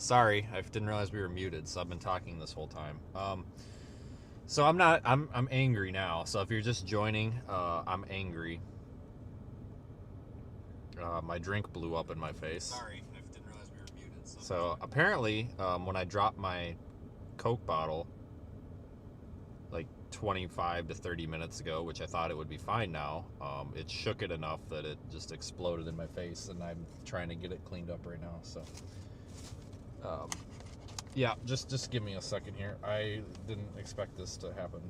Sorry, I didn't realize we were muted, so I've been talking this whole time. So I'm angry now. So if you're just joining, I'm angry. My drink blew up in my face. Sorry, I didn't realize we were muted. So apparently, when I dropped my Coke bottle, like 25 to 30 minutes ago, which I thought it would be fine now, it shook it enough that it just exploded in my face, and I'm trying to get it cleaned up right now. So, yeah, just give me a second here. I didn't expect this to happen.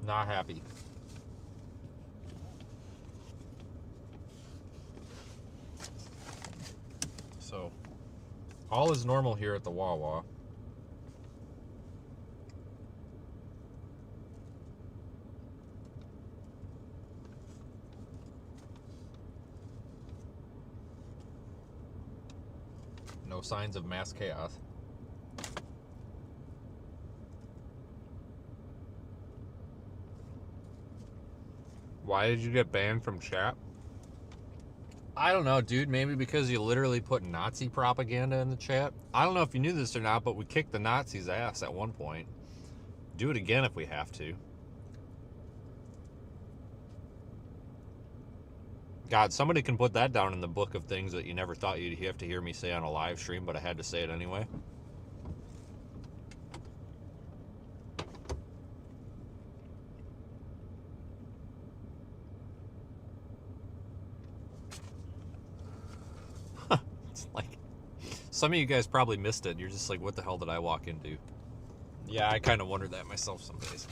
Not happy. So, all is normal here at the Wawa. No signs of mass chaos. Why did you get banned from chat? I don't know, dude. Maybe because you literally put Nazi propaganda in the chat. I don't know if you knew this or not, but we kicked the Nazis' ass at one point. Do it again if we have to. God, somebody can put that down in the book of things that you never thought you'd have to hear me say on a live stream, but I had to say it anyway. It's like, some of you guys probably missed it. You're just like, what the hell did I walk into? Yeah, I kind of wondered that myself some days.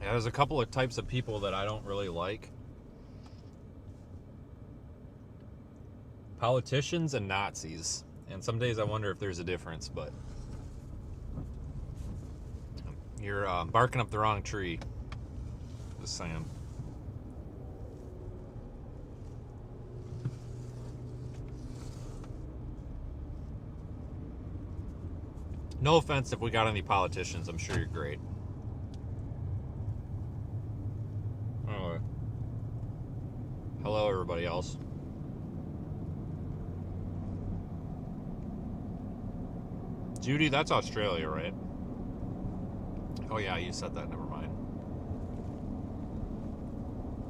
Yeah, there's a couple of types of people that I don't really like. Politicians and Nazis. And some days I wonder if there's a difference, but you're barking up the wrong tree. Just saying. No offense if we got any politicians. I'm sure you're great. Anyway. Hello, everybody else. Judy, that's Australia, right? Oh, yeah, you said that. Never mind.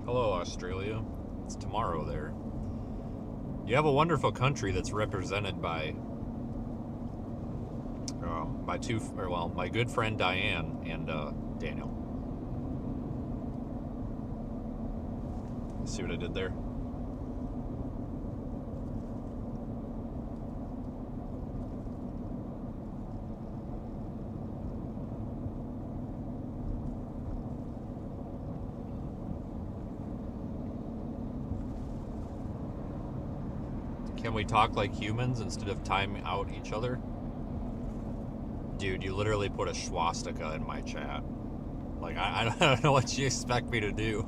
Hello, Australia. It's tomorrow there. You have a wonderful country that's represented by my good friend Diane and Daniel. See what I did there? Can we talk like humans instead of time out each other? Dude, you literally put a swastika in my chat. Like, I don't know what you expect me to do.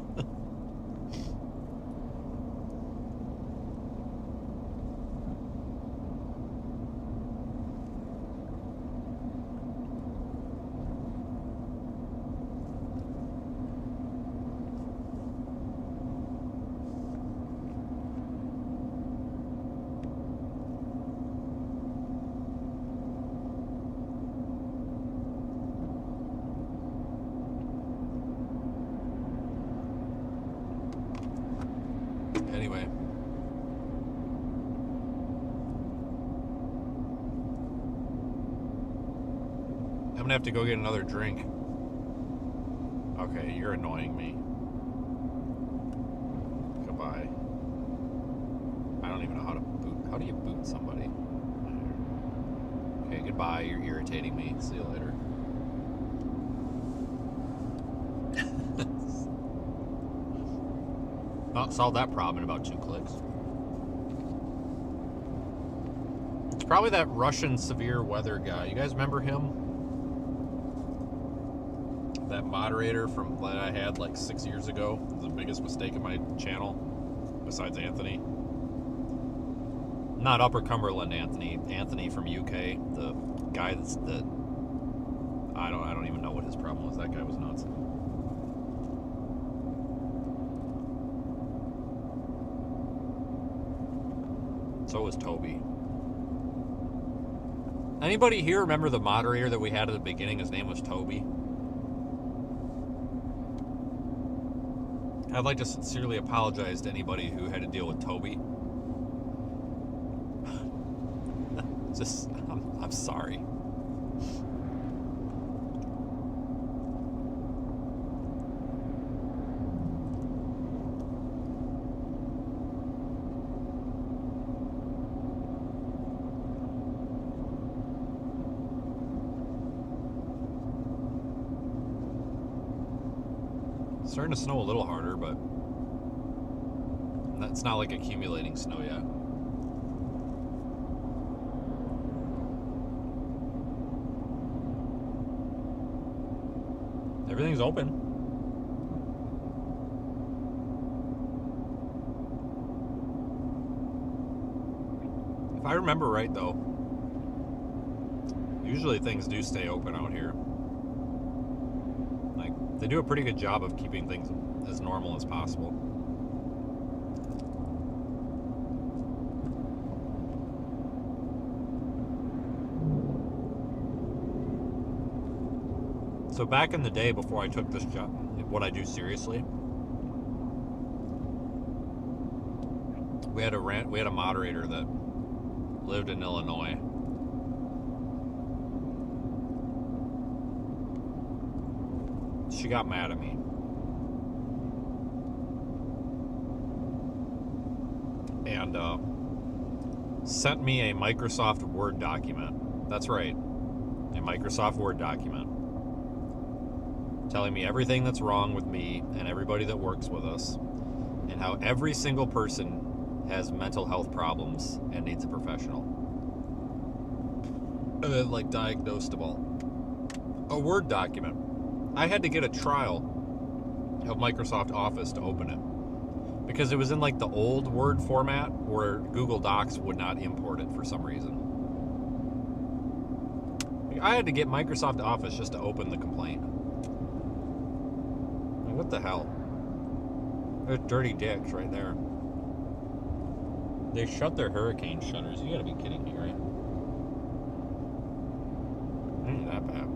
Anyway. I'm gonna have to go get another drink. Okay, you're annoying me. Goodbye. I don't even know how to boot. How do you boot somebody? Okay, goodbye. You're irritating me. See you later. Well, solved that problem in about 2 clicks. It's probably that Russian severe weather guy. You guys remember him? That moderator from that I had like 6 years ago. It was the biggest mistake of my channel. besides Anthony. Not Upper Cumberland Anthony. Anthony from UK. The guy that's the... I don't even know what his problem was. That guy was nuts. So was Toby. Anybody here remember the moderator that we had at the beginning? His name was Toby. I'd like to sincerely apologize to anybody who had to deal with Toby. Just, I'm sorry. It's starting to snow a little harder, but it's not like accumulating snow yet. Everything's open. If I remember right, though, usually things do stay open out here. Like, they do a pretty good job of keeping things as normal as possible. So back in the day, before I took this job, what I do seriously, we had a moderator that lived in Illinois. She got mad at me. And sent me a Microsoft Word document. That's right, a Microsoft Word document. Telling me everything that's wrong with me and everybody that works with us, and how every single person has mental health problems and needs a professional. Like, diagnosed them all. A Word document. I had to get a trial of Microsoft Office to open it, because it was in like the old Word format where Google Docs would not import it for some reason. I had to get Microsoft Office just to open the complaint. What the hell? There's dirty dicks right there. They shut their hurricane shutters. You gotta be kidding me, right? It ain't that bad.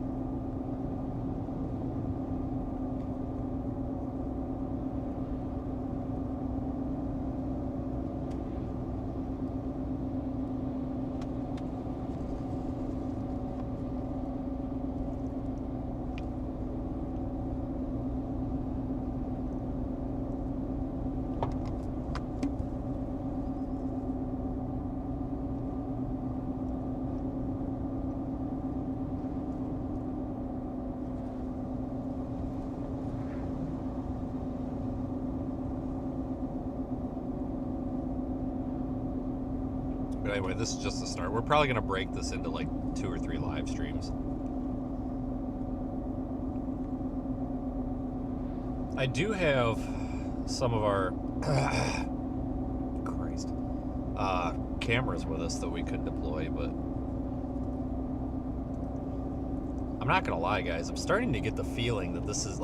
But anyway, this is just the start. We're probably going to break this into like 2 or 3 live streams. I do have some of our cameras with us that we could deploy, but I'm not going to lie, guys. I'm starting to get the feeling that this is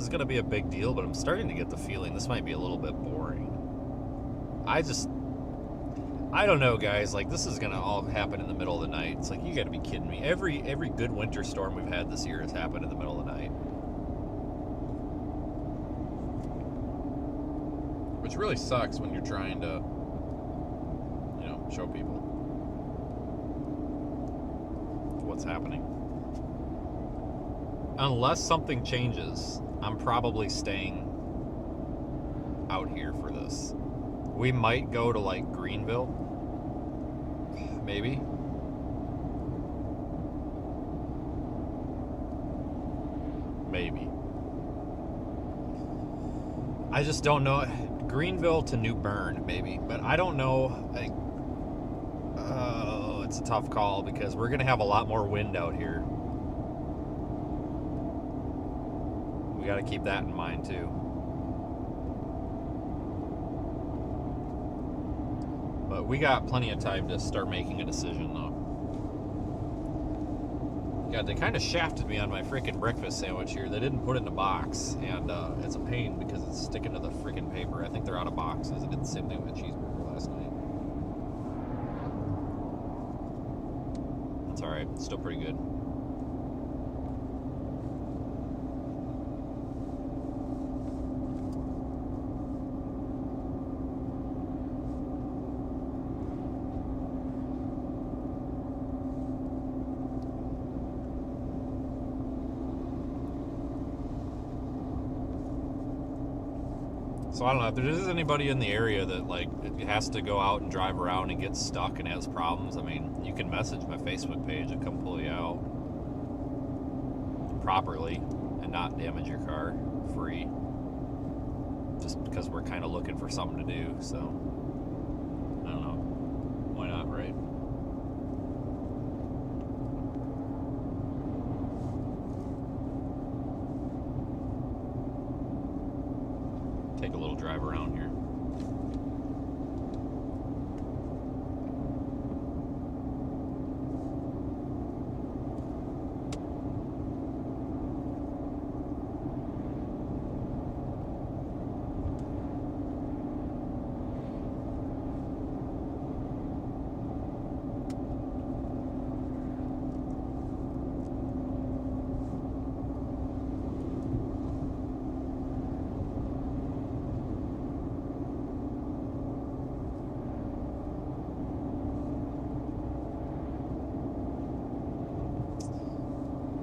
going to be a big deal, but I'm starting to get the feeling this might be a little bit boring. I don't know, guys. Like, this is gonna all happen in the middle of the night. It's like, you gotta be kidding me. Every good winter storm we've had this year has happened in the middle of the night. Which really sucks when you're trying to, show people what's happening. Unless something changes, I'm probably staying out here for this. We might go to, like, Greenville. Maybe. Maybe. I just don't know. Greenville to New Bern, maybe. But I don't know. It's a tough call because we're going to have a lot more wind out here. We got to keep that in mind, too. But we got plenty of time to start making a decision, though. God, they kind of shafted me on my freaking breakfast sandwich here. They didn't put it in a box, and it's a pain because it's sticking to the freaking paper. I think they're out of boxes. I did the same thing with the cheeseburger last night. That's alright. It's still pretty good. So I don't know if there is anybody in the area that like has to go out and drive around and get stuck and has problems. I mean, you can message my Facebook page and come pull you out properly and not damage your car free. Just because we're kind of looking for something to do. So I don't know. Why not, right? Take a little drive around here.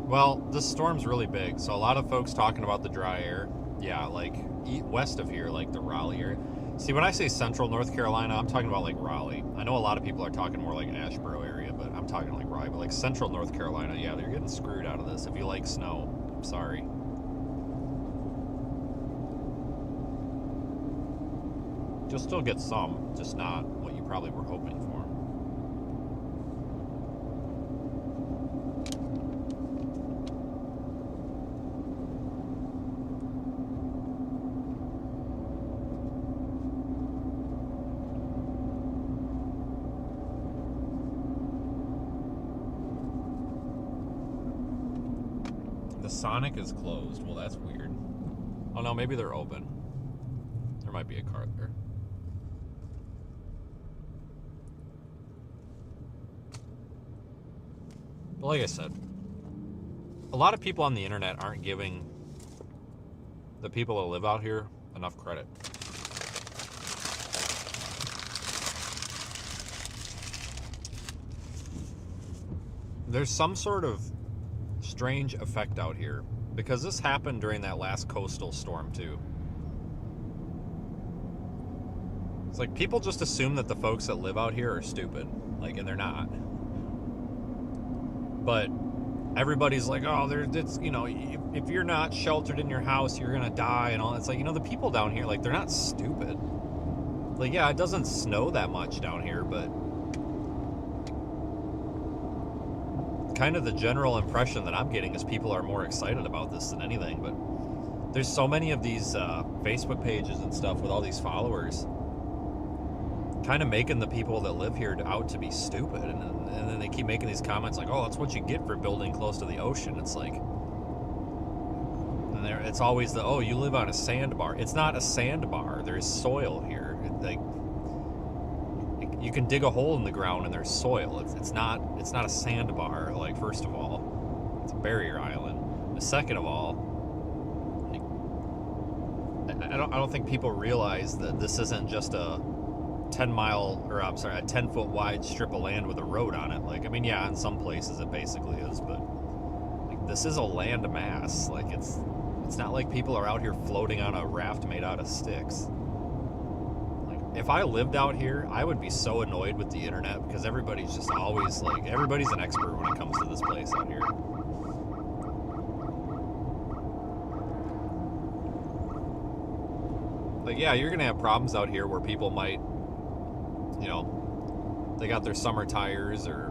Well, this storm's really big, so a lot of folks talking about the dry air. Yeah, like west of here, like the Raleigh area. See, when I say central North Carolina, I'm talking about like Raleigh. I know a lot of people are talking more like Asheboro area, but I'm talking like Raleigh. But like central North Carolina, yeah, they're getting screwed out of this. If you like snow, I'm sorry. You'll still get some, just not what you probably were hoping for. The Sonic is closed. Well, that's weird. Oh no, maybe they're open. There might be a car there. But like I said, a lot of people on the internet aren't giving the people that live out here enough credit. There's some sort of strange effect out here because this happened during that last coastal storm too. It's like people just assume that the folks that live out here are stupid, like, and they're not. But everybody's like, oh, it's, you know, if you're not sheltered in your house, you're gonna die and all. It's like, you know, the people down here, like, they're not stupid. Like, yeah, it doesn't snow that much down here, but kind of the general impression that I'm getting is people are more excited about this than anything. But there's so many of these Facebook pages and stuff with all these followers kind of making the people that live here out to be stupid, and then they keep making these comments like, oh, that's what you get for building close to the ocean. It's like, and it's always the, oh, you live on a sandbar. It's not a sandbar. There's soil here. Like, you can dig a hole in the ground and there's soil. It's not a sandbar. Like, first of all, it's a barrier island. And second of all, like, I don't think people realize that this isn't just a 10-foot wide strip of land with a road on it. Like, I mean, yeah, in some places it basically is, but like, this is a land mass. Like, it's not like people are out here floating on a raft made out of sticks. Like, if I lived out here, I would be so annoyed with the internet because everybody's just always like, everybody's an expert when it comes to this place out here. Like, yeah, you're gonna have problems out here where people might, you know, they got their summer tires or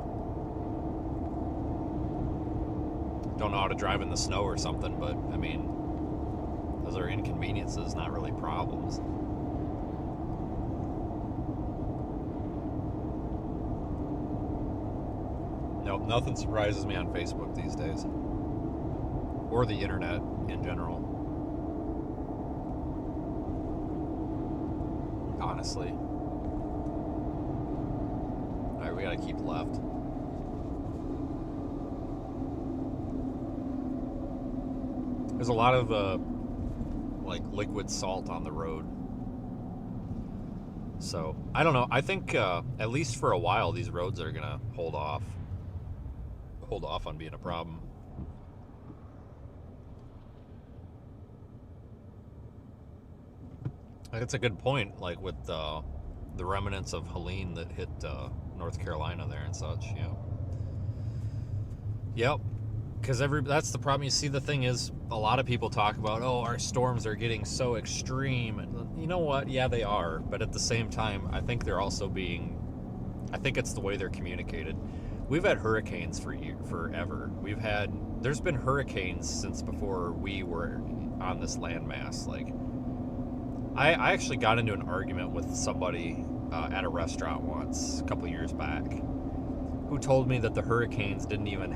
don't know how to drive in the snow or something, but I mean, those are inconveniences, not really problems. Nope, nothing surprises me on Facebook these days. Or the internet in general. Honestly. Alright, we gotta keep left. There's a lot of like liquid salt on the road. So, I don't know. I think at least for a while these roads are gonna hold off on being a problem. That's a good point, like with the remnants of Helene that hit North Carolina there and such, yeah. Yep. Because that's the problem. You see, the thing is, a lot of people talk about, oh, our storms are getting so extreme. And you know what? Yeah, they are. But at the same time, I think they're also I think it's the way they're communicated. We've had hurricanes forever. There's been hurricanes since before we were on this landmass. Like, I actually got into an argument with somebody at a restaurant once, a couple years back, who told me that the hurricanes didn't even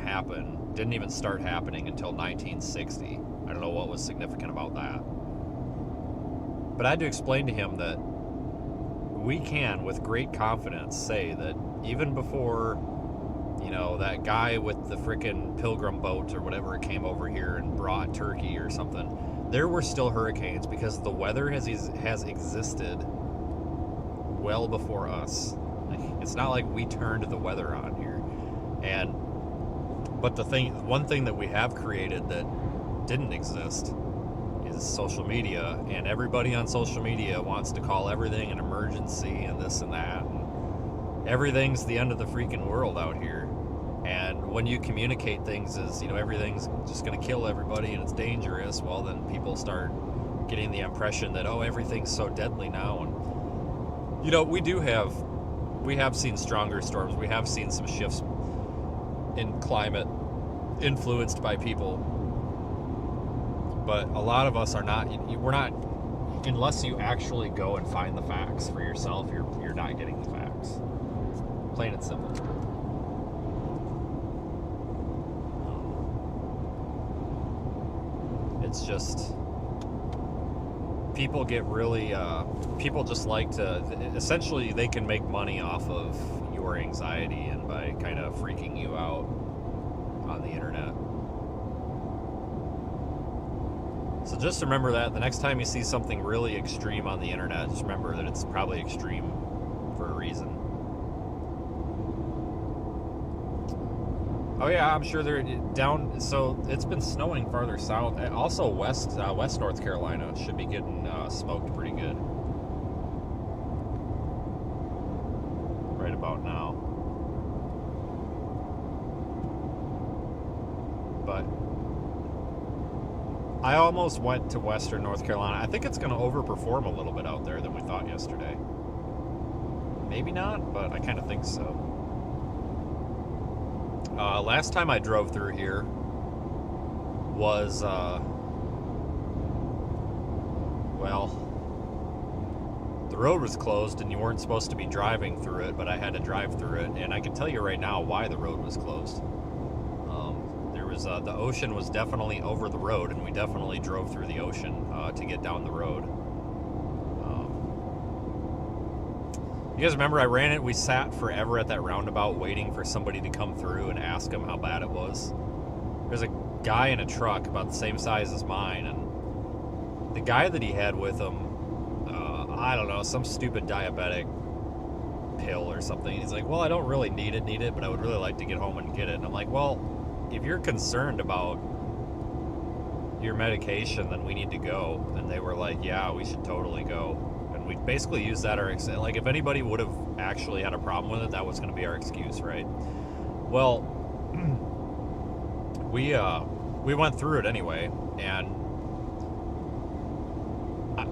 start happening until 1960. I don't know what was significant about that. But I had to explain to him that we can, with great confidence, say that even before, that guy with the frickin' Pilgrim boat or whatever came over here and brought Turkey or something, there were still hurricanes because the weather has existed well before us. It's not like we turned the weather on here. But one thing that we have created that didn't exist is social media, and everybody on social media wants to call everything an emergency and this and that. And everything's the end of the freaking world out here. And when you communicate things as, everything's just going to kill everybody and it's dangerous, well, then people start getting the impression that, oh, everything's so deadly now. And, we have seen stronger storms. We have seen some shifts in climate influenced by people. But a lot of us are not, we're not, unless you actually go and find the facts for yourself, you're not getting the facts. Plain and simple. It's just, people get really, people just like to, essentially they can make money off of your anxiety and by kind of freaking you out on the internet. So just remember that the next time you see something really extreme on the internet, just remember that it's probably extreme for a reason. Oh yeah, I'm sure they're down. So it's been snowing farther south. Also west North Carolina should be getting smoked pretty good right about now. But I almost went to western North Carolina. I think it's going to overperform a little bit out there than we thought yesterday. Maybe not, but I kind of think so. Last time I drove through here was, the road was closed and you weren't supposed to be driving through it, but I had to drive through it, and I can tell you right now why the road was closed. The ocean was definitely over the road, and we definitely drove through the ocean to get down the road. You guys remember we sat forever at that roundabout waiting for somebody to come through and ask them how bad it was. There's a guy in a truck about the same size as mine, and the guy that he had with him, I don't know, some stupid diabetic pill or something. He's like, well, I don't really need it, but I would really like to get home and get it. And I'm like, well, if you're concerned about your medication, then we need to go. And they were like, yeah, we should totally go. And we basically used that like, if anybody would have actually had a problem with it, that was going to be our excuse, right? Well, we went through it anyway, and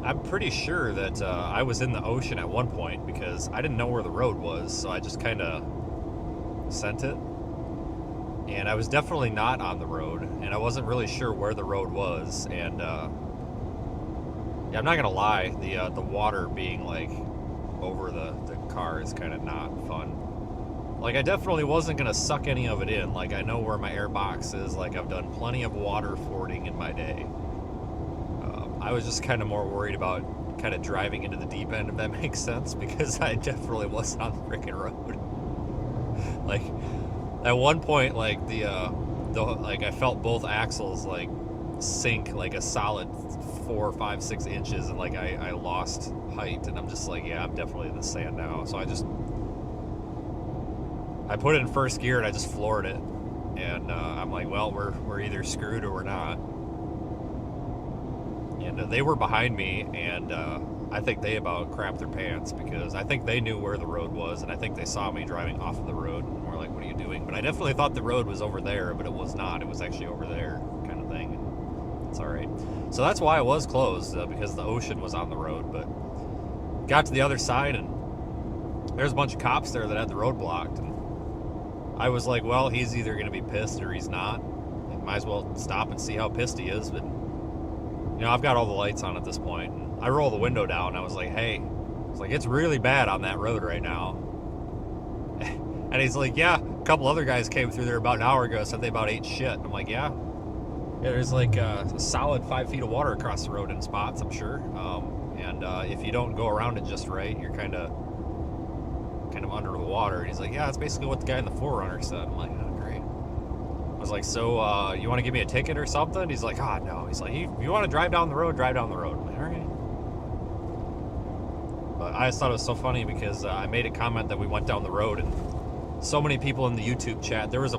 I'm pretty sure that I was in the ocean at one point because I didn't know where the road was, so I just kind of sent it. And I was definitely not on the road, and I wasn't really sure where the road was. And yeah, I'm not gonna lie, the water being like over the car is kind of not fun. like, I definitely wasn't going to suck any of it in. Like, I know where my air box is. Like, I've done plenty of water fording in my day. I was just kind of more worried about kind of driving into the deep end, if that makes sense, because I definitely wasn't on the freaking road. Like, at one point, like, like, I felt both axles, like, sink, like, a solid 4, 5, 6 inches, and, like, I lost height, and I'm just like, yeah, I'm definitely in the sand now. So I put it in first gear, and I just floored it. And I'm like, well, we're either screwed or we're not. And they were behind me, and I think they about crapped their pants, because I think they knew where the road was, and I think they saw me driving off of the road, and were like, what are you doing? But I definitely thought the road was over there, but it was not. It was actually over there, kind of thing. It's all right. So that's why it was closed, because the ocean was on the road. But got to the other side, and there's a bunch of cops there that had the road blocked, and I was like, well, he's either going to be pissed or he's not. Might as well stop and see how pissed he is. But, you know, I've got all the lights on at this point. And I roll the window down, and I was like, hey, it's really bad on that road right now. And he's like, yeah, a couple other guys came through there about an hour ago, said they about ate shit. I'm like, yeah, there's like a solid 5 feet of water across the road in spots, I'm sure. And if you don't go around it just right, you're kind of under the water. And he's like, yeah, that's basically what the guy in the 4Runner said. I'm like, oh, great. I was like, so you want to give me a ticket or something? He's like, oh, no. He's like, you want to drive down the road, drive down the road. I'm like, all right. But I just thought it was so funny because I made a comment that we went down the road, and so many people in the YouTube chat. There was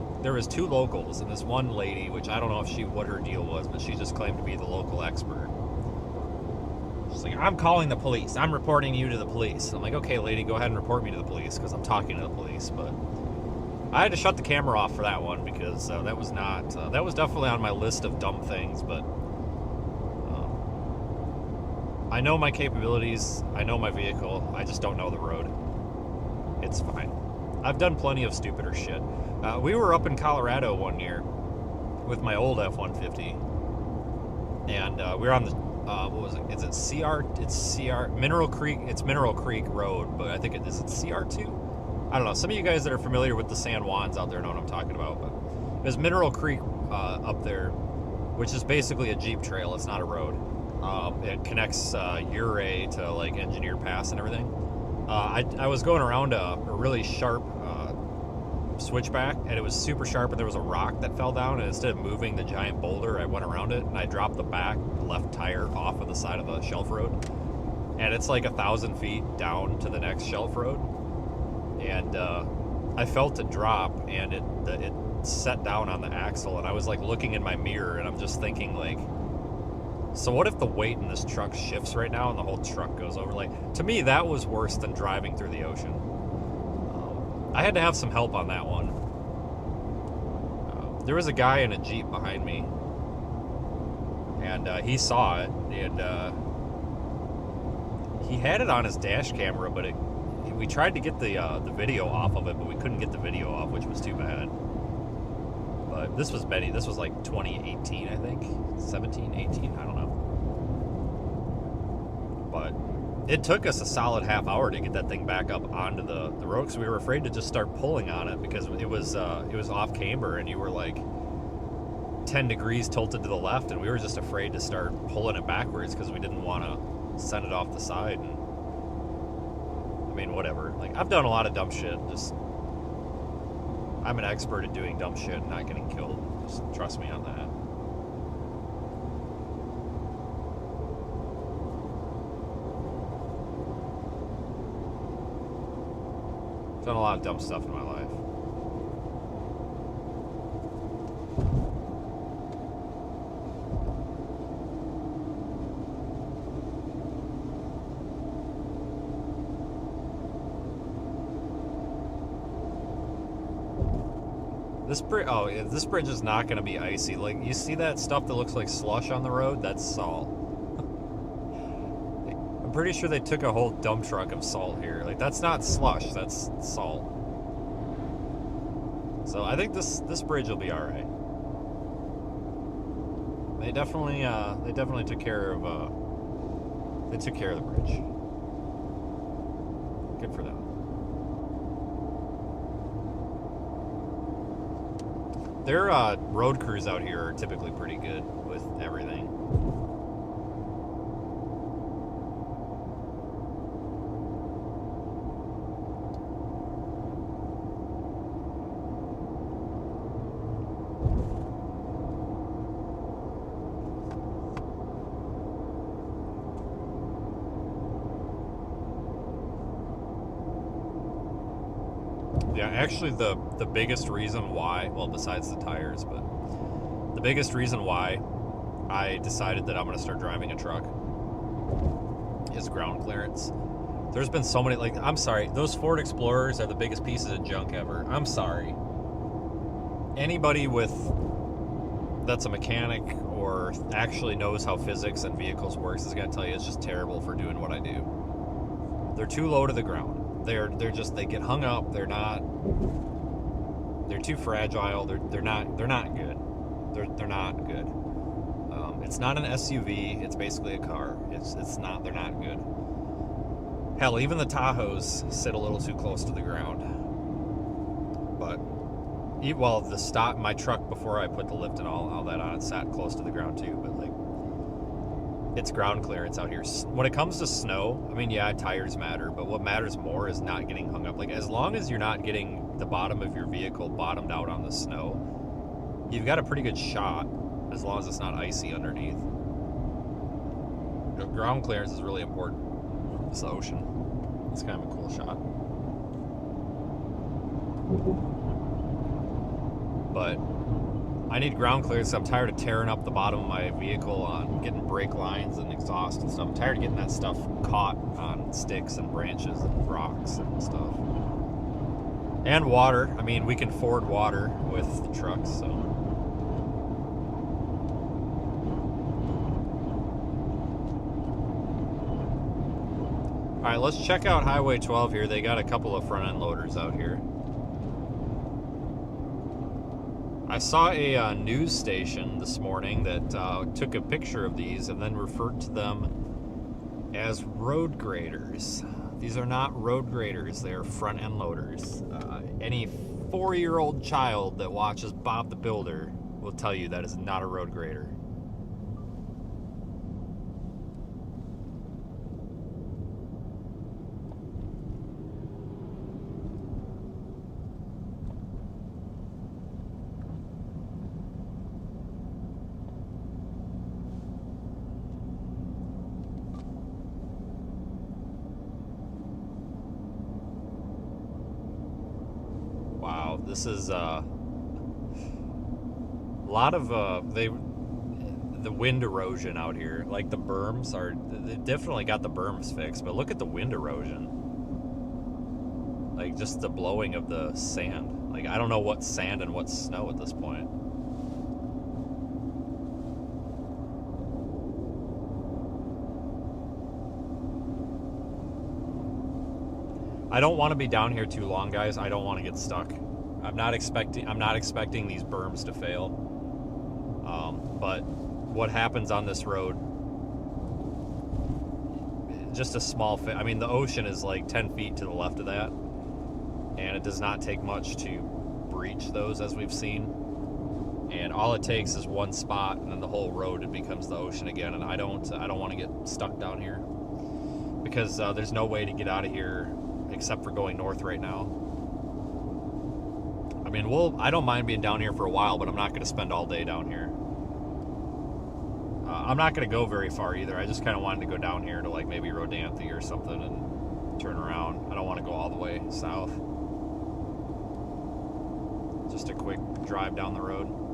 2 locals, and this one lady, which I don't know what her deal was, but she just claimed to be the local expert. She's like, I'm calling the police. I'm reporting you to the police. I'm like, okay, lady, go ahead and report me to the police, because I'm talking to the police. But I had to shut the camera off for that one, because that was not, that was definitely on my list of dumb things. But I know my capabilities. I know my vehicle. I just don't know the road. It's fine. I've done plenty of stupider shit. We were up in Colorado one year with my old F-150, and we were on the what was it? Is it CR? It's CR Mineral Creek. It's Mineral Creek Road, but I think is it CR2? I don't know. Some of you guys that are familiar with the San Juans out there know what I'm talking about. But there's Mineral Creek up there, which is basically a Jeep trail. It's not a road. It connects Ouray to like Engineer Pass and everything. I was going around a really sharp switchback, and it was super sharp, and there was a rock that fell down, and instead of moving the giant boulder, I went around it, and I dropped the back left tire off of the side of the shelf road, and it's like 1,000 feet down to the next shelf road, and I felt it drop, and it set down on the axle, and I was like looking in my mirror, and I'm just thinking like, so what if the weight in this truck shifts right now and the whole truck goes over? Like, to me, that was worse than driving through the ocean. I had to have some help on that one. There was a guy in a Jeep behind me, and he saw it, and he had it on his dash camera, but we tried to get the video off of it, but we couldn't get the video off, which was too bad. But this was like 2018, I think. 17, 18, I don't know. But it took us a solid half hour to get that thing back up onto the road, because we were afraid to just start pulling on it, because it was off camber, and you were like 10 degrees tilted to the left, and we were just afraid to start pulling it backwards because we didn't want to send it off the side. And I mean, whatever. Like, I've done a lot of dumb shit. Just, I'm an expert at doing dumb shit and not getting killed. Just trust me on that. I've done a lot of dumb stuff in my life. This bridge is not going to be icy. Like, you see that stuff that looks like slush on the road? That's salt. I'm pretty sure they took a whole dump truck of salt here. Like, that's not slush, that's salt. So I think this bridge will be all right. They definitely took care of the bridge. Good for them. Their road crews out here are typically pretty good with everything. Yeah, actually the biggest reason why, well, besides the tires, but the biggest reason why I decided that I'm going to start driving a truck is ground clearance. There's been so many, like, I'm sorry, those Ford Explorers are the biggest pieces of junk ever. I'm sorry. Anybody that's a mechanic or actually knows how physics and vehicles works is going to tell you it's just terrible for doing what I do. They're too low to the ground. They're just, they get hung up. They're too fragile. They're not good. They're not good. It's not an SUV. It's basically a car. They're not good. Hell, even the Tahoes sit a little too close to the ground. But my truck, before I put the lift and all that on, it sat close to the ground too. But like, it's ground clearance out here. When it comes to snow, I mean, yeah, tires matter, but what matters more is not getting hung up. Like, as long as you're not getting the bottom of your vehicle bottomed out on the snow, you've got a pretty good shot, as long as it's not icy underneath. Ground clearance is really important. It's the ocean. It's kind of a cool shot. But I need ground clearance. I'm tired of tearing up the bottom of my vehicle on getting brake lines and exhaust and stuff. I'm tired of getting that stuff caught on sticks and branches and rocks and stuff. And water. I mean, we can ford water with the trucks, so. All right, let's check out Highway 12 here. They got a couple of front end loaders out here. I saw a news station this morning that took a picture of these and then referred to them as road graders. These are not road graders, they are front end loaders. Any 4-year-old child that watches Bob the Builder will tell you that is not a road grader. Wow, this is a lot of the wind erosion out here. Like, the berms they definitely got the berms fixed, but look at the wind erosion. Like, just the blowing of the sand. Like, I don't know what's sand and what's snow at this point. I don't want to be down here too long, guys. I don't want to get stuck. I'm not expecting these berms to fail. But what happens on this road, just a small I mean, the ocean is like 10 feet to the left of that, and it does not take much to breach those, as we've seen. And all it takes is one spot, and then the whole road, it becomes the ocean again. And I don't want to get stuck down here, because there's no way to get out of here except for going north right now. I mean, I don't mind being down here for a while, but I'm not going to spend all day down here. I'm not going to go very far either. I just kind of wanted to go down here to, like, maybe Rodanthe or something and turn around. I don't want to go all the way south. Just a quick drive down the road.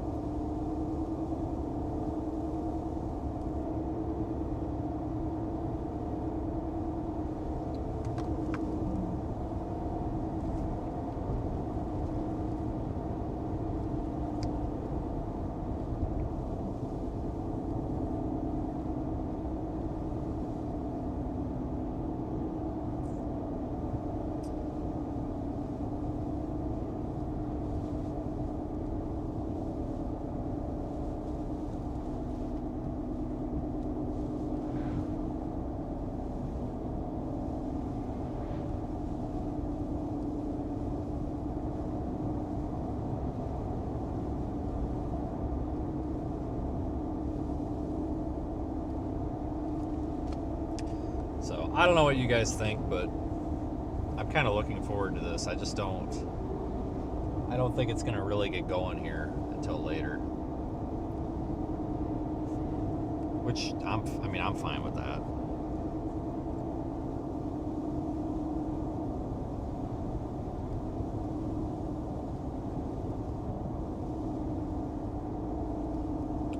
I don't know what you guys think, but I'm kind of looking forward to this. I don't think it's going to really get going here until later. Which I'm fine with that.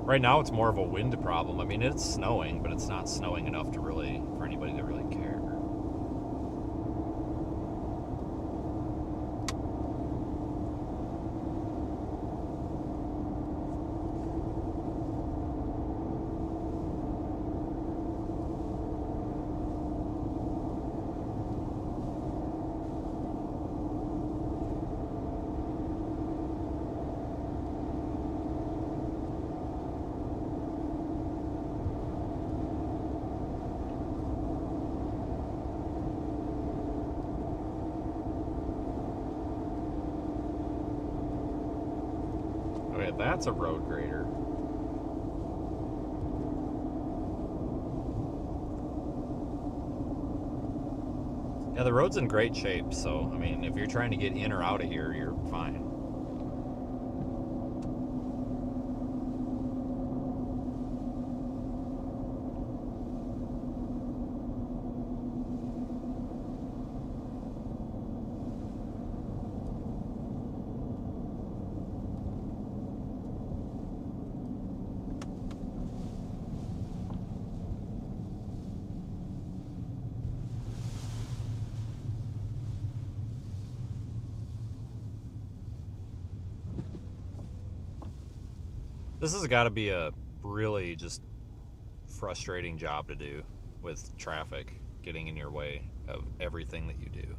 Right now it's more of a wind problem. I mean, it's snowing, but it's not snowing enough to really, for anybody to really care. Okay, that's a road grader. Yeah, the road's in great shape, so, I mean, if you're trying to get in or out of here, you're fine. This has got to be a really just frustrating job to do with traffic getting in your way of everything that you do.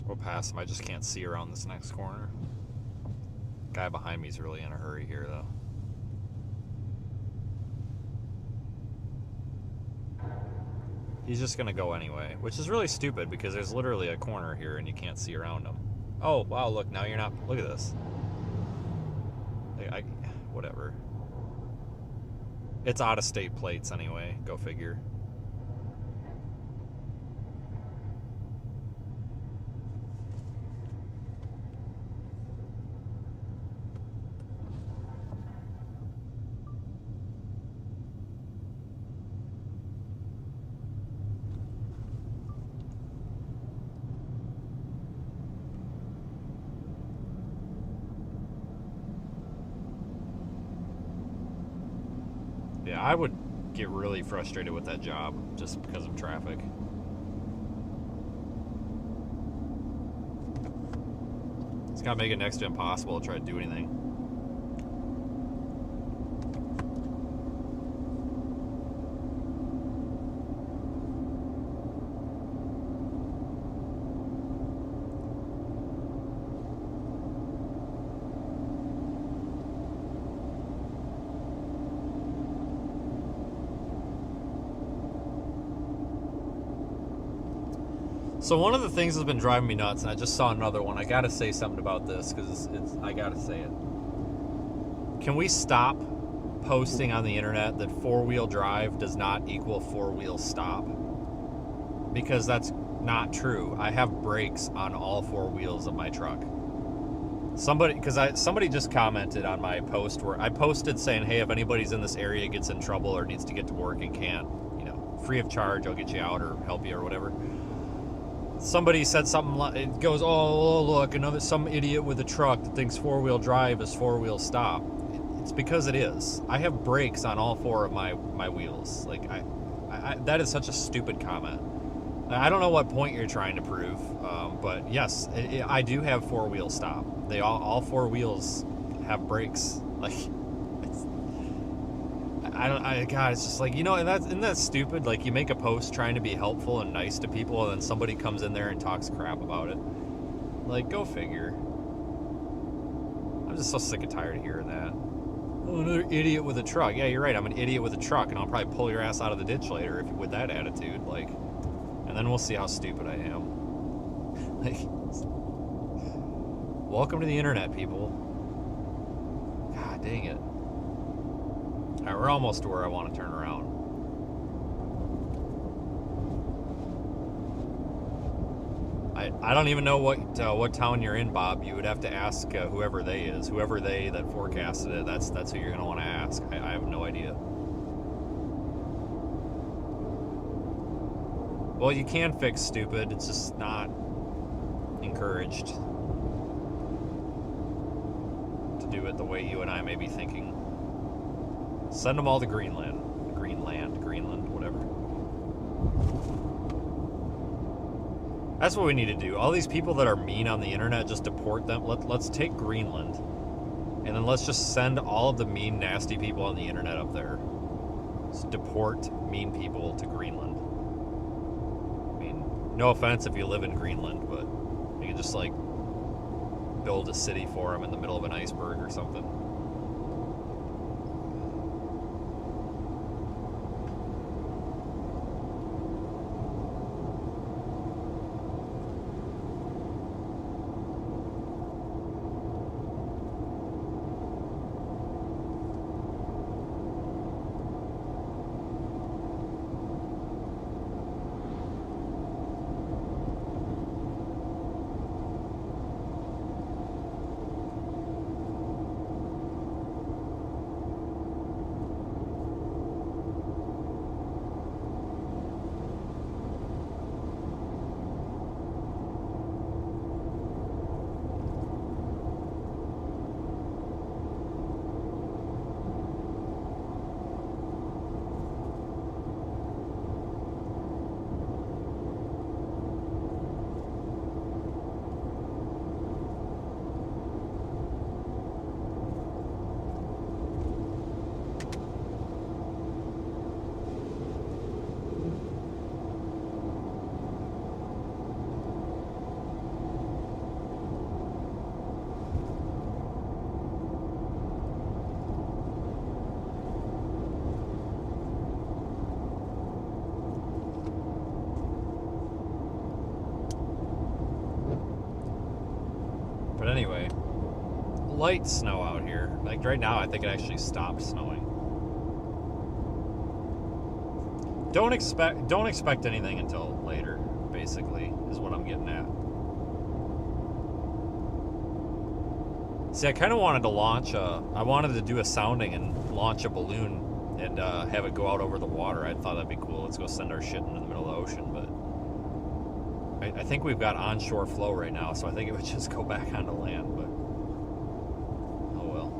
We'll pass him. I just can't see around this next corner. Guy behind me is really in a hurry here, though. He's just gonna go anyway, which is really stupid because there's literally a corner here and you can't see around him. Oh, wow, look, now you're not... Look at this. Whatever. It's out-of-state plates anyway, go figure. Yeah, I would get really frustrated with that job just because of traffic. It's gonna make it next to impossible to try to do anything. So one of the things that's been driving me nuts, and I just saw another one. I got to say something about this because I got to say it. Can we stop posting on the internet that four-wheel drive does not equal four-wheel stop? Because that's not true. I have brakes on all four wheels of my truck. Somebody just commented on my post where I posted saying, hey, if anybody's in this area gets in trouble or needs to get to work and can't, free of charge, I'll get you out or help you or whatever. Somebody said something like, it goes, oh, look, some idiot with a truck that thinks four-wheel drive is four-wheel stop. It's because it is. I have brakes on all four of my wheels. Like, that is such a stupid comment. I don't know what point you're trying to prove, but yes, I do have four-wheel stop. They all four wheels have brakes. Like, God, it's just like, you know, and isn't that stupid? Like, you make a post trying to be helpful and nice to people, and then somebody comes in there and talks crap about it. Like, go figure. I'm just so sick and tired of hearing that. Oh, another idiot with a truck. Yeah, you're right. I'm an idiot with a truck, and I'll probably pull your ass out of the ditch later with that attitude. Like, and then we'll see how stupid I am. Like, welcome to the internet, people. God dang it. All right, we're almost to where I want to turn around. I don't even know what town you're in, Bob. You would have to ask whoever they is. Whoever they that forecasted it, that's who you're going to want to ask. I have no idea. Well, you can fix stupid. It's just not encouraged to do it the way you and I may be thinking. Send them all to Greenland, whatever. That's what we need to do. All these people that are mean on the internet, just deport them. Let's take Greenland, and then let's just send all of the mean, nasty people on the internet up there. Just deport mean people to Greenland. I mean, no offense if you live in Greenland, but you can just like build a city for them in the middle of an iceberg or something. But anyway, light snow out here. Like right now, I think it actually stopped snowing. Don't expect anything until later, basically, is what I'm getting at. See, I kind of wanted to launch I wanted to do a sounding and launch a balloon and have it go out over the water. I thought that'd be cool. Let's go send our shit into the middle of the ocean, but I think we've got onshore flow right now, so I think it would just go back onto land, but oh well.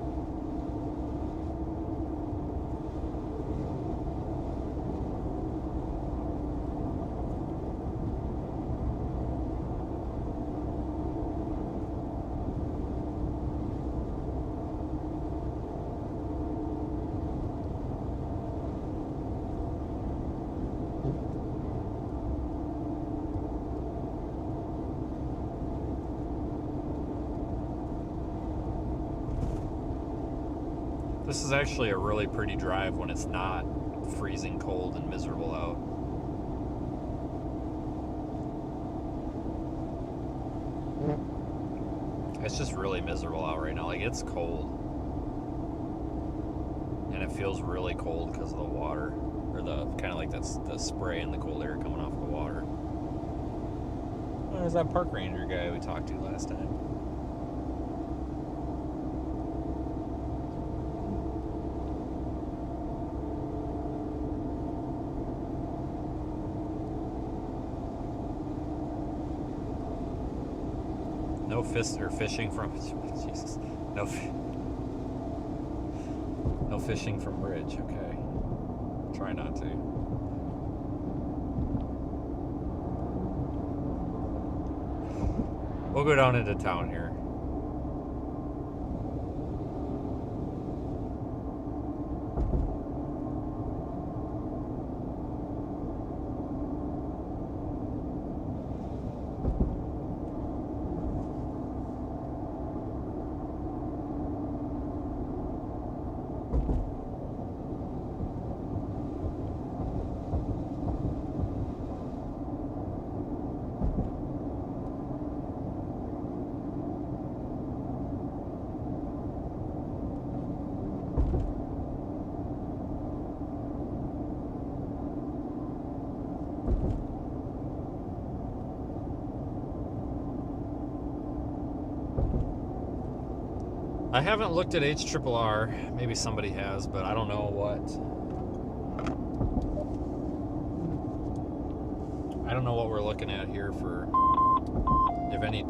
This is actually a really pretty drive when it's not freezing cold and miserable out. It's just really miserable out right now. Like, it's cold. And it feels really cold because of the water. Or the kind of like that's the spray and the cold air coming off the water. There's that park ranger guy we talked to last time. No fishing from Jesus. No fishing from bridge. Okay. Try not to. We'll go down into town here. I haven't looked at HRRR. Maybe somebody has, but I don't know what. I don't know what we're looking at here for. If any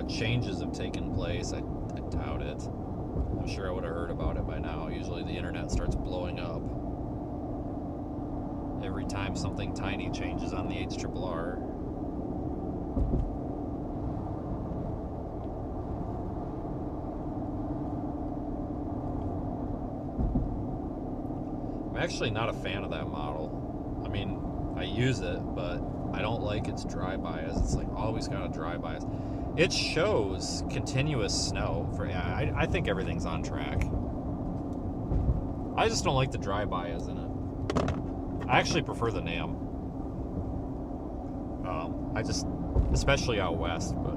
changes have taken place, I doubt it. I'm sure I would have heard about it by now. Usually the internet starts blowing up every time something tiny changes on the HRRR. I'm actually not a fan of that model. I mean, I use it, but I don't like its dry bias. It's like always got a dry bias. It shows continuous snow for, yeah, I think everything's on track. I just don't like the dry bias in it. I actually prefer the NAM. I just, especially out west, but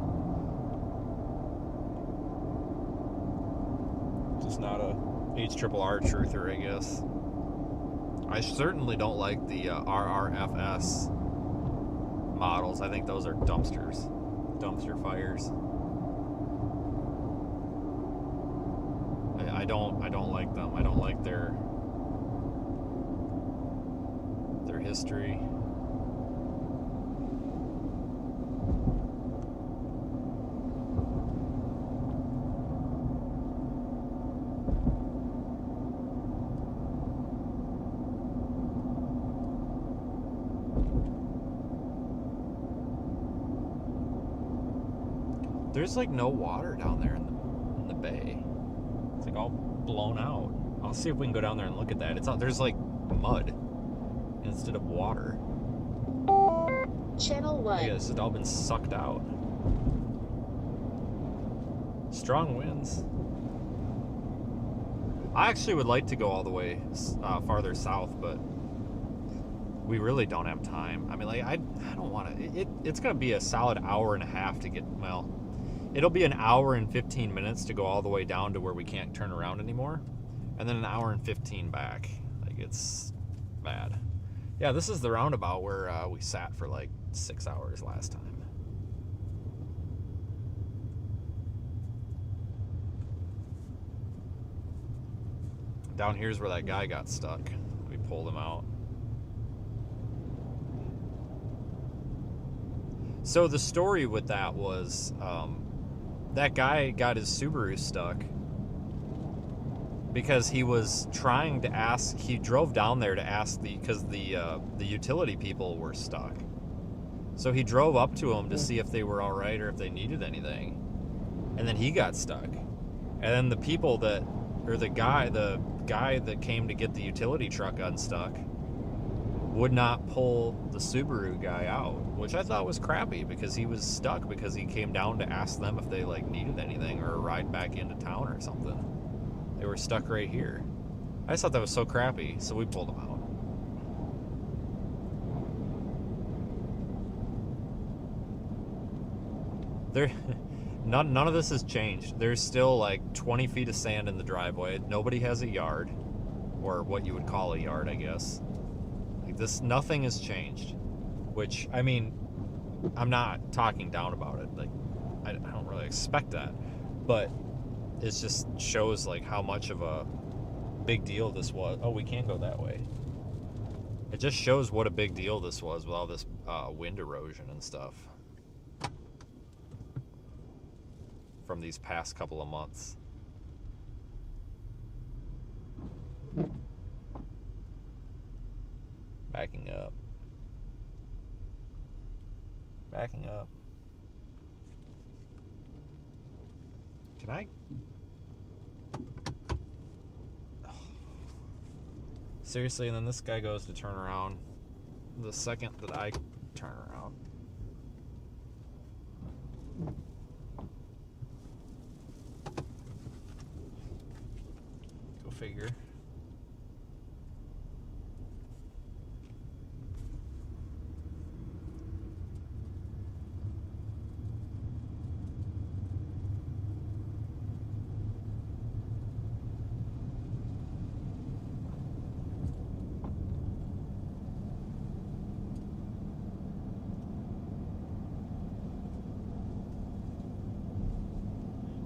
just not a HRRR truther, I guess. I certainly don't like the RRFS models. I think those are dumpsters, dumpster fires. I don't like them. I don't like their history. There's like no water down there in the bay. It's like all blown out. I'll see if we can go down there and look at that. It's there's like mud instead of water. Channel 1. Yeah, this has all been sucked out. Strong winds. I actually would like to go all the way farther south, but we really don't have time. I mean, like I don't want to. It's gonna be a solid hour and a half to get. Well, it'll be an hour and 15 minutes to go all the way down to where we can't turn around anymore, and then an hour and 15 back. Like it's bad. Yeah, this is the roundabout where we sat for like 6 hours last time. Down here's where that guy got stuck. We pulled him out. So the story with that was that guy got his Subaru stuck because he was trying to ask. He drove down there to ask because the utility people were stuck. So he drove up to them to see if they were all right or if they needed anything, and then he got stuck. And then the people that, or the guy that came to get the utility truck unstuck would not pull the Subaru guy out, which I thought was crappy because he was stuck because he came down to ask them if they like needed anything or a ride back into town or something. They were stuck right here. I just thought that was so crappy, so we pulled them out. None of this has changed. There's still like 20 feet of sand in the driveway. Nobody has a yard, or what you would call a yard, I guess. Like this, nothing has changed. Which, I mean, I'm not talking down about it. Like, I don't really expect that, but it just shows like how much of a big deal this was. Oh, we can go that way. It just shows what a big deal this was with all this wind erosion and stuff from these past couple of months. Backing up. Backing up. Can I? Seriously, and then this guy goes to turn around the second that I turn around. Go figure.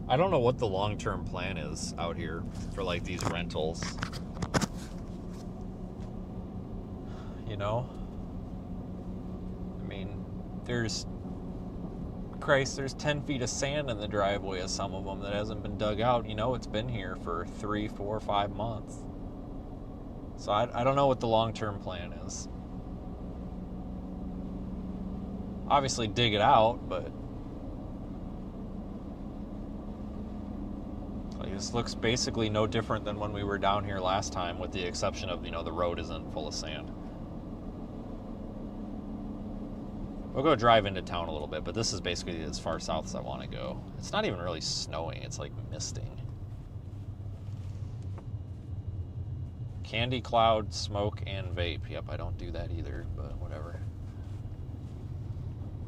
I don't know what the long-term plan is out here for like these rentals. You know? I mean, there's 10 feet of sand in the driveway of some of them that hasn't been dug out. You know, it's been here for 3, 4, 5 months. So I don't know what the long-term plan is. Obviously dig it out, but like, this looks basically no different than when we were down here last time, with the exception of, the road isn't full of sand. We'll go drive into town a little bit, but this is basically as far south as I want to go. It's not even really snowing, it's like misting. Candy, cloud, smoke, and vape. Yep, I don't do that either, but whatever.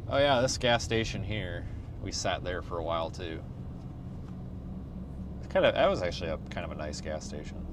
Oh yeah, this gas station here, we sat there for a while too. That was actually kind of a nice gas station.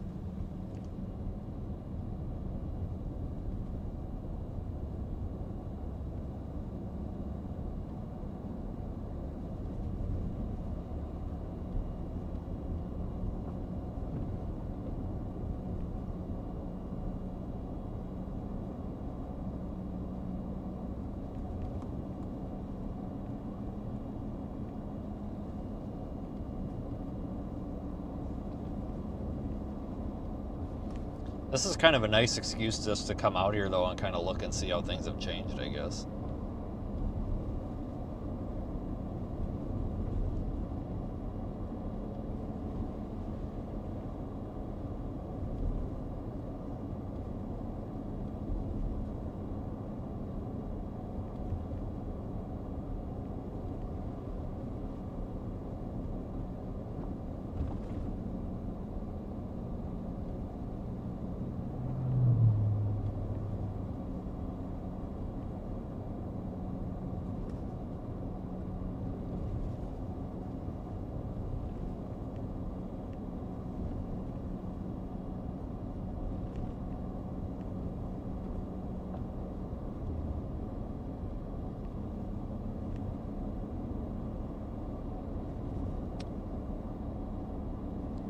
This is kind of a nice excuse just to come out here, though, and kind of look and see how things have changed, I guess.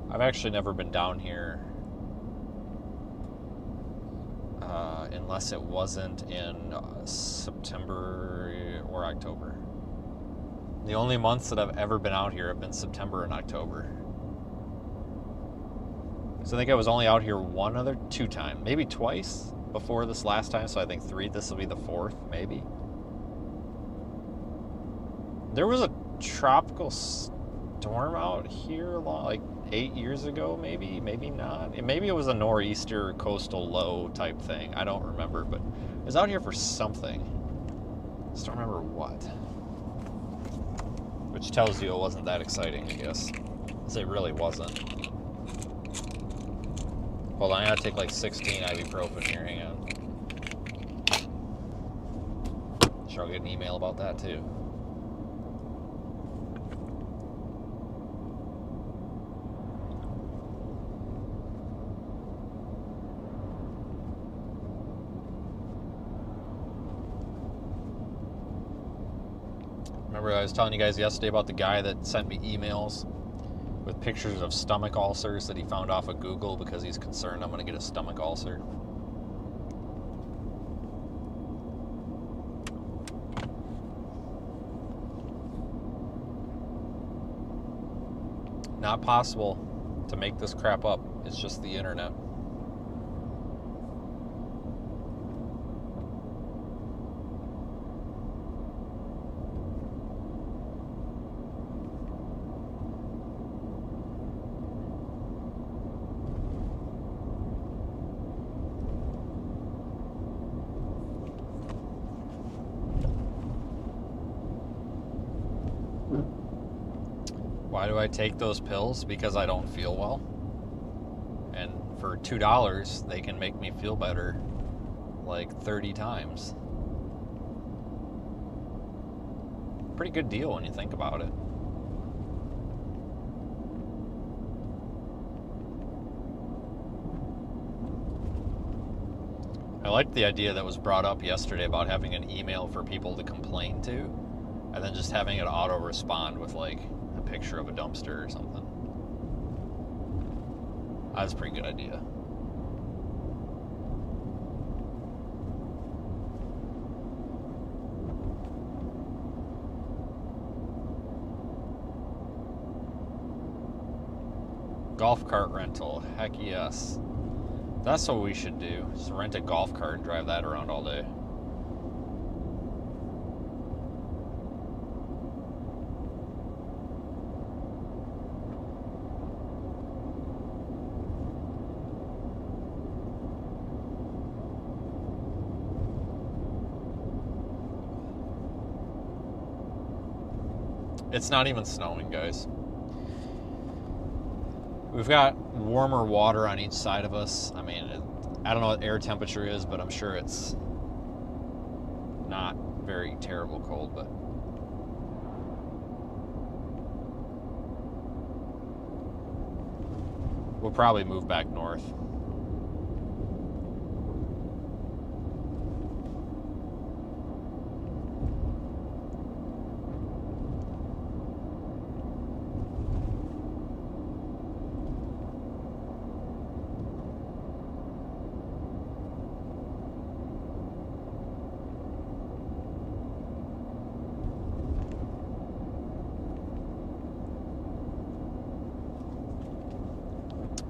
I've actually never been down here unless it wasn't in September or October. The only months that I've ever been out here have been September and October. So I think I was only out here 2 times, maybe twice before this last time, so I think 3, this will be the 4th, maybe. There was a tropical storm out here like 8 years ago, maybe not. Maybe it was a nor'easter coastal low type thing. I don't remember, but it was out here for something. Just don't remember what. Which tells you it wasn't that exciting, I guess. Because it really wasn't. Hold on, I gotta take like 16 ibuprofen here, hang on. Sure, I'll get an email about that too. Remember I was telling you guys yesterday about the guy that sent me emails with pictures of stomach ulcers that he found off of Google because he's concerned I'm going to get a stomach ulcer. Not possible to make this crap up. It's just the internet. Why do I take those pills? Because I don't feel well. And for $2, they can make me feel better like 30 times. Pretty good deal when you think about it. I liked the idea that was brought up yesterday about having an email for people to complain to, and then just having it auto-respond with like a picture of a dumpster or something. That's a pretty good idea. Golf cart rental. Heck yes. That's what we should do. Just rent a golf cart and drive that around all day. It's not even snowing, guys. We've got warmer water on each side of us. I mean, I don't know what air temperature is, but I'm sure it's not very terrible cold, but we'll probably move back north.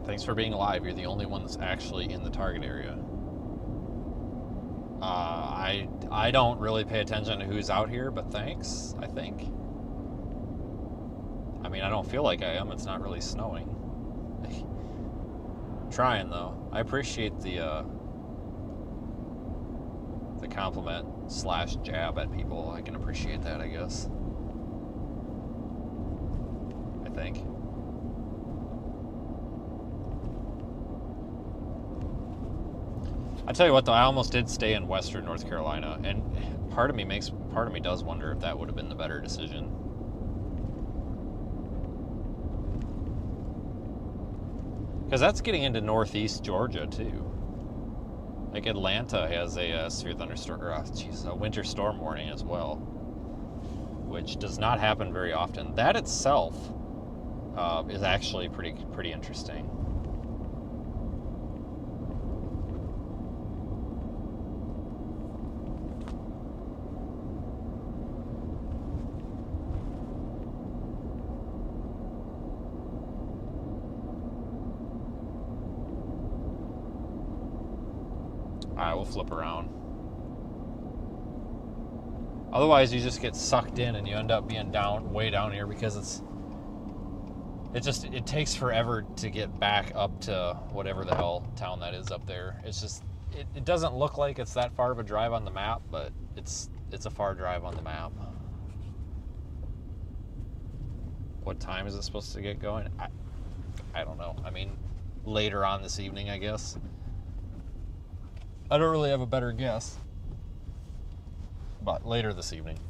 Thanks for being alive. You're the only one that's actually in the target area. I don't really pay attention to who's out here, but thanks, I think. I mean, I don't feel like I am. It's not really snowing. Trying, though. I appreciate the compliment / jab at people. I can appreciate that, I guess. I think. I tell you what, though, I almost did stay in Western North Carolina, and part of me does wonder if that would have been the better decision. Because that's getting into northeast Georgia too. Like Atlanta has a severe thunderstorm, or a winter storm warning as well, which does not happen very often. That itself is actually pretty interesting. Alright, we'll flip around. Otherwise, you just get sucked in and you end up being way down here because it takes forever to get back up to whatever the hell town that is up there. It's just, it doesn't look like it's that far of a drive on the map, but it's a far drive on the map. What time is it supposed to get going? I don't know. I mean, later on this evening, I guess. I don't really have a better guess, but later this evening.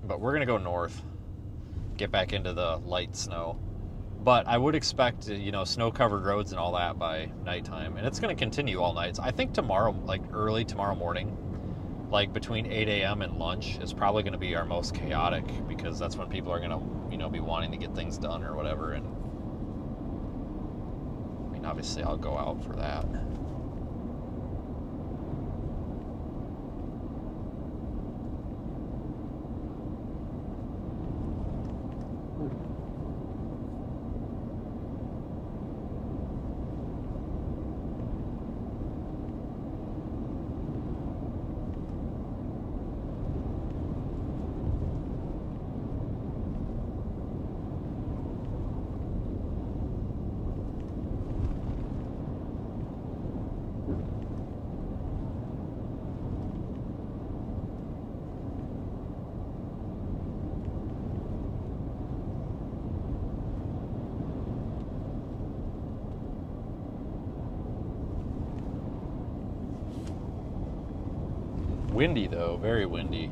But we're going to go north, get back into the light snow. But I would expect, snow-covered roads and all that by nighttime. And it's going to continue all nights. I think tomorrow, like early tomorrow morning, like between 8 a.m. and lunch, is probably going to be our most chaotic because that's when people are going to, be wanting to get things done or whatever. And obviously, I'll go out for that. Windy, though. Very windy.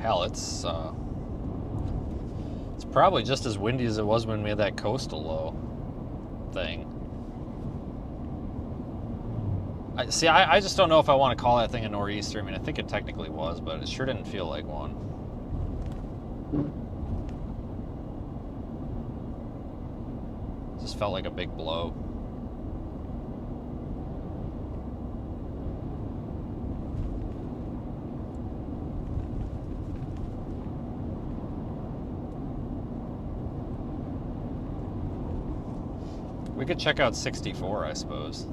Hell, it's probably just as windy as it was when we had that coastal low thing. I just don't know if I want to call that thing a nor'easter. I mean, I think it technically was, but it sure didn't feel like one. It just felt like a big blow. We could check out 64, I suppose.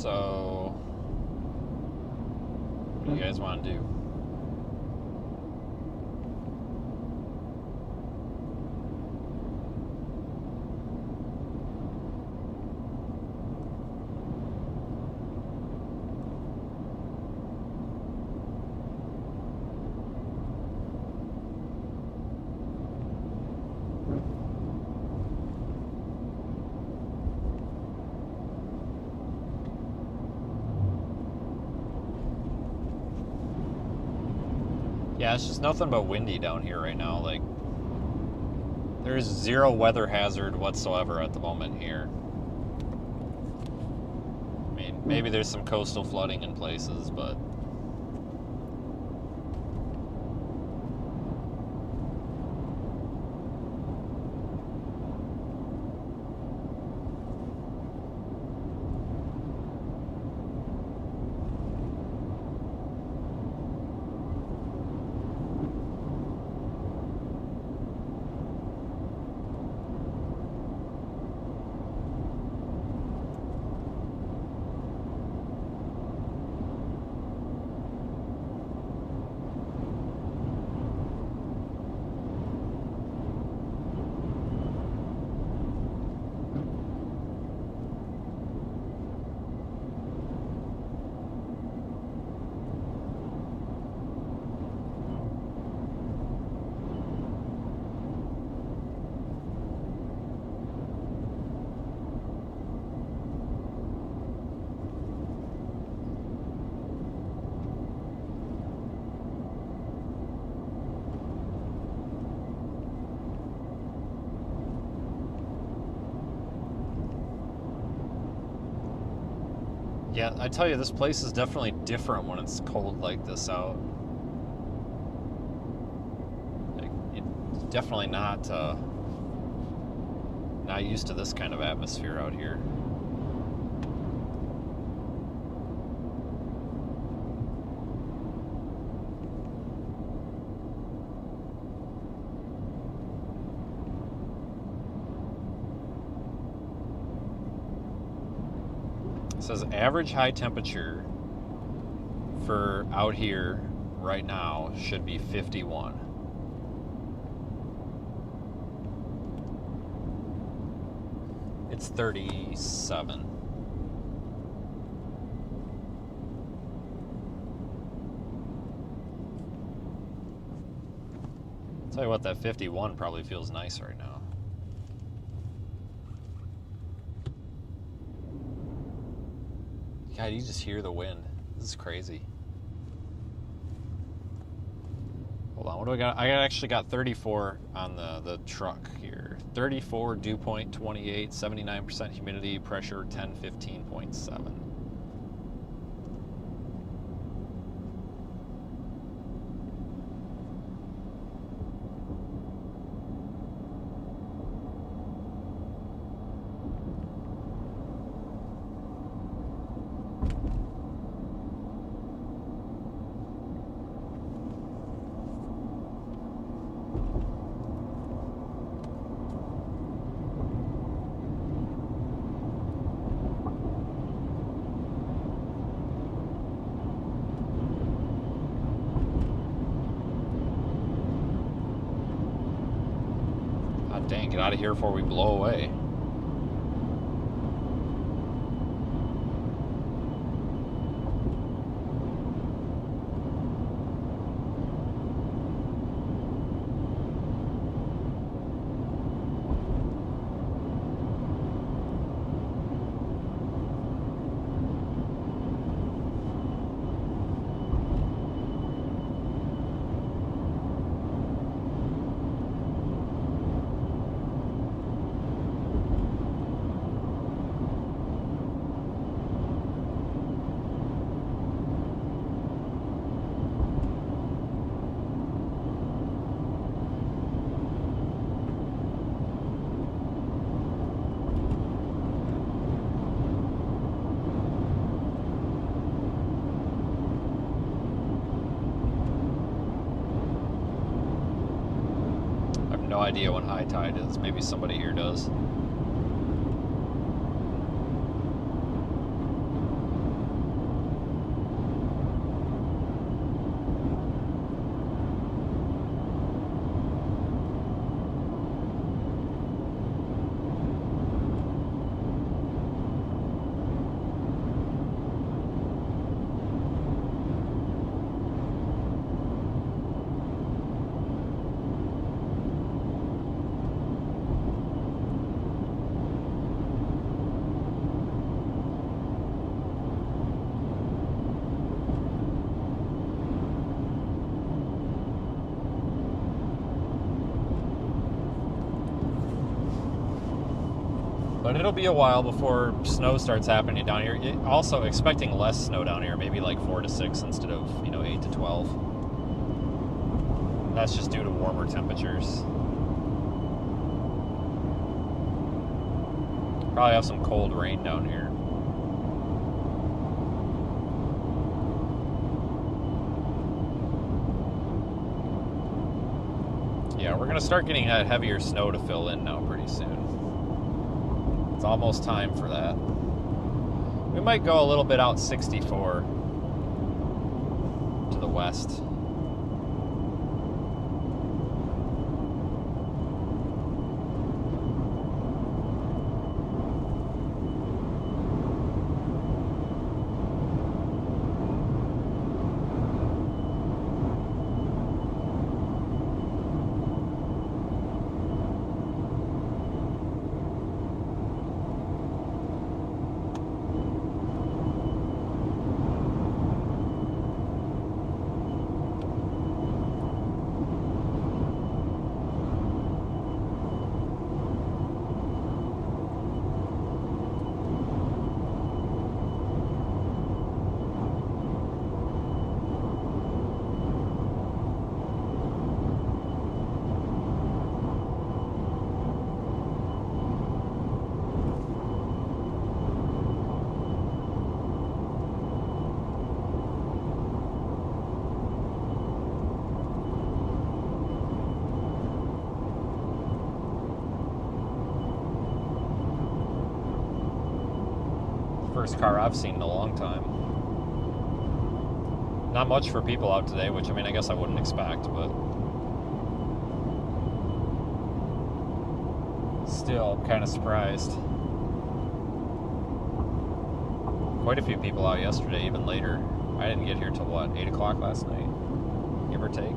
So, what do you guys want to do? Yeah, it's just nothing but windy down here right now. Like, there's zero weather hazard whatsoever at the moment here. I mean, maybe there's some coastal flooding in places, but yeah, I tell you, this place is definitely different when it's cold like this out. Like, it's definitely not used to this kind of atmosphere out here. It says average high temperature for out here right now should be 51. It's 37. Tell you what, that 51 probably feels nice right now. God, you just hear the wind. This is crazy. Hold on, what do I got? I actually got 34 on the truck here. 34, dew point 28, 79% humidity, pressure 1015.7. Dang, get out of here before we blow away. No idea when high tide is. Maybe somebody here does. But it'll be a while before snow starts happening down here. Also expecting less snow down here, maybe like 4 to 6 instead of 8 to 12. That's just due to warmer temperatures. Probably have some cold rain down here. Yeah, we're gonna start getting heavier snow to fill in now pretty soon. It's almost time for that. We might go a little bit out 64 to the west. First car I've seen in a long time. Not much for people out today, which I mean, I guess I wouldn't expect, but still, I'm kind of surprised. quite a few people out yesterday, even later. I didn't get here till what, 8 o'clock last night, give or take.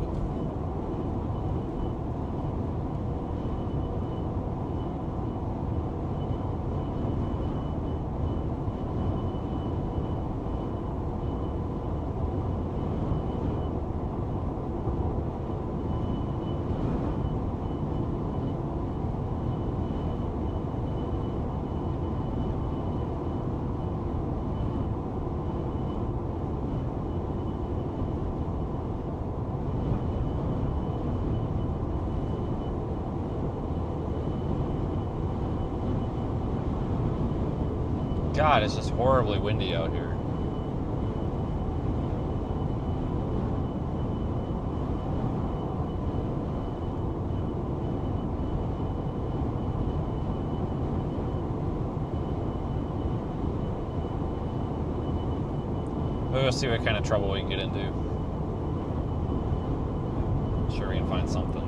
God, it's just horribly windy out here. We'll see what kind of trouble we can get into. I'm sure we can find something.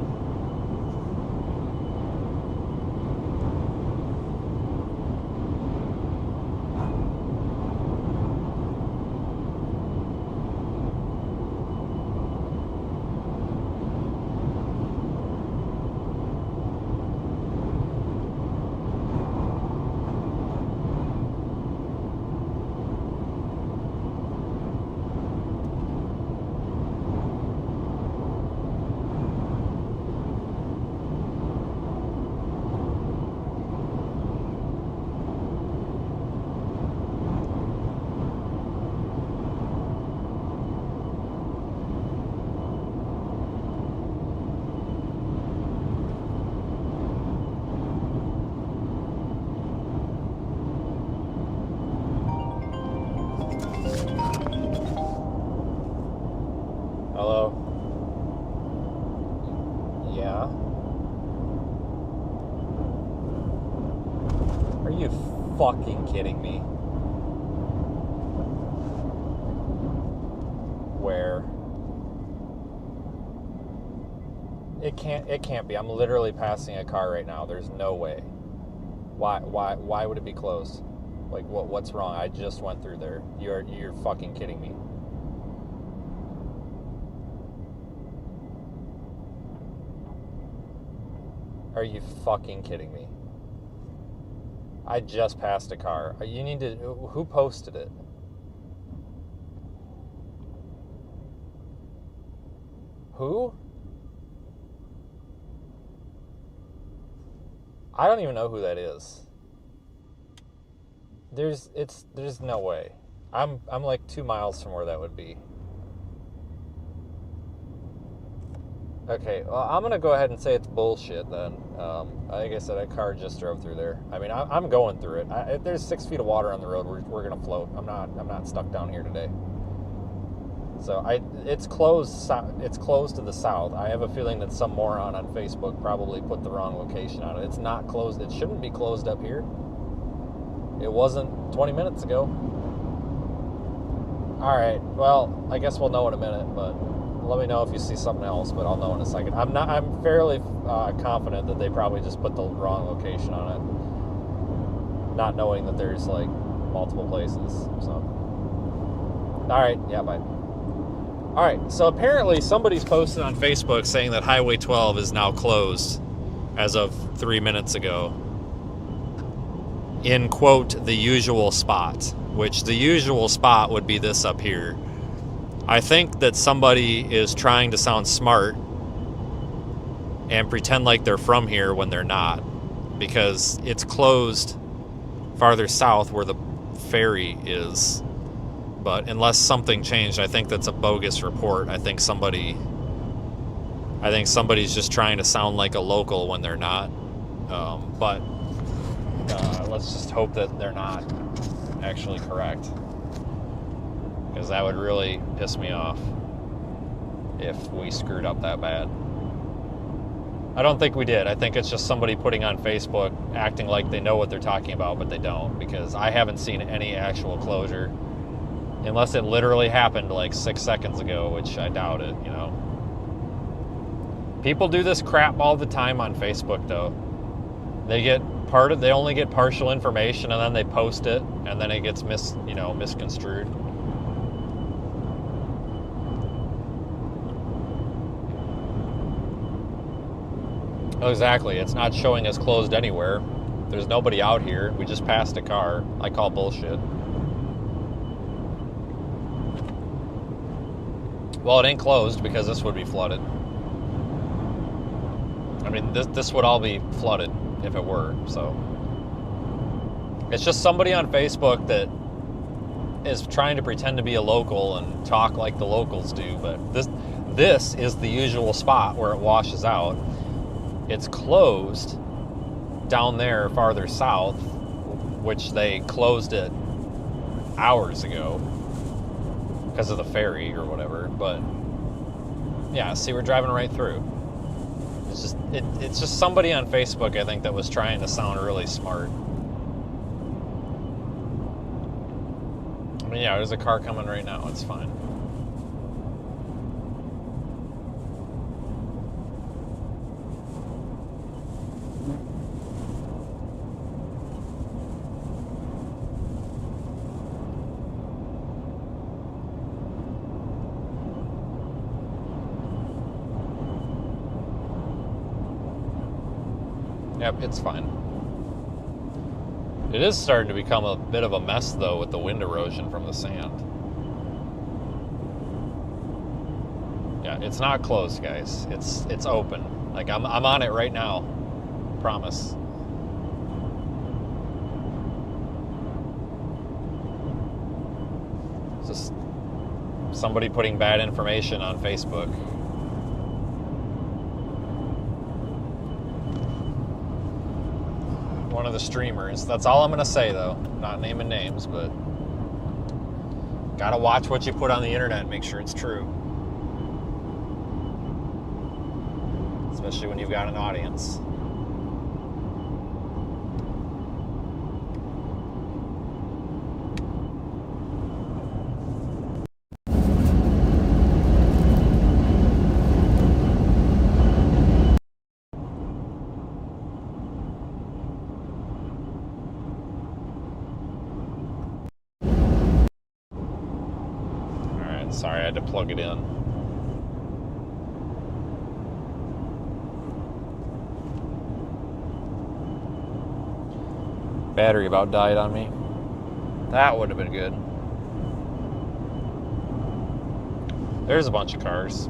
Hello? Yeah? Are you fucking kidding me? Where? It can't be. I'm literally passing a car right now. There's no way. Why would it be closed? Like what's wrong? I just went through there. You're fucking kidding me. Are you fucking kidding me? I just passed a car. You need to... Who posted it? Who? I don't even know who that is. There's no way. I'm like 2 miles from where that would be. Okay, well, I'm going to go ahead and say it's bullshit then. Like I said, a car just drove through there. I mean, I'm going through it. If there's 6 feet of water on the road, we're going to float. I'm not stuck down here today. So it's closed. It's closed to the south. I have a feeling that some moron on Facebook probably put the wrong location on it. It's not closed. It shouldn't be closed up here. It wasn't 20 minutes ago. All right. Well, I guess we'll know in a minute, but let me know if you see something else, but I'll know in a second. I'm fairly confident that they probably just put the wrong location on it, not knowing that there's like multiple places. So, all right, yeah, bye. All right, so apparently somebody's posted on Facebook saying that Highway 12 is now closed as of 3 minutes ago in, quote, the usual spot, which the usual spot would be this up here. I think that somebody is trying to sound smart and pretend like they're from here when they're not, because it's closed farther south where the ferry is. But unless something changed, I think that's a bogus report. I think somebody's just trying to sound like a local when they're not. But let's just hope that they're not actually correct, because that would really piss me off if we screwed up that bad. I don't think we did. I think it's just somebody putting on Facebook acting like they know what they're talking about, but they don't, because I haven't seen any actual closure, unless it literally happened like 6 seconds ago, which I doubt it, you know. People do this crap all the time on Facebook, though. They only get partial information, and then they post it, and then it gets misconstrued. Oh, exactly. It's not showing us closed anywhere. There's nobody out here. We just passed a car. I call bullshit. Well, it ain't closed because this would be flooded. I mean, this would all be flooded if it were, so. It's just somebody on Facebook that is trying to pretend to be a local and talk like the locals do, but this is the usual spot where it washes out. It's closed down there farther south, which they closed it hours ago because of the ferry or whatever. But yeah, see, we're driving right through. It's just somebody on Facebook, I think, that was trying to sound really smart. I mean, yeah, there's a car coming right now. It's fine. Yep, it's fine. It is starting to become a bit of a mess, though, with the wind erosion from the sand. Yeah, it's not closed, guys. It's open. Like, I'm on it right now. Promise. It's just somebody putting bad information on Facebook. One of the streamers. That's all I'm going to say, though. Not naming names, but gotta watch what you put on the internet and make sure it's true. Especially when you've got an audience. Sorry, I had to plug it in. Battery about died on me. That would have been good. There's a bunch of cars.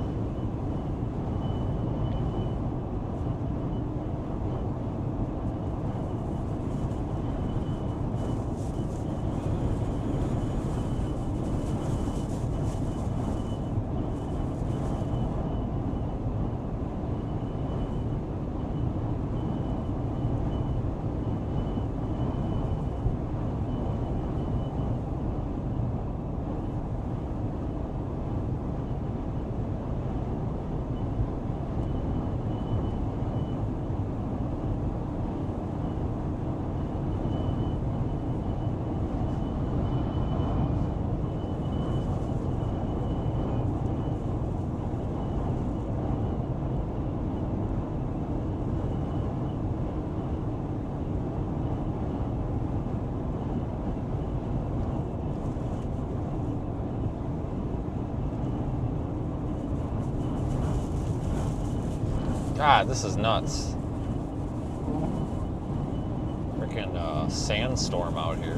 God, this is nuts. Freaking sandstorm out here.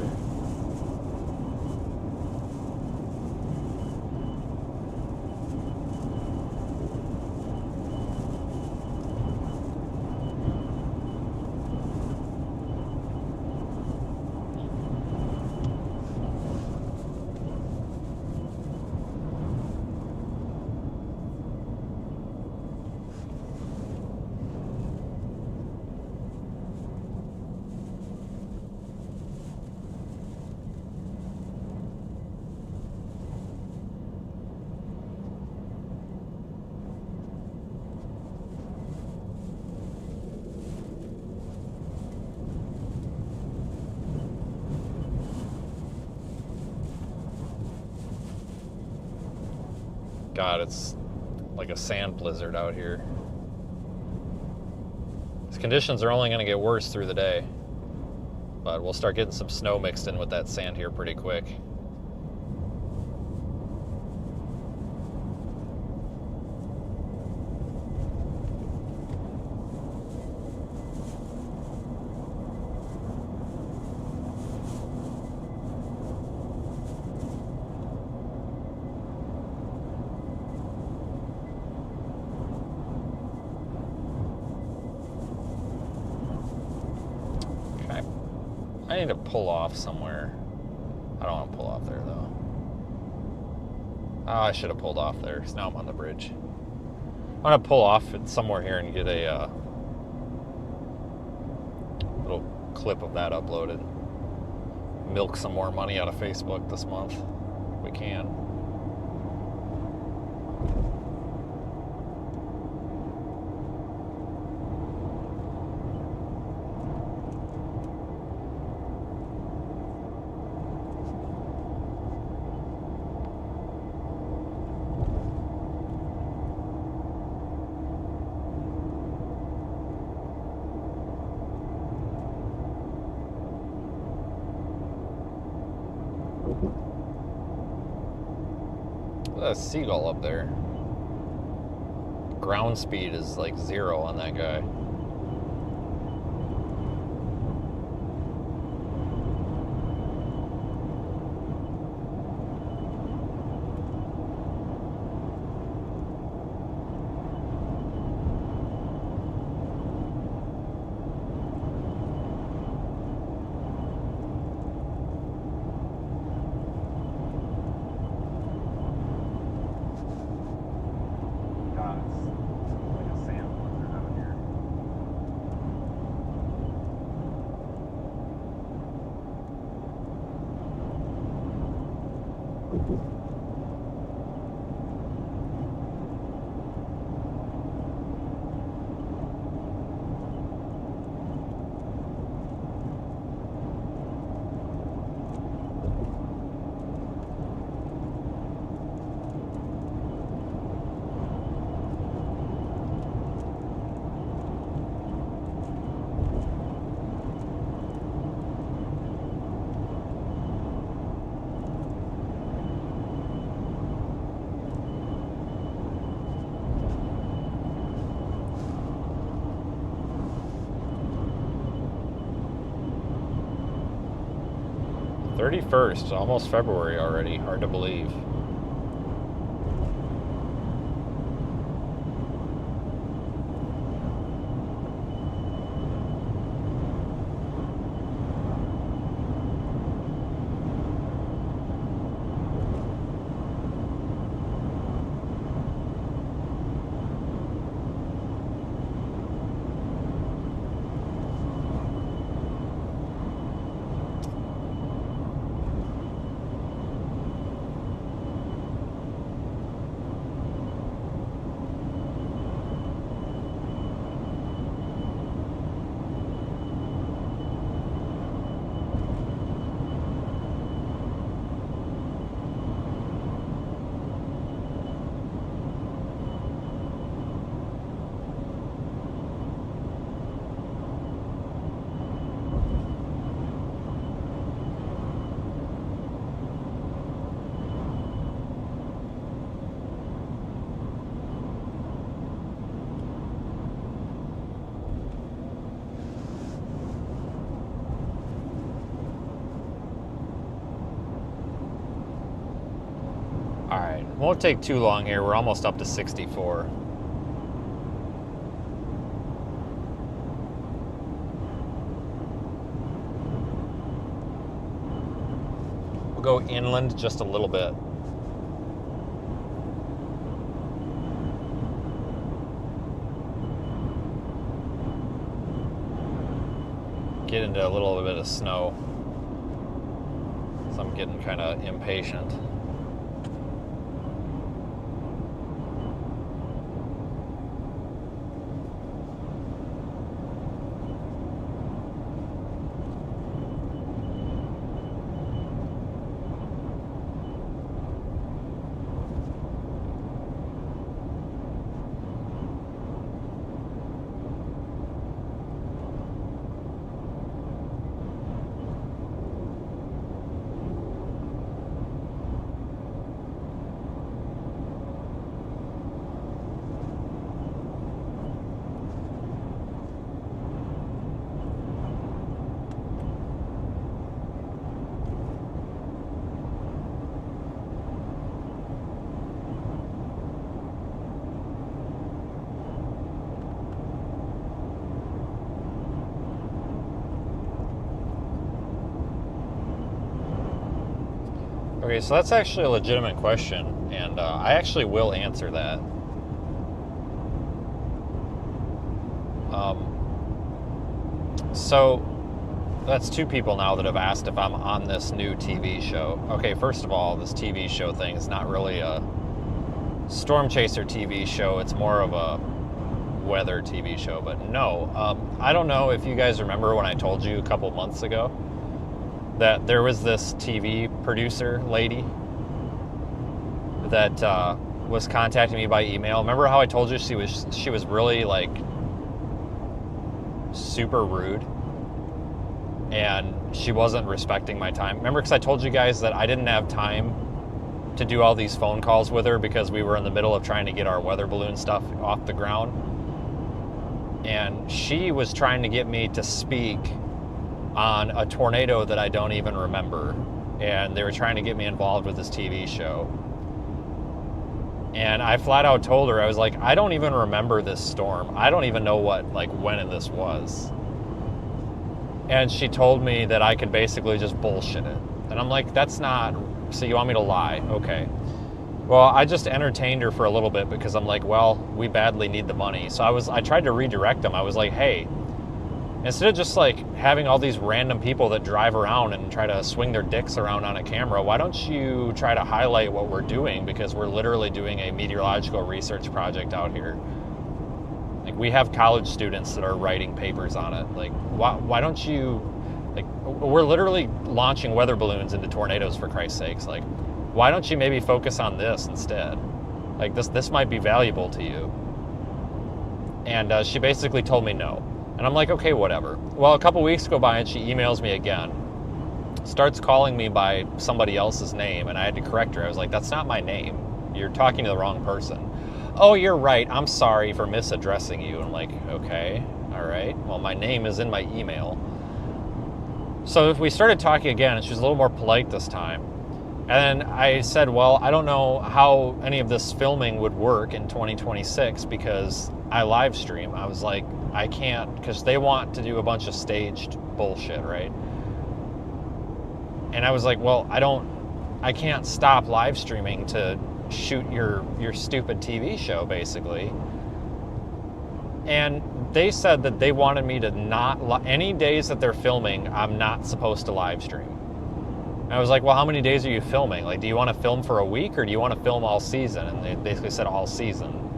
God, it's like a sand blizzard out here. Conditions are only going to get worse through the day. But we'll start getting some snow mixed in with that sand here pretty quick. I need to pull off somewhere. I don't want to pull off there, though. Oh, I should have pulled off there, because now I'm on the bridge. I'm going to pull off somewhere here and get a little clip of that uploaded. Milk some more money out of Facebook this month, if we can. A seagull up there. Ground speed is like 0 on that guy. '31st, almost February already. Hard to believe. Alright, won't take too long here. We're almost up to 64. We'll go inland just a little bit. Get into a little bit of snow. So I'm getting kind of impatient. Okay, so that's actually a legitimate question, and I actually will answer that. So that's two people now that have asked if I'm on this new TV show. Okay, first of all, this TV show thing is not really a Storm Chaser TV show. It's more of a weather TV show. But no, I don't know if you guys remember when I told you a couple months ago that there was this TV producer lady that was contacting me by email. Remember how I told you she was really like super rude and she wasn't respecting my time? Remember, because I told you guys that I didn't have time to do all these phone calls with her because we were in the middle of trying to get our weather balloon stuff off the ground, and she was trying to get me to speak on a tornado that I don't even remember, and they were trying to get me involved with this TV show. And I flat out told her, I was like, I don't even remember this storm. I don't even know when this was. And she told me that I could basically just bullshit it. And I'm like, that's not, so you want me to lie? Okay. Well, I just entertained her for a little bit because I'm like, well, we badly need the money. So I tried to redirect them. I was like, hey, instead of just like having all these random people that drive around and try to swing their dicks around on a camera, why don't you try to highlight what we're doing? Because we're literally doing a meteorological research project out here. Like, we have college students that are writing papers on it. Like, why don't you, like, we're literally launching weather balloons into tornadoes, for Christ's sakes. Like, why don't you maybe focus on this instead? Like, this might be valuable to you. And she basically told me no. And I'm like, okay, whatever. Well, a couple weeks go by and she emails me again. Starts calling me by somebody else's name, and I had to correct her. I was like, that's not my name. You're talking to the wrong person. Oh, you're right. I'm sorry for misaddressing you. I'm like, okay, all right. Well, my name is in my email. So we started talking again, and she was a little more polite this time. And then I said, well, I don't know how any of this filming would work in 2026 because I live stream. I was like, I can't, because they want to do a bunch of staged bullshit, right? And I was like, well, I can't stop live streaming to shoot your stupid TV show, basically. And they said that they wanted me to not, any days that they're filming, I'm not supposed to live stream. And I was like, well, how many days are you filming? Like, do you want to film for a week or do you want to film all season? And they basically said all season.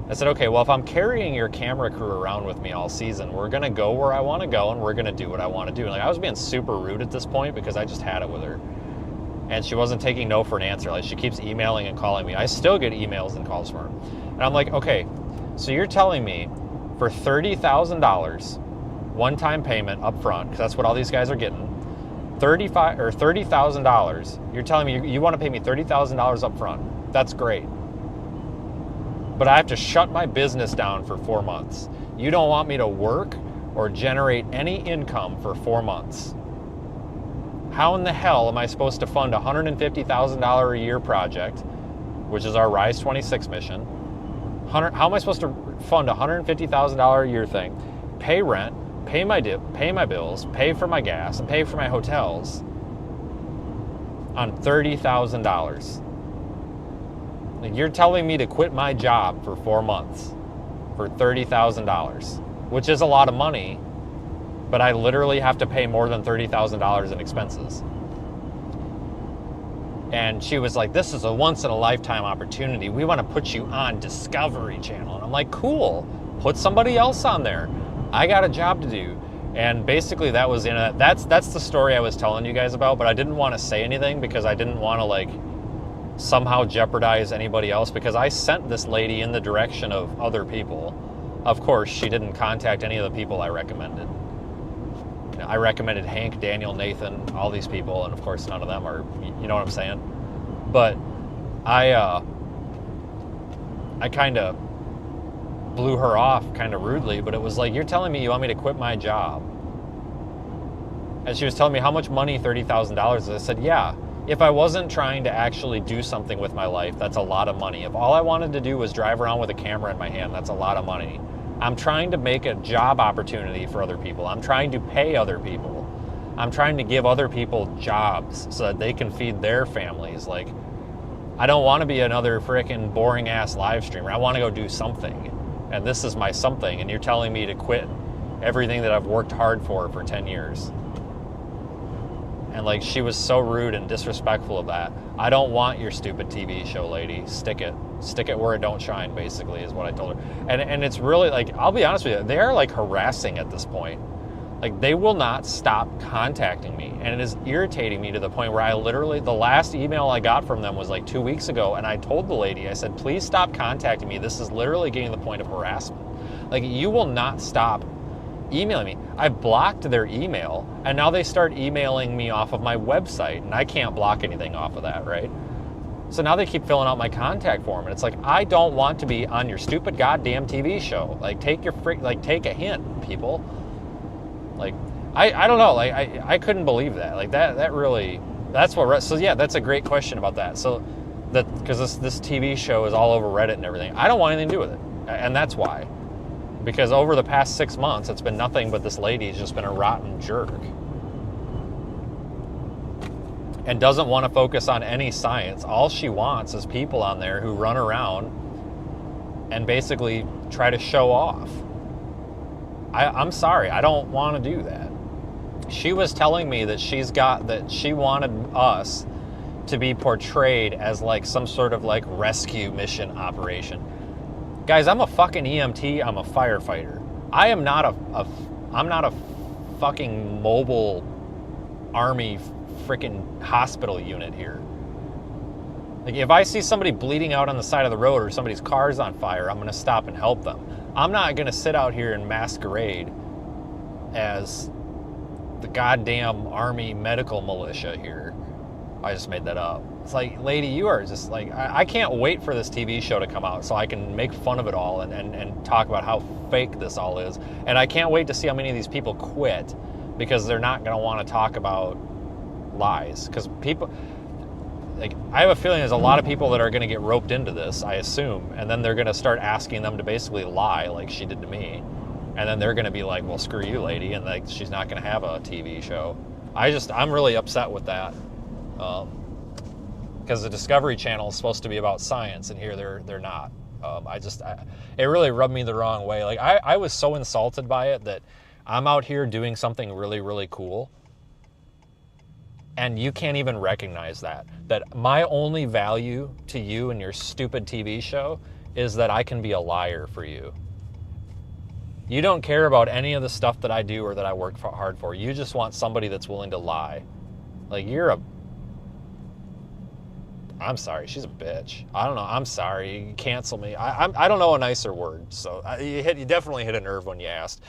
I said, okay, well, if I'm carrying your camera crew around with me all season, we're going to go where I want to go and we're going to do what I want to do. Like, I was being super rude at this point because I just had it with her. And she wasn't taking no for an answer. Like, she keeps emailing and calling me. I still get emails and calls from her. And I'm like, okay, so you're telling me for $30,000 one-time payment up front, because that's what all these guys are getting, $30,000, you're telling me you want to pay me $30,000 up front. That's great. But I have to shut my business down for 4 months. You don't want me to work or generate any income for 4 months. How in the hell am I supposed to fund a $150,000 a year project, which is our Rise 26 mission? How am I supposed to fund a $150,000 a year thing, pay rent, pay my bills, pay for my gas, and pay for my hotels on $30,000? Like, you're telling me to quit my job for 4 months for $30,000, which is a lot of money, but I literally have to pay more than $30,000 in expenses. And she was like, this is a once-in-a-lifetime opportunity. We want to put you on Discovery Channel. And I'm like, cool, put somebody else on there. I got a job to do. And basically that was that's the story I was telling you guys about, but I didn't want to say anything because I didn't want to like somehow jeopardize anybody else, because I sent this lady in the direction of other people. Of course, she didn't contact any of the people I recommended. You know, I recommended Hank, Daniel, Nathan, all these people, and of course none of them are, you know what I'm saying? But I kind of blew her off kind of rudely, but it was like, you're telling me you want me to quit my job? And she was telling me how much money, $30,000. I said, yeah. If I wasn't trying to actually do something with my life, that's a lot of money. If all I wanted to do was drive around with a camera in my hand, that's a lot of money. I'm trying to make a job opportunity for other people. I'm trying to pay other people. I'm trying to give other people jobs so that they can feed their families. Like, I don't want to be another freaking boring ass live streamer. I want to go do something. And this is my something. And you're telling me to quit everything that I've worked hard for 10 years. And like, she was so rude and disrespectful of that. I don't want your stupid TV show, lady. Stick it where it don't shine, basically, is what I told her. And it's really like, I'll be honest with you, they are like harassing at this point. Like, they will not stop contacting me, and it is irritating me to the point where I literally, the last email I got from them was like 2 weeks ago, and I told the lady, I said, please stop contacting me. This is literally getting to the point of harassment. Like, you will not stop emailing me. I blocked their email, and now they start emailing me off of my website, and I can't block anything off of that, right? So now they keep filling out my contact form, and it's like, I don't want to be on your stupid goddamn TV show. Like, take a hint, people. Like, I don't know, like, I couldn't believe that. Like, that really, that's what, so yeah, that's a great question about that. So, because this TV show is all over Reddit and everything, I don't want anything to do with it. And that's why. Because over the past 6 months, it's been nothing but this lady's just been a rotten jerk. And doesn't want to focus on any science. All she wants is people on there who run around and basically try to show off. I'm sorry, I don't want to do that. She was telling me that she wanted us to be portrayed as like some sort of like rescue mission operation. Guys, I'm a fucking EMT, I'm a firefighter. I'm not a fucking mobile army freaking hospital unit here. Like, if I see somebody bleeding out on the side of the road or somebody's car's on fire, I'm going to stop and help them. I'm not going to sit out here and masquerade as the goddamn army medical militia here. I just made that up. It's like, lady, you are just like, I can't wait for this TV show to come out so I can make fun of it all and talk about how fake this all is. And I can't wait to see how many of these people quit because they're not going to want to talk about lies. Because people, like, I have a feeling there's a lot of people that are going to get roped into this, I assume, and then they're going to start asking them to basically lie like she did to me. And then they're going to be like, well, screw you, lady, and like, she's not going to have a TV show. I'm really upset with that. Because the Discovery Channel is supposed to be about science, and here they're not. It really rubbed me the wrong way. Like, I was so insulted by it that I'm out here doing something really, really cool, and you can't even recognize that my only value to you and your stupid TV show is that I can be a liar for you. You don't care about any of the stuff that I do or that I work hard for. You just want somebody that's willing to lie. Like, I'm sorry, she's a bitch. I don't know, I'm sorry, you cancel me. I don't know a nicer word, so you definitely hit a nerve when you asked.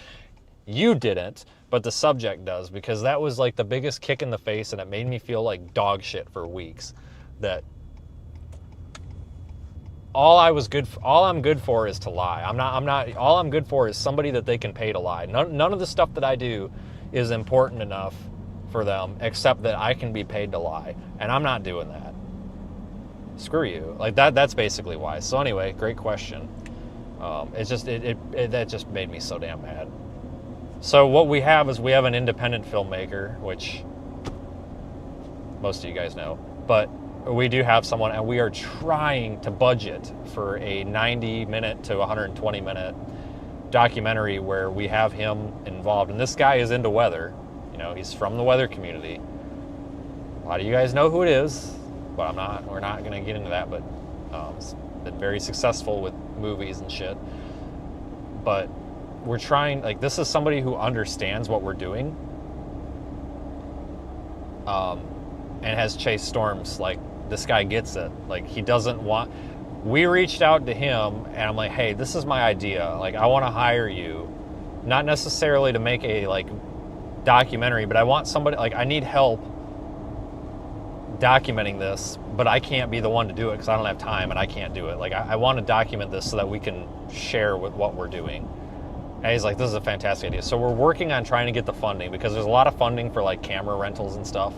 You didn't, but the subject does, because that was like the biggest kick in the face, and it made me feel like dog shit for weeks. That all I'm good for is to lie. All I'm good for is somebody that they can pay to lie. None of the stuff that I do is important enough for them, except that I can be paid to lie, and I'm not doing that. Screw you. Like, that's basically why. So anyway, great question. That just made me so damn mad. So what we have is we have an independent filmmaker, which most of you guys know, but we do have someone, and we are trying to budget for a 90-minute to 120-minute documentary where we have him involved. And this guy is into weather. You know, he's from the weather community. A lot of you guys know who it is, but we're not going to get into that, but he's been very successful with movies and shit. But we're trying, like, this is somebody who understands what we're doing, and has chased storms. Like, this guy gets it. Like, he doesn't want, we reached out to him, and I'm like, hey, this is my idea. Like, I want to hire you, not necessarily to make a, like, documentary, but I want somebody, like, I need help documenting this, but I can't be the one to do it because I don't have time and I can't do it. Like, I want to document this so that we can share with what we're doing. And he's like, this is a fantastic idea. So we're working on trying to get the funding, because there's a lot of funding for like camera rentals and stuff.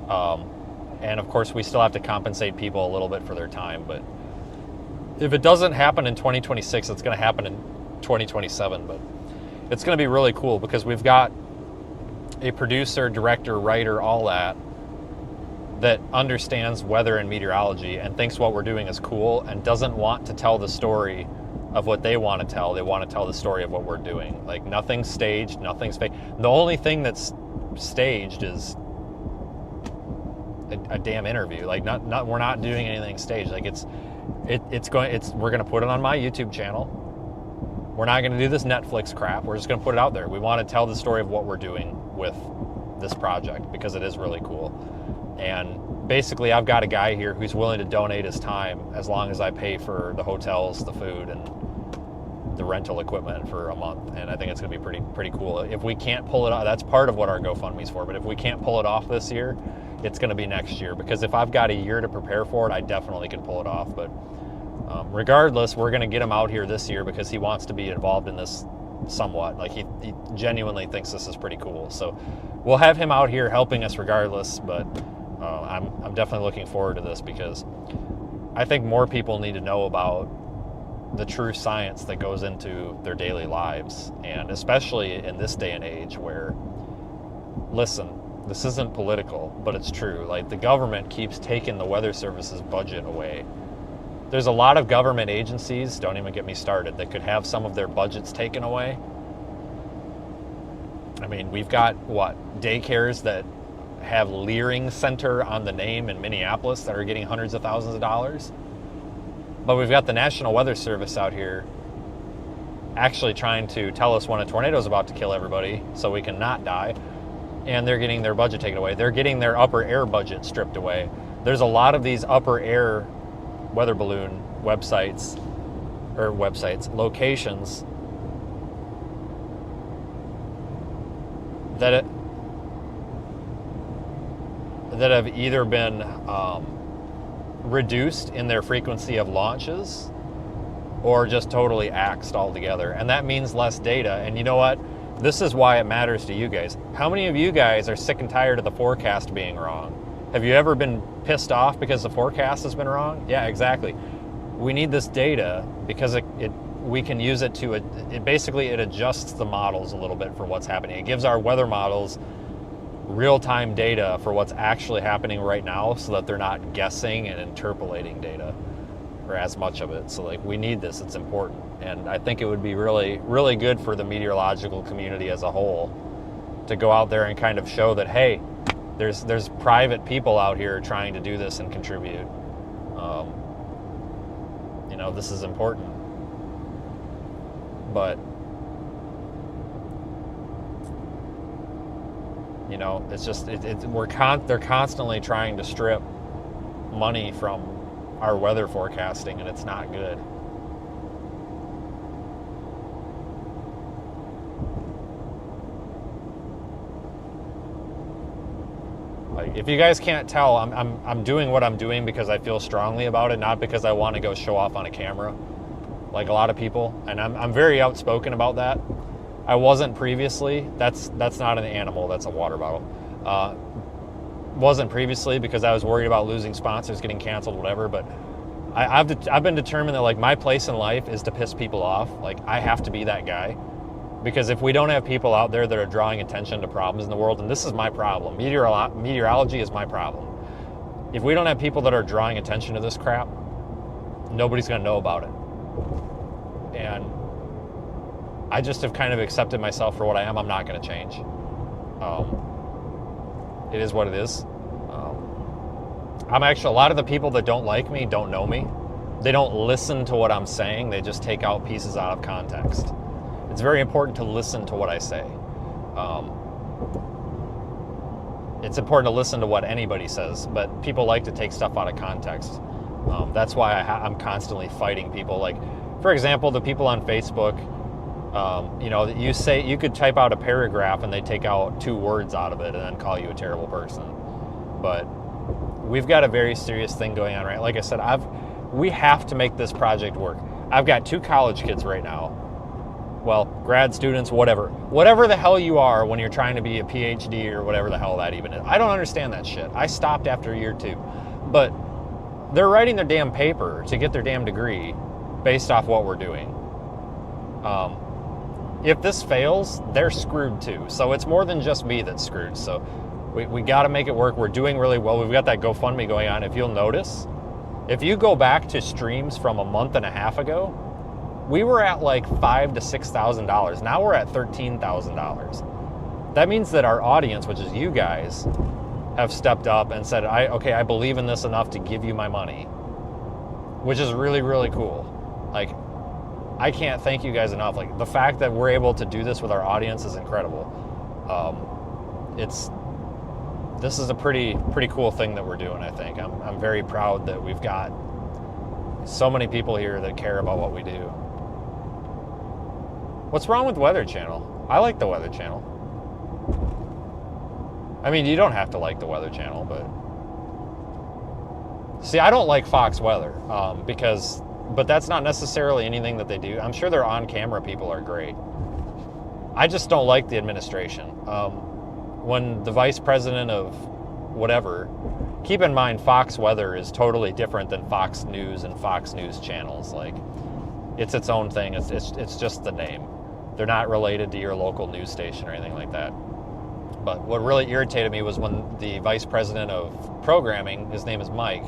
And of course we still have to compensate people a little bit for their time, but if it doesn't happen in 2026, it's going to happen in 2027. But it's going to be really cool because we've got a producer, director, writer, all that understands weather and meteorology and thinks what we're doing is cool and doesn't want to tell the story of what they want to tell. They want to tell the story of what we're doing. Like, nothing's staged, nothing's fake. The only thing that's staged is a damn interview. Like, not we're not doing anything staged. Like, we're gonna put it on my YouTube channel. We're not gonna do this Netflix crap. We're just gonna put it out there. We want to tell the story of what we're doing with this project because it is really cool. And basically, I've got a guy here who's willing to donate his time as long as I pay for the hotels, the food, and the rental equipment for a month. And I think it's going to be pretty cool. If we can't pull it off, that's part of what our GoFundMe's for. But if we can't pull it off this year, it's going to be next year. Because if I've got a year to prepare for it, I definitely can pull it off. But regardless, we're going to get him out here this year because he wants to be involved in this somewhat. Like, he genuinely thinks this is pretty cool. So we'll have him out here helping us regardless. But I'm definitely looking forward to this because I think more people need to know about the true science that goes into their daily lives. And especially in this day and age where, listen, this isn't political, but it's true. Like, the government keeps taking the Weather Service's budget away. There's a lot of government agencies, don't even get me started, that could have some of their budgets taken away. I mean, we've got, daycares that have Leering Center on the name in Minneapolis that are getting hundreds of thousands of dollars. But we've got the National Weather Service out here actually trying to tell us when a tornado is about to kill everybody so we can not die. And they're getting their budget taken away. They're getting their upper air budget stripped away. There's a lot of these upper air weather balloon locations that have either been reduced in their frequency of launches or just totally axed altogether. And that means less data. And you know what? This is why it matters to you guys. How many of you guys are sick and tired of the forecast being wrong? Have you ever been pissed off because the forecast has been wrong? Yeah, exactly. We need this data because we can use it to, it adjusts the models a little bit for what's happening. It gives our weather models real-time data for what's actually happening right now so that they're not guessing and interpolating data or as much of it. So, like, we need this. It's important. And I think it would be really, really good for the meteorological community as a whole to go out there and kind of show that, hey, there's private people out here trying to do this and contribute. This is important. But it's just they're constantly trying to strip money from our weather forecasting, and it's not good. Like, if you guys can't tell, I'm doing what I'm doing because I feel strongly about it, not because I want to go show off on a camera like a lot of people. And I'm very outspoken about that. I wasn't previously. That's not an animal, that's a water bottle. Wasn't previously because I was worried about losing sponsors, getting canceled, whatever. But I've been determined that, like, my place in life is to piss people off. Like, I have to be that guy. Because if we don't have people out there that are drawing attention to problems in the world, and this is my problem, meteorology is my problem. If we don't have people that are drawing attention to this crap, nobody's going to know about it. And I just have kind of accepted myself for what I am. I'm not going to change. It is what it is. A lot of the people that don't like me don't know me. They don't listen to what I'm saying. They just take out pieces out of context. It's very important to listen to what I say. It's important to listen to what anybody says, but people like to take stuff out of context. That's why I'm constantly fighting people. Like, for example, the people on Facebook, you could type out a paragraph and they take out 2 words out of it and then call you a terrible person. But we've got a very serious thing going on, right? Like I said, we have to make this project work. I've got 2 college kids right now. Well, grad students, whatever the hell you are when you're trying to be a PhD or whatever the hell that even is. I don't understand that shit. I stopped after year 2. But they're writing their damn paper to get their damn degree based off what we're doing. if this fails, they're screwed too. So it's more than just me that's screwed. So we got to make it work. We're doing really well. We've got that GoFundMe going on. If you'll notice, if you go back to streams from a month and a half ago, we were at like $5,000 to $6,000. Now we're at $13,000. That means that our audience, which is you guys, have stepped up and said, okay, I believe in this enough to give you my money, which is really, really cool. Like, I can't thank you guys enough. Like, the fact that we're able to do this with our audience is incredible. This is a pretty cool thing that we're doing, I think. I'm very proud that we've got so many people here that care about what we do. What's wrong with Weather Channel? I like the Weather Channel. I mean, you don't have to like the Weather Channel, but... See, I don't like Fox Weather, but that's not necessarily anything that they do. I'm sure their on-camera people are great. I just don't like the administration. When the vice president of whatever, keep in mind Fox Weather is totally different than Fox News and Fox News channels. Like, it's its own thing. It's just the name. They're not related to your local news station or anything like that. But what really irritated me was when the vice president of programming, his name is Mike,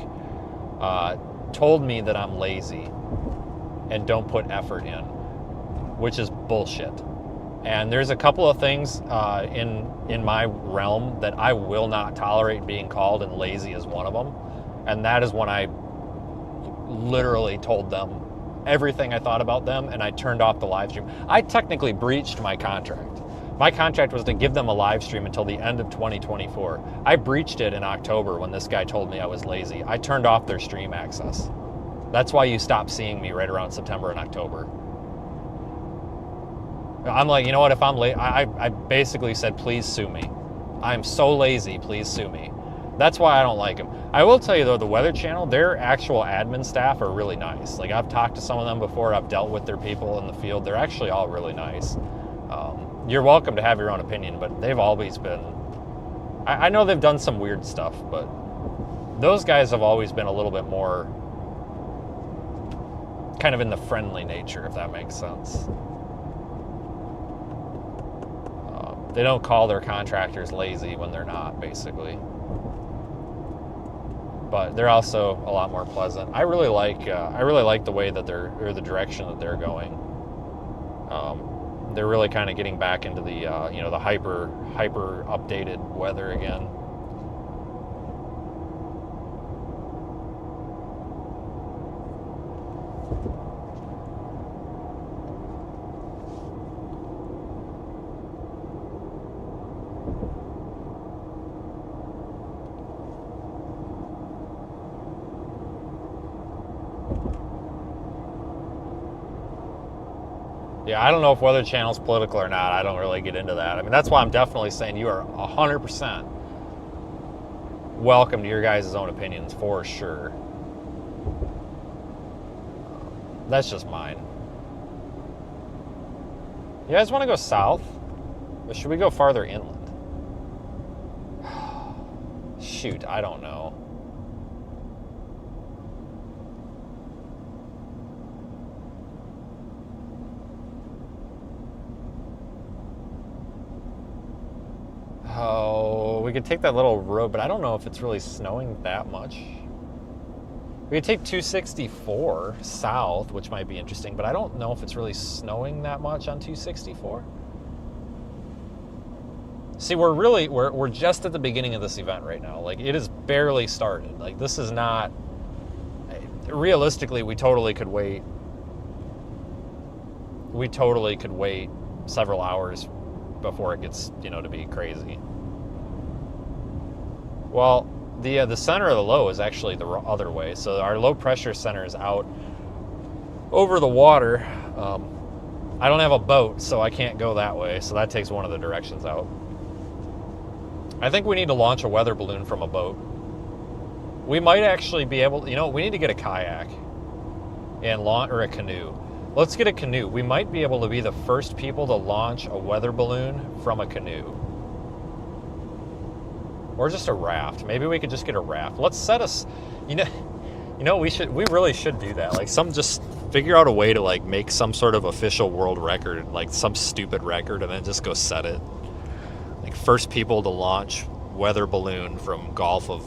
told me that I'm lazy and don't put effort in, which is bullshit. And there's a couple of things in my realm that I will not tolerate being called, and lazy is one of them. And that is when I literally told them everything I thought about them, and I turned off the live stream. I technically breached my contract. My contract was to give them a live stream until the end of 2024. I breached it in October when this guy told me I was lazy. I turned off their stream access. That's why you stopped seeing me right around September and October. I'm like, you know what, if I'm late, I basically said, please sue me. I'm so lazy, please sue me. That's why I don't like them. I will tell you though, the Weather Channel, their actual admin staff are really nice. Like, I've talked to some of them before, I've dealt with their people in the field. They're actually all really nice. You're welcome to have your own opinion, but they've always been, I know they've done some weird stuff, but those guys have always been a little bit more kind of in the friendly nature, if that makes sense. They don't call their contractors lazy when they're not, basically. But they're also a lot more pleasant. I really like the way that or the direction that they're going. They're really kind of getting back into the the hyper updated weather again. Yeah, I don't know if Weather Channel's political or not. I don't really get into that. I mean, that's why I'm definitely saying you are 100% welcome to your guys' own opinions, for sure. That's just mine. You guys want to go south? Or should we go farther inland? Shoot, I don't know. Oh, we could take that little road, but I don't know if it's really snowing that much. We could take 264 south, which might be interesting, but I don't know if it's really snowing that much on 264. See, we're just at the beginning of this event right now. Like, it has barely started. Like, this is not, realistically, we totally could wait. We totally could wait several hours before it gets, to be crazy. Well, the center of the low is actually the other way. So our low pressure center is out over the water. I don't have a boat, so I can't go that way. So that takes one of the directions out. I think we need to launch a weather balloon from a boat. We might actually be able, we need to get a kayak and or a canoe. Let's get a canoe. We might be able to be the first people to launch a weather balloon from a canoe. Or just a raft. Maybe we could just get a raft. Let's set us, we really should do that. Like, some just Figure out a way to like make some sort of official world record, like some stupid record, and then just go set it. Like first people to launch weather balloon from Gulf of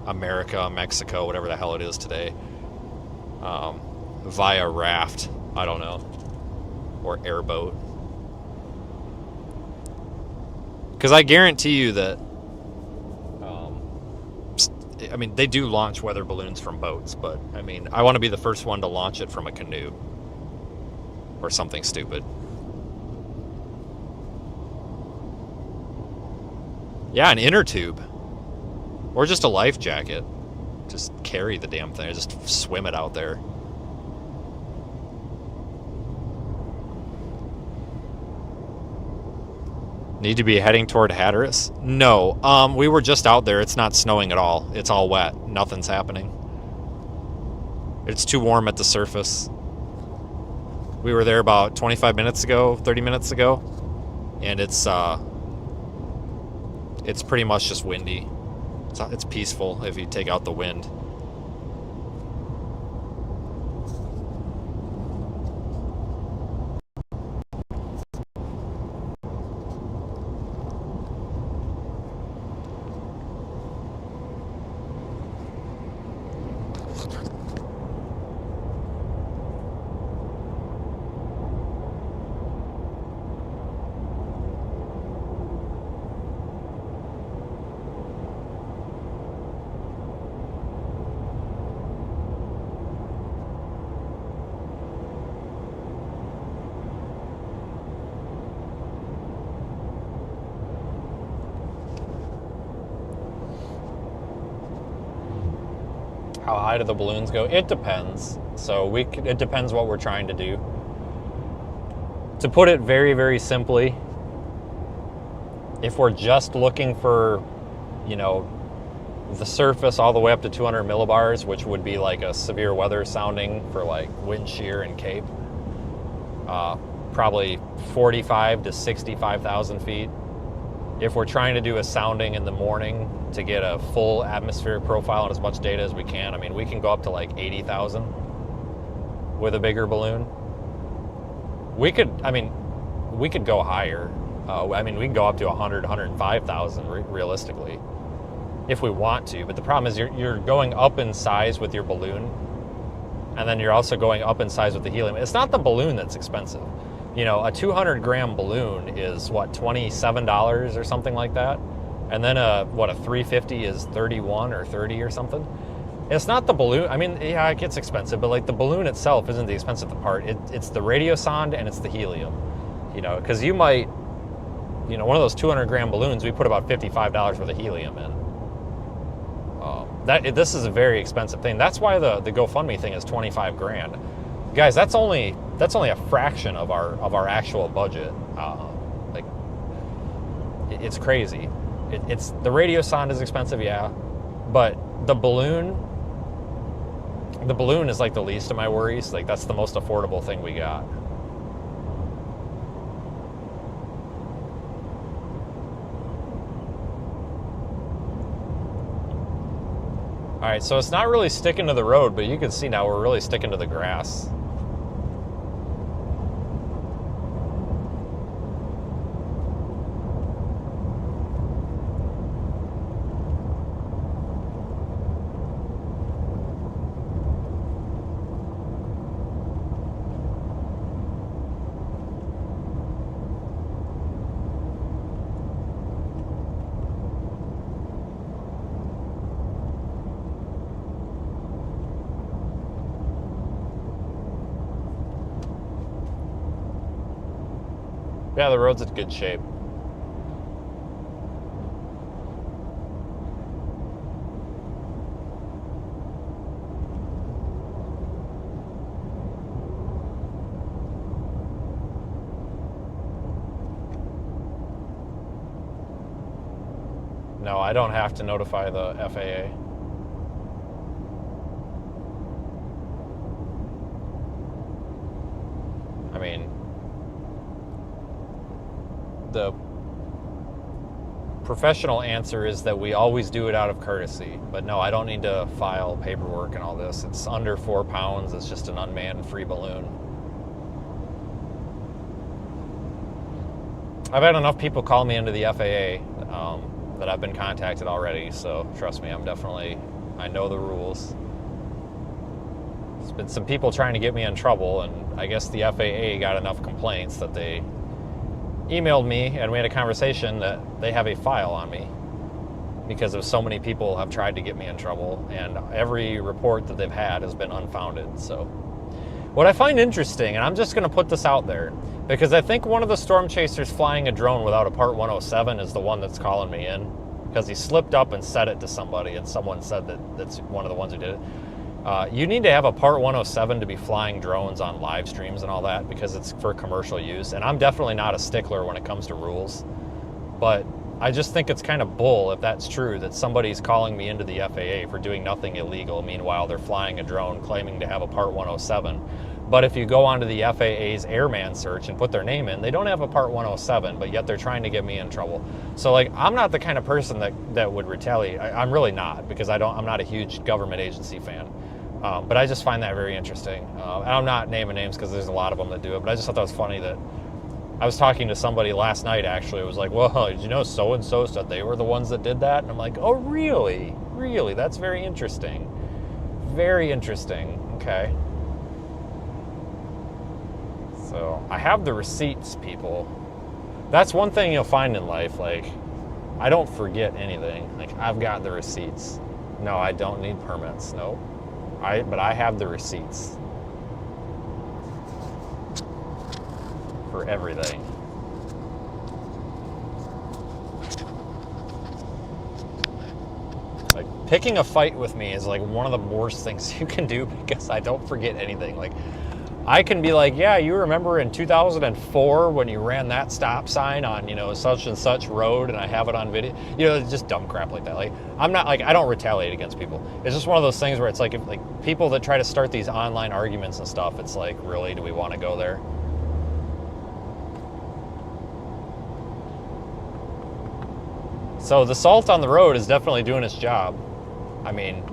America, Mexico, whatever the hell it is today, via raft, I don't know, or airboat. Because I guarantee you that, I mean, they do launch weather balloons from boats, but I mean, I want to be the first one to launch it from a canoe or something stupid. Yeah, an inner tube. Or just a life jacket. Just carry the damn thing. Just swim it out there. Need to be heading toward Hatteras? No. We were just out there. It's not snowing at all. It's all wet. Nothing's happening. It's too warm at the surface. We were there about 25 minutes ago, 30 minutes ago. And it's pretty much just windy. It's peaceful if you take out the wind. How high do the balloons go? It depends. So it depends what we're trying to do. To put it very, very simply, if we're just looking for, you know, the surface all the way up to 200 millibars, which would be like a severe weather sounding for like wind shear and Cape, probably 45 to 65,000 feet. If we're trying to do a sounding in the morning to get a full atmospheric profile and as much data as we can, I mean, we can go up to like 80,000 with a bigger balloon. We could go higher. I mean, we can go up to 100, 105,000 realistically if we want to. But the problem is you're going up in size with your balloon, and then you're also going up in size with the helium. It's not the balloon that's expensive. You know, a 200-gram balloon is, what, $27 or something like that? And then a 350 is 31 or 30 or something? It's not the balloon. I mean, yeah, it gets expensive, but like the balloon itself isn't the expensive part. It's the radiosonde and it's the helium. You know, because you might, you know, one of those 200-gram balloons, we put about $55 worth of helium in. This is a very expensive thing. That's why the GoFundMe thing is 25 grand. Guys, that's only a fraction of our actual budget. Like, it's crazy. It's the radiosonde is expensive, yeah, but the balloon is like the least of my worries. Like, that's the most affordable thing we got. All right, so it's not really sticking to the road, but you can see now we're really sticking to the grass. Yeah, the road's in good shape. No, I don't have to notify the FAA. I mean, the professional answer is that we always do it out of courtesy. But no, I don't need to file paperwork and all this. It's under 4 pounds. It's just an unmanned free balloon. I've had enough people call me into the FAA that I've been contacted already. So trust me, I know the rules. There's been some people trying to get me in trouble, and I guess the FAA got enough complaints that they emailed me, and we had a conversation that they have a file on me because of so many people have tried to get me in trouble, and every report that they've had has been unfounded. So what I find interesting, and I'm just going to put this out there, because I think one of the storm chasers flying a drone without a Part 107 is the one that's calling me in, because he slipped up and said it to somebody, and someone said that that's one of the ones who did it. You need to have a Part 107 to be flying drones on live streams and all that, because it's for commercial use. And I'm definitely not a stickler when it comes to rules. But I just think it's kind of bull, if that's true, that somebody's calling me into the FAA for doing nothing illegal. Meanwhile, they're flying a drone claiming to have a Part 107. But if you go onto the FAA's airman search and put their name in, they don't have a Part 107, but yet they're trying to get me in trouble. So, like, I'm not the kind of person that would retaliate. I'm really not, because I'm not a huge government agency fan. But I just find that very interesting. And I'm not naming names because there's a lot of them that do it, but I just thought that was funny that I was talking to somebody last night, actually. It was like, well, did you know so-and-so said they were the ones that did that? And I'm like, oh, really? Really? That's very interesting. Very interesting. Okay. So I have the receipts, people. That's one thing you'll find in life. Like, I don't forget anything. Like, I've got the receipts. No, I don't need permits. Nope. But I have the receipts for everything. Like, picking a fight with me is like one of the worst things you can do, because I don't forget anything. Like, I can be like, yeah, you remember in 2004 when you ran that stop sign on, such and such road, and I have it on video. Just dumb crap like that. Like, I'm not like, I don't retaliate against people. It's just one of those things where it's like, if like people that try to start these online arguments and stuff, it's like, really, do we want to go there? So the salt on the road is definitely doing its job. I mean,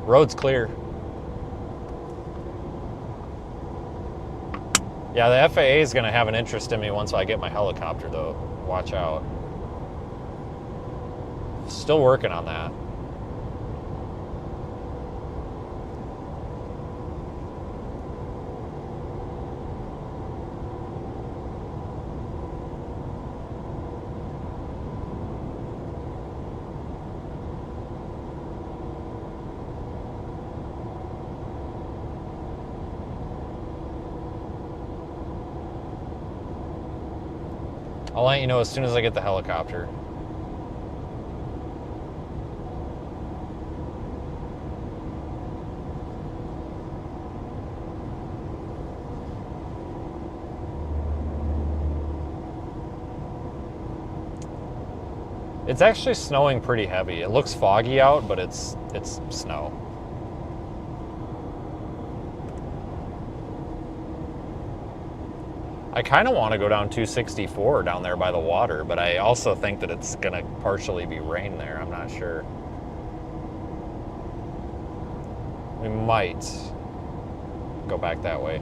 road's clear. Yeah, the FAA is going to have an interest in me once I get my helicopter, though. Watch out. Still working on that. I'll let you know as soon as I get the helicopter. It's actually snowing pretty heavy. It looks foggy out, but it's snow. I kind of want to go down 264 down there by the water, but I also think that it's going to partially be rain there. I'm not sure. We might go back that way.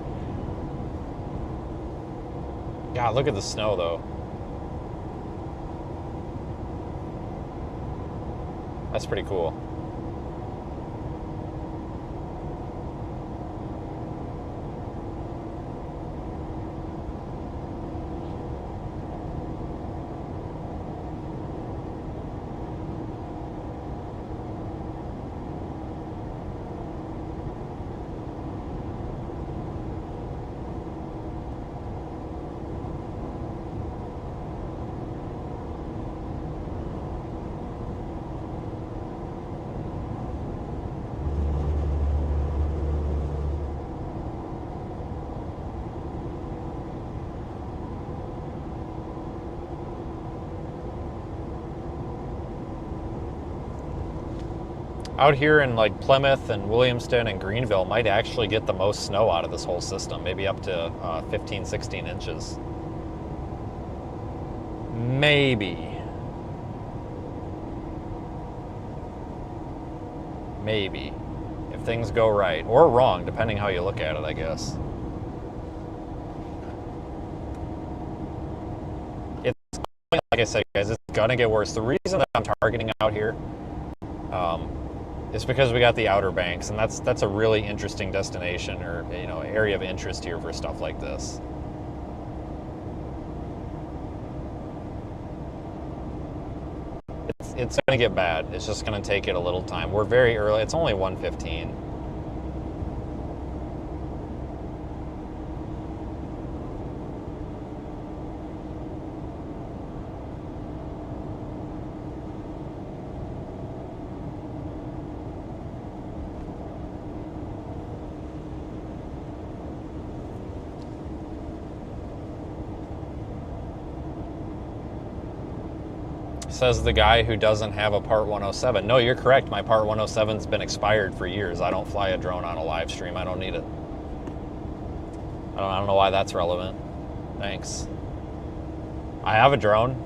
God, look at the snow, though. That's pretty cool. Out here in like Plymouth and Williamston and Greenville might actually get the most snow out of this whole system, maybe up to 15, 16 inches. Maybe. Maybe. If things go right. Or wrong, depending how you look at it, I guess. It's, like I said, guys, it's gonna get worse. The reason that I'm targeting out here is because we got the Outer Banks, and that's a really interesting destination, or area of interest here for stuff like this. It's going to get bad. It's just going to take it a little time. We're very early. It's only 1:15. Says the guy who doesn't have a Part 107. No, you're correct. My Part 107's been expired for years. I don't fly a drone on a live stream. I don't need it. I don't know why that's relevant. Thanks. I have a drone.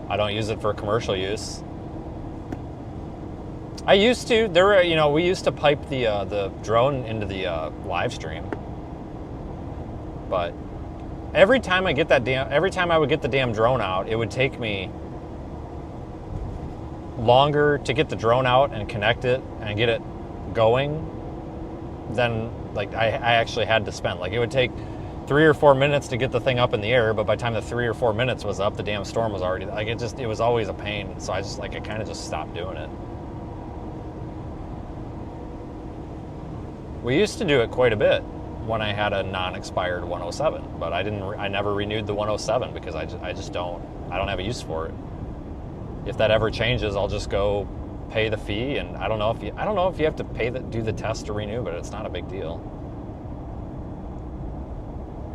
I don't use it for commercial use. I used to. We used to pipe the drone into the live stream. But every time I would get the damn drone out, it would take me longer to get the drone out and connect it and get it going than like I actually had to spend. Like, it would take 3 or 4 minutes to get the thing up in the air, but by the time the 3 or 4 minutes was up, the damn storm was already, like, it was always a pain. So I kind of just stopped doing it. We used to do it quite a bit when I had a non-expired 107, but I never renewed the 107 because I don't have a use for it. If that ever changes, I'll just go pay the fee, and I don't know if you have to do the test to renew, but it's not a big deal.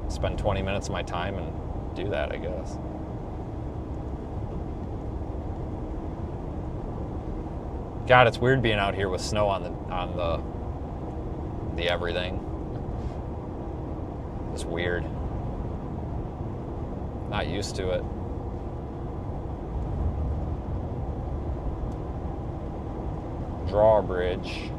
Spend 20 minutes of my time and do that, I guess. God, it's weird being out here with snow on the everything. It's weird. Not used to it. Drawbridge.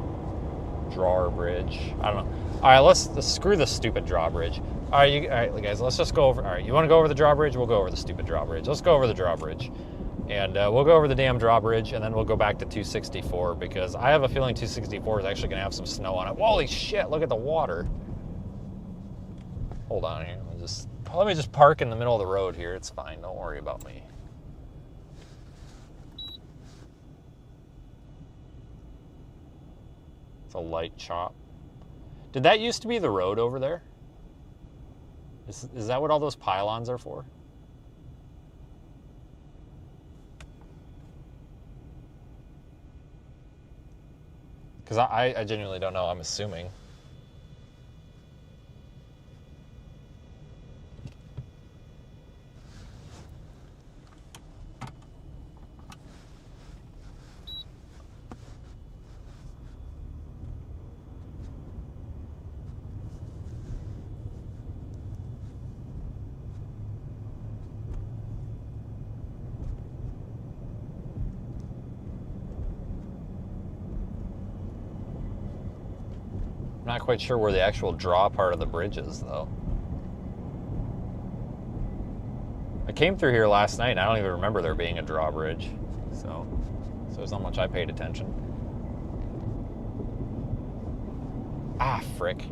I don't know. All right, let's screw the stupid drawbridge. All right, guys, let's just go over. All right, you want to go over the drawbridge? We'll go over the stupid drawbridge. Let's go over the drawbridge. And we'll go over the damn drawbridge, and then we'll go back to 264, because I have a feeling 264 is actually going to have some snow on it. Holy shit, look at the water. Hold on here. Let me just park in the middle of the road here. It's fine. Don't worry about me. It's a light chop. Did that used to be the road over there? Is that what all those pylons are for? Because I genuinely don't know. I'm assuming. I'm not quite sure where the actual draw part of the bridge is, though. I came through here last night, and I don't even remember there being a drawbridge. So there's not much I paid attention. Ah, frick.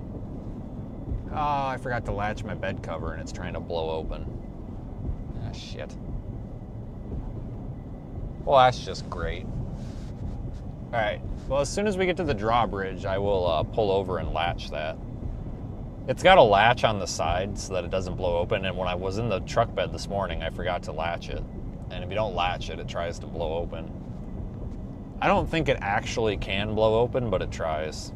Oh, I forgot to latch my bed cover, and it's trying to blow open. Ah, shit. Well, that's just great. All right. Well, as soon as we get to the drawbridge, I will pull over and latch that. It's got a latch on the side so that it doesn't blow open, and when I was in the truck bed this morning, I forgot to latch it. And if you don't latch it, it tries to blow open. I don't think it actually can blow open, but it tries.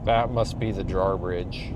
That must be the drawbridge.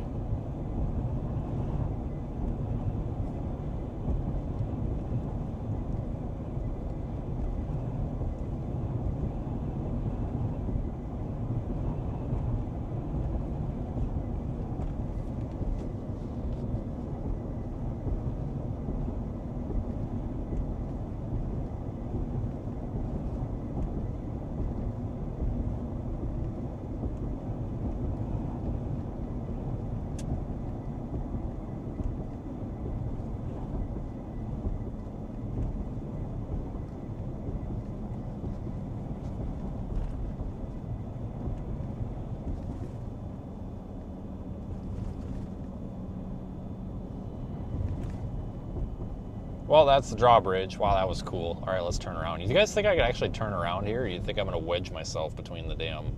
Well, that's the drawbridge. Wow, that was cool. All right, let's turn around. You guys think I could actually turn around here? Or you think I'm going to wedge myself between the damn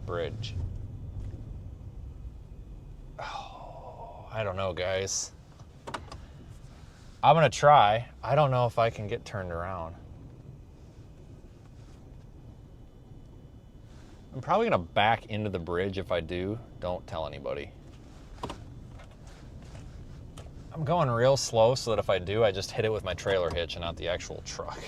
bridge? Oh, I don't know, guys. I'm going to try. I don't know if I can get turned around. I'm probably going to back into the bridge. If I do, don't tell anybody. I'm going real slow so that if I do, I just hit it with my trailer hitch and not the actual truck.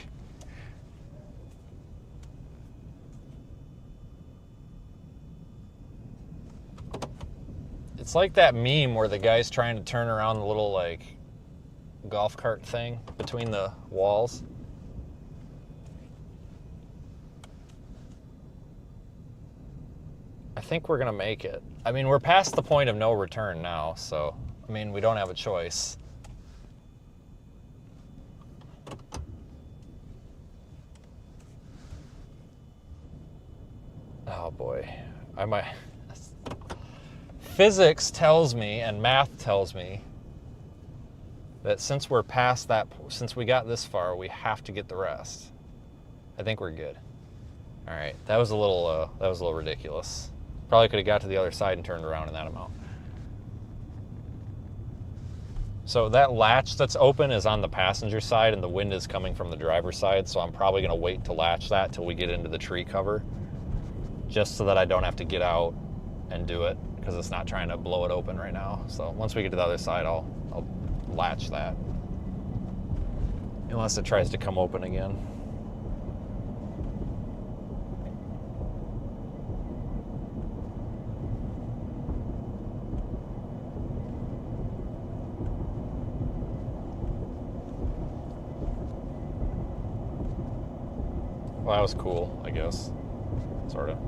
It's like that meme where the guy's trying to turn around the little, like, golf cart thing between the walls. I think we're gonna make it. I mean, we're past the point of no return now, so, I mean, we don't have a choice. Oh boy, I might. Physics tells me and math tells me that since we're past that, since we got this far, we have to get the rest. I think we're good. All right, that was a little ridiculous. Probably could have got to the other side and turned around in that amount. So that latch that's open is on the passenger side and the wind is coming from the driver's side, so I'm probably gonna wait to latch that till we get into the tree cover, just so that I don't have to get out and do it, because it's not trying to blow it open right now. So once we get to the other side, I'll latch that. Unless it tries to come open again. Well, that was cool, I guess. Sort of.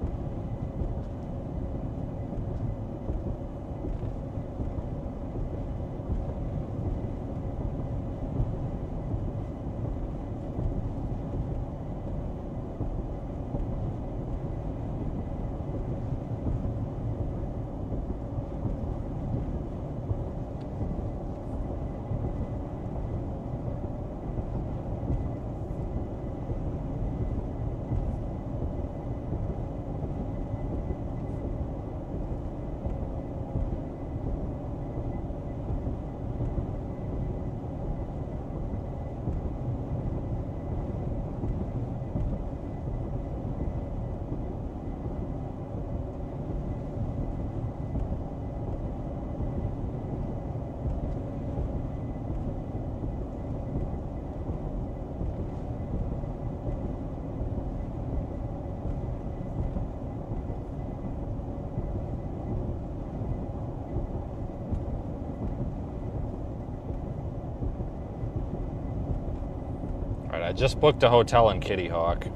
I just booked a hotel in Kitty Hawk.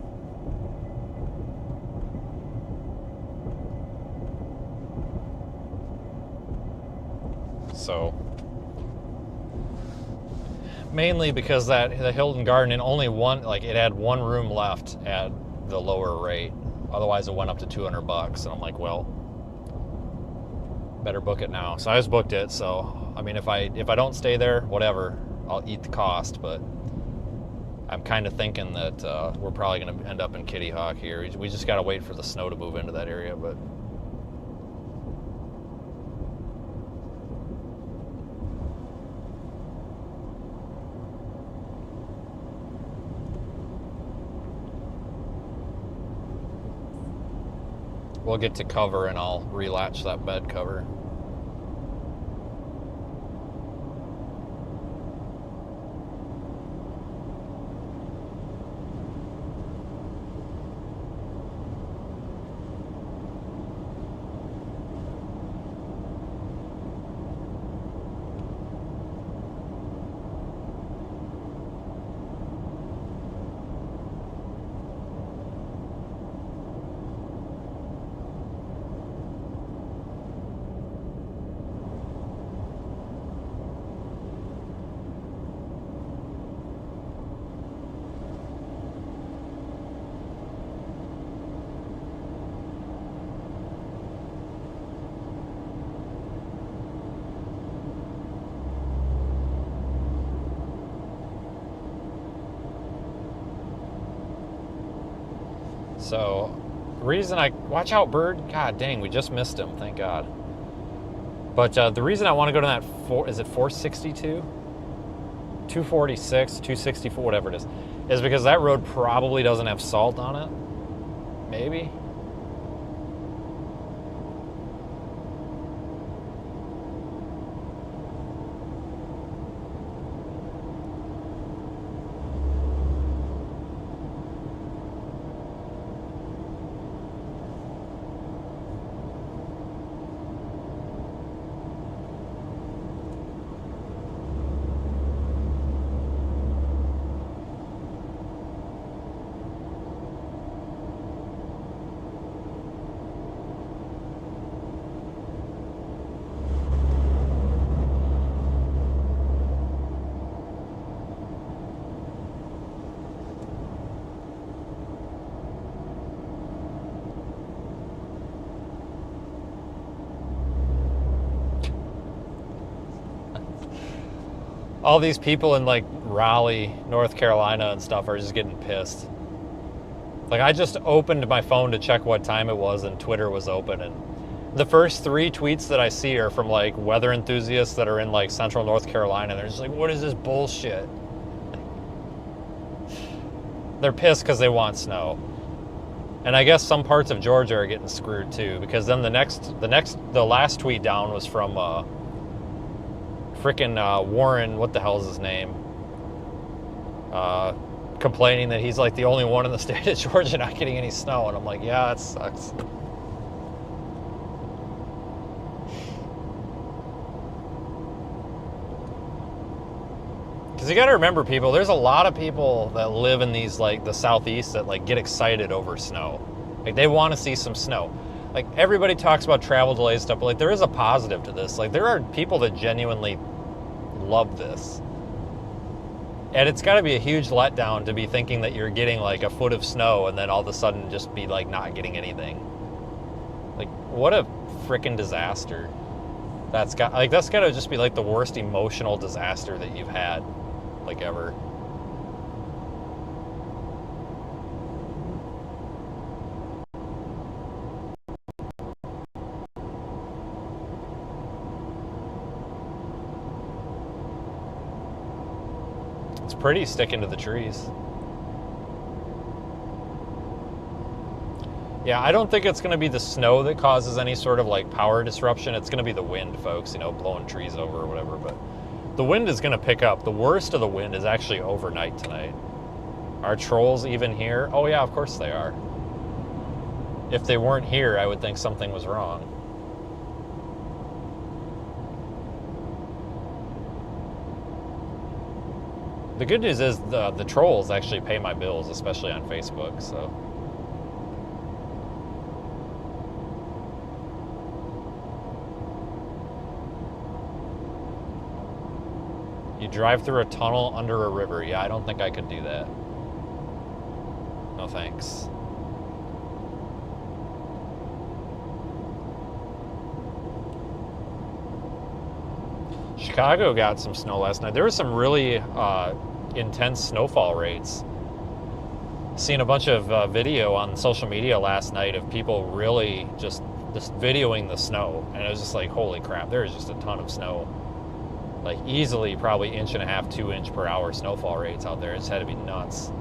So, mainly because the Hilton Garden in only one, like it had one room left at the lower rate. Otherwise it went up to $200, and I'm like, well, better book it now. So I just booked it. So I mean, if I don't stay there, whatever, I'll eat the cost, but I'm kind of thinking that we're probably going to end up in Kitty Hawk here. We just got to wait for the snow to move into that area, but we'll get to cover and I'll relatch that bed cover. So, reason watch out, bird. God dang, we just missed him. Thank God. But the reason I want to go to that is it 462, 246, 264, whatever it is because that road probably doesn't have salt on it. Maybe. All these people in like Raleigh, North Carolina and stuff are just getting pissed. Like I just opened my phone to check what time it was and Twitter was open, and the first 3 tweets that I see are from like weather enthusiasts that are in like central North Carolina. They're just like, what is this bullshit? They're pissed because they want snow. And I guess some parts of Georgia are getting screwed too, because then the last tweet down was from frickin' Warren, what the hell is his name? Complaining that he's like the only one in the state of Georgia not getting any snow. And I'm like, yeah, that sucks. Because you got to remember, people, there's a lot of people that live in these, like, the southeast that, like, get excited over snow. Like, they want to see some snow. Like, everybody talks about travel delays stuff, but, like, there is a positive to this. Like, there are people that genuinely love this. And it's got to be a huge letdown to be thinking that you're getting, like, a foot of snow and then all of a sudden just be, like, not getting anything. Like, what a freaking disaster. That's got to just be, like, the worst emotional disaster that you've had. Like ever. It's pretty sticking to the trees. Yeah, I don't think it's going to be the snow that causes any sort of like power disruption. It's going to be the wind, folks, you know, blowing trees over or whatever, but the wind is going to pick up. The worst of the wind is actually overnight tonight. Are trolls even here? Oh yeah, of course they are. If they weren't here, I would think something was wrong. The good news is the trolls actually pay my bills, especially on Facebook, so. You drive through a tunnel under a river. Yeah, I don't think I could do that. No thanks. Chicago got some snow last night. There was some really intense snowfall rates. Seen a bunch of video on social media last night of people really just videoing the snow. And it was just like, holy crap, there is just a ton of snow. Like easily probably 1.5 to 2 inch per hour snowfall rates out there. It's had to be nuts.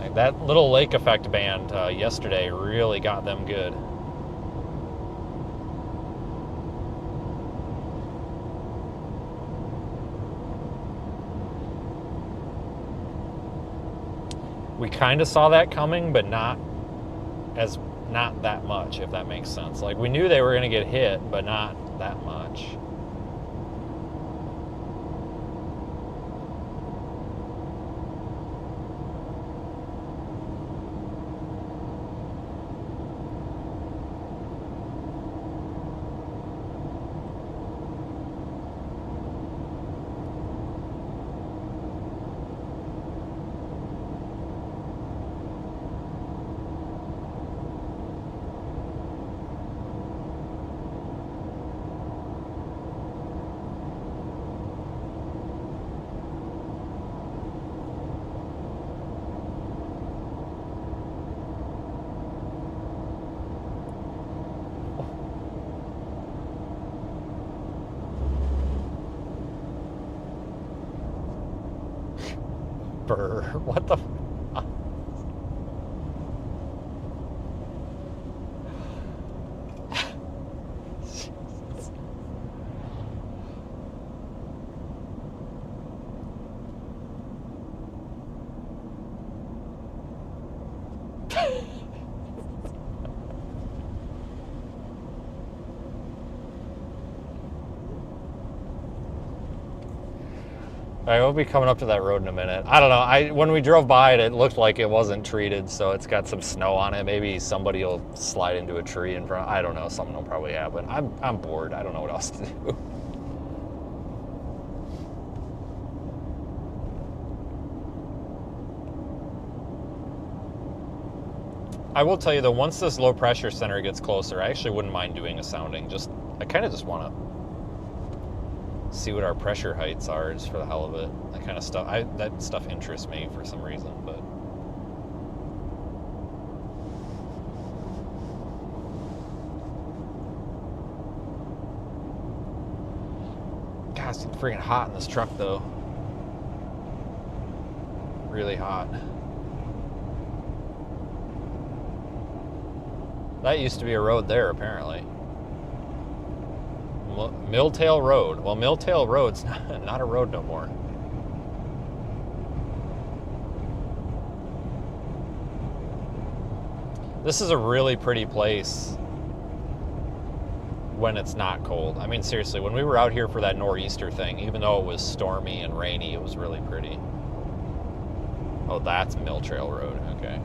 Like that little lake effect band yesterday really got them good. We kind of saw that coming, but not that much, if that makes sense. Like we knew they were going to get hit, but not that much. Brr, what the? All right, we'll be coming up to that road in a minute. I don't know. When we drove by it, it looked like it wasn't treated, so it's got some snow on it. Maybe somebody will slide into a tree in front. I don't know. Something will probably happen. I'm bored. I don't know what else to do. I will tell you though, once this low pressure center gets closer, I actually wouldn't mind doing a sounding. I kind of just want to see what our pressure heights are, just for the hell of it. That kind of stuff. That stuff interests me for some reason, but. God, it's freaking hot in this truck though. Really hot. That used to be a road there, apparently. Milltail Road. Well, Milltail Road's not a road no more. This is a really pretty place when it's not cold. I mean, seriously, when we were out here for that nor'easter thing, even though it was stormy and rainy, it was really pretty. Oh, that's Mill Trail Road. Okay.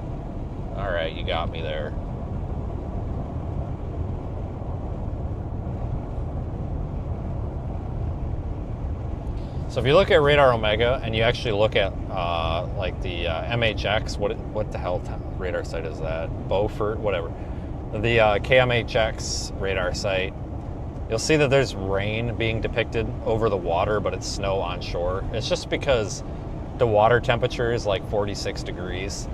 All right, you got me there. So if you look at Radar Omega and you actually look at like the MHX, what the hell radar site is that? Beaufort, whatever. The KMHX radar site, you'll see that there's rain being depicted over the water, but it's snow on shore. It's just because the water temperature is like 46 degrees.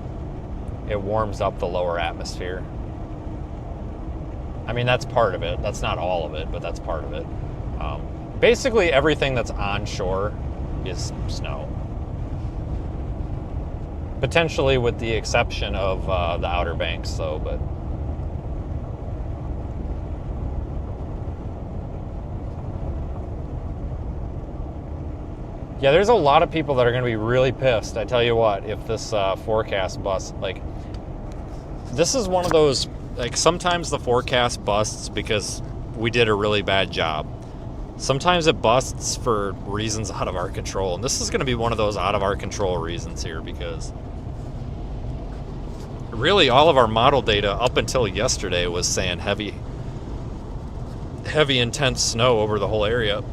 It warms up the lower atmosphere. I mean, that's part of it. That's not all of it, but that's part of it. Basically, everything that's on shore is snow. Potentially with the exception of the Outer Banks, though, but... Yeah, there's a lot of people that are going to be really pissed, I tell you what, if this forecast busts. Like, this is one of those, like, sometimes the forecast busts because we did a really bad job. Sometimes it busts for reasons out of our control. And this is going to be one of those out of our control reasons here, because really all of our model data up until yesterday was saying heavy intense snow over the whole area.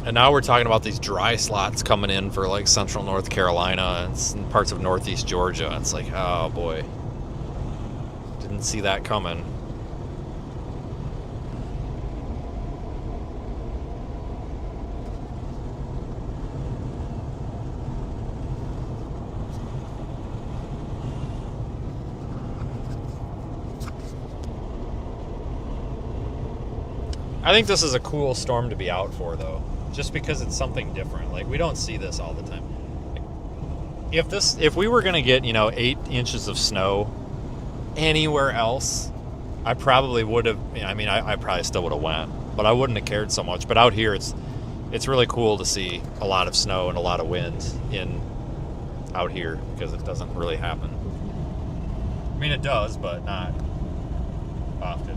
And now we're talking about these dry slots coming in for like central North Carolina and parts of northeast Georgia. It's like, oh boy. Didn't see that coming. I think this is a cool storm to be out for, though, just because it's something different. Like, we don't see this all the time. if we were gonna get 8 inches of snow anywhere else, I probably would have. I mean, I probably still would have went, but I wouldn't have cared so much. But out here, it's really cool to see a lot of snow and a lot of wind out here because it doesn't really happen. I mean, it does, but not often.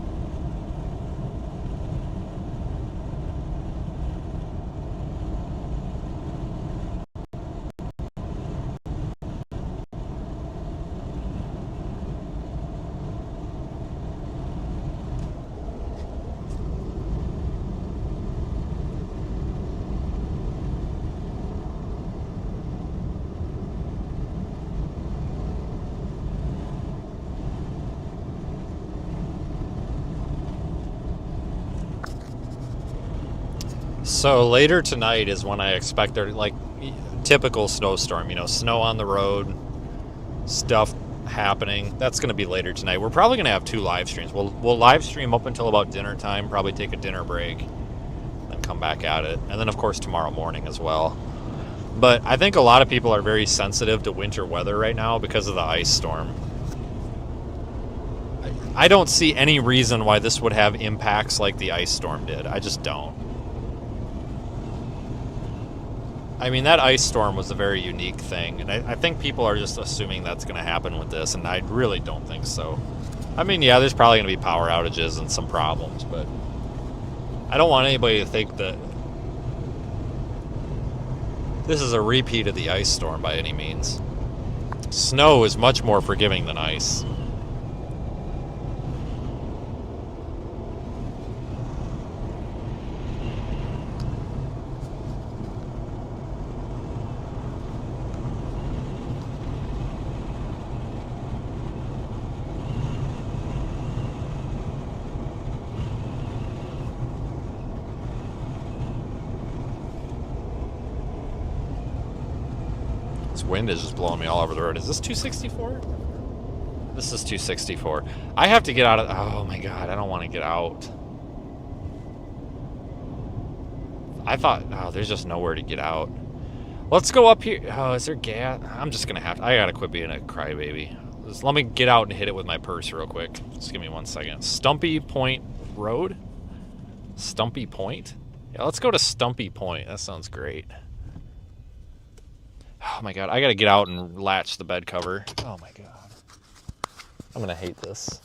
So later tonight is when I expect there, like, typical snowstorm, snow on the road, stuff happening. That's going to be later tonight. We're probably going to have 2 live streams. We'll live stream up until about dinner time, probably take a dinner break, then come back at it. And then, of course, tomorrow morning as well. But I think a lot of people are very sensitive to winter weather right now because of the ice storm. I don't see any reason why this would have impacts like the ice storm did. I just don't. I mean, that ice storm was a very unique thing, and I think people are just assuming that's going to happen with this, and I really don't think so. I mean, yeah, there's probably going to be power outages and some problems, but I don't want anybody to think that this is a repeat of the ice storm by any means. Snow is much more forgiving than ice. Wind is just blowing me all over the road. Is this 264? This is 264. I have to get out of... Oh my god, I don't want to get out. I thought... Oh, there's just nowhere to get out. Let's go up here. Oh, is there gas? I'm just going to have to... I got to quit being a crybaby. Just let me get out and hit it with my purse real quick. Just give me 1 second. Stumpy Point Road? Stumpy Point? Yeah, let's go to Stumpy Point. That sounds great. Oh my god, I gotta get out and latch the bed cover. Oh my god. I'm gonna hate this.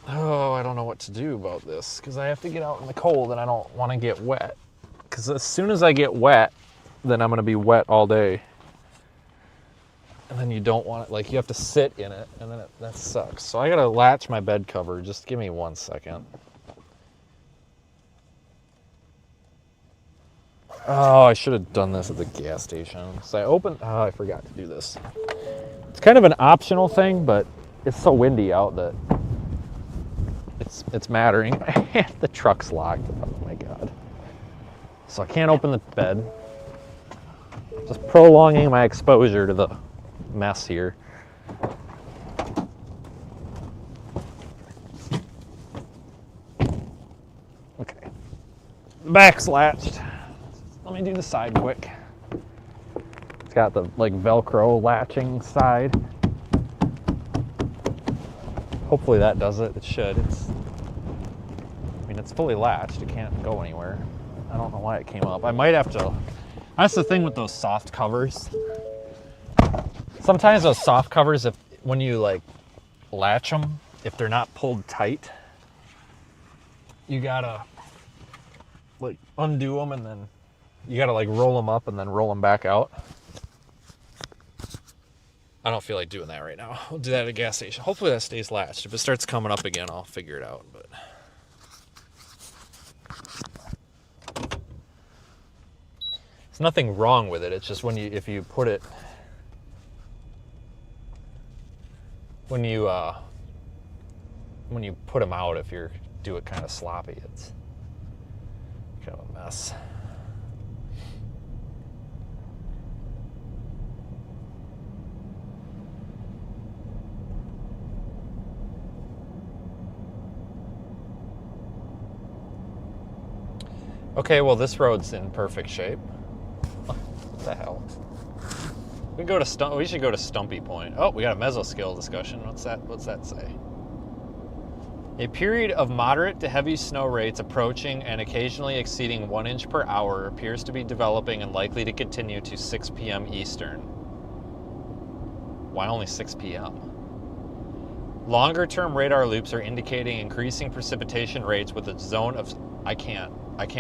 Oh, I don't know what to do about this because I have to get out in the cold and I don't want to get wet. Because as soon as I get wet, then I'm gonna be wet all day. And then you don't want it, like you have to sit in it and then that sucks. So I gotta latch my bed cover. Just give me 1 second. Oh, I should have done this at the gas station. So I forgot to do this. It's kind of an optional thing, but it's so windy out that it's mattering. The truck's locked. Oh my god. So I can't open the bed. Just prolonging my exposure to the mess here. Okay. The back's latched. Let me do the side quick. It's got the like Velcro latching side. Hopefully that does it. It should. I mean, it's fully latched. It can't go anywhere. I don't know why it came up. I might have to. That's the thing with those soft covers. Sometimes those soft covers, when you like latch them, if they're not pulled tight, you gotta like undo them and then you gotta like roll them up and then roll them back out. I don't feel like doing that right now. I'll do that at a gas station. Hopefully that stays latched. If it starts coming up again, I'll figure it out. But there's nothing wrong with it. It's just if you put it, when you put them out, if you do it kind of sloppy, it's kind of a mess. Okay, well, this road's in perfect shape. What the hell? We should go to Stumpy Point. Oh, we got a mesoskill discussion. What's that say? A period of moderate to heavy snow rates approaching and occasionally exceeding 1 inch per hour appears to be developing and likely to continue to 6 p.m. Eastern. Why only 6 p.m.? Longer-term radar loops are indicating increasing precipitation rates with a zone of... I can't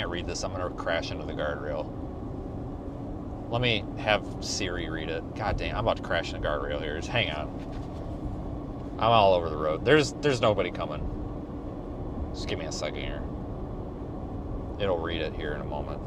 read this. I'm going to crash into the guardrail. Let me have Siri read it. God dang, I'm about to crash in the guardrail here. Just hang on. I'm all over the road. There's nobody coming. Just give me a second here. It'll read it here in a moment.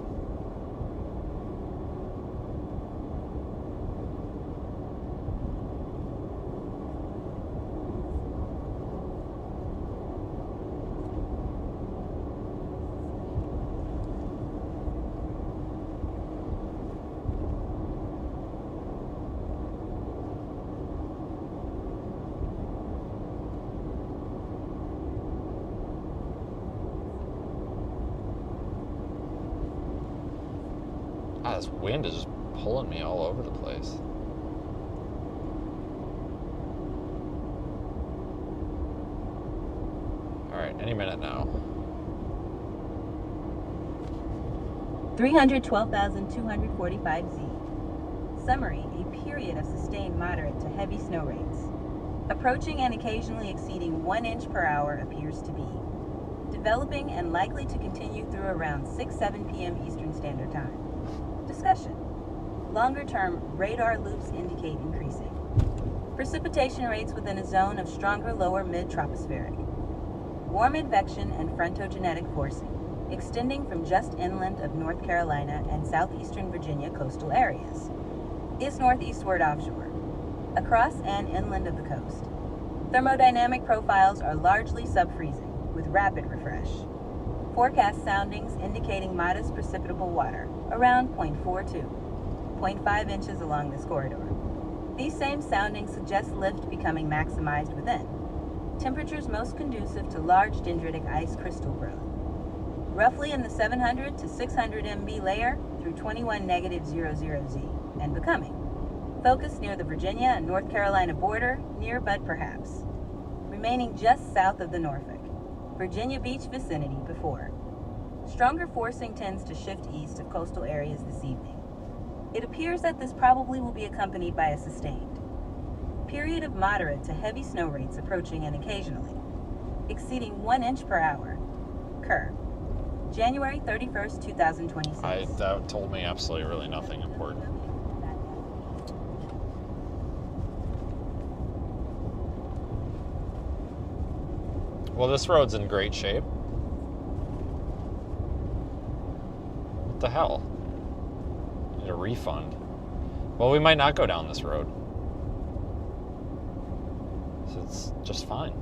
This wind is just pulling me all over the place. All right, any minute now. 312,245Z. Summary, a period of sustained moderate to heavy snow rates. Approaching and occasionally exceeding 1 inch per hour appears to be. Developing and likely to continue through around 6-7 p.m. Eastern Standard Time. Discussion. Longer-term radar loops indicate increasing. Precipitation rates within a zone of stronger lower mid-tropospheric. Warm advection and frontogenetic forcing, extending from just inland of North Carolina and southeastern Virginia coastal areas. Is northeastward offshore. Across and inland of the coast. Thermodynamic profiles are largely sub-freezing, with rapid refresh. Forecast soundings indicating modest precipitable water, around 0.42, 0.5 inches along this corridor. These same soundings suggest lift becoming maximized within. Temperatures most conducive to large dendritic ice crystal growth. Roughly in the 700 to 600 MB layer through 21-00Z, and becoming. Focused near the Virginia and North Carolina border, near but perhaps. Remaining just south of the Norfolk, Virginia Beach vicinity before. Stronger forcing tends to shift east of coastal areas this evening. It appears that this probably will be accompanied by a sustained period of moderate to heavy snow rates approaching and occasionally exceeding 1 inch per hour. Occur January 31st, 2026. That told me absolutely really nothing important. Well, this road's in great shape. What the hell? Need a refund. Well, we might not go down this road. So it's just fine.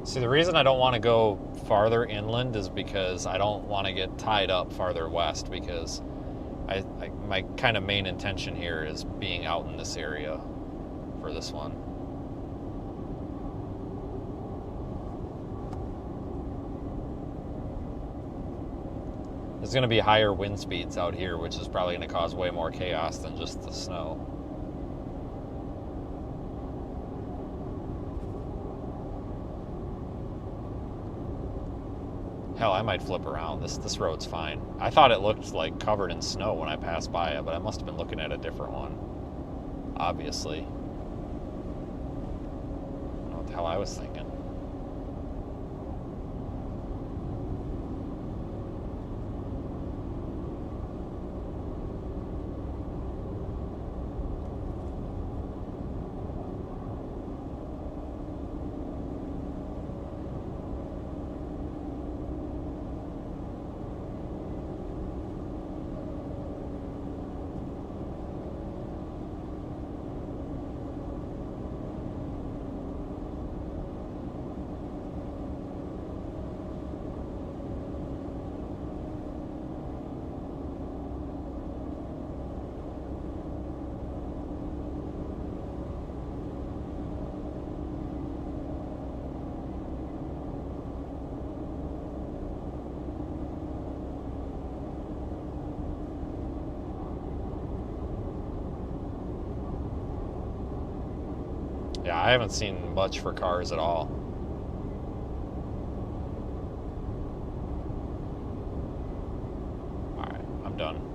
See, the reason I don't want to go farther inland is because I don't want to get tied up farther west, because my kind of main intention here is being out in this area for this one. There's going to be higher wind speeds out here, which is probably going to cause way more chaos than just the snow. Hell, I might flip around. This road's fine. I thought it looked like covered in snow when I passed by it, but I must have been looking at a different one. Obviously. I don't know what the hell I was thinking. Yeah, I haven't seen much for cars at all. All right, I'm done.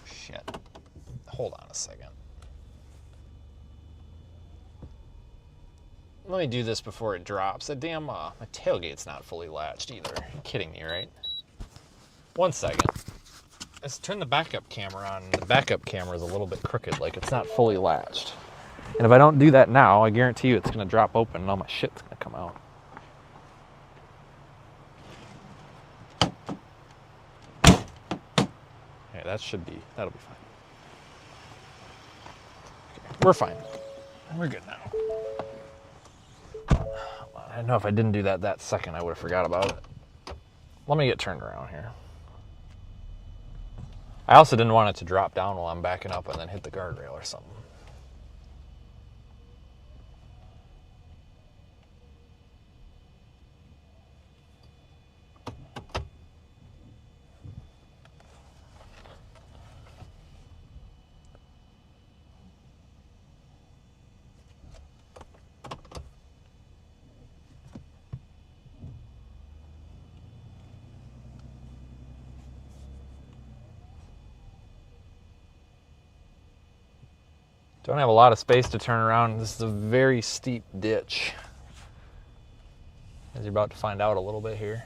Shit. Hold on a second. Let me do this before it drops. The damn my tailgate's not fully latched either. You're kidding me, right? 1 second. Let's turn the backup camera on. The backup camera is a little bit crooked, like it's not fully latched. And if I don't do that now, I guarantee you it's gonna drop open and all my shit's gonna come out. Okay, that'll be fine. Okay, we're fine. We're good now. I know if I didn't do that second, I would have forgot about it. Let me get turned around here. I also didn't want it to drop down while I'm backing up and then hit the guardrail or something. Don't have a lot of space to turn around. This is a very steep ditch, as you're about to find out a little bit here.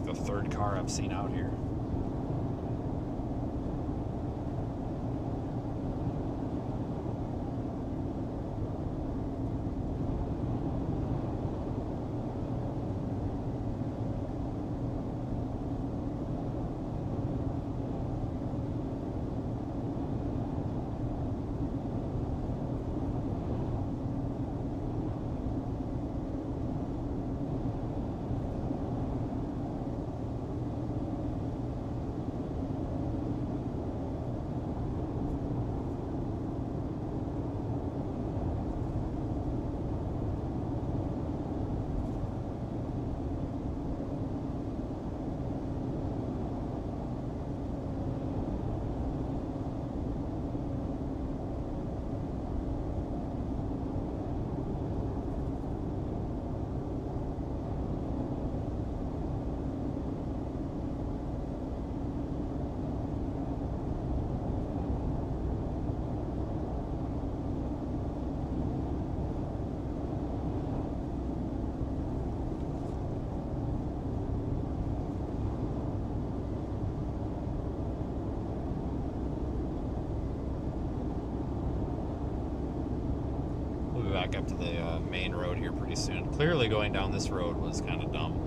The third car I've seen out here. be back up to the main road here pretty soon. Clearly going down this road was kind of dumb.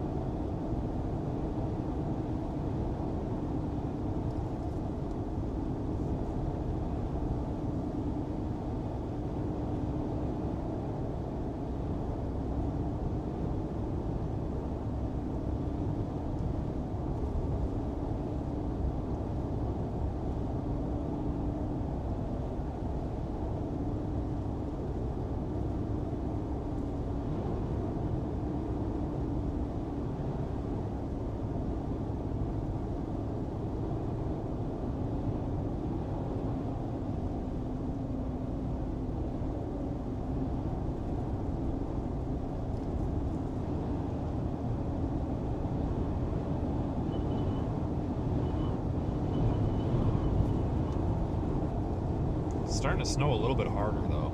It's starting to snow a little bit harder though.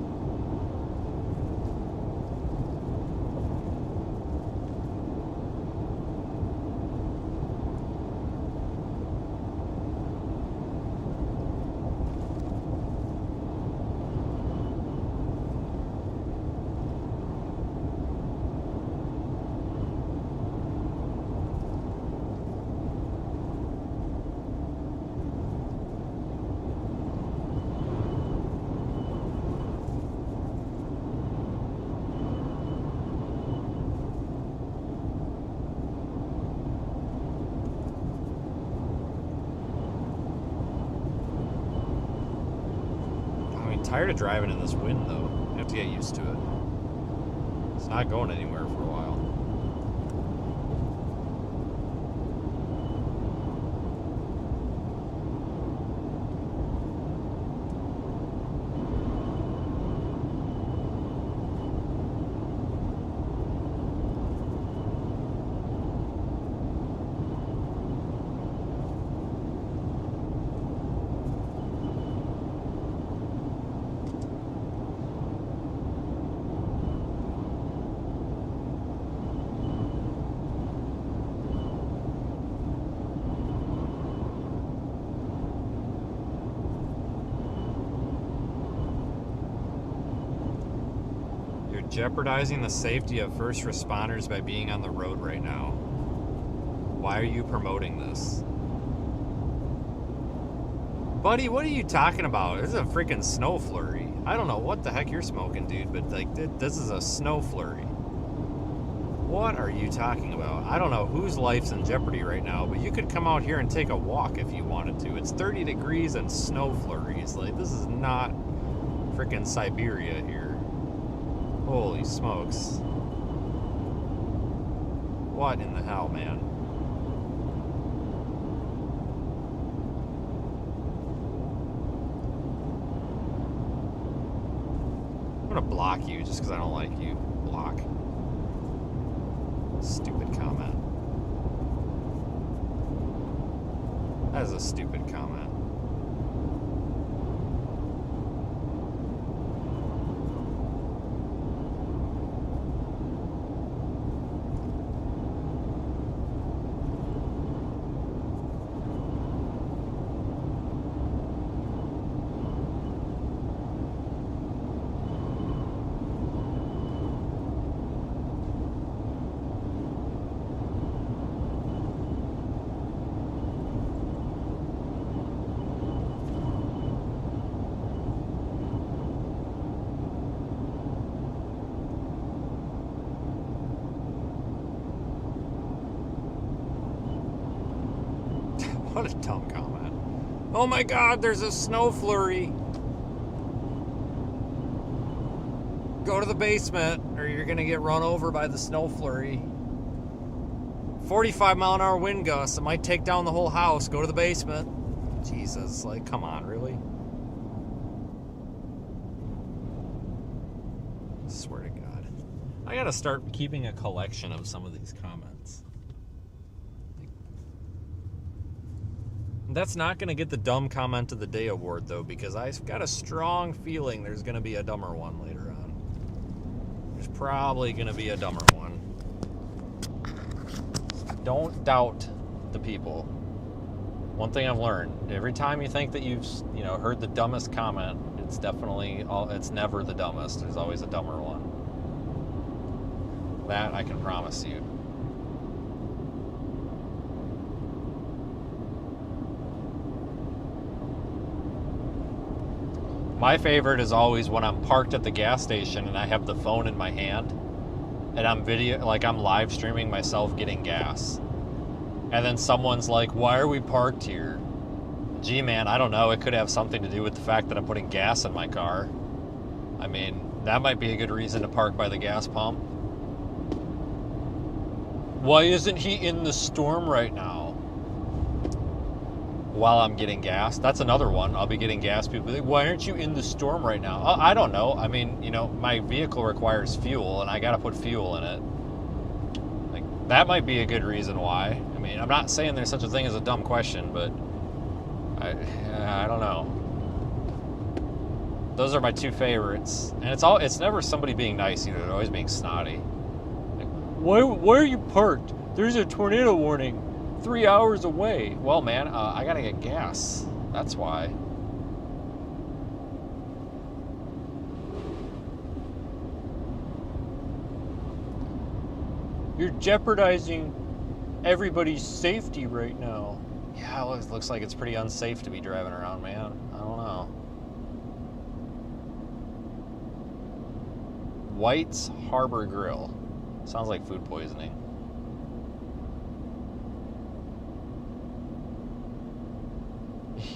Tired of driving in this wind though. I have to get used to it. It's not going anywhere for a while. Jeopardizing the safety of first responders by being on the road right now. Why are you promoting this? Buddy, what are you talking about? This is a freaking snow flurry. I don't know what the heck you're smoking, dude, but like this is a snow flurry. What are you talking about? I don't know whose life's in jeopardy right now, but you could come out here and take a walk if you wanted to. It's 30 degrees and snow flurries. Like, this is not freaking Siberia here. Holy smokes. What in the hell, man? I'm gonna block you just because I don't like you. Block. Stupid comment. That is a stupid comment. What a dumb comment. Oh my god, there's a snow flurry. Go to the basement or you're gonna get run over by the snow flurry. 45-mile-an-hour wind gusts. It might take down the whole house. Go to the basement. Jesus, like, come on, really? I swear to God. I gotta start keeping a collection of some of these comments. That's not going to get the Dumb Comment of the Day award, though, because I've got a strong feeling there's going to be a dumber one later on. There's probably going to be a dumber one. Don't doubt the people. One thing I've learned, every time you think that you've heard the dumbest comment, It's definitely, it's never the dumbest. There's always a dumber one. That I can promise you. My favorite is always when I'm parked at the gas station and I have the phone in my hand and I'm live streaming myself getting gas. And then someone's like, "Why are we parked here?" Gee, man, I don't know. It could have something to do with the fact that I'm putting gas in my car. I mean, that might be a good reason to park by the gas pump. Why isn't he in the storm right now? While I'm getting gas. That's another one. I'll be getting gas. People be like, "Why aren't you in the storm right now?" Oh, I don't know. I mean, you know, my vehicle requires fuel and I got to put fuel in it. Like, that might be a good reason why. I mean, I'm not saying there's such a thing as a dumb question, but I don't know. Those are my two favorites. And it's never somebody being nice either. They're always being snotty. Like, why are you parked? There's a tornado warning 3 hours away. Well, man, I gotta get gas. That's why. You're jeopardizing everybody's safety right now. Yeah, it looks like it's pretty unsafe to be driving around, man. I don't know. White's Harbor Grill. Sounds like food poisoning.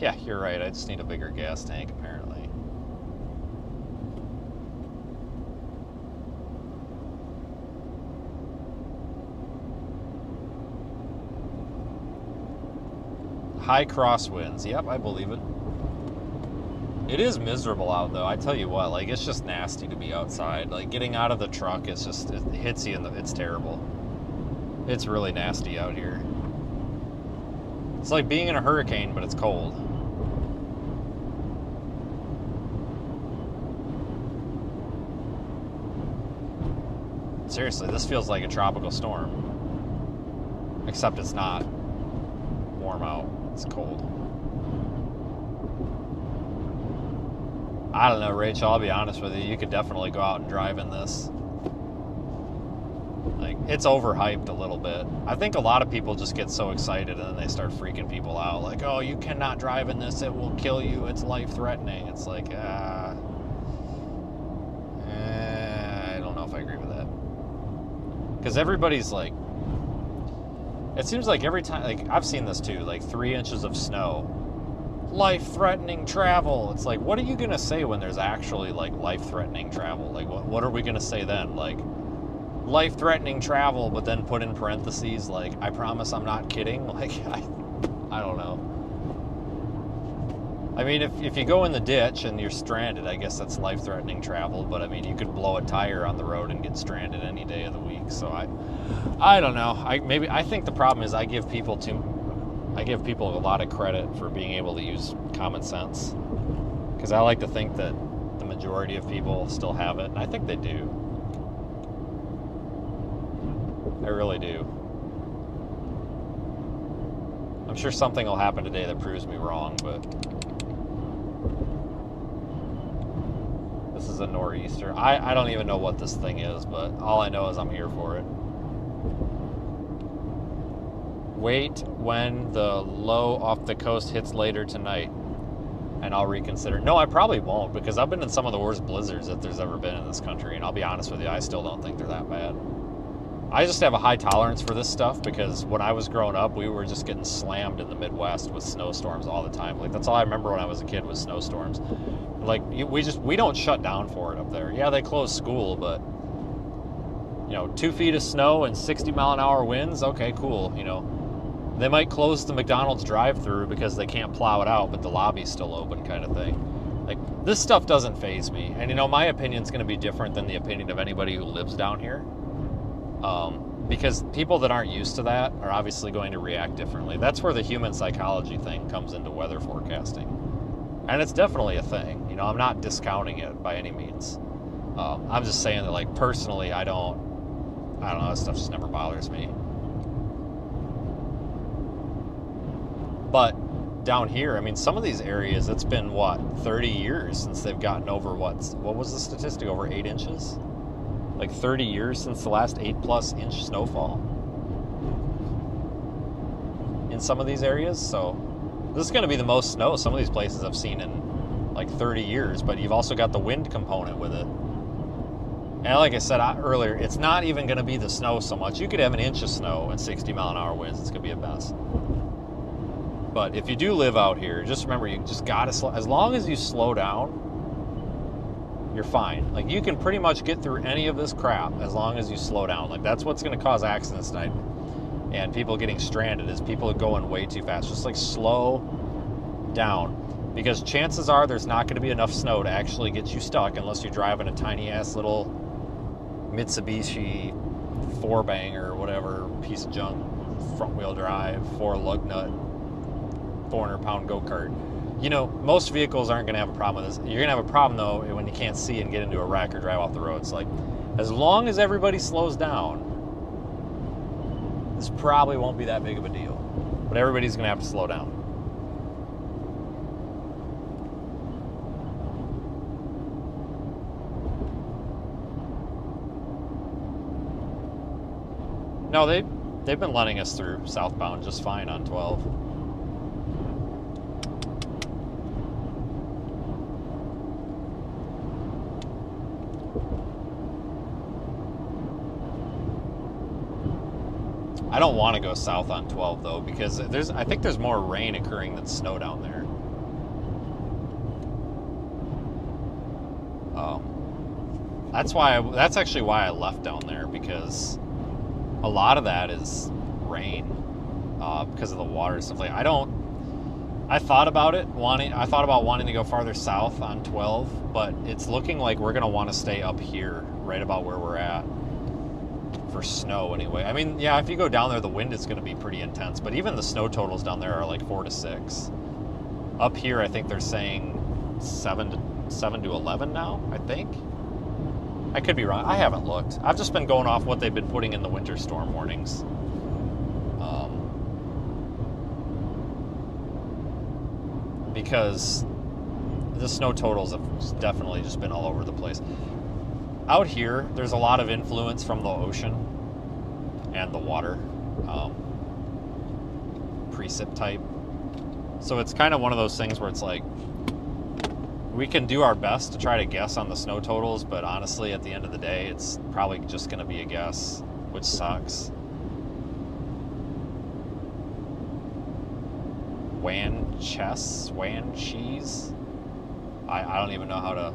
Yeah, you're right. I just need a bigger gas tank, apparently. High crosswinds. Yep, I believe it. It is miserable out, though. I tell you what, like, it's just nasty to be outside. Like, getting out of the truck, it hits you it's terrible. It's really nasty out here. It's like being in a hurricane, but it's cold. Seriously, this feels like a tropical storm. Except it's not warm out. It's cold. I don't know, Rachel, I'll be honest with you. You could definitely go out and drive in this. Like, it's overhyped a little bit. I think a lot of people just get so excited and then they start freaking people out. Like, "Oh, you cannot drive in this. It will kill you. It's life-threatening." It's like, I don't know if I agree with that. Because everybody's like, it seems like every time, like, I've seen this too, like 3 inches of snow. Life-threatening travel. It's like, what are you going to say when there's actually, like, life-threatening travel? Like, what are we going to say then? Like, life-threatening travel, but then put in parentheses, like, "I promise I'm not kidding." Like, I don't know. I mean, if you go in the ditch and you're stranded, I guess that's life-threatening travel, but I mean, you could blow a tire on the road and get stranded any day of the week. So I don't know. I think the problem is I give people a lot of credit for being able to use common sense, because I like to think that the majority of people still have it, and I think they do. I really do. I'm sure something will happen today that proves me wrong, but this is a nor'easter. I don't even know what this thing is, but all I know is I'm here for it. Wait when the low off the coast hits later tonight, and I'll reconsider. No, I probably won't, because I've been in some of the worst blizzards that there's ever been in this country, and I'll be honest with you, I still don't think they're that bad. I just have a high tolerance for this stuff, because when I was growing up, we were just getting slammed in the Midwest with snowstorms all the time. Like, that's all I remember when I was a kid was snowstorms. Like, we don't shut down for it up there. Yeah, they close school, but, you know, 2 feet of snow and 60-mile-an-hour winds, okay, cool, you know. They might close the McDonald's drive-thru because they can't plow it out, but the lobby's still open, kind of thing. Like, this stuff doesn't faze me. And, you know, my opinion's going to be different than the opinion of anybody who lives down here. Because people that aren't used to that are obviously going to react differently. That's where the human psychology thing comes into weather forecasting. And it's definitely a thing. You know, I'm not discounting it by any means. I'm just saying that, like, personally, I don't know, that stuff just never bothers me. But down here, I mean, some of these areas, it's been, what, 30 years since they've gotten over what was the statistic, over 8 inches? Like 30 years since the last 8+ inch snowfall in some of these areas. So this is going to be the most snow some of these places I've seen in like 30 years, but you've also got the wind component with it. And like I said earlier, it's not even going to be the snow so much. You could have an inch of snow and 60-mile-an-hour winds. It's going to be a mess. But if you do live out here, just remember, you just got to slow. As long as you slow down, you're fine. Like, you can pretty much get through any of this crap as long as you slow down. Like, that's what's going to cause accidents tonight and people getting stranded, is people going way too fast. Just like slow down, because chances are there's not going to be enough snow to actually get you stuck unless you're driving a tiny ass little Mitsubishi 4-banger or whatever piece of junk, front wheel drive, 4 lug nut, 400-pound go-kart. You know, most vehicles aren't going to have a problem with this. You're going to have a problem, though, when you can't see and get into a wreck or drive off the road. It's like, as long as everybody slows down, this probably won't be that big of a deal. But everybody's going to have to slow down. No, they've been letting us through southbound just fine on 12. I don't want to go south on 12 though, because I think there's more rain occurring than snow down there. That's actually why I left down there, because a lot of that is rain because of the water and stuff like that. I thought about wanting to go farther south on 12, but it's looking like we're going to want to stay up here right about where we're at for snow anyway. I mean, yeah, if you go down there, the wind is going to be pretty intense, but even the snow totals down there are like 4 to 6. Up here, I think they're saying 7 to 11 now, I think. I could be wrong. I haven't looked. I've just been going off what they've been putting in the winter storm warnings. Because the snow totals have definitely just been all over the place. Out here, there's a lot of influence from the ocean and the water, precip type. So it's kind of one of those things where it's like, we can do our best to try to guess on the snow totals, but honestly, at the end of the day, it's probably just going to be a guess, which sucks. Wan cheese? I don't even know how to...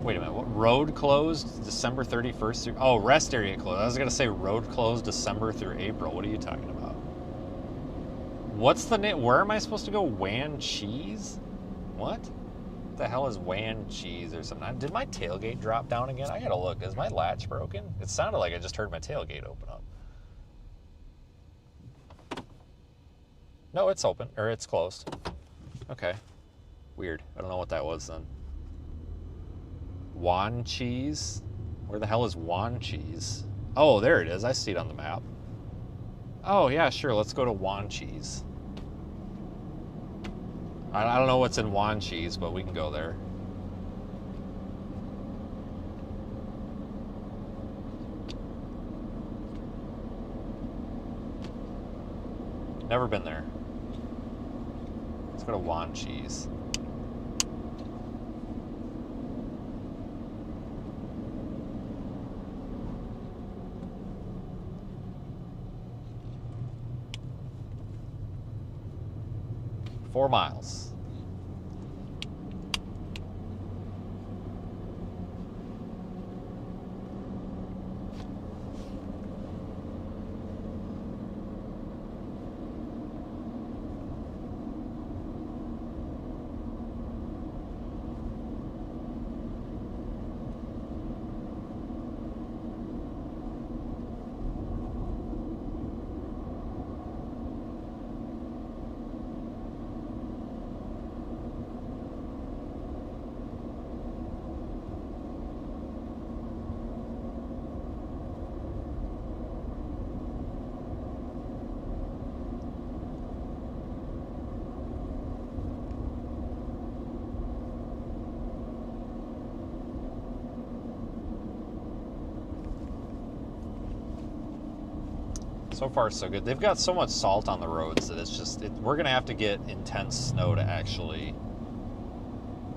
Wait a minute, what? Road closed December 31st through... Oh, rest area closed. I was going to say road closed December through April. What are you talking about? What's the name? Where am I supposed to go? Wan cheese? What the hell is Wan cheese or something? Did my tailgate drop down again? I gotta look. Is my latch broken? It sounded like I just heard my tailgate open up. No, it's open. Or it's closed. Okay. Weird. I don't know what that was then. Wan cheese? Where the hell is Wan cheese? Oh, there it is. I see it on the map. Oh, yeah, sure. Let's go to Wan cheese. I don't know what's in Wan cheese, but we can go there. Never been there. Let's go to Wan cheese. Four miles. So far, so good. They've got so much salt on the roads that it's just, we're going to have to get intense snow to actually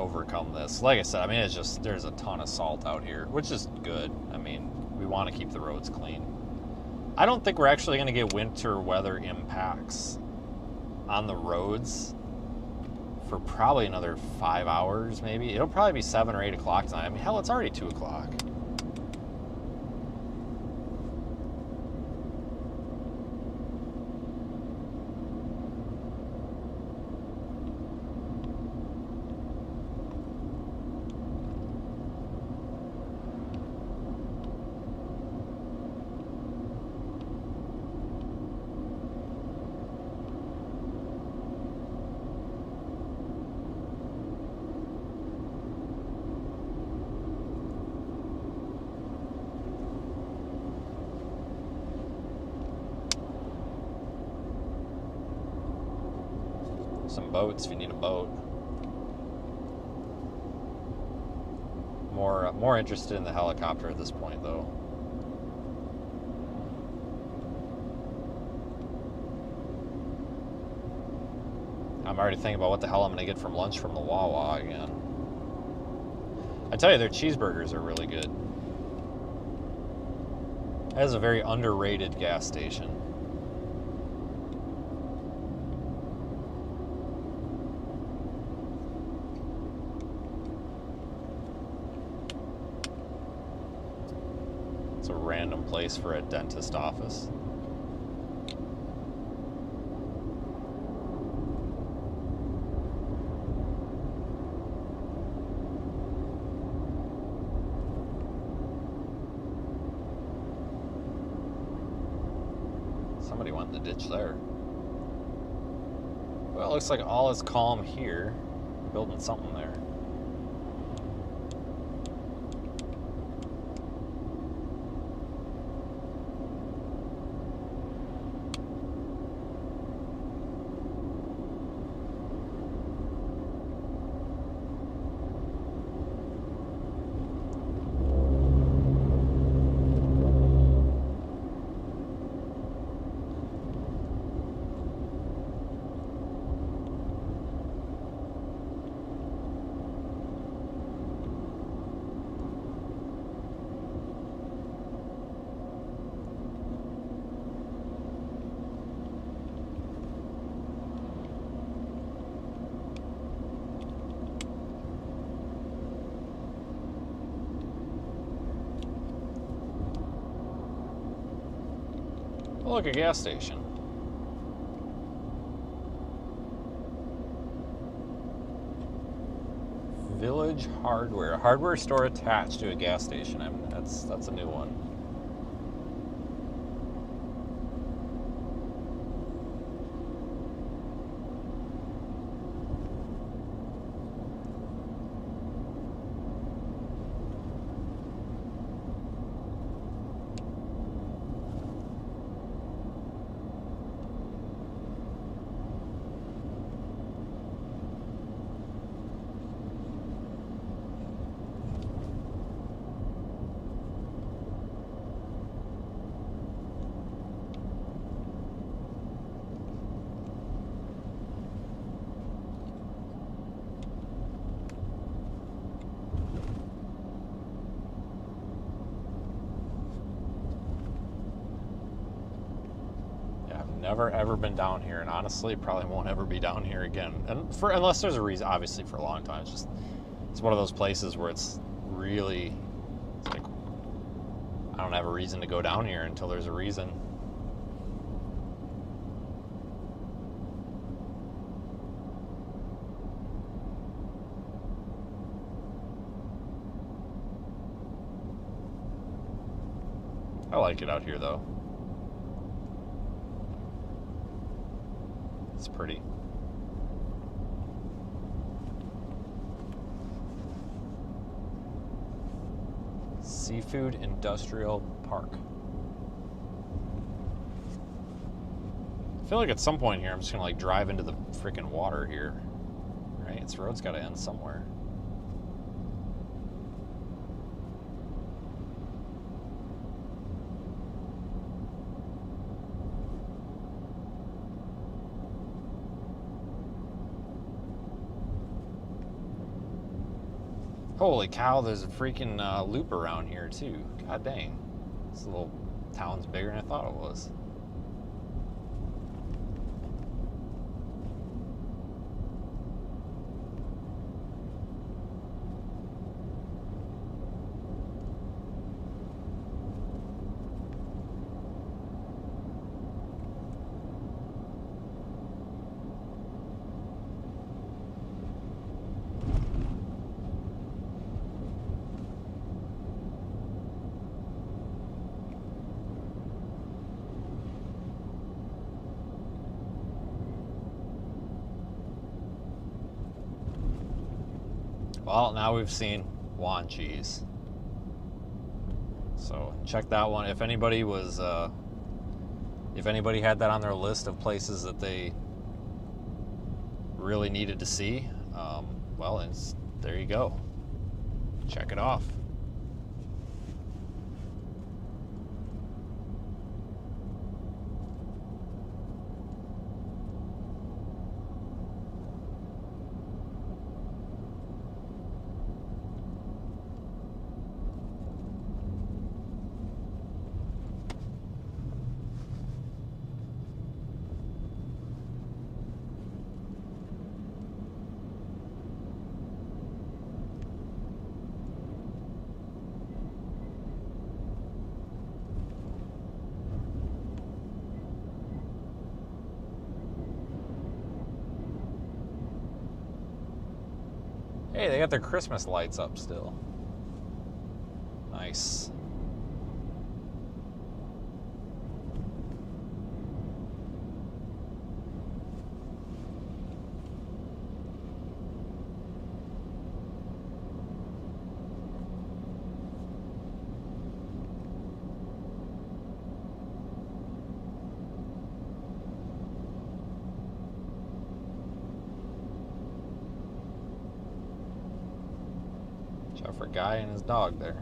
overcome this. Like I said, I mean, it's just, there's a ton of salt out here, which is good. I mean, we want to keep the roads clean. I don't think we're actually going to get winter weather impacts on the roads for probably another 5 hours, maybe. It'll probably be 7 or 8 o'clock tonight. I mean, hell, it's already 2 o'clock. Some boats if you need a boat. More interested in the helicopter at this point, though. I'm already thinking about what the hell I'm going to get from lunch from the Wawa again. I tell you, their cheeseburgers are really good. That is a very underrated gas station. It's a random place for a dentist office. Somebody went in the ditch there. Well, it looks like all is calm here. Building something there. Oh, look, a gas station. Village Hardware. A hardware store attached to a gas station. That's a new one. Never ever been down here, and honestly probably won't ever be down here again, and unless there's a reason. Obviously for a long time, it's one of those places where it's really, it's like, I don't have a reason to go down here until there's a reason. I like it out here though. It's pretty. Seafood Industrial Park. I feel like at some point here I'm just gonna like drive into the freaking water here. Right? This road's gotta end somewhere. Holy cow, there's a freaking loop around here too. God dang. This little town's bigger than I thought it was. Well, now we've seen Juan Cheese. So check that one. If anybody had that on their list of places that they really needed to see, well, there you go. Check it off. Hey, they got their Christmas lights up still. Nice. Watch out for a guy and his dog there.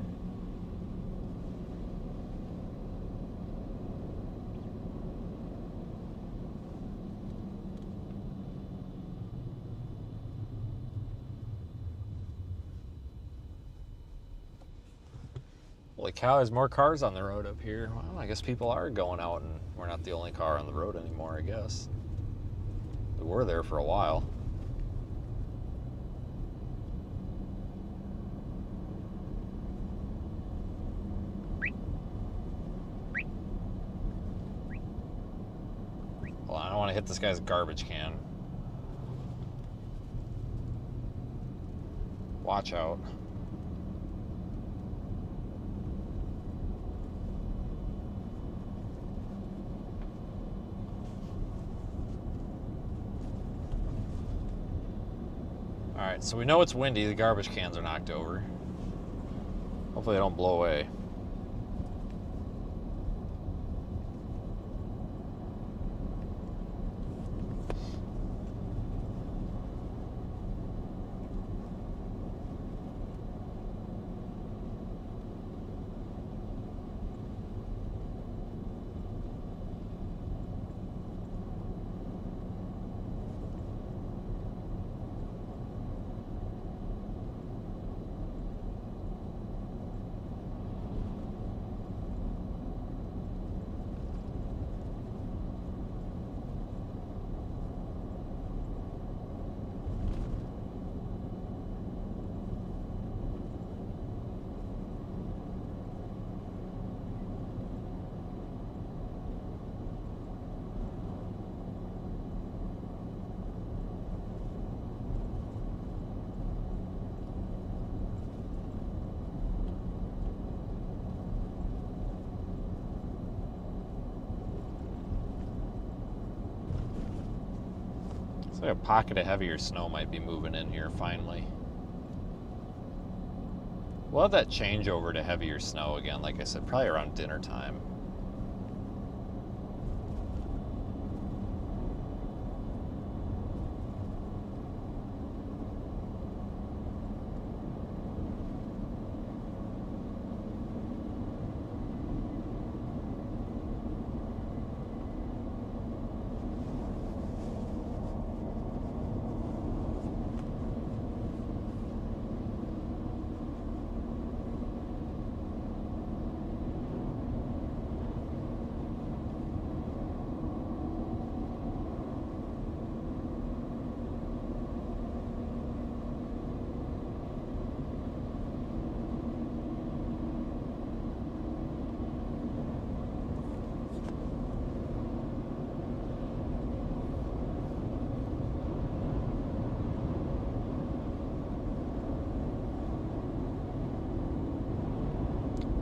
Holy cow, there's more cars on the road up here. Well, I guess people are going out and we're not the only car on the road anymore, I guess. We were there for a while. Well, I don't want to hit this guy's garbage can. Watch out. Alright, so we know it's windy, the garbage cans are knocked over. Hopefully they don't blow away. Looks like a pocket of heavier snow might be moving in here finally. We'll have that change over to heavier snow again, like I said, probably around dinner time.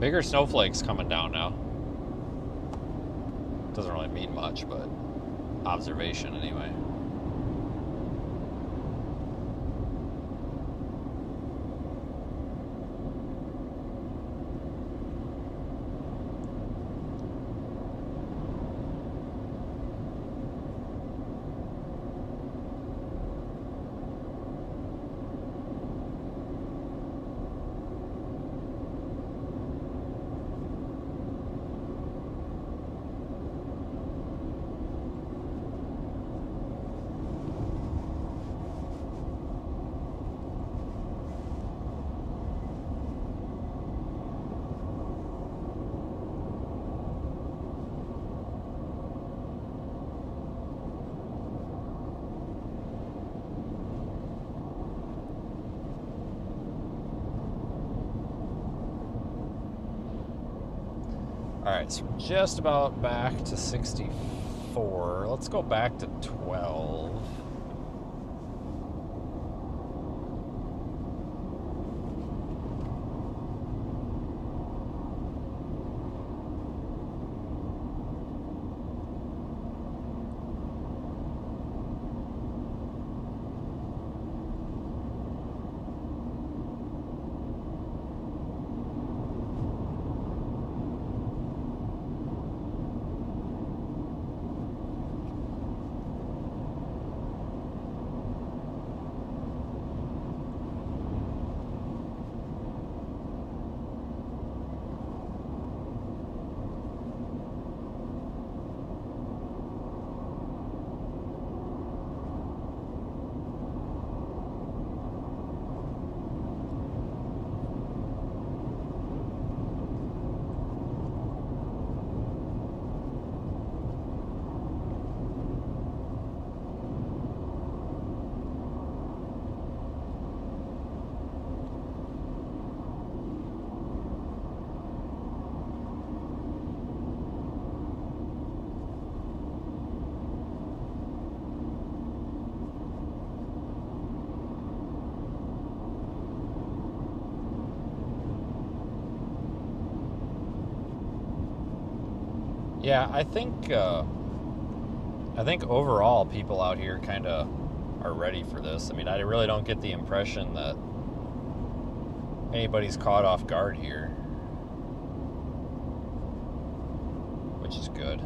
Bigger snowflakes coming down now. Doesn't really mean much, but observation anyway. All right, so we're just about back to 64. Let's go back to 12. Yeah, I think overall people out here kind of are ready for this. I mean, I really don't get the impression that anybody's caught off guard here, which is good.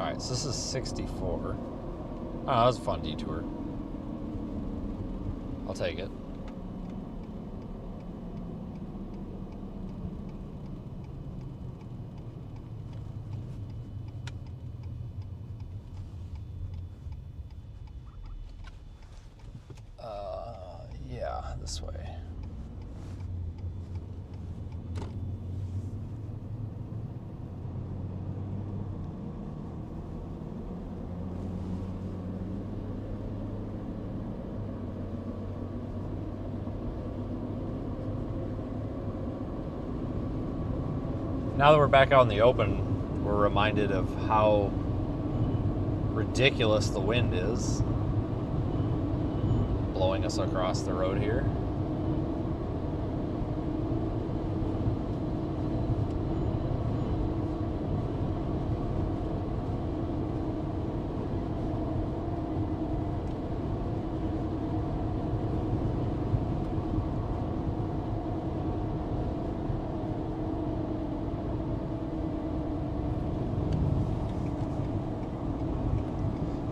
Alright, so this is 64. Oh, that was a fun detour. I'll take it. Yeah, this way. Now that we're back out in the open, we're reminded of how ridiculous the wind is blowing us across the road here.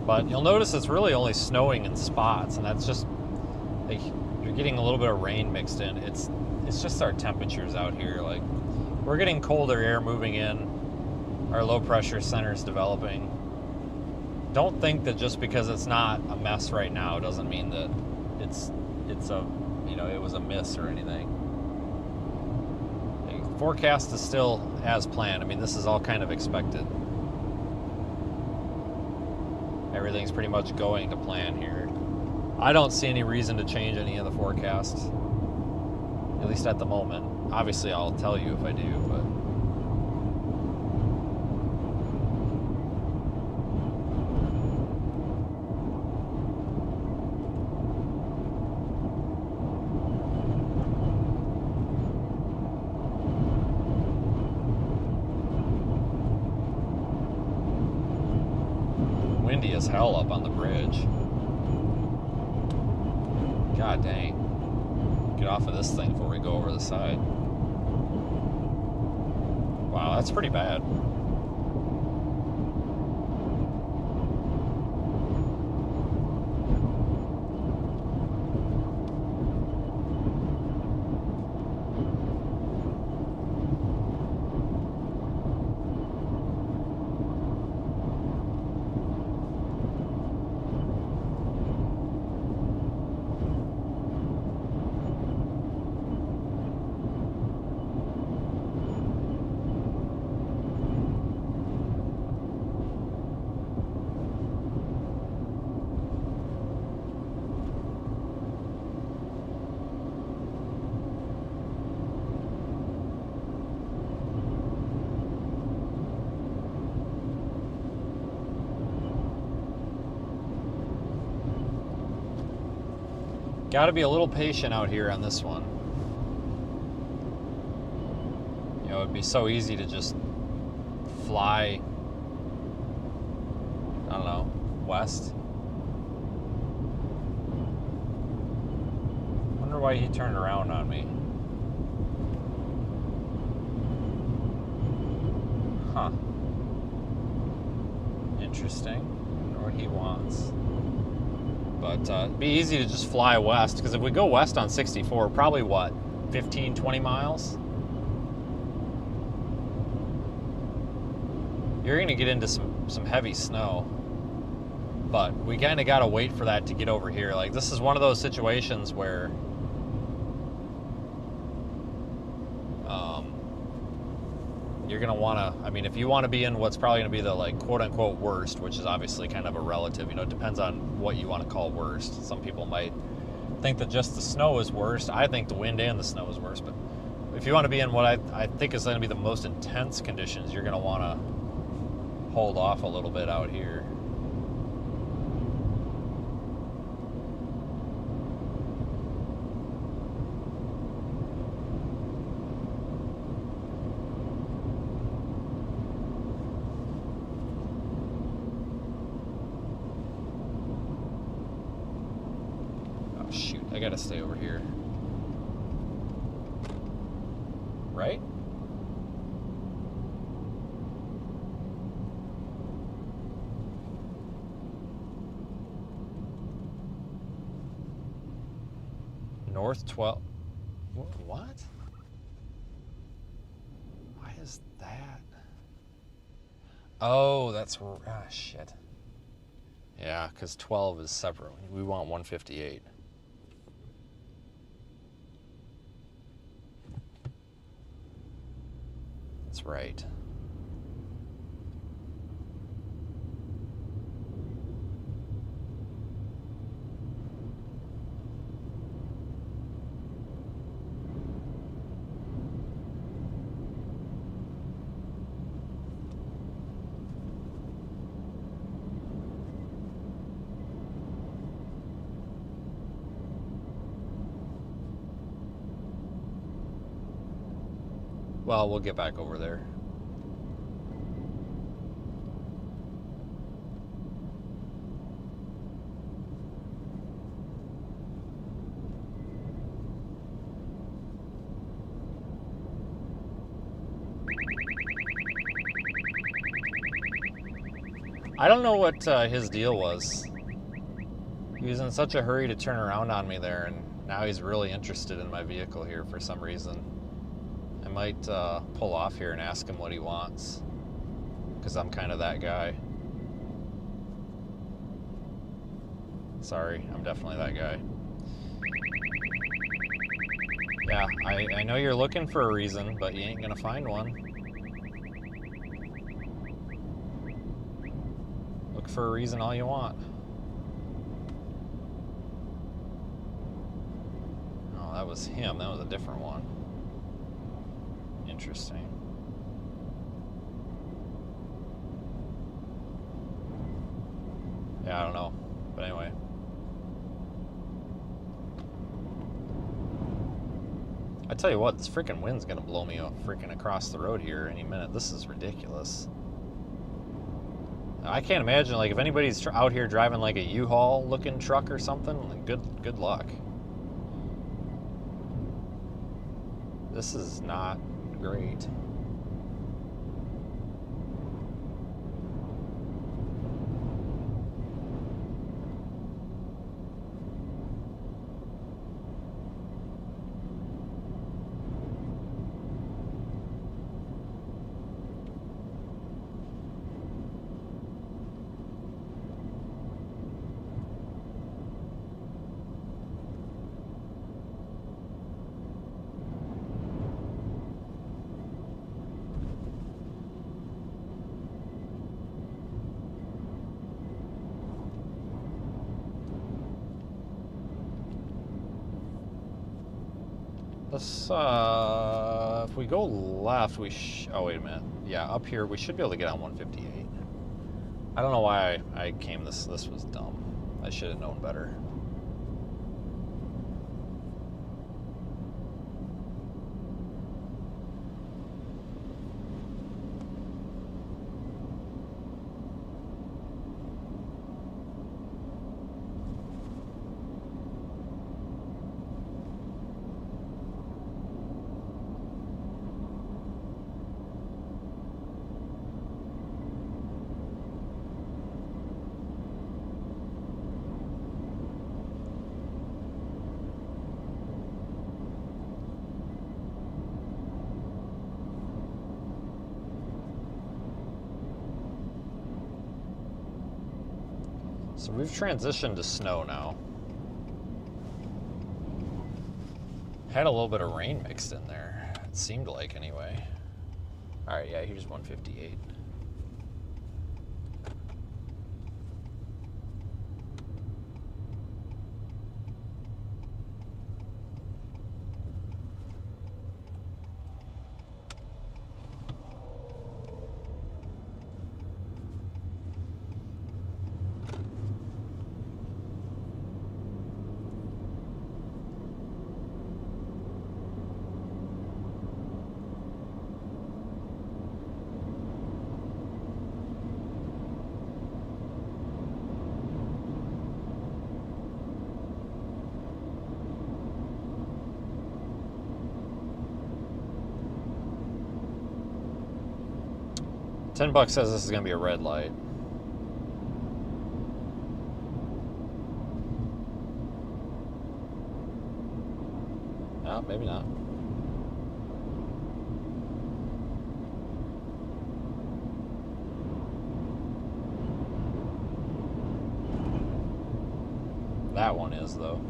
But you'll notice it's really only snowing in spots, and that's just like you're getting a little bit of rain mixed in. It's just our temperatures out here. Like, we're getting colder air moving in. Our low pressure center is developing. Don't think that just because it's not a mess right now doesn't mean that it's a, you know, it was a miss or anything. Like, forecast is still as planned. I mean, this is all kind of expected. Everything's pretty much going to plan here. I don't see any reason to change any of the forecasts, at least at the moment. Obviously, I'll tell you if I do, but... windy as hell up on the bridge. God dang. Get off of this thing before we go over the side. Wow, that's pretty bad. Got to be a little patient out here on this one. You know, it'd be so easy to just fly, I don't know, west. Wonder why he turned around on me. Huh. Interesting. Wonder what he wants. But it'd be easy to just fly west, because if we go west on 64, probably what, 15, 20 miles? You're going to get into some heavy snow. But we kind of got to wait for that to get over here. Like, this is one of those situations where you're going to want to, I mean, if you want to be in what's probably going to be the, like, quote-unquote worst, which is obviously kind of a relative, you know, it depends on what you want to call worst. Some people might think that just the snow is worst. I think the wind and the snow is worst. But if you want to be in what I think is going to be the most intense conditions, you're going to want to hold off a little bit out here. I gotta stay over here. Right? North 12. What? Why is that? Oh, that's... Ah, shit. Yeah, because 12 is separate. We want 158. That's right. Well, we'll get back over there. I don't know what his deal was. He was in such a hurry to turn around on me there, and now he's really interested in my vehicle here for some reason. I might pull off here and ask him what he wants, because I'm kind of that guy. Sorry, I'm definitely that guy. Yeah, I know you're looking for a reason, but you ain't gonna find one. Look for a reason all you want. Oh, that was him. That was a different one. Interesting. Yeah, I don't know. But anyway. I tell you what, this freaking wind's gonna blow me freaking across the road here any minute. This is ridiculous. I can't imagine, like, if anybody's out here driving like a U-Haul looking truck or something, like, good luck. This is not great. Let's, if we go left, oh, wait a minute. Yeah, up here, we should be able to get on 158. I don't know why I came this was dumb. I should have known better. So we've transitioned to snow now. Had a little bit of rain mixed in there. It seemed like, anyway. All right, yeah, here's 158. $10 says this is gonna be a red light. No, maybe not. That one is, though.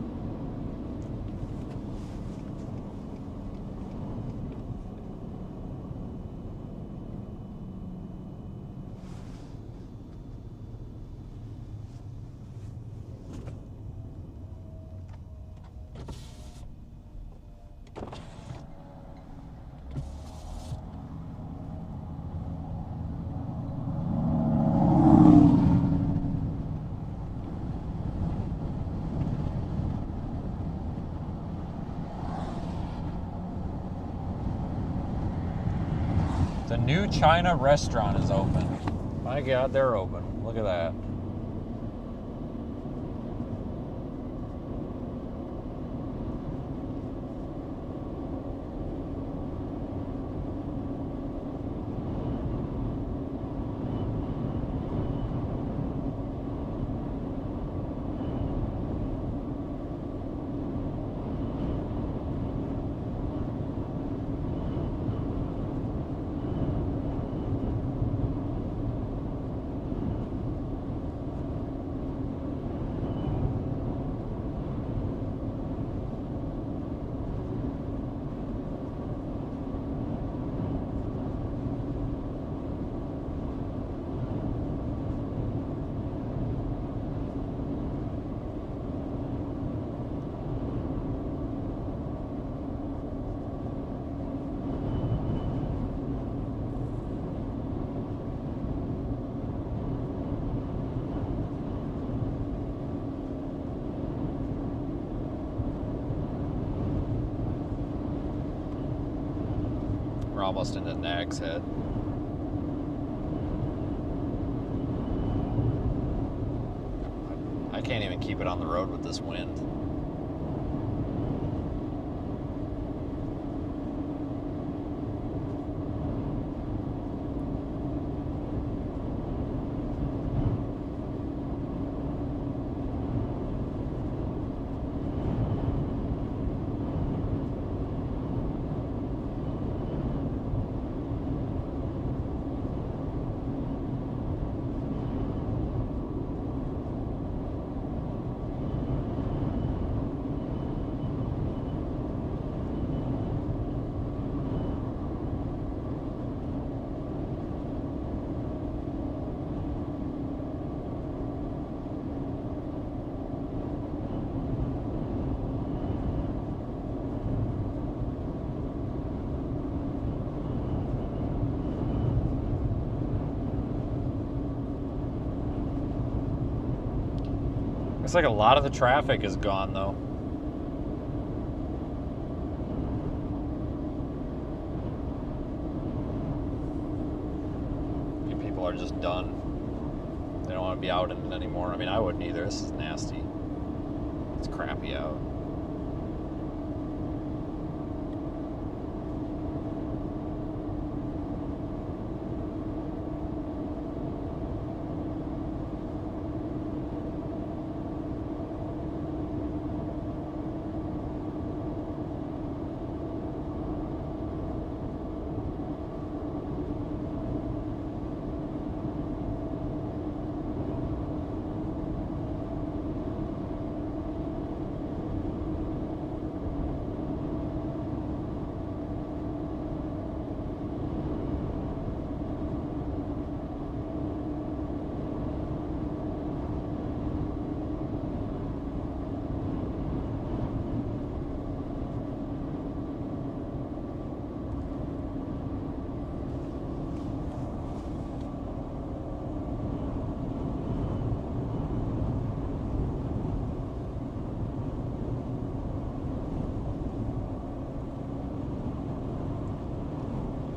The New China restaurant is open. My God, they're open. Look at that. almost into Nag's Head. I can't even keep it on the road with this wind. Looks like a lot of the traffic is gone though. People are just done. They don't want to be out in it anymore. I mean, I wouldn't either. This is nasty. It's crappy out.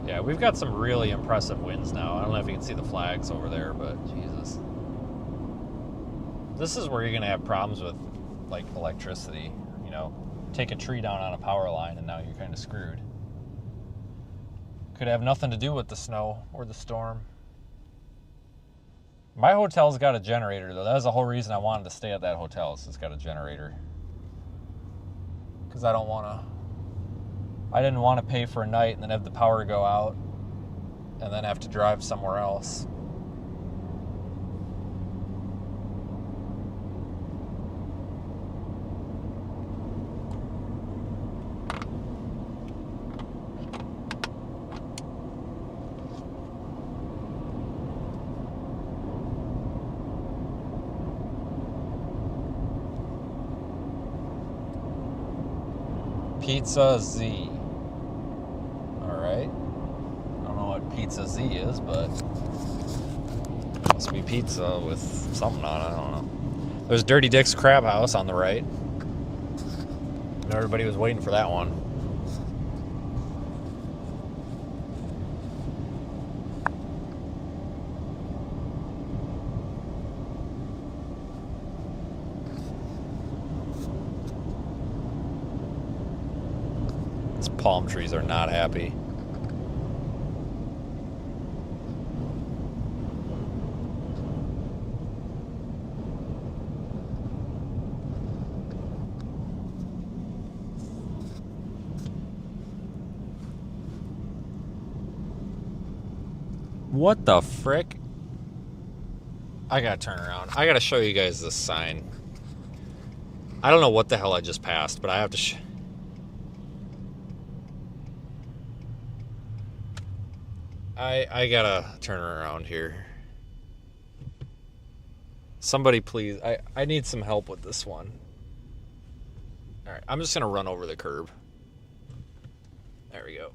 Yeah, we've got some really impressive winds now. I don't know if you can see the flags over there, but Jesus. This is where you're going to have problems with, like, electricity. You know, take a tree down on a power line and now you're kind of screwed. Could have nothing to do with the snow or the storm. My hotel's got a generator, though. That was the whole reason I wanted to stay at that hotel, is it's got a generator. Because I didn't want to pay for a night and then have the power go out and then have to drive somewhere else. Pizza Z. Alright. I don't know what Pizza Z is, but must be pizza with something on it. I don't know. There's Dirty Dick's Crab House on the right. And everybody was waiting for that one. Palm trees are not happy. What the frick? I gotta turn around. I gotta show you guys this sign. I don't know what the hell I just passed, but I have to I gotta turn around here. Somebody please, I need some help with this one. Alright, I'm just gonna run over the curb. There we go.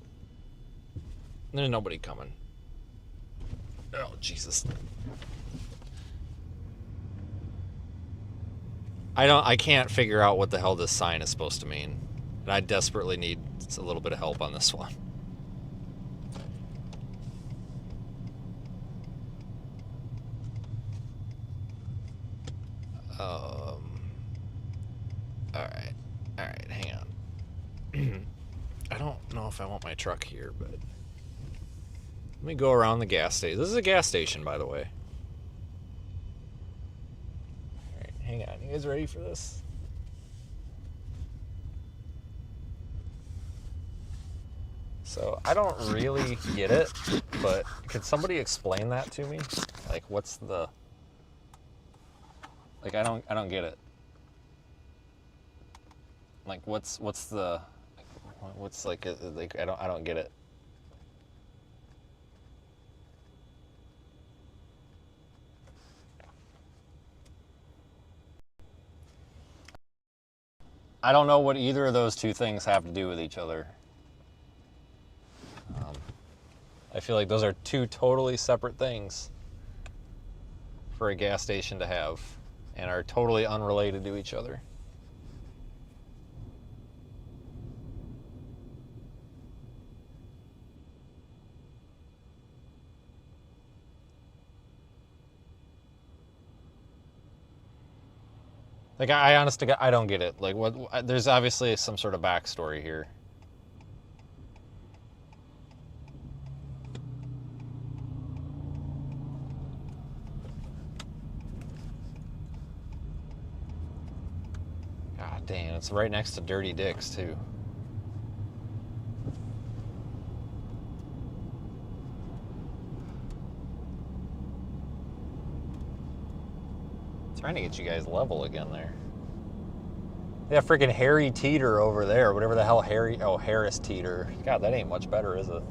There's nobody coming. Oh, Jesus. I can't figure out what the hell this sign is supposed to mean. And I desperately need a little bit of help on this one. All right, hang on. I don't know if I want my truck here, but let me go around the gas station. This is a gas station, by the way. All right, hang on. You guys ready for this? So I don't really get it, but could somebody explain that to me? Like, what's the... Like, I don't get it. Like, what's the... What's like I don't get it. I don't know what either of those two things have to do with each other. I feel like those are two totally separate things for a gas station to have, and are totally unrelated to each other. Like, I honest to God, I don't get it. Like, what? There's obviously some sort of backstory here. God damn, it's right next to Dirty Dick's, too. Trying to get you guys level again there. Yeah, freaking Harry Teeter over there. Whatever the hell Harris Teeter. God, that ain't much better, is it?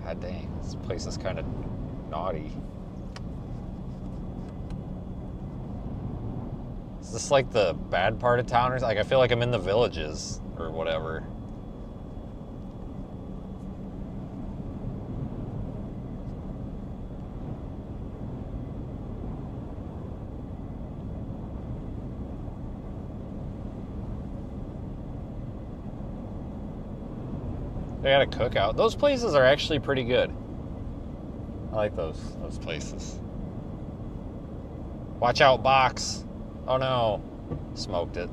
God dang, this place is kind of naughty. Is this like the bad part of town? Or like, I feel like I'm in the Villages or whatever. They got a cookout. Those places are actually pretty good. I like those places. Watch out, box. Oh no. Smoked it.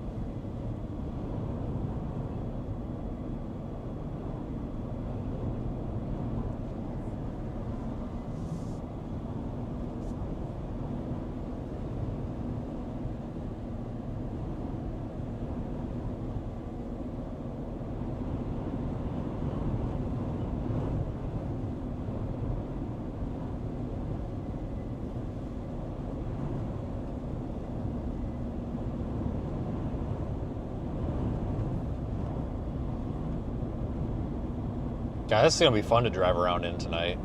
God, this is going to be fun to drive around in tonight.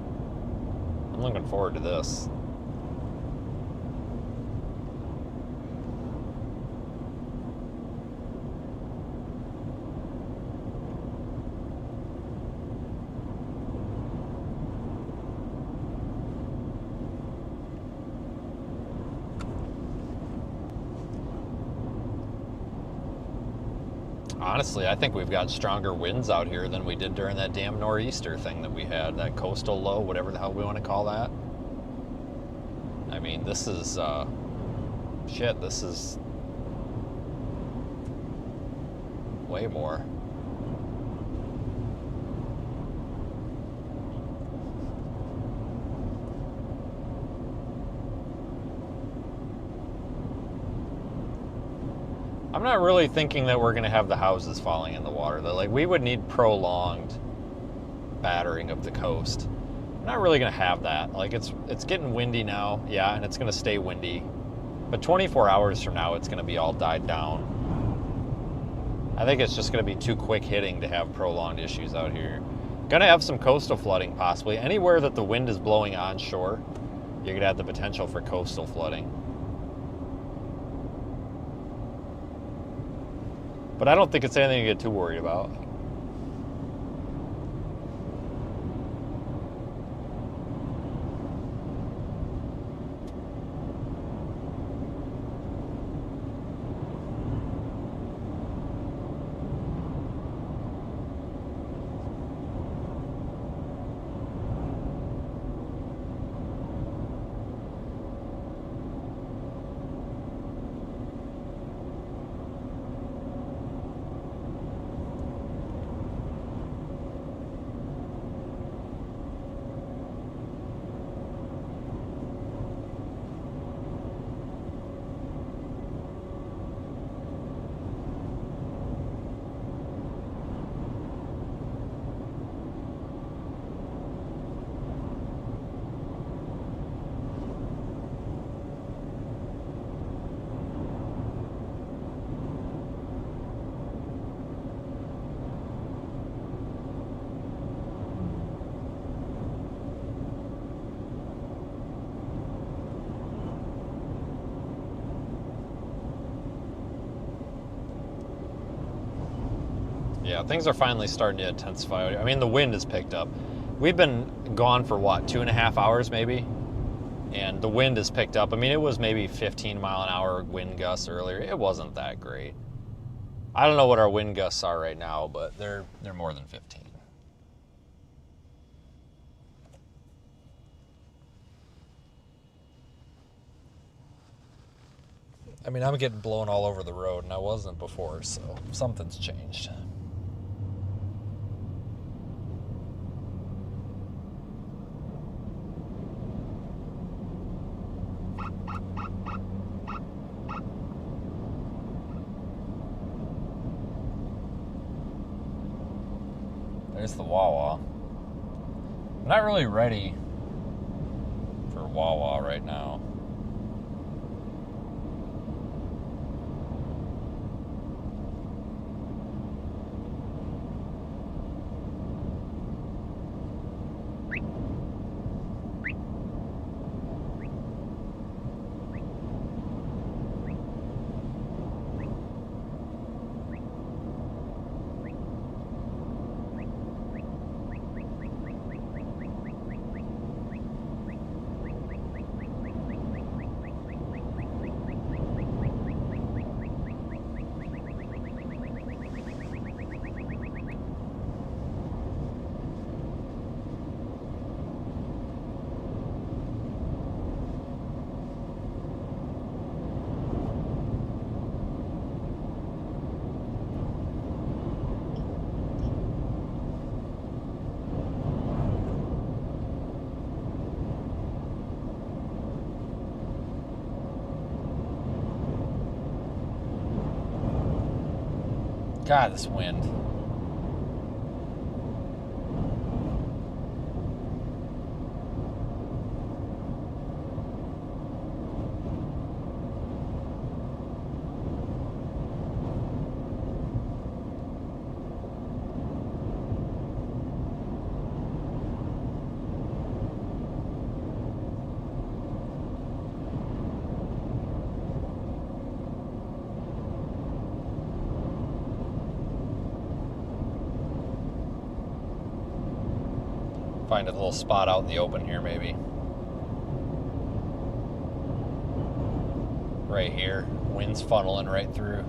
I'm looking forward to this. Honestly, I think we've got stronger winds out here than we did during that damn nor'easter thing that we had, that coastal low, whatever the hell we want to call that. I mean, this is, shit, this is way more. I'm not really thinking that we're going to have the houses falling in the water, though. Like, we would need prolonged battering of the coast. I'm not really going to have that. Like, it's getting windy now, yeah, and it's going to stay windy. But 24 hours from now, it's going to be all died down. I think it's just going to be too quick hitting to have prolonged issues out here. Going to have some coastal flooding, possibly. Anywhere that the wind is blowing onshore, you're going to have the potential for coastal flooding. But I don't think it's anything to get too worried about. Yeah, things are finally starting to intensify. I mean, the wind has picked up. We've been gone for what, 2.5 hours maybe? And the wind has picked up. I mean, it was maybe 15-mile-an-hour wind gusts earlier. It wasn't that great. I don't know what our wind gusts are right now, but they're more than 15. I mean, I'm getting blown all over the road, and I wasn't before, so something's changed. There's the Wawa. I'm not really ready for Wawa right now. God, this wind. Find a little spot out in the open here, maybe. Right here. Wind's funneling right through.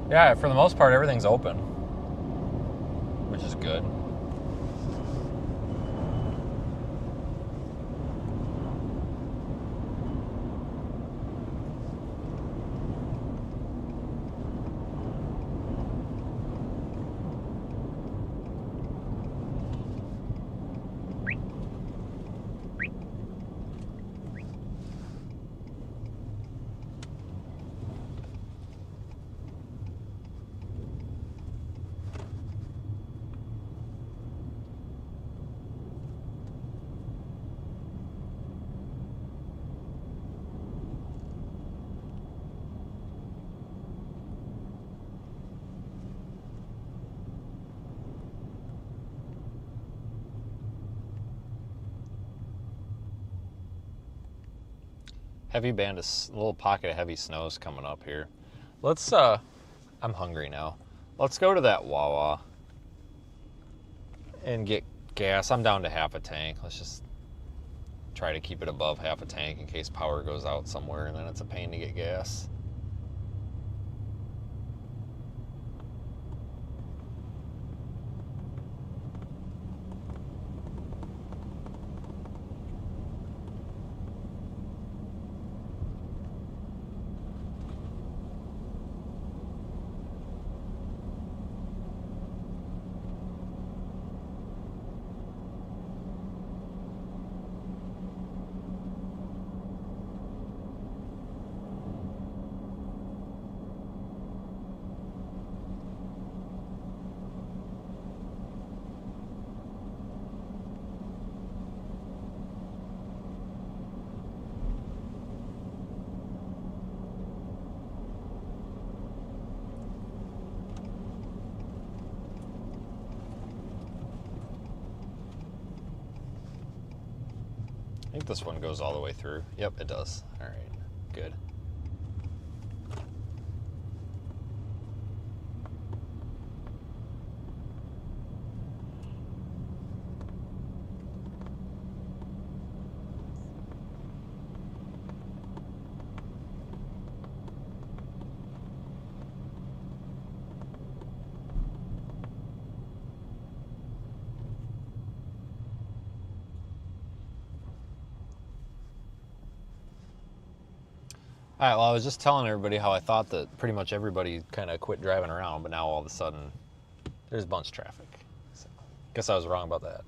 Yeah, for the most part, everything's open, which is good. Heavy band, a little pocket of heavy snow's coming up here. Let's, I'm hungry now. Let's go to that Wawa and get gas. I'm down to half a tank. Let's just try to keep it above half a tank in case power goes out somewhere and then it's a pain to get gas. this one goes all the way through. Yep, it does. All right, good. All right, well, I was just telling everybody how I thought that pretty much everybody kind of quit driving around, but now all of a sudden there's a bunch of traffic. So, guess I was wrong about that.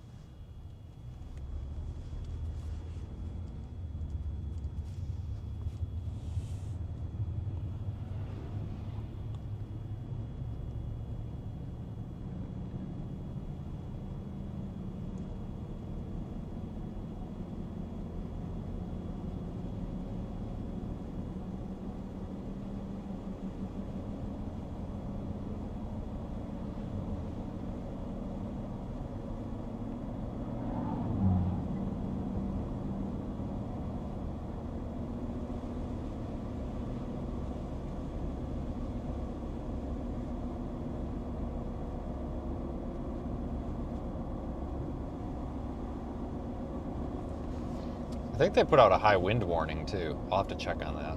I think they put out a high wind warning too. I'll have to check on that.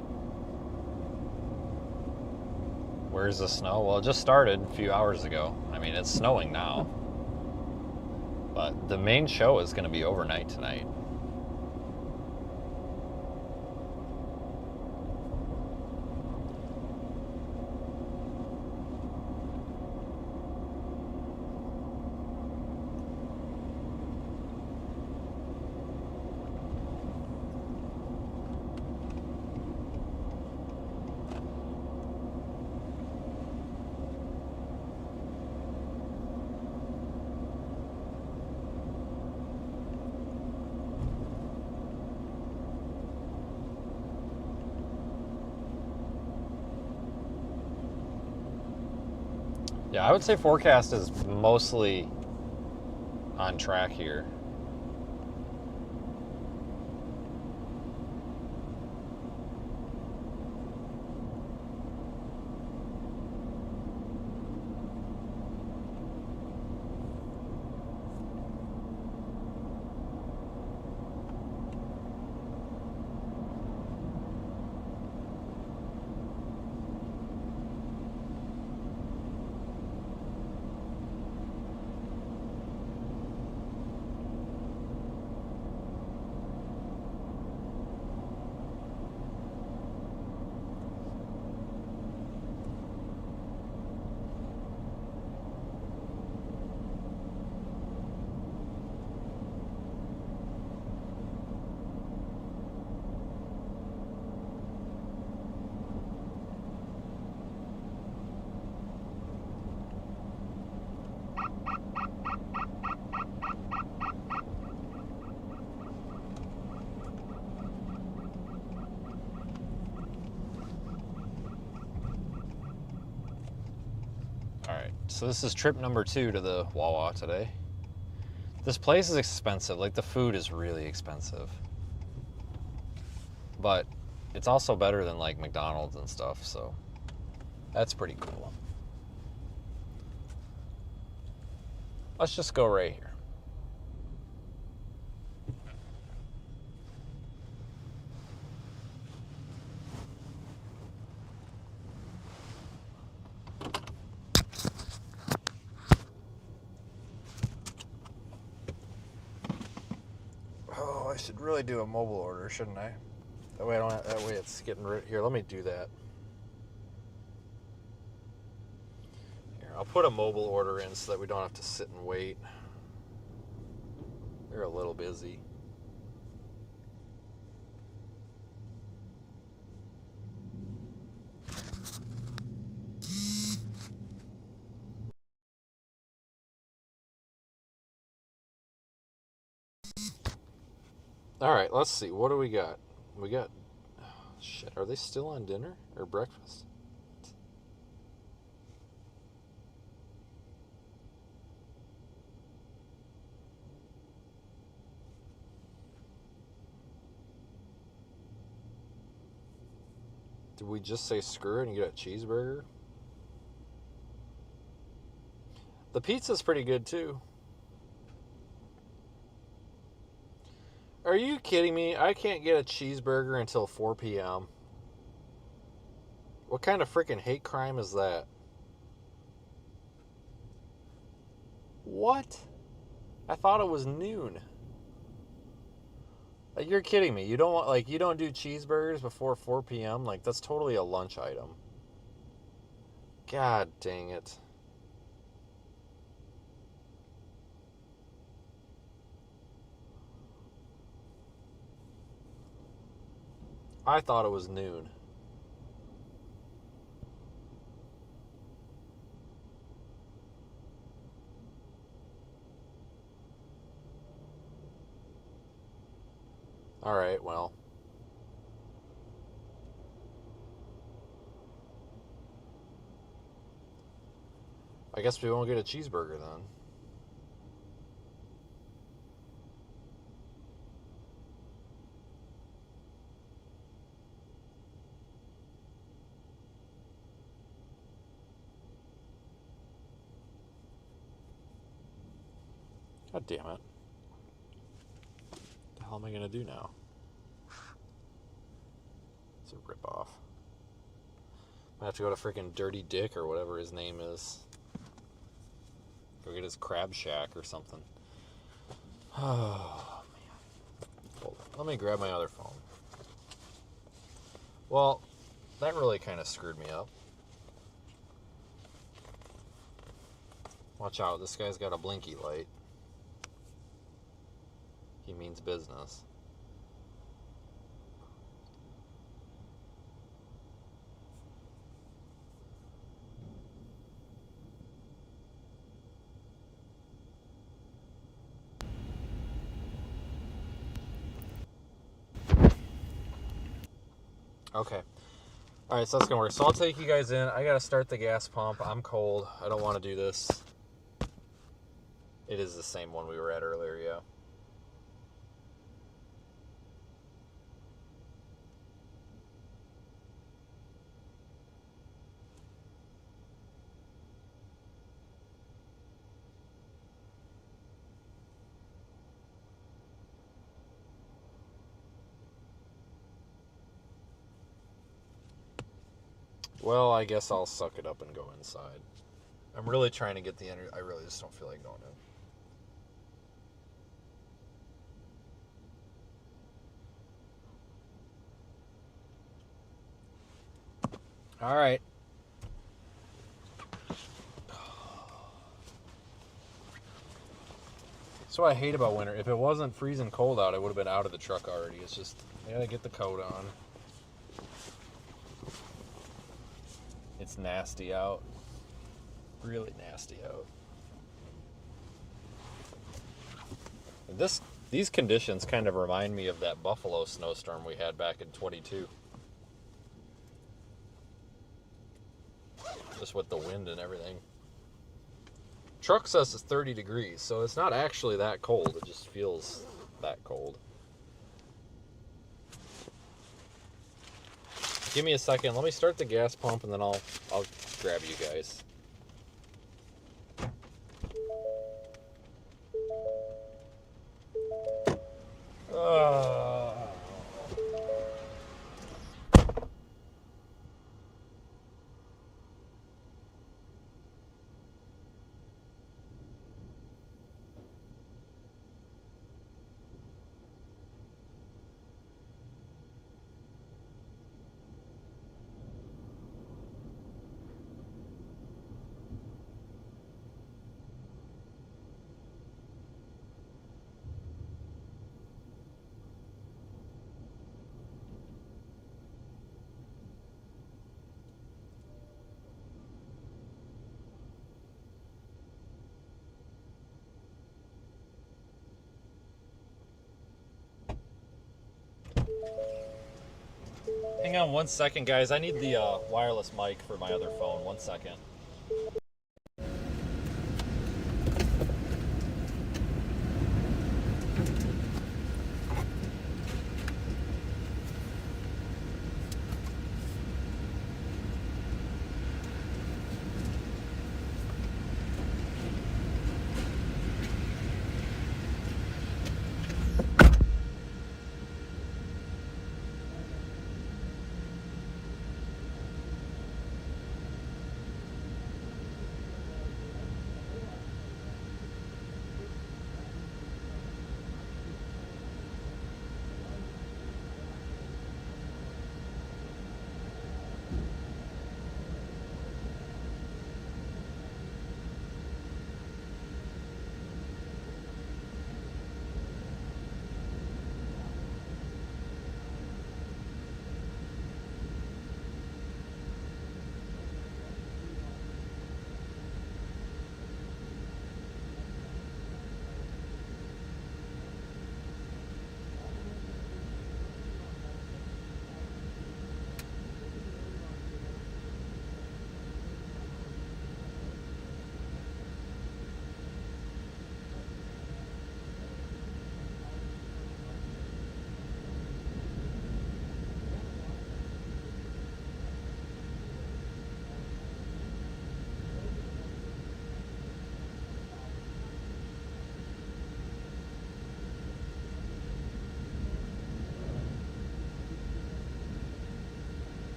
Where's the snow? Well, it just started a few hours ago. I mean, it's snowing now. But the main show is going to be overnight tonight. Yeah, I would say forecast is mostly on track here. Alright, so this is trip number 2 to the Wawa today. This place is expensive, like the food is really expensive. But it's also better than like McDonald's and stuff, so that's pretty cool. Let's just go right here. Oh, I should really do a mobile order, shouldn't I? That way I don't have, that way it's getting rid here. Let me do that. Here, I'll put a mobile order in so that we don't have to sit and wait. They're a little busy. All right, let's see. What do we got? We got... shit, are they still on dinner or breakfast? Did we just say screw it and get a cheeseburger? The pizza's pretty good too. Are you kidding me? I can't get a cheeseburger until 4 p.m. What kind of freaking hate crime is that? What? I thought it was noon. Like, you're kidding me. You don't do cheeseburgers before 4 p.m.? Like, that's totally a lunch item. God dang it. I thought it was noon. All right, well. I guess we won't get a cheeseburger then. God damn it. What the hell am I going to do now? It's a ripoff. I have to go to freaking Dirty Dick or whatever his name is. Go get his crab shack or something. Oh, man. Hold on. Let me grab my other phone. Well, that really kind of screwed me up. Watch out, this guy's got a blinky light. He means business. Okay. Alright, so that's going to work. So I'll take you guys in. I got to start the gas pump. I'm cold. I don't want to do this. It is the same one we were at earlier, yeah. Well, I guess I'll suck it up and go inside. I'm really trying to get the energy. I really just don't feel like going in. All right. That's what I hate about winter. If it wasn't freezing cold out, I would have been out of the truck already. It's just, I gotta get the coat on. It's nasty out. Really nasty out. These conditions kind of remind me of that Buffalo snowstorm we had back in 22. Just with the wind and everything. Truck says it's 30 degrees, so it's not actually that cold. It just feels that cold. Give me a second. Let me start the gas pump, and then I'll grab you guys. Hang on 1 second, guys. I need the wireless mic for my other phone. 1 second.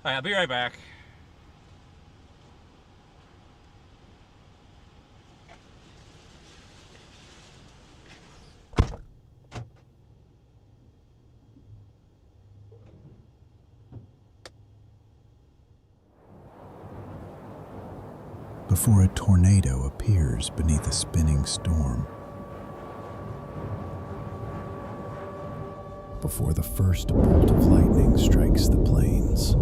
All right, I'll be right back. Before a tornado appears beneath a spinning storm. Before the first bolt of lightning strikes the plains.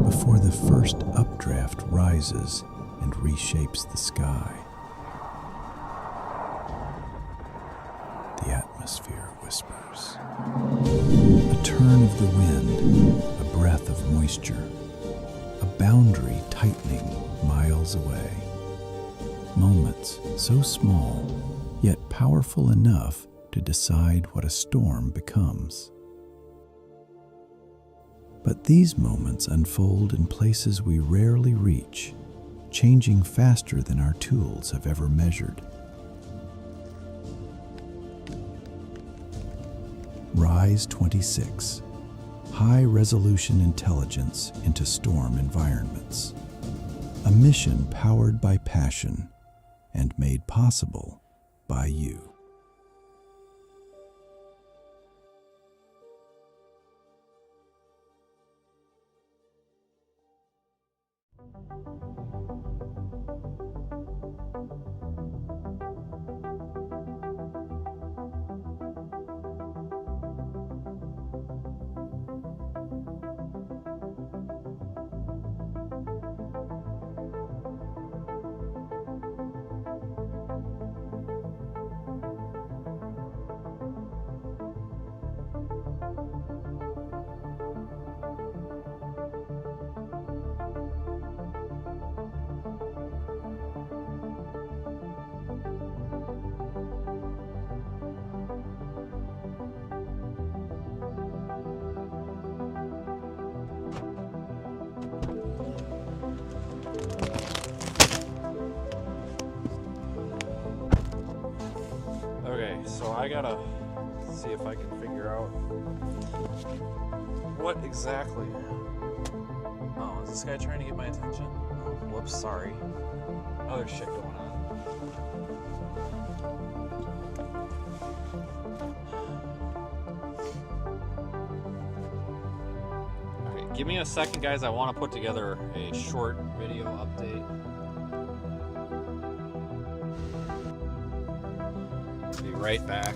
Before the first updraft rises and reshapes the sky. The atmosphere whispers. A turn of the wind, a breath of moisture. A boundary tightening miles away. Moments so small, yet powerful enough to decide what a storm becomes. But these moments unfold in places we rarely reach, changing faster than our tools have ever measured. RISE 26. High-resolution intelligence into storm environments. A mission powered by passion and made possible by you. Okay, so I gotta see if I can figure out what exactly. Oh, is this guy trying to get my attention? Oh, whoops, sorry. Other shit going on. Okay, give me a second, guys. I want to put together a short video update. Be right back.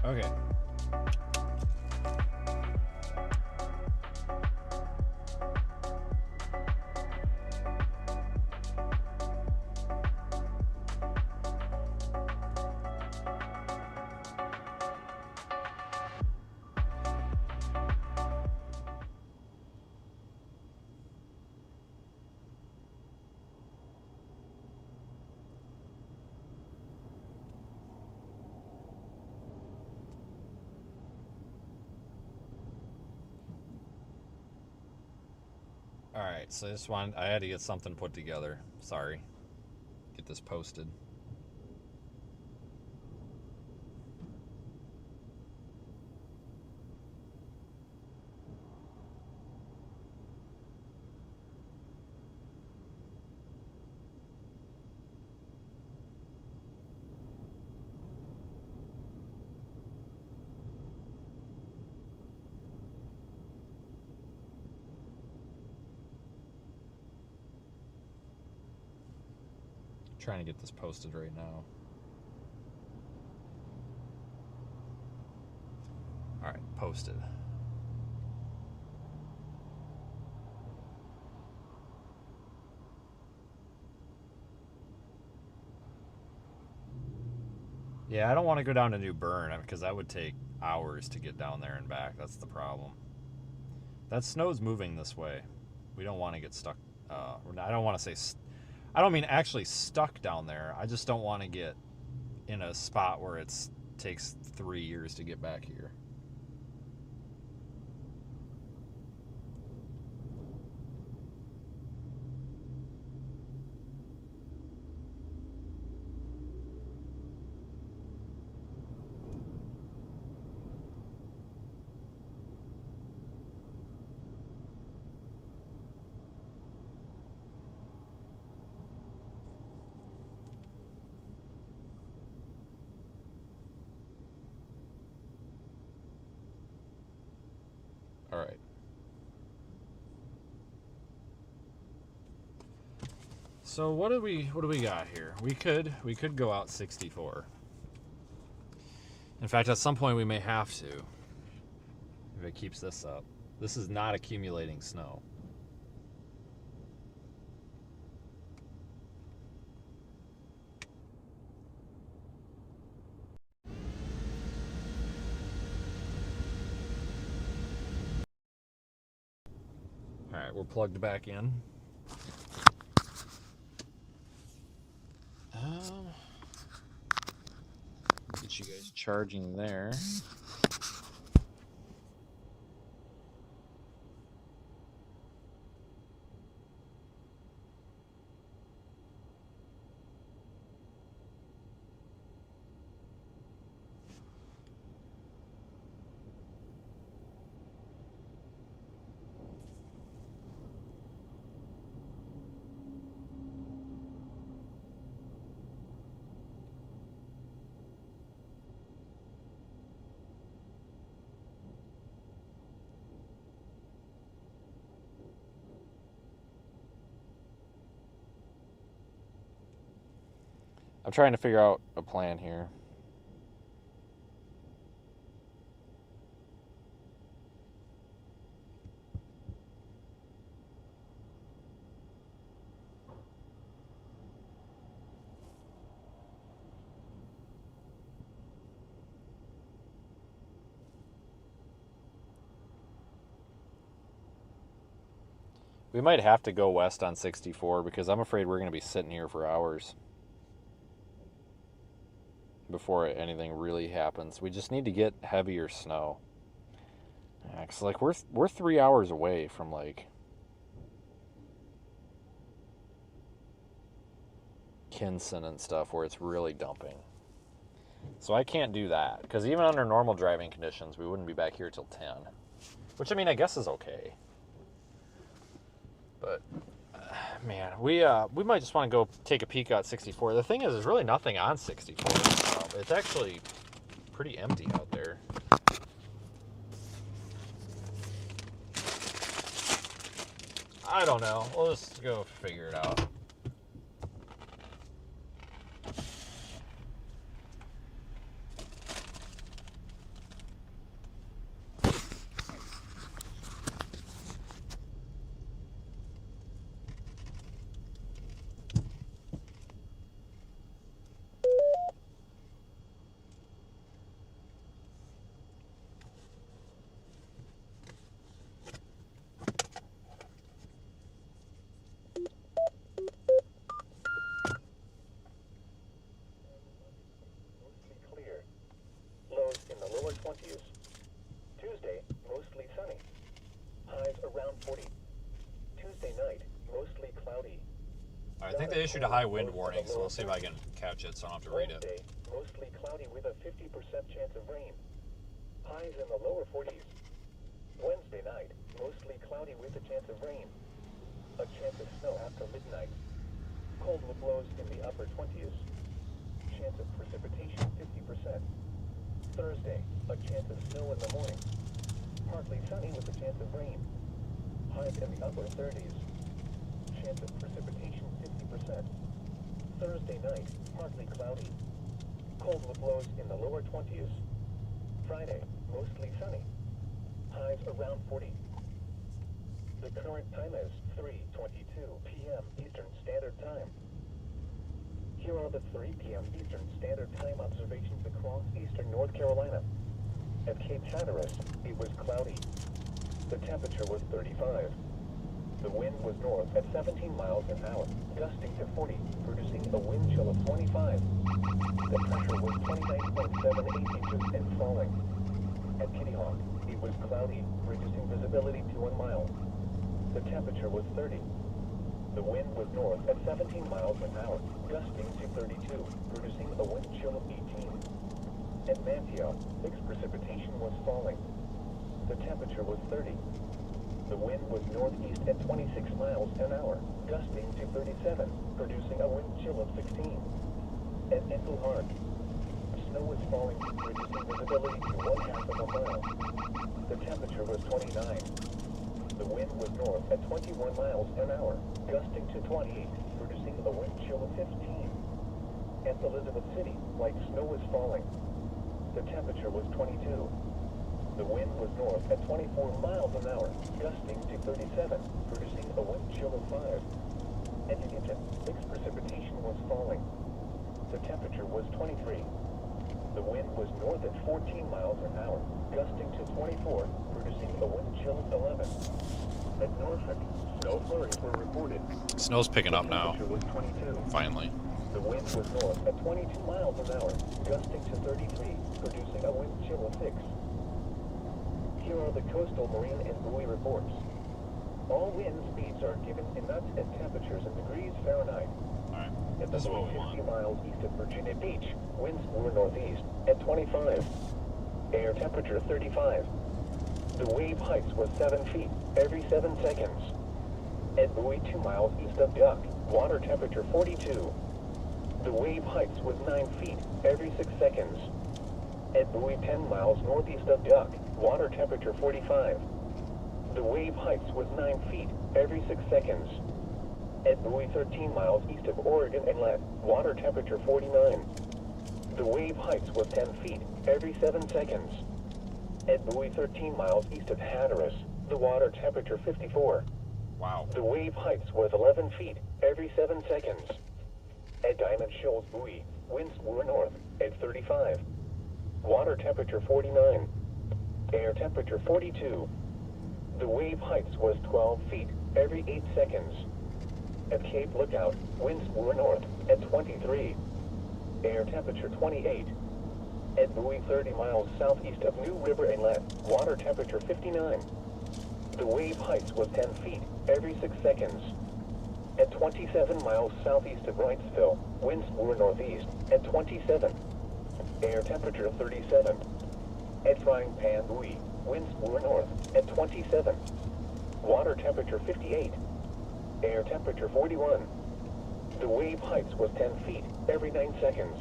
Okay. All right, so I had to get something put together. Sorry. Get this posted. Trying to get this posted right now. All right, posted. Yeah, I don't want to go down to New Bern because that would take hours to get down there and back. That's the problem. That snow's moving this way. We don't want to get stuck. I don't want to say. I don't mean actually stuck down there. I just don't want to get in a spot where it takes 3 years to get back here. All right. So what do we got here? We could go out 64. In fact, at some point we may have to if it keeps this up. This is not accumulating snow. All right, we're plugged back in. Get you guys charging there. I'm trying to figure out a plan here. We might have to go west on 64 because I'm afraid we're going to be sitting here for hours before anything really happens. We just need to get heavier snow. Yeah, 'cause like we're 3 hours away from like Kinson and stuff where it's really dumping. So I can't do that because even under normal driving conditions, we wouldn't be back here till 10, which I mean I guess is okay. But man, we might just want to go take a peek at 64. The thing is, there's really nothing on 64. It's actually pretty empty out there. I don't know. We'll just go figure it out. issued a high wind warning, so we'll see if I can catch it so I don't have to read it. Wednesday, mostly cloudy with a 50% chance of rain. Highs in the lower 40s. Wednesday night, mostly cloudy with a chance of rain. A chance of snow after midnight. Cold with lows in the upper 20s. Chance of precipitation 50%. Thursday, a chance of snow in the morning. Partly sunny with a chance of rain. Highs in the upper 30s. Chance of precipitation 50%. Thursday night, partly cloudy. Cold with lows in the lower 20s. Friday, mostly sunny. Highs around 40. The current time is 3:22 p.m. Eastern Standard Time. Here are the 3 p.m. Eastern Standard Time observations across eastern North Carolina. At Cape Hatteras, it was cloudy. The temperature was 35. The wind was north at 17 miles an hour, gusting to 40, producing a wind chill of 25. The pressure was 29.78 inches and falling. At Kitty Hawk, it was cloudy, reducing visibility to 1 mile. The temperature was 30. The wind was north at 17 miles an hour, gusting to 32, producing a wind chill of 18. At Mantia, mixed precipitation was falling. The temperature was 30. The wind was northeast at 26 miles an hour, gusting to 37, producing a wind chill of 16. At Engelhard, snow was falling, reducing visibility to 1/2 of a mile. The temperature was 29. The wind was north at 21 miles an hour, gusting to 28, producing a wind chill of 15. At Elizabeth City, light snow was falling. The temperature was 22. The wind was north at 24 miles an hour, gusting to 37, producing a wind chill of 5. At Hinton, mixed precipitation was falling. The temperature was 23. The wind was north at 14 miles an hour, gusting to 24, producing a wind chill of 11. At Norfolk, snow flurries were reported. Snow's picking up now, The temperature was 22. finally. The wind was north at 22 miles an hour, gusting to 33, producing a wind chill of 6. Here are the coastal marine and buoy reports. All wind speeds are given in knots and temperatures in degrees Fahrenheit. Alright, At this is the what we 50 want. miles east of Virginia Beach, winds were northeast at 25. Air temperature 35. The wave heights was 7 feet every 7 seconds. At buoy 2 miles east of Duck, water temperature 42. The wave heights was 9 feet every 6 seconds. At buoy 10 miles northeast of Duck, water temperature 45. The wave heights was 9 feet every 6 seconds. At buoy 13 miles east of Oregon Inlet, water temperature 49. The wave heights was 10 feet every 7 seconds. At buoy 13 miles east of Hatteras, the water temperature 54. Wow. The wave heights was 11 feet every 7 seconds. At Diamond Shoals Buoy, winds were north at 35. Water temperature 49. Air temperature 42. The wave heights was 12 feet every 8 seconds. At Cape Lookout, winds were north at 23. Air temperature 28. At buoy 30 miles southeast of New River Inlet, water temperature 59. The wave heights was 10 feet every 6 seconds. At 27 miles southeast of Wrightsville, winds were northeast at 27. Air temperature 37. At Frying Pan Buoy, winds were north at 27. Water temperature 58. Air temperature 41. The wave heights was 10 feet every 9 seconds.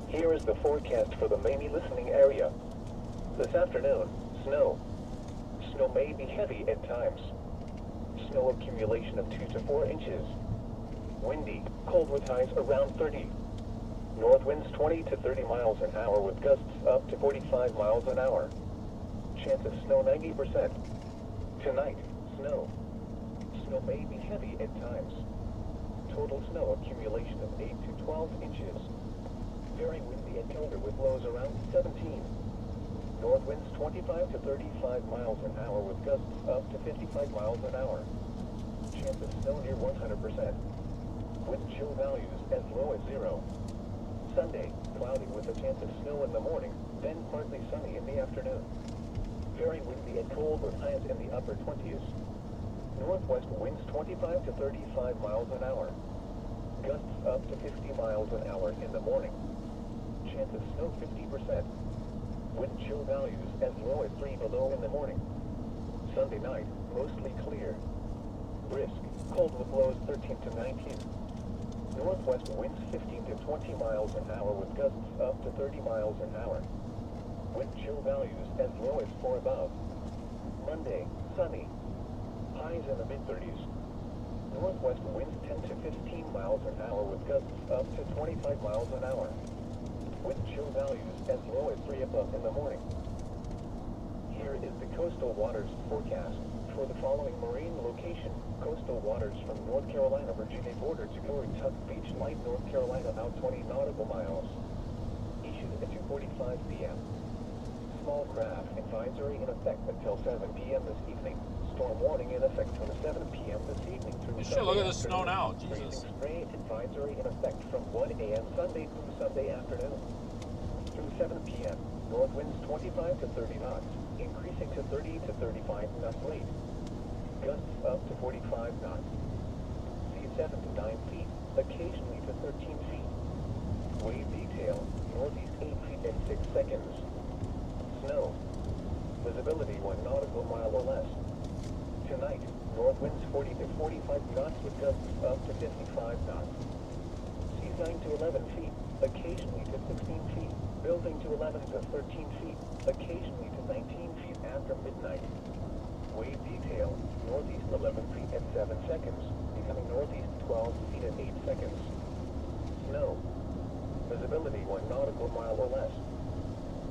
Here is the forecast for the Mamie listening area. This afternoon, snow. Snow may be heavy at times. Snow accumulation of 2 to 4 inches. Windy, cold with highs around 30. North winds 20 to 30 miles an hour with gusts up to 45 miles an hour. Chance of snow 90%. Tonight, snow. Snow may be heavy at times. Total snow accumulation of 8 to 12 inches. Very windy and colder with lows around 17. North winds 25 to 35 miles an hour with gusts up to 55 miles an hour. Chance of snow near 100%. Wind chill values as low as 0. Sunday, cloudy with a chance of snow in the morning, then partly sunny in the afternoon. Very windy and cold with highs in the upper 20s. Northwest winds 25 to 35 miles an hour. up to 50 miles an hour in the morning. Chance of snow 50%. Wind chill values as low as 3 below in the morning. Sunday night, mostly clear. Brisk, cold with lows 13 to 19. Northwest winds 15 to 20 miles an hour with gusts up to 30 miles an hour. Wind chill values as low as 4 above. Monday, sunny. Highs in the mid-30s. Northwest winds 10 to 15 miles an hour with gusts up to 25 miles an hour. Wind chill values as low as 3 above in the morning. Here is the coastal waters forecast for the following marine location. Coastal waters from North Carolina, Virginia border to Currituck Beach, Light, North Carolina, about 20 nautical miles. Issued at 2:45 p.m. Small craft advisory in effect until 7 p.m. this evening. Storm warning in effect from 7 p.m. this evening through You Sunday should look at the snow afternoon. now, Jesus. Freezing spray advisory in effect from 1 a.m. Sunday through Sunday afternoon. Through 7 p.m. North winds 25 to 30 knots, increasing to 30 to 35 knots late. Gusts up to 45 knots. Seas 7 to 9 feet, occasionally to 13 feet. Wave detail, northeast 8 feet in 6 seconds. Snow. Visibility 1 nautical mile or less. Tonight, north winds 40 to 45 knots with gusts up to 55 knots. Seas 9 to 11 feet, occasionally to 16 feet. Building to 11 to 13 feet, occasionally to 19 feet after midnight. Wave detail, northeast 11 feet at 7 seconds, becoming northeast 12 feet at 8 seconds. Snow. Visibility 1 nautical mile or less.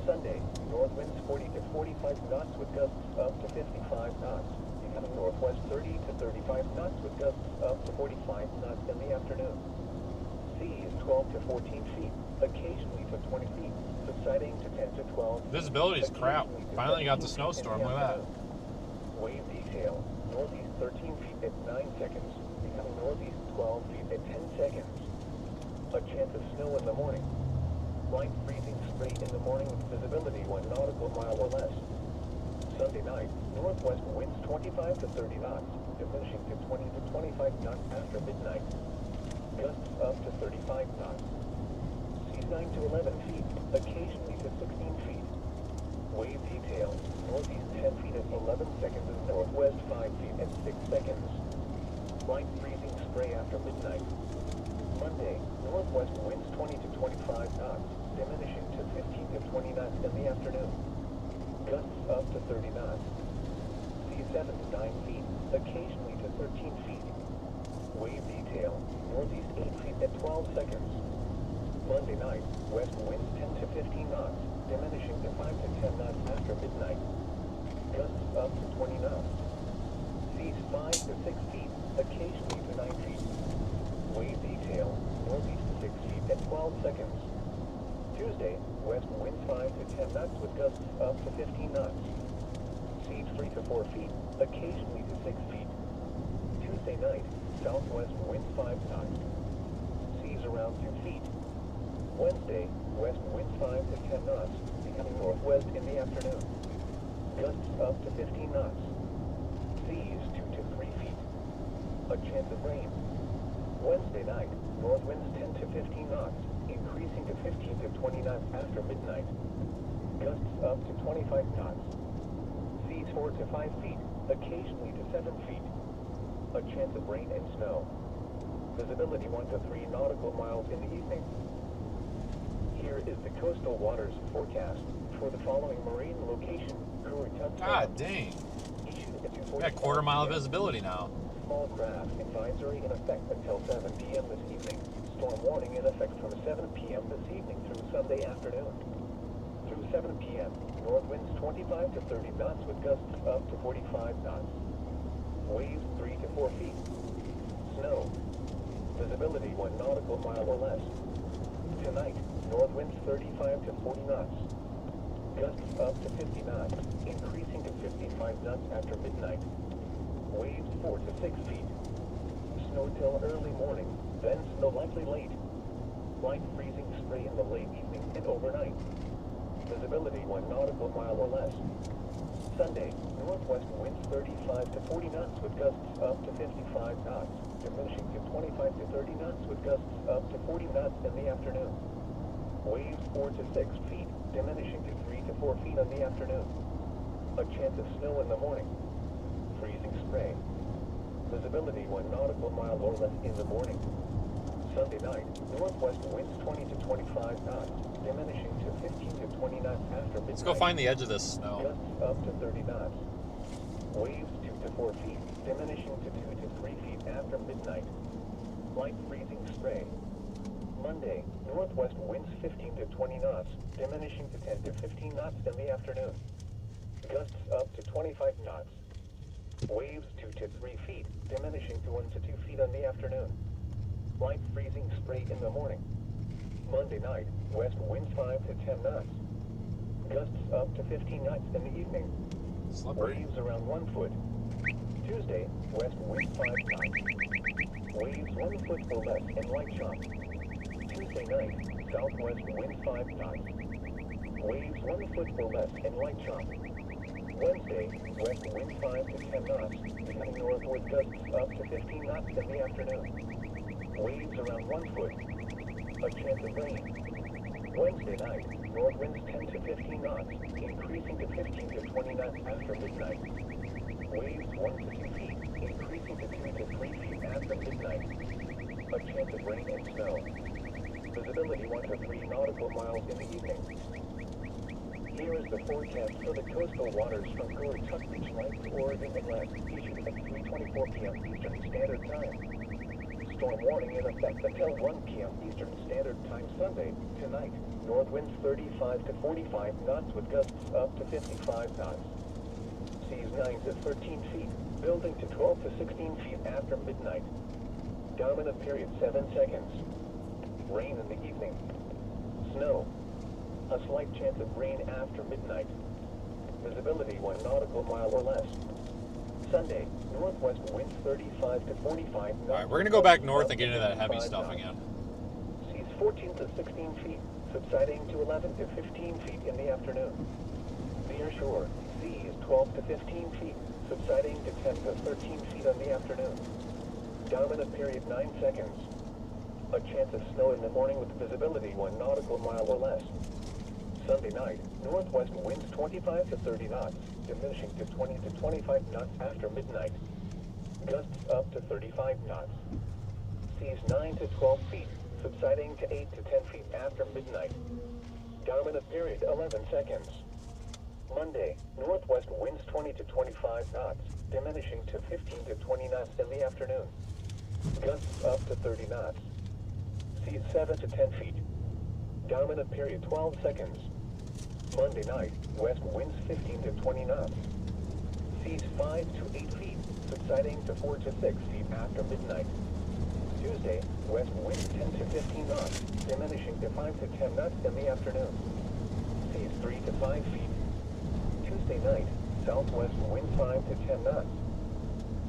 Sunday, north winds 40 to 45 knots with gusts up to 55 knots, becoming northwest 30 to 35 knots with gusts up to 45 knots in the afternoon. Sea is 12 to 14 feet, occasionally to 20 feet, subsiding to 10 to 12. Visibility's crap. occasionally to Finally got the 17 snowstorm. in the Look at that. afternoon. Wave detail, northeast 13 feet at 9 seconds, becoming northeast 12 feet at 10 seconds. A chance of snow in the morning. Light freezing spray in the morning with visibility 1 nautical mile or less. Sunday night, northwest winds 25 to 30 knots, diminishing to 20 to 25 knots after midnight. Gusts up to 35 knots. Seas 9 to 11 feet, occasionally to 16 feet. Wave detail, northeast 10 feet at 11 seconds and northwest 5 feet at 6 seconds. Light freezing spray after midnight. Monday, northwest winds 20 to 25 knots, diminishing to 15 to 20 knots in the afternoon. Gusts up to 30 knots. Seas 7 to 9 feet, occasionally to 13 feet. Wave detail, northeast 8 feet at 12 seconds. Monday night, west winds 10 to 15 knots, diminishing to 5 to 10 knots after midnight. Gusts up to 20 knots. Seas 5 to 6 feet, occasionally to 9 feet. Wave detail, northeast 6 feet at 12 seconds. Tuesday, west winds 5 to 10 knots with gusts up to 15 knots. Seas 3 to 4 feet, occasionally to 6 feet. Tuesday night, southwest winds 5 knots. Seas around 2 feet. Wednesday, west winds 5 to 10 knots, becoming northwest in the afternoon. Gusts up to 15 knots. Seas 2 to 3 feet. A chance of rain. Wednesday night, north winds 10 to 15 knots, increasing to 15 to 20 knots after midnight. Gusts up to 25 knots. Seas 4 to 5 feet, occasionally to 7 feet. A chance of rain and snow. Visibility 1 to 3 nautical miles in the evening. Here is the coastal waters forecast for the following marine location. Currituck. God dang. Issued at We got quarter mile 2:45 visibility now. Small craft advisory in effect until 7 p.m. this evening. Storm warning in effect from 7 p.m. this evening through Sunday afternoon. Through 7 p.m., north winds 25 to 30 knots with gusts up to 45 knots. Waves 3 to 4 feet. Snow. Visibility 1 nautical mile or less. Tonight, north winds 35 to 40 knots. Gusts up to 50 knots, increasing to 55 knots after midnight. Waves 4 to 6 feet. Snow till early morning, then snow likely late. Light freezing spray in the late evening and overnight. Visibility 1 nautical mile or less. Sunday, northwest winds 35 to 40 knots with gusts up to 55 knots, diminishing to 25 to 30 knots with gusts up to 40 knots in the afternoon. Waves 4 to 6 feet, diminishing to 3 to 4 feet in the afternoon. A chance of snow in the morning. Freezing spray. Visibility 1 nautical mile or less in the morning. Sunday night, northwest winds 20 to 25 knots, diminishing to 15 to 20 knots after midnight. Let's go find the edge of this snow. Gusts up to 30 knots. Waves 2 to 4 feet, diminishing to 2 to 3 feet after midnight. Light freezing spray. Monday, northwest winds 15 to 20 knots, diminishing to 10 to 15 knots in the afternoon. Gusts up to 25 knots. Waves 2 to 3 feet, diminishing to 1 to 2 feet in the afternoon. Light freezing spray in the morning. Monday night, west winds 5 to 10 knots. Gusts up to 15 knots in the evening. Slippery. Waves around 1 foot. Tuesday, west winds 5 knots. Waves 1 foot or less in light chop. Tuesday night, southwest winds 5 knots. Waves 1 foot or less in light chop. Wednesday, west wind 5 to 10 knots, becoming northward gusts up to 15 knots in the afternoon. Waves around 1 foot. A chance of rain. Wednesday night, north winds 10 to 15 knots, increasing to 15 to 20 knots after midnight. Waves 1 to 2 feet, increasing to 2 to 3 feet after midnight. A chance of rain and snow. Visibility 1 to 3 nautical miles in the evening. Here is the forecast for the coastal waters from Goratuck Beach Light to Oregon Inlet, issued at 3:24 p.m. Eastern Standard Time. Storm warning in effect until 1 p.m. Eastern Standard Time Sunday. Tonight, north winds 35 to 45 knots with gusts up to 55 knots. Seas 9 to 13 feet, building to 12 to 16 feet after midnight. Dominant period 7 seconds. Rain in the evening. Snow. A slight chance of rain after midnight. Visibility 1 nautical mile or less. Sunday, northwest winds 35 to 45 knots. All right, we're going to go back north and get into that heavy stuff knots. again. Seas 14 to 16 feet, subsiding to 11 to 15 feet in the afternoon. Near shore, seas 12 to 15 feet, subsiding to 10 to 13 feet in the afternoon. Dominant period 9 seconds. A chance of snow in the morning with visibility 1 nautical mile or less. Sunday night, northwest winds 25 to 30 knots, diminishing to 20 to 25 knots after midnight. Gusts up to 35 knots. Seas 9 to 12 feet, subsiding to 8 to 10 feet after midnight. Dominant period 11 seconds. Monday, northwest winds 20 to 25 knots, diminishing to 15 to 20 knots in the afternoon. Gusts up to 30 knots. Seas 7 to 10 feet. Dominant period 12 seconds. Monday night, west winds 15 to 20 knots. Seas 5 to 8 feet, subsiding to 4 to 6 feet after midnight. Tuesday, west winds 10 to 15 knots, diminishing to 5 to 10 knots in the afternoon. Seas 3 to 5 feet. Tuesday night, southwest winds 5 to 10 knots.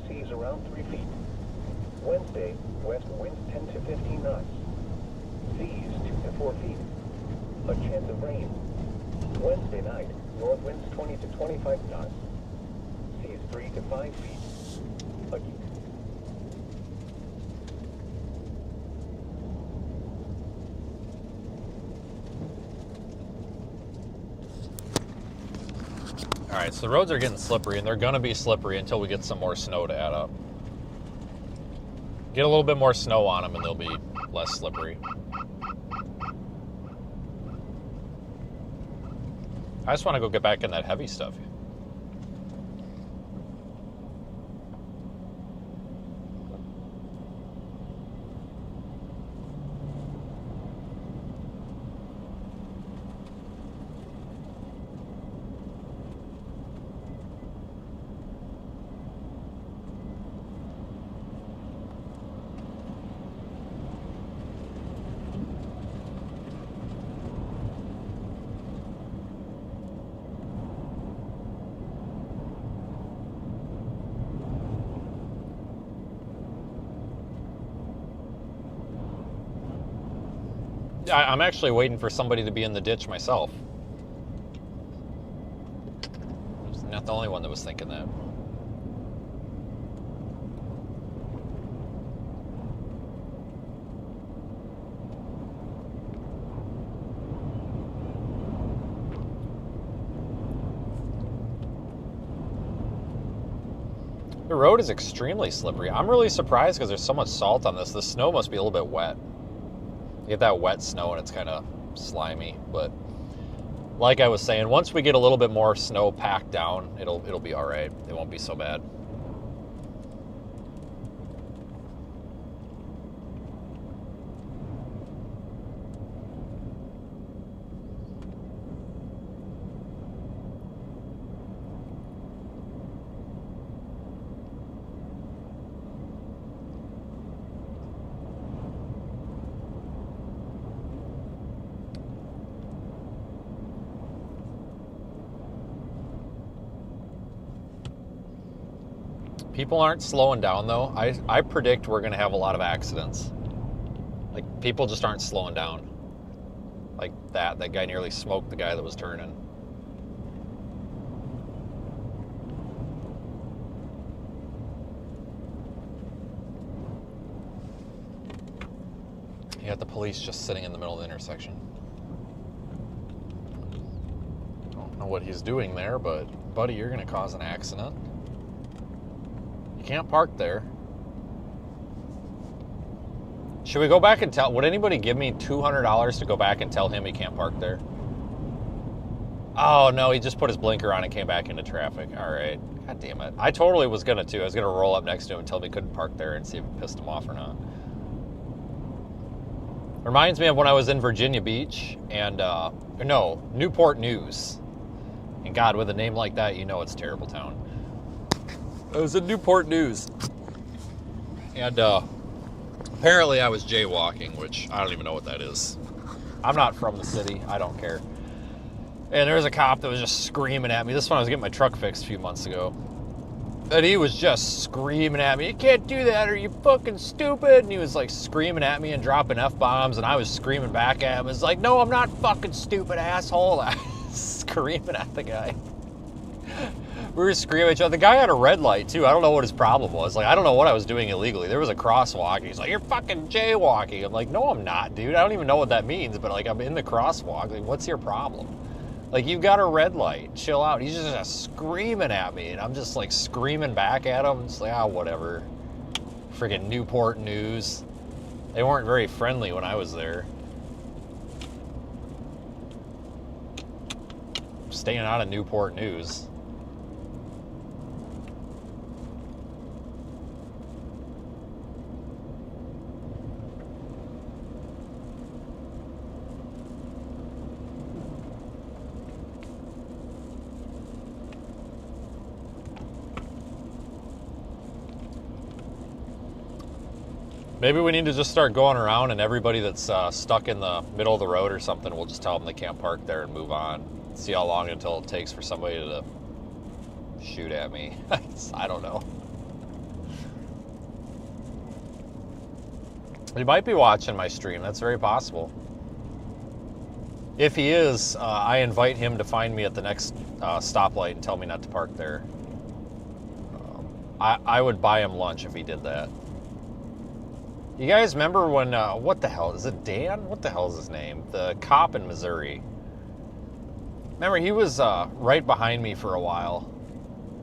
Seas around 3 feet. Wednesday, west winds 10 to 15 knots. Seas 2 to 4 feet. A chance of rain. Wednesday night, north winds 20 to 25 knots. Seas 3 to 5 feet. All right, so the roads are getting slippery, and they're going to be slippery until we get some more snow to add up. Get a little bit more snow on them, and they'll be less slippery. I just want to go get back in that heavy stuff. I'm actually waiting for somebody to be in the ditch myself. There's not the only one that was thinking that. The road is extremely slippery. I'm really surprised because there's so much salt on this. The snow must be a little bit wet. You get that wet snow and it's kind of slimy. But like I was saying, once we get a little bit more snow packed down, it'll be all right. It won't be so bad. People aren't slowing down though. I predict we're gonna have a lot of accidents. Like people just aren't slowing down. Like that guy nearly smoked the guy that was turning. You got the police just sitting in the middle of the intersection. I don't know what he's doing there, but buddy, you're gonna cause an accident. You can't park there. Should we go back and tell... Would anybody give me $200 to go back and tell him he can't park there? Oh, no, he just put his blinker on and came back into traffic. All right. God damn it. I totally was going to, too. I was going to roll up next to him and tell him he couldn't park there and see if it pissed him off or not. Reminds me of when I was in Virginia Beach and... no, Newport News. And God, with a name like that, you know it's a terrible town. I was in Newport News. And apparently I was jaywalking, which I don't even know what that is. I'm not from the city. I don't care. And there was a cop that was just screaming at me. This one I was getting my truck fixed a few months ago. And he was just screaming at me, "You can't do that, are you fucking stupid?" And he was like screaming at me and dropping F-bombs, and I was screaming back at him. It's like, "No, I'm not fucking stupid, asshole." I was screaming at the guy. We were screaming at each other. The guy had a red light, too. I don't know what his problem was. Like, I don't know what I was doing illegally. There was a crosswalk, and he's like, "You're fucking jaywalking." I'm like, "No, I'm not, dude. I don't even know what that means, but, like, I'm in the crosswalk. Like, what's your problem? Like, you've got a red light. Chill out." He's just screaming at me, and I'm just, like, screaming back at him. It's like, whatever. Friggin' Newport News. They weren't very friendly when I was there. Staying out of Newport News. Maybe we need to just start going around, and everybody that's stuck in the middle of the road or something, we'll just tell them they can't park there and move on. See how long until it takes for somebody to shoot at me. I don't know. He might be watching my stream. That's very possible. If he is, I invite him to find me at the next stoplight and tell me not to park there. I would buy him lunch if he did that. You guys remember when, what the hell, is it Dan? What the hell is his name? The cop in Missouri. Remember, he was right behind me for a while,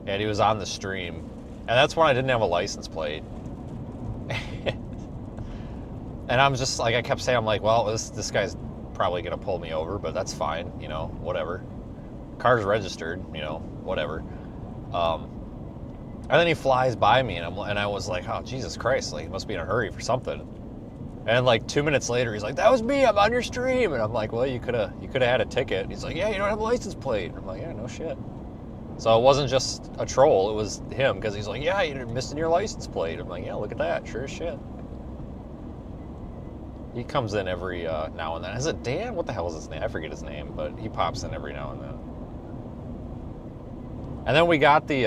and he was on the stream. And that's when I didn't have a license plate. And I'm just like, I kept saying, I'm like, well, this guy's probably going to pull me over, but that's fine, you know, whatever. Car's registered, you know, whatever. And then he flies by me, and I was like, oh, Jesus Christ, like, he must be in a hurry for something. And like 2 minutes later, he's like, "That was me, I'm on your stream." And I'm like, "Well, you could have had a ticket." And he's like, "Yeah, you don't have a license plate." And I'm like, "Yeah, no shit." So it wasn't just a troll, it was him, because he's like, "Yeah, you're missing your license plate." I'm like, "Yeah, look at that, sure as shit." He comes in every now and then. Is it Dan? What the hell is his name? I forget his name, but he pops in every now and then. And then we got the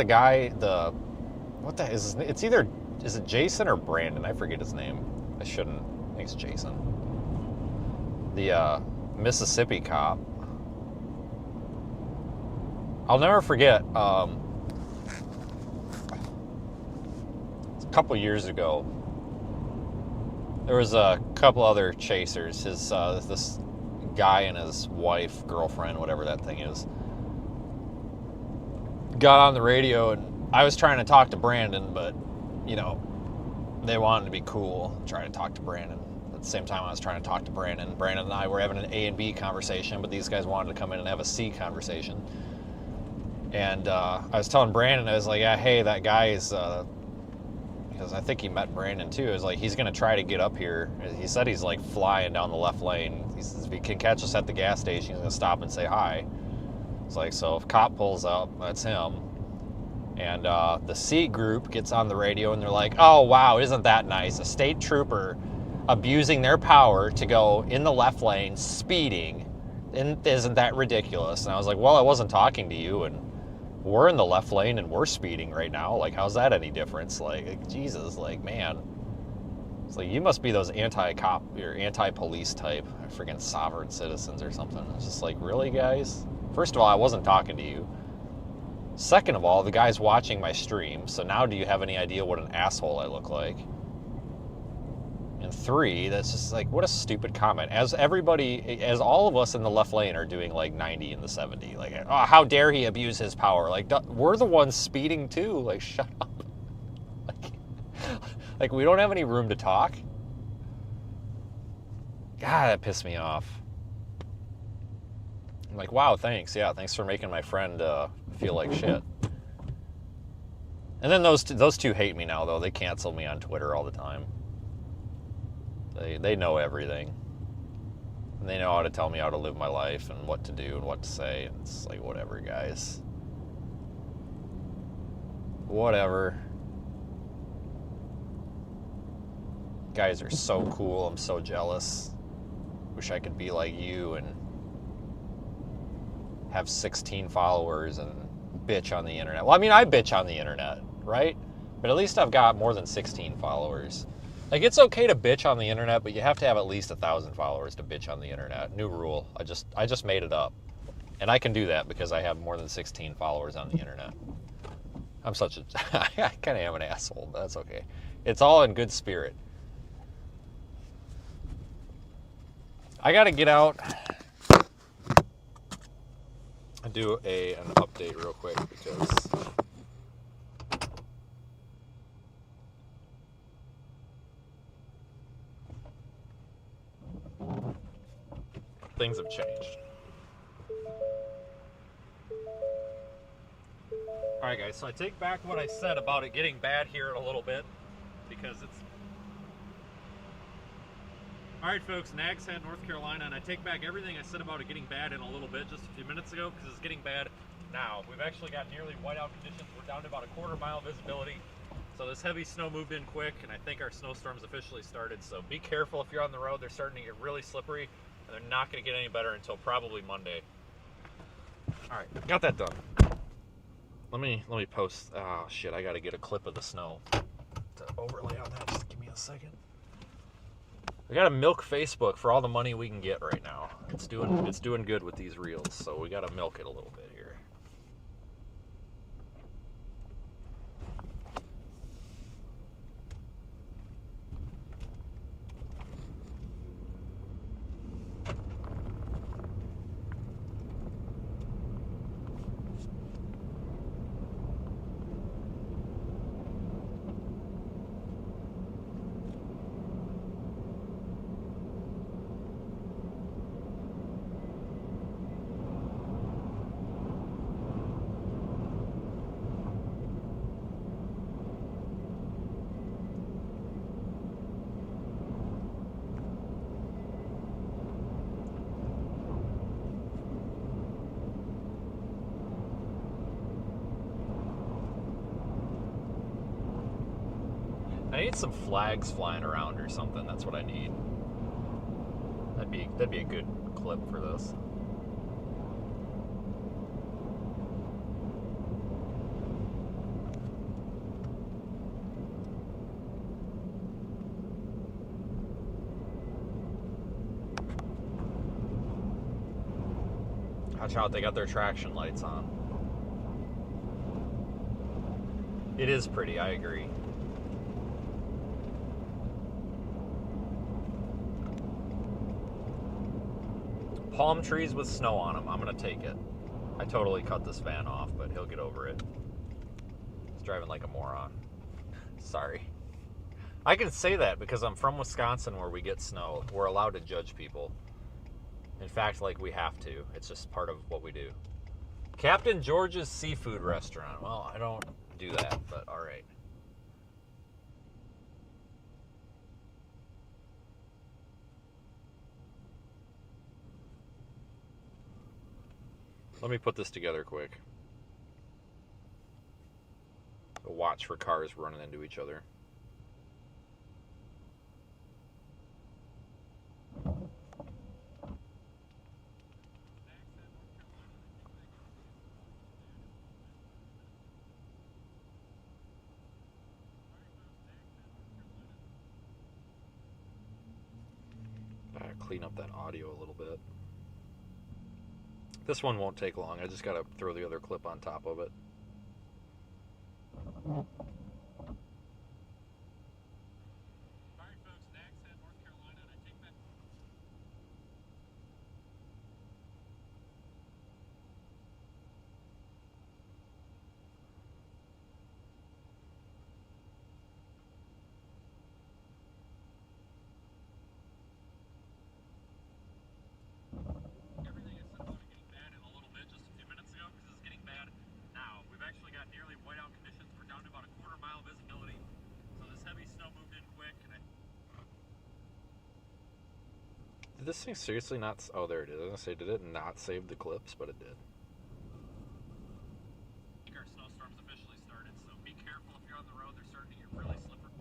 guy, what the is his name? It's either, is it Jason or Brandon? I forget his name. I shouldn't. I think it's Jason. The Mississippi cop. I'll never forget. A couple years ago, there was a couple other chasers. This guy and his wife, girlfriend, whatever that thing is, got on the radio, and I was trying to talk to Brandon, but you know, they wanted to be cool, trying to talk to Brandon. At the same time, I was trying to talk to Brandon. Brandon and I were having an A and B conversation, but these guys wanted to come in and have a C conversation. And I was telling Brandon, I was like, yeah, hey, that guy is, because I think he met Brandon too. I was like, he's going to try to get up here. He said he's like flying down the left lane. He says, if he can catch us at the gas station, he's going to stop and say hi. It's like, so if cop pulls up, that's him. And the C group gets on the radio and they're like, oh, wow, isn't that nice? A state trooper abusing their power to go in the left lane, speeding. And isn't that ridiculous? And I was like, well, I wasn't talking to you, and we're in the left lane and we're speeding right now. Like, how's that any difference? Like, Jesus, like, man. It's like, you must be those anti-cop or anti-police type, freaking sovereign citizens or something. It's just like, really, guys? First of all, I wasn't talking to you. Second of all, the guy's watching my stream, so now do you have any idea what an asshole I look like? And three, that's just like, what a stupid comment. As all of us in the left lane are doing like 90 in the 70, like, oh, how dare he abuse his power? Like, we're the ones speeding too. Like, shut up. Like, we don't have any room to talk. God, that pissed me off. I'm like, wow, thanks. Yeah, thanks for making my friend feel like shit. And then those two hate me now, though. They cancel me on Twitter all the time. They know everything. And they know how to tell me how to live my life and what to do and what to say. And it's like, whatever, guys. Whatever. Guys are so cool. I'm so jealous. Wish I could be like you and have 16 followers and bitch on the internet. Well, I mean, I bitch on the internet, right? But at least I've got more than 16 followers. Like, it's okay to bitch on the internet, but you have to have at least 1,000 followers to bitch on the internet. New rule. I just made it up. And I can do that because I have more than 16 followers on the internet. I'm such a... I kind of am an asshole, but that's okay. It's all in good spirit. I got to get out and do an update real quick because... things have changed. Alright guys, so I take back what I said about it getting bad here in a little bit, because it's... Alright folks, Nags Head, North Carolina, and I take back everything I said about it getting bad in a little bit just a few minutes ago, because it's getting bad now. We've actually got nearly whiteout conditions. We're down to about a quarter-mile visibility. So this heavy snow moved in quick, and I think our snowstorm's officially started. So be careful if you're on the road. They're starting to get really slippery. They're not going to get any better until probably Monday. All right, got that done. Let me post. Oh shit, I got to get a clip of the snow to overlay on that. Just give me a second. We got to milk Facebook for all the money we can get right now. It's doing good with these reels, so we got to milk it a little bit here. I need some flags flying around or something. That's what I need. That'd be a good clip for this. Watch out, they got their traction lights on. It is pretty, I agree. Palm trees with snow on them. I'm going to take it. I totally cut this van off, but he'll get over it. He's driving like a moron. Sorry. I can say that because I'm from Wisconsin where we get snow. We're allowed to judge people. In fact, like, we have to. It's just part of what we do. Captain George's Seafood Restaurant. Well, I don't do that, but all right. Let me put this together quick. A watch for cars running into each other. Clean up that audio a little bit. This one won't take long. I just gotta throw the other clip on top of it. Did this thing seriously not... Oh, there it is. I was going to say, did it not save the clips? But it did. Our snowstorm's officially started, so be careful if you're on the road. They're starting to get really slippery.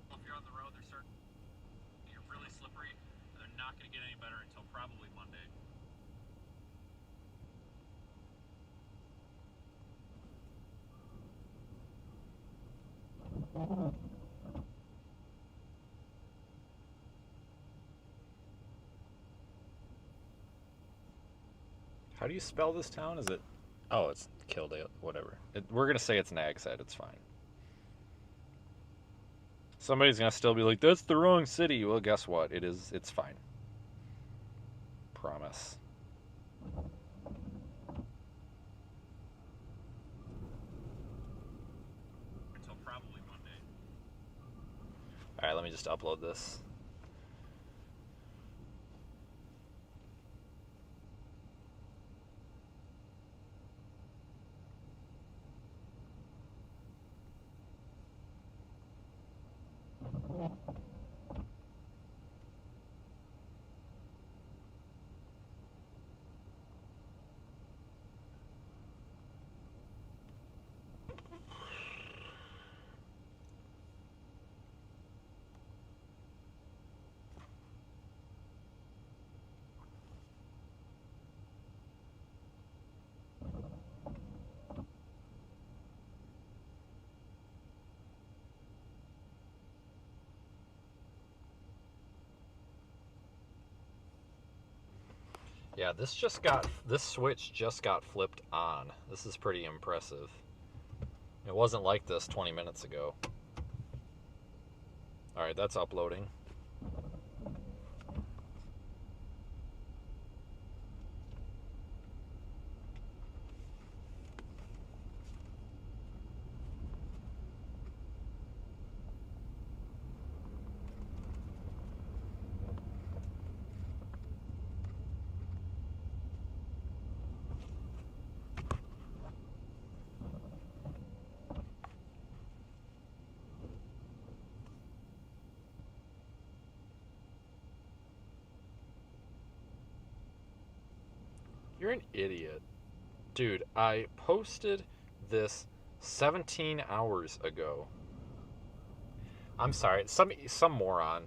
If you're on the road, they're starting to get really slippery, and they're not going to get any better until probably Monday. How do you spell this town? Is it... Oh, it's Kildale. Whatever. We're going to say it's Nags Head. It's fine. Somebody's going to still be like, that's the wrong city. Well, guess what? It is. It's fine. Promise. Until probably Monday. All right, let me just upload this. Yeah, this switch just got flipped on. This is pretty impressive. It wasn't like this 20 minutes ago. All right, that's uploading. You're an idiot. Dude, I posted this 17 hours ago. I'm sorry, some moron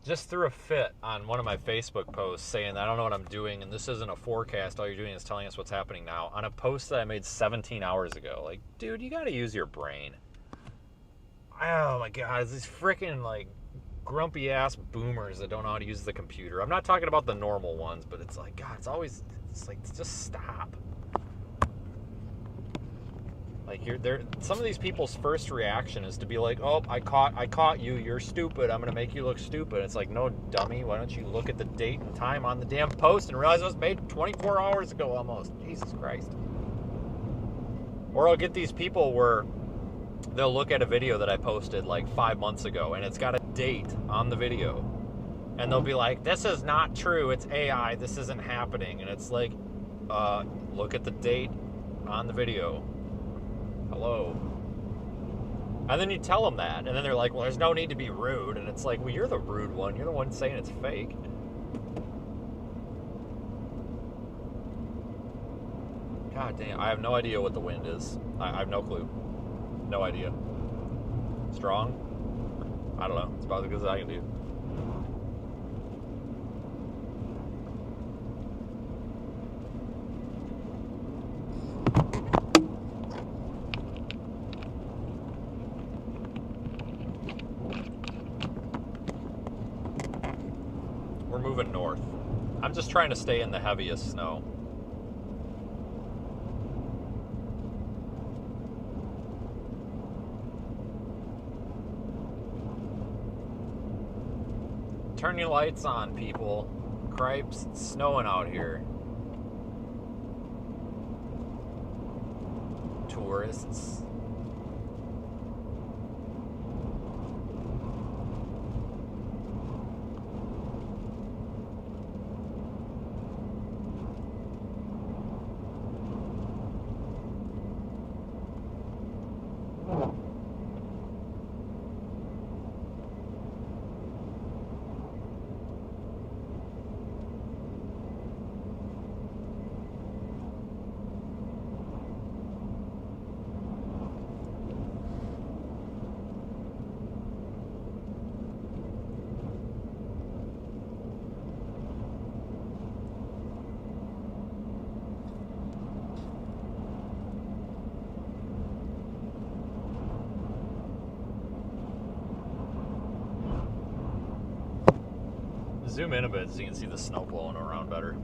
just threw a fit on one of my Facebook posts saying that I don't know what I'm doing and this isn't a forecast, all you're doing is telling us what's happening now, on a post that I made 17 hours ago. Like, dude, you gotta use your brain. Oh my god, these freaking, like, grumpy ass boomers that don't know how to use the computer. I'm not talking about the normal ones, but it's like, God, it's like, just stop. Like, some of these people's first reaction is to be like, oh, I caught you, you're stupid, I'm gonna make you look stupid. It's like, no, dummy, why don't you look at the date and time on the damn post and realize it was made 24 hours ago almost. Jesus Christ. Or I'll get these people where they'll look at a video that I posted like 5 months ago and it's got a date on the video. And they'll be like, this is not true, it's AI, this isn't happening. And it's like, look at the date on the video. Hello. And then you tell them that, and then they're like, well, there's no need to be rude. And it's like, well, you're the rude one. You're the one saying it's fake. God damn, I have no idea what the wind is. I have no clue. No idea. Strong? I don't know. It's about as good as I can do. We're moving north. I'm just trying to stay in the heaviest snow. Turn your lights on, people. Cripes, it's snowing out here. Tourists. Zoom in a bit so you can see the snow blowing around better.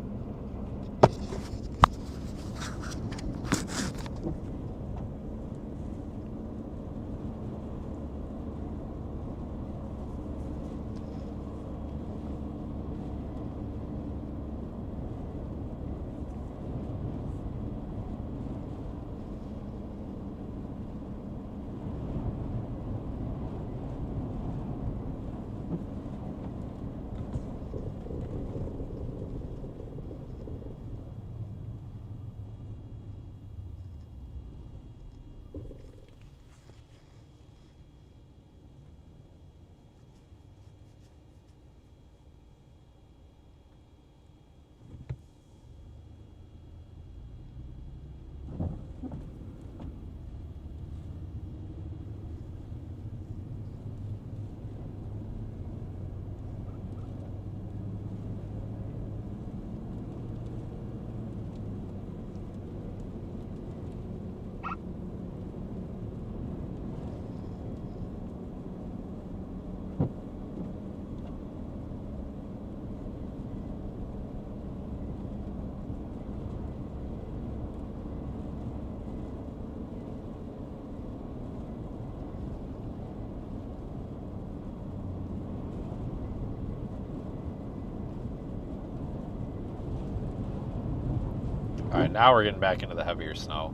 All right, now we're getting back into the heavier snow.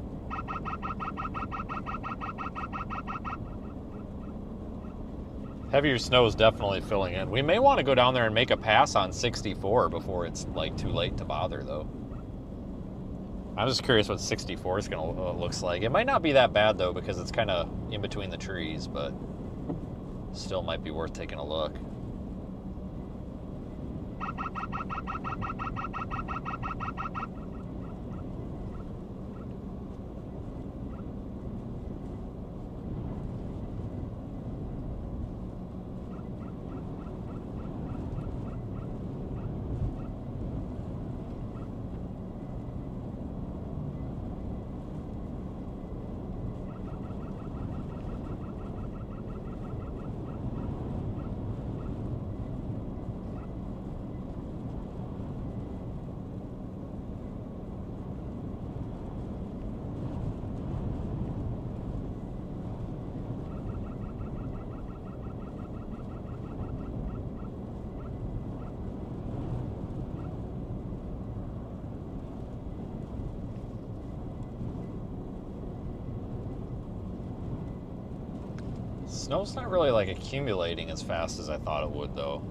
Heavier snow is definitely filling in. We may want to go down there and make a pass on 64 before it's like too late to bother, though. I'm just curious what 64 is going to looks like. It might not be that bad though, because it's kind of in between the trees, but still might be worth taking a look. Snow's not really like accumulating as fast as I thought it would, though.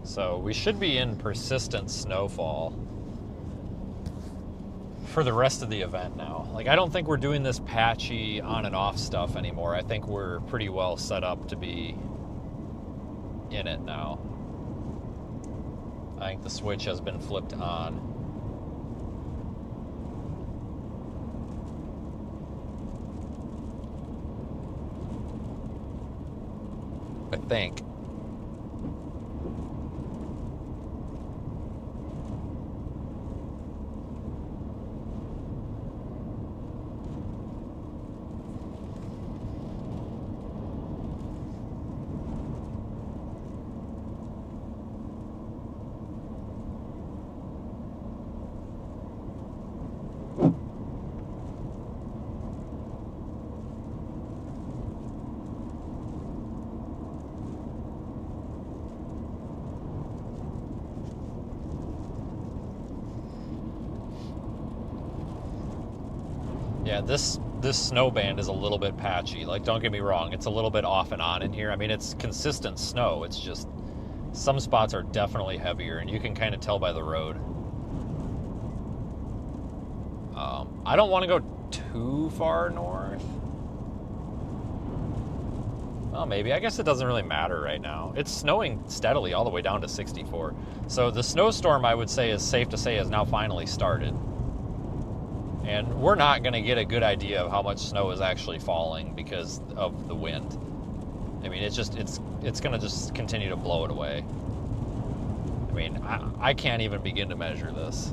So we should be in persistent snowfall for the rest of the event now. Like, I don't think we're doing this patchy on and off stuff anymore. I think we're pretty well set up to be in it now. I think the switch has been flipped on. I think. Yeah, this snow band is a little bit patchy. Like, don't get me wrong, it's a little bit off and on in here. I mean, it's consistent snow. It's just some spots are definitely heavier, and you can kind of tell by the road. I don't want to go too far north. Well, maybe. I guess it doesn't really matter right now. It's snowing steadily all the way down to 64. So the snowstorm, I would say, is safe to say, has now finally started. And we're not going to get a good idea of how much snow is actually falling because of the wind. I mean, it's going to just continue to blow it away. I mean, I can't even begin to measure this.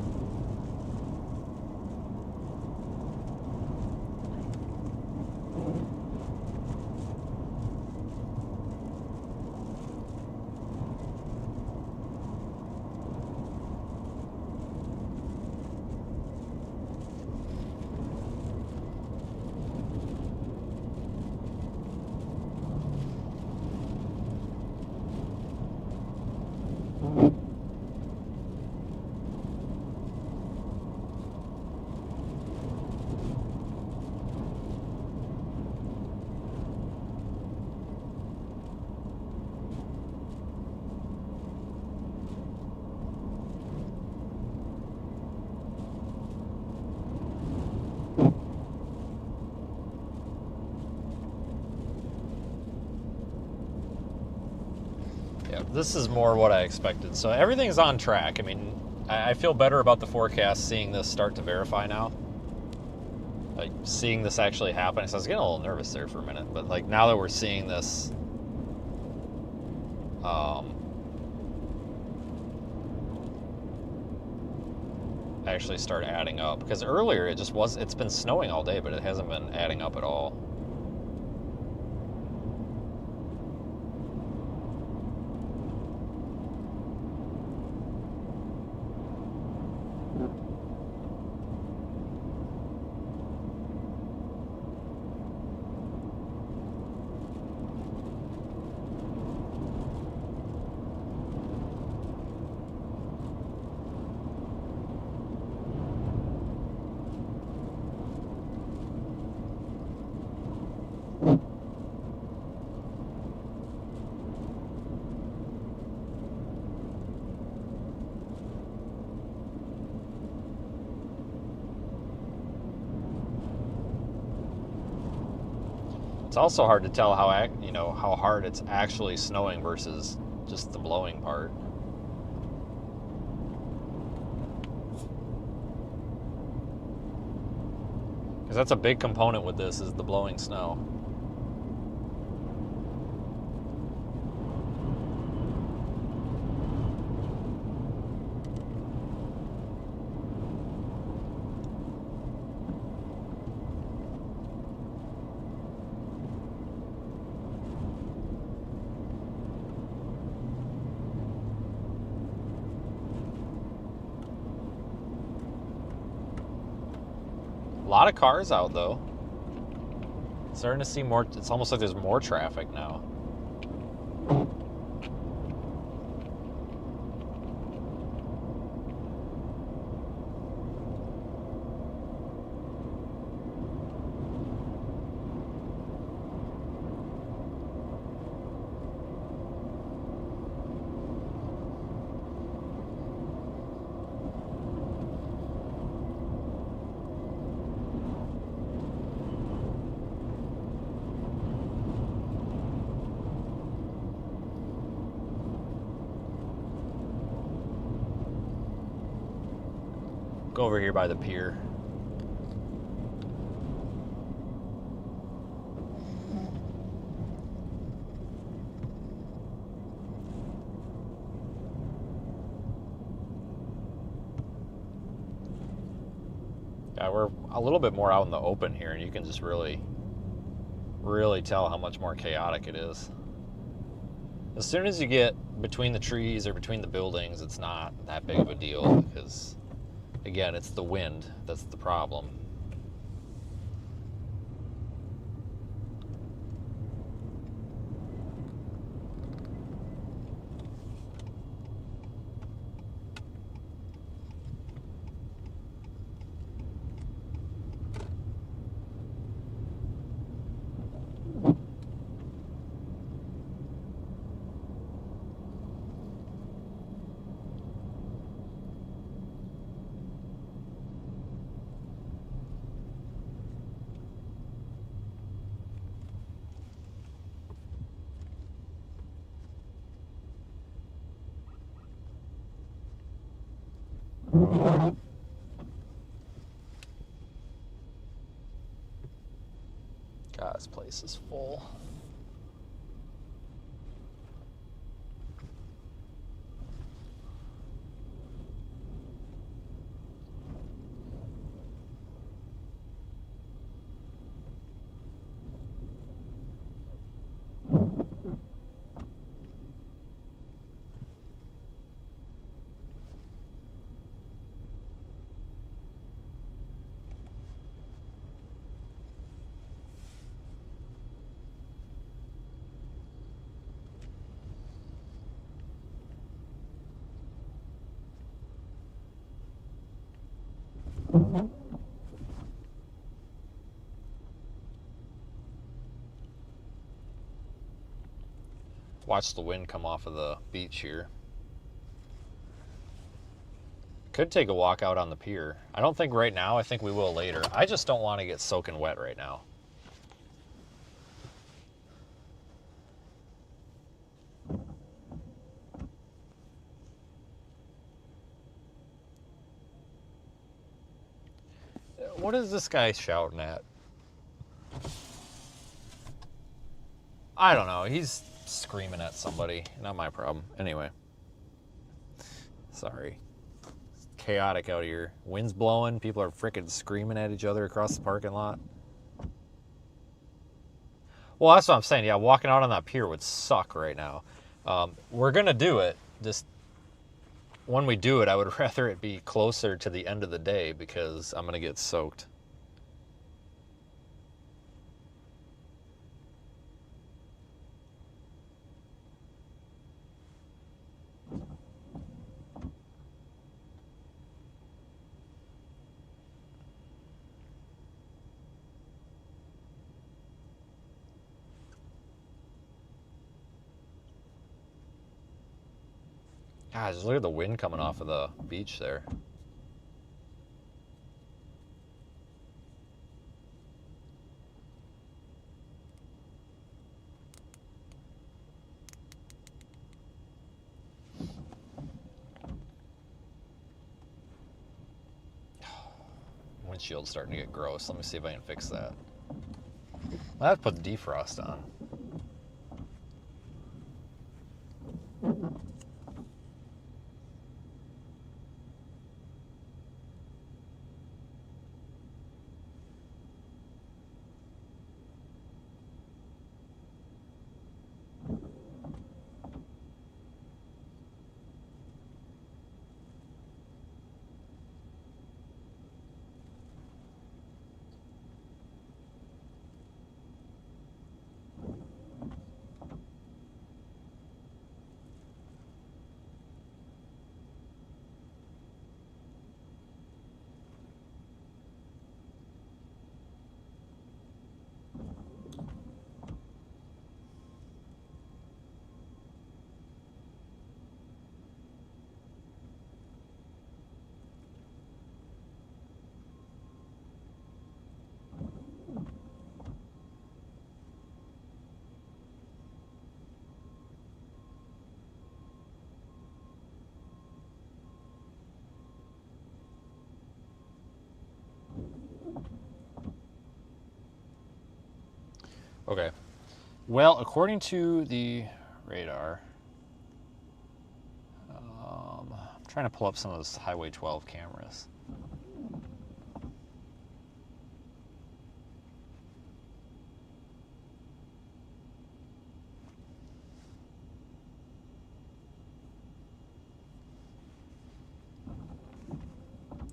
This is more what I expected. So everything's on track. I mean, I feel better about the forecast seeing this start to verify now. Like, seeing this actually happen. So I was getting a little nervous there for a minute. But, like, now that we're seeing this actually start adding up. Because earlier it's been snowing all day, but it hasn't been adding up at all. It's also hard to tell how hard it's actually snowing versus just the blowing part. Because that's a big component with this, is the blowing snow. A lot of cars out though. Starting to see more. It's almost like there's more traffic now. Go over here by the pier. Yeah, we're a little bit more out in the open here, and you can just really tell how much more chaotic it is. As soon as you get between the trees or between the buildings, it's not that big of a deal because, again, it's the wind that's the problem. God, this place is full. Watch the wind come off of the beach here. Could take a walk out on the pier. I don't think right now. I think we will later. I just don't want to get soaking wet right now. What is this guy shouting at? I don't know. He's screaming at somebody. Not my problem. Anyway. Sorry. It's chaotic out here. Wind's blowing. People are freaking screaming at each other across the parking lot. Well, that's what I'm saying. Yeah, walking out on that pier would suck right now. We're going to do it. Just when we do it, I would rather it be closer to the end of the day because I'm going to get soaked. God, just look at the wind coming off of the beach there. windshield's starting to get gross. Let me see if I can fix that. I have to put the defrost on. Okay. Well, according to the radar, I'm trying to pull up some of those Highway 12 cameras.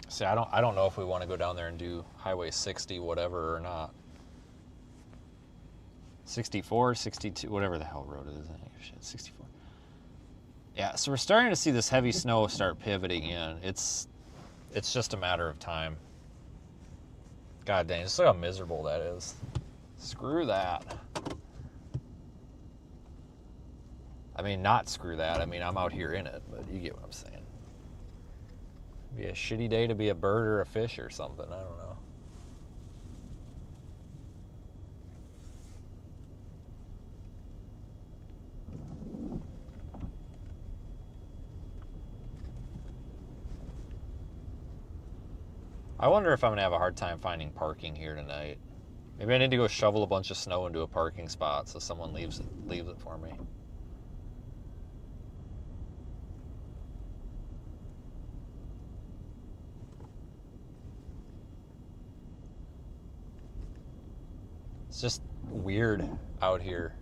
See, I don't know if we want to go down there and do Highway 60 whatever or not. 64, 62, whatever the hell road it is. Shit, 64. Yeah, so we're starting to see this heavy snow start pivoting in. It's just a matter of time. God dang, just look how miserable that is. Screw that. I mean, not screw that. I mean, I'm out here in it, but you get what I'm saying. Be a shitty day to be a bird or a fish or something. I don't know. I wonder if I'm gonna have a hard time finding parking here tonight. Maybe I need to go shovel a bunch of snow into a parking spot so someone leaves it for me. It's just weird out here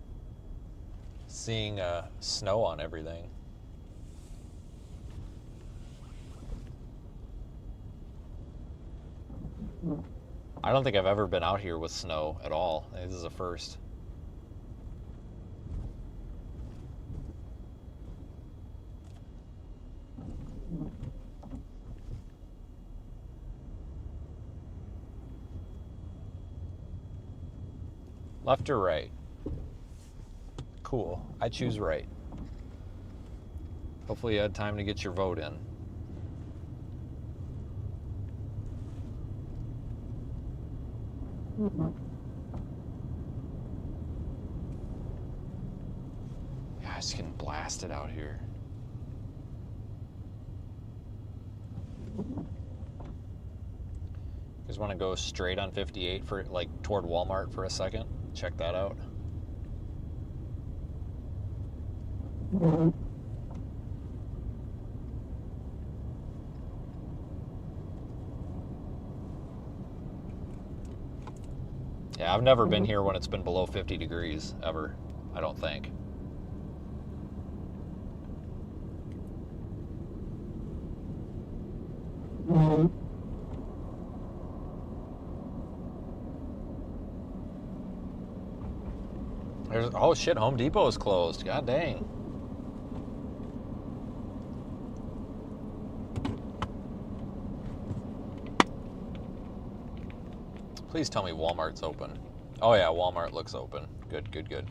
seeing snow on everything. I don't think I've ever been out here with snow at all. This is a first. Left or right? Cool. I choose right. Hopefully you had time to get your vote in. Yeah, it's getting blasted out here. You guys want to go straight on 58 for like toward Walmart for a second? Check that out. Yeah, I've never been here when it's been below 50 degrees, ever. I don't think. Oh shit, Home Depot is closed. God dang. Please tell me Walmart's open. Oh yeah, Walmart looks open. Good, good, good.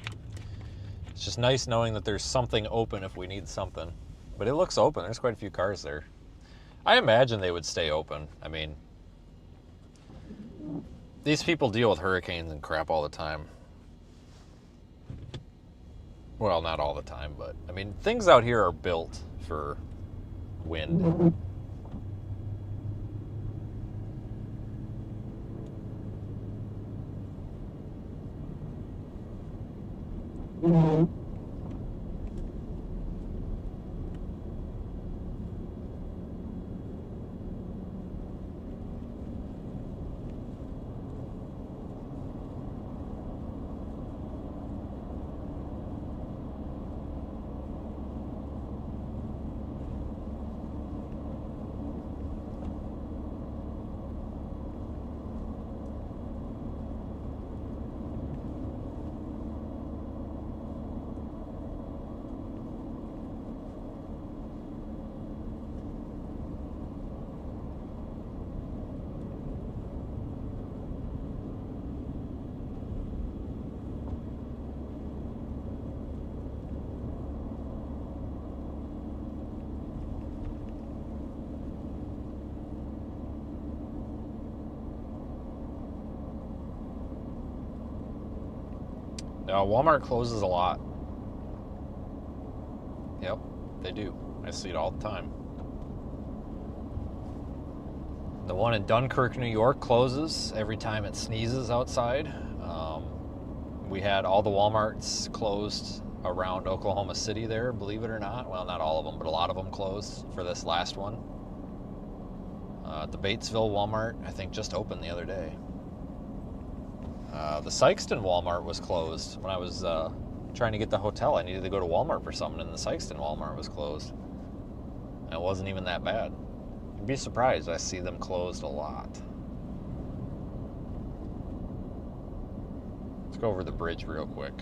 It's just nice knowing that there's something open if we need something. But it looks open. There's quite a few cars there. I imagine they would stay open. I mean, these people deal with hurricanes and crap all the time. Well, not all the time, but I mean, things out here are built for wind. No, Walmart closes a lot. Yep, they do. I see it all the time. The one in Dunkirk, New York closes every time it sneezes outside. We had all the Walmarts closed around Oklahoma City there, believe it or not. Well, not all of them, but a lot of them closed for this last one. The Batesville Walmart, I think, just opened the other day. The Sikeston Walmart was closed. When I was trying to get the hotel, I needed to go to Walmart for something, and the Sikeston Walmart was closed. And it wasn't even that bad. You'd be surprised, I see them closed a lot. Let's go over the bridge real quick.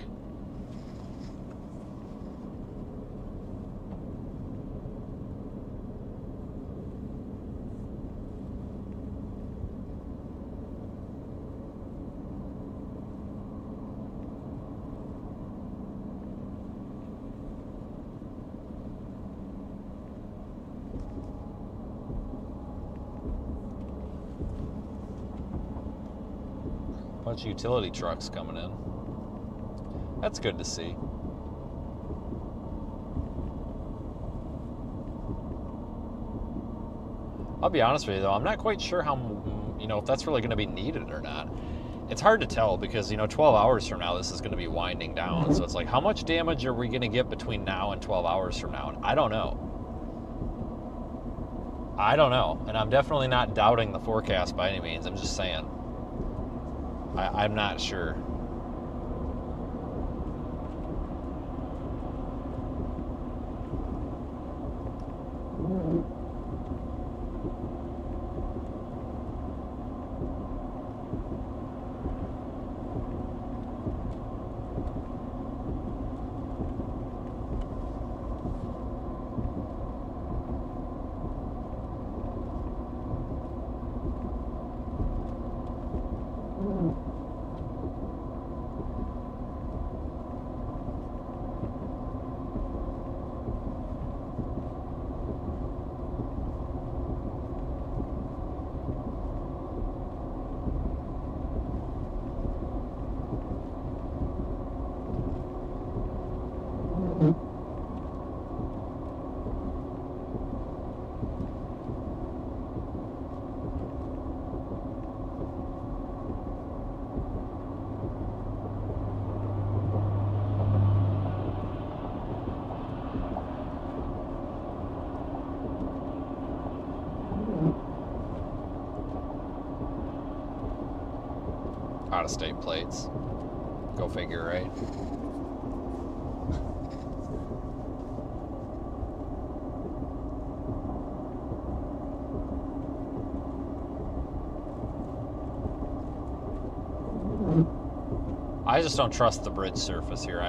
Bunch of utility trucks coming in. That's good to see. I'll be honest with you though, I'm not quite sure how, if that's really going to be needed or not. It's hard to tell because, 12 hours from now this is going to be winding down. So it's like, how much damage are we going to get between now and 12 hours from now? And I don't know. And I'm definitely not doubting the forecast by any means. I'm just saying. I'm not sure. Out-of-state plates. Go figure, right? I just don't trust the bridge surface here.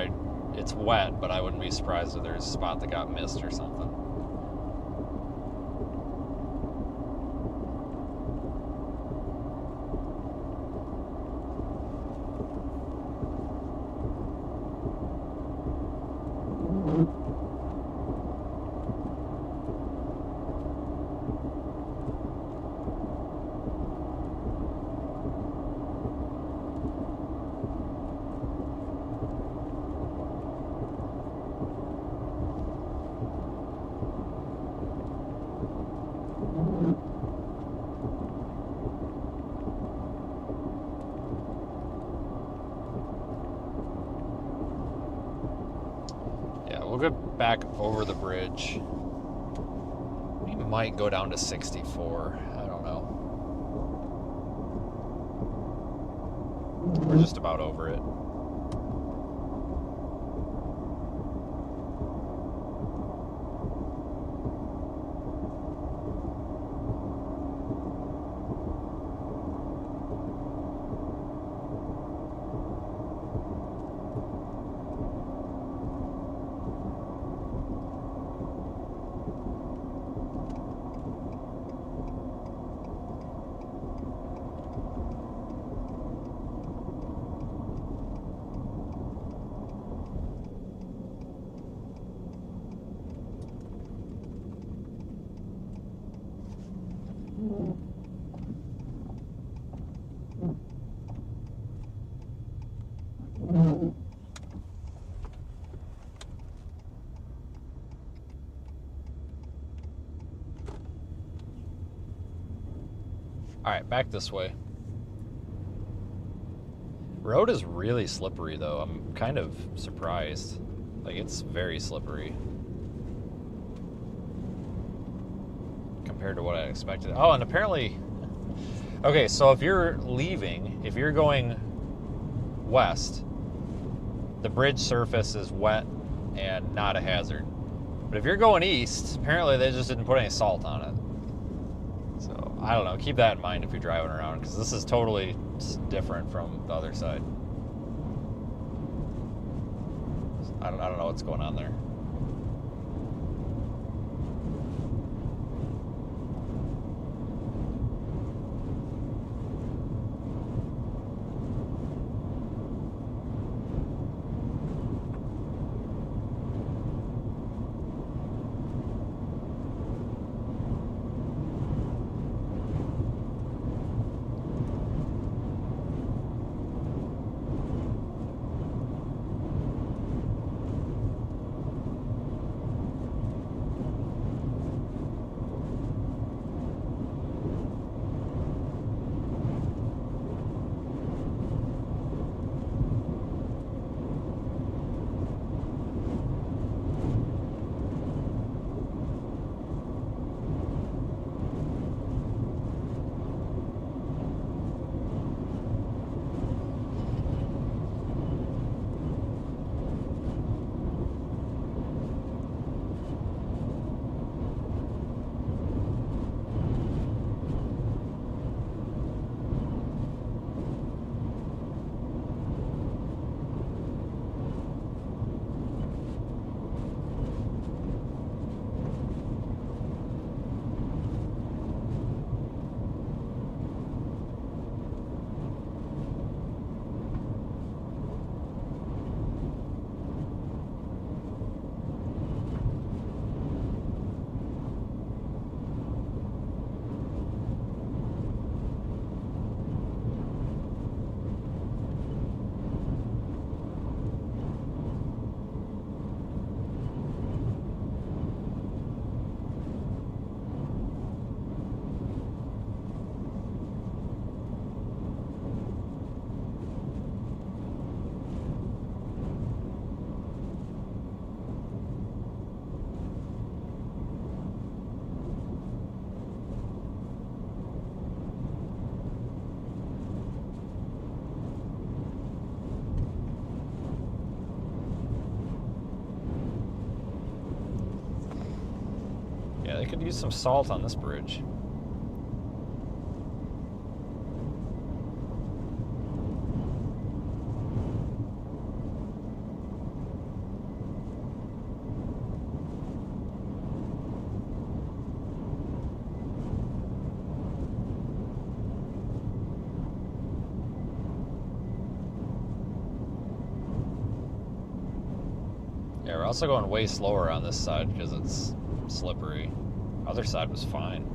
It's wet, but I wouldn't be surprised if there's a spot that got missed or something. We'll go back over the bridge. We might go down to 64. I don't know. We're just about over it. All right, back this way. Road is really slippery, though. I'm kind of surprised. Like, it's very slippery compared to what I expected. Oh, and apparently... Okay, so if you're leaving, if you're going west, the bridge surface is wet and not a hazard. But if you're going east, apparently they just didn't put any salt on it. So, I don't know. Keep that in mind if you're driving around, because this is totally different from the other side. I don't know what's going on there. Yeah, they could use some salt on this bridge. Yeah, we're also going way slower on this side because it's slippery. Other side was fine.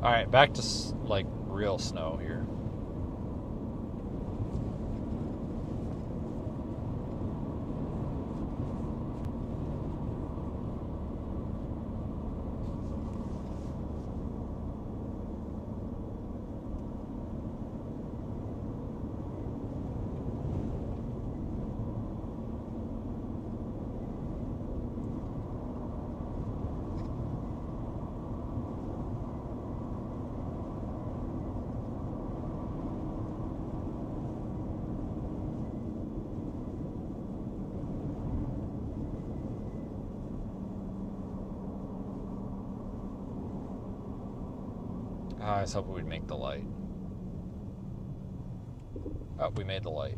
All right, back to like real snow here. I was hoping we'd make the light. Oh, we made the light.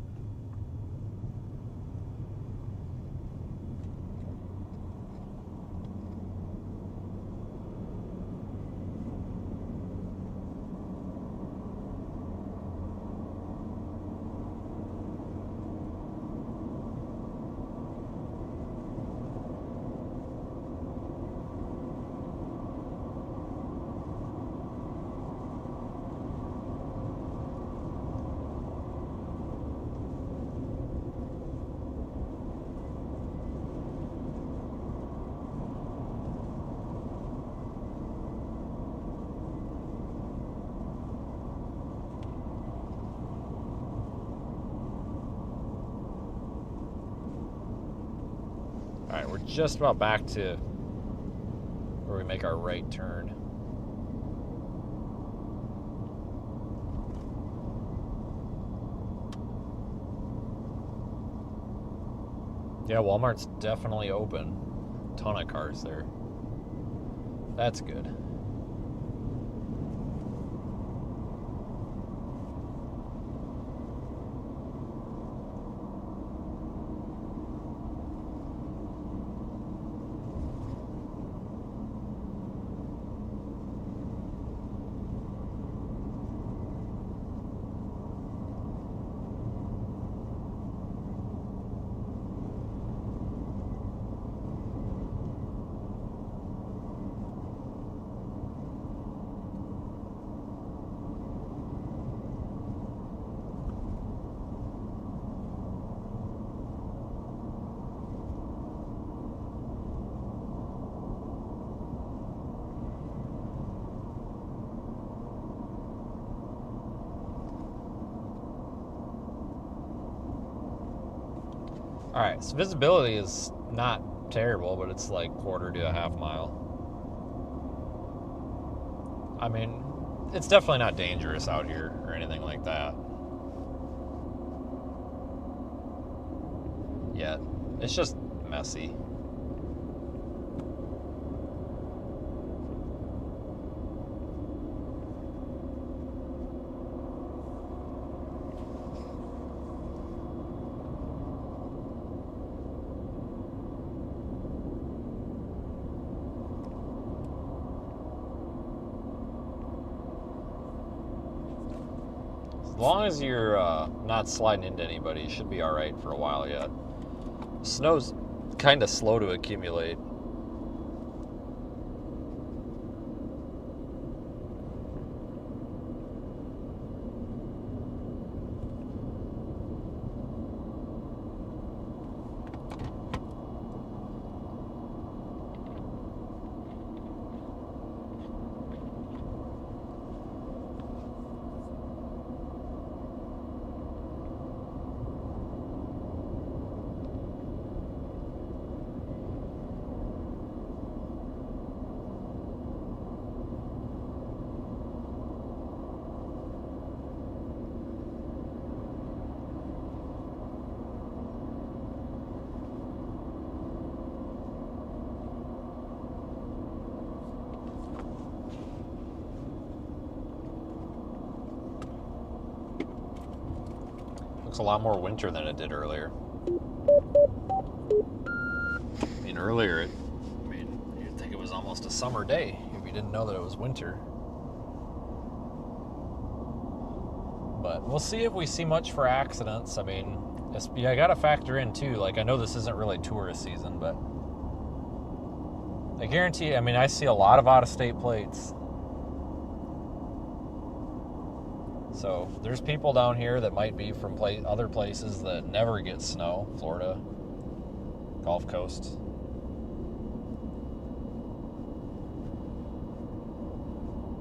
All right, we're just about back to where we make our right turn. Yeah, Walmart's definitely open. Ton of cars there. That's good. All right, so visibility is not terrible, but it's like quarter to a half mile. I mean, it's definitely not dangerous out here or anything like that. Yet. It's just messy. As long as you're not sliding into anybody, you should be all right for a while yet. Snow's kind of slow to accumulate. Looks a lot more winter than it did earlier. I mean, earlier, you'd think it was almost a summer day if you didn't know that it was winter. But we'll see if we see much for accidents. I mean, I gotta factor in too, like I know this isn't really tourist season, but I guarantee, I mean, I see a lot of out-of-state plates. So there's people down here that might be from other places that never get snow. Florida, Gulf Coast.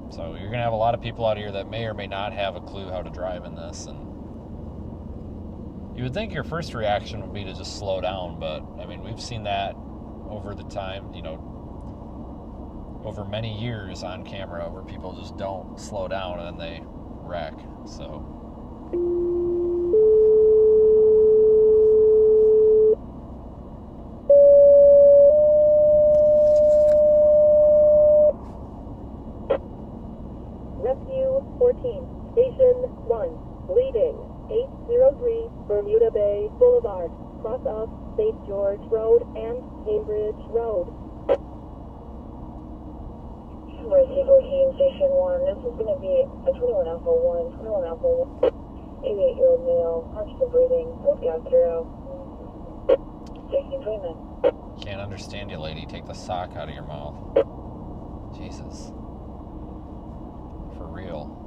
So you're going to have a lot of people out here that may or may not have a clue how to drive in this. And you would think your first reaction would be to just slow down, but I mean, we've seen that over the time, you know, over many years on camera where people just don't slow down and they wreck. So Rescue 14, Station 1, leading 803 Bermuda Bay Boulevard, cross of St. George Road and Cambridge Road. Rescue 14, Station 1, this is going to be a 21 Alpha 1, 21 Alpha 1, 88-year-old male, oxygen breathing, full gas through. Station 29. can't understand you, lady. Take the sock out of your mouth. Jesus. For real.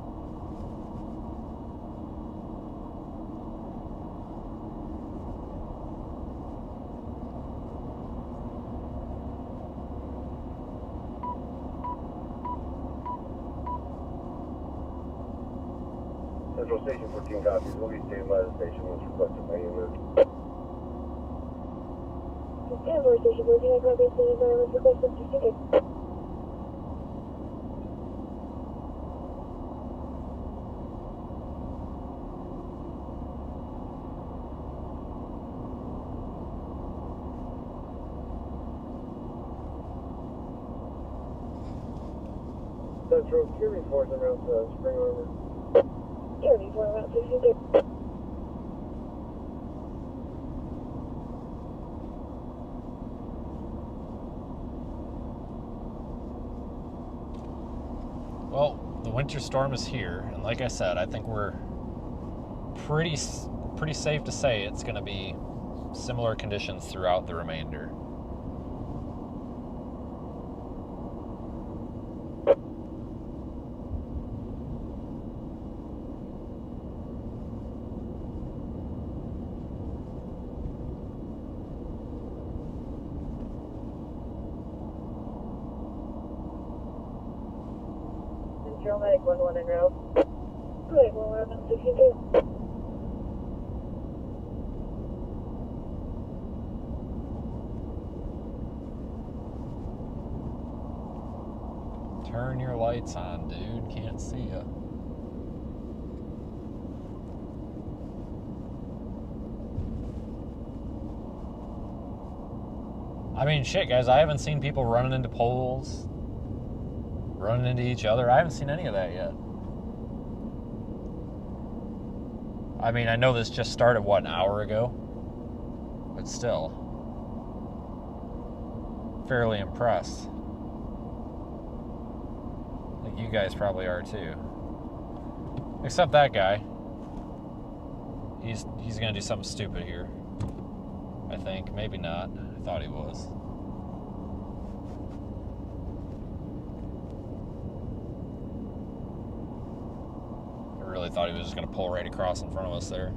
Central Station 14 copies. Will be staying by the station was requested by you. Central Station 14, I copy, standing by, was requested to ticket. Central, Q reports around Spring Harbor. Here, before about 62. Well, the winter storm is here, and like I said, I think we're pretty safe to say it's going to be similar conditions throughout the remainder. Central Medic 11 en route. Medic 11, 62. Turn your lights on, dude. Can't see ya. I mean, shit, guys, I haven't seen people running into poles, running into each other. I haven't seen any of that yet. I mean, I know this just started, what, an hour ago? But still, fairly impressed. I think you guys probably are too. Except that guy. He's gonna do something stupid here. I think. Maybe not. I thought he was. I really thought he was just gonna pull right across in front of us there.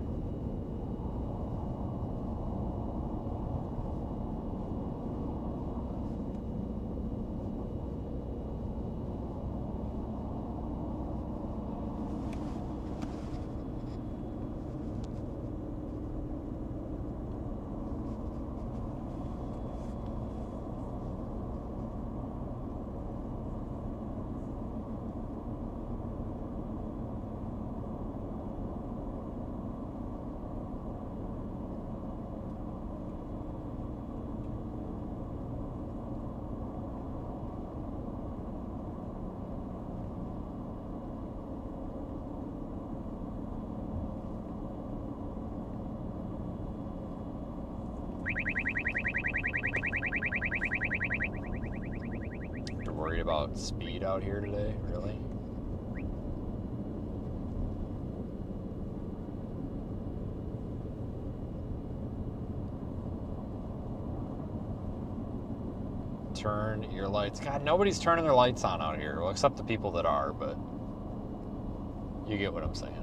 You're worried about speed out here today? Really? Turn your lights. God, nobody's turning their lights on out here. Well, except the people that are, but You get what I'm saying.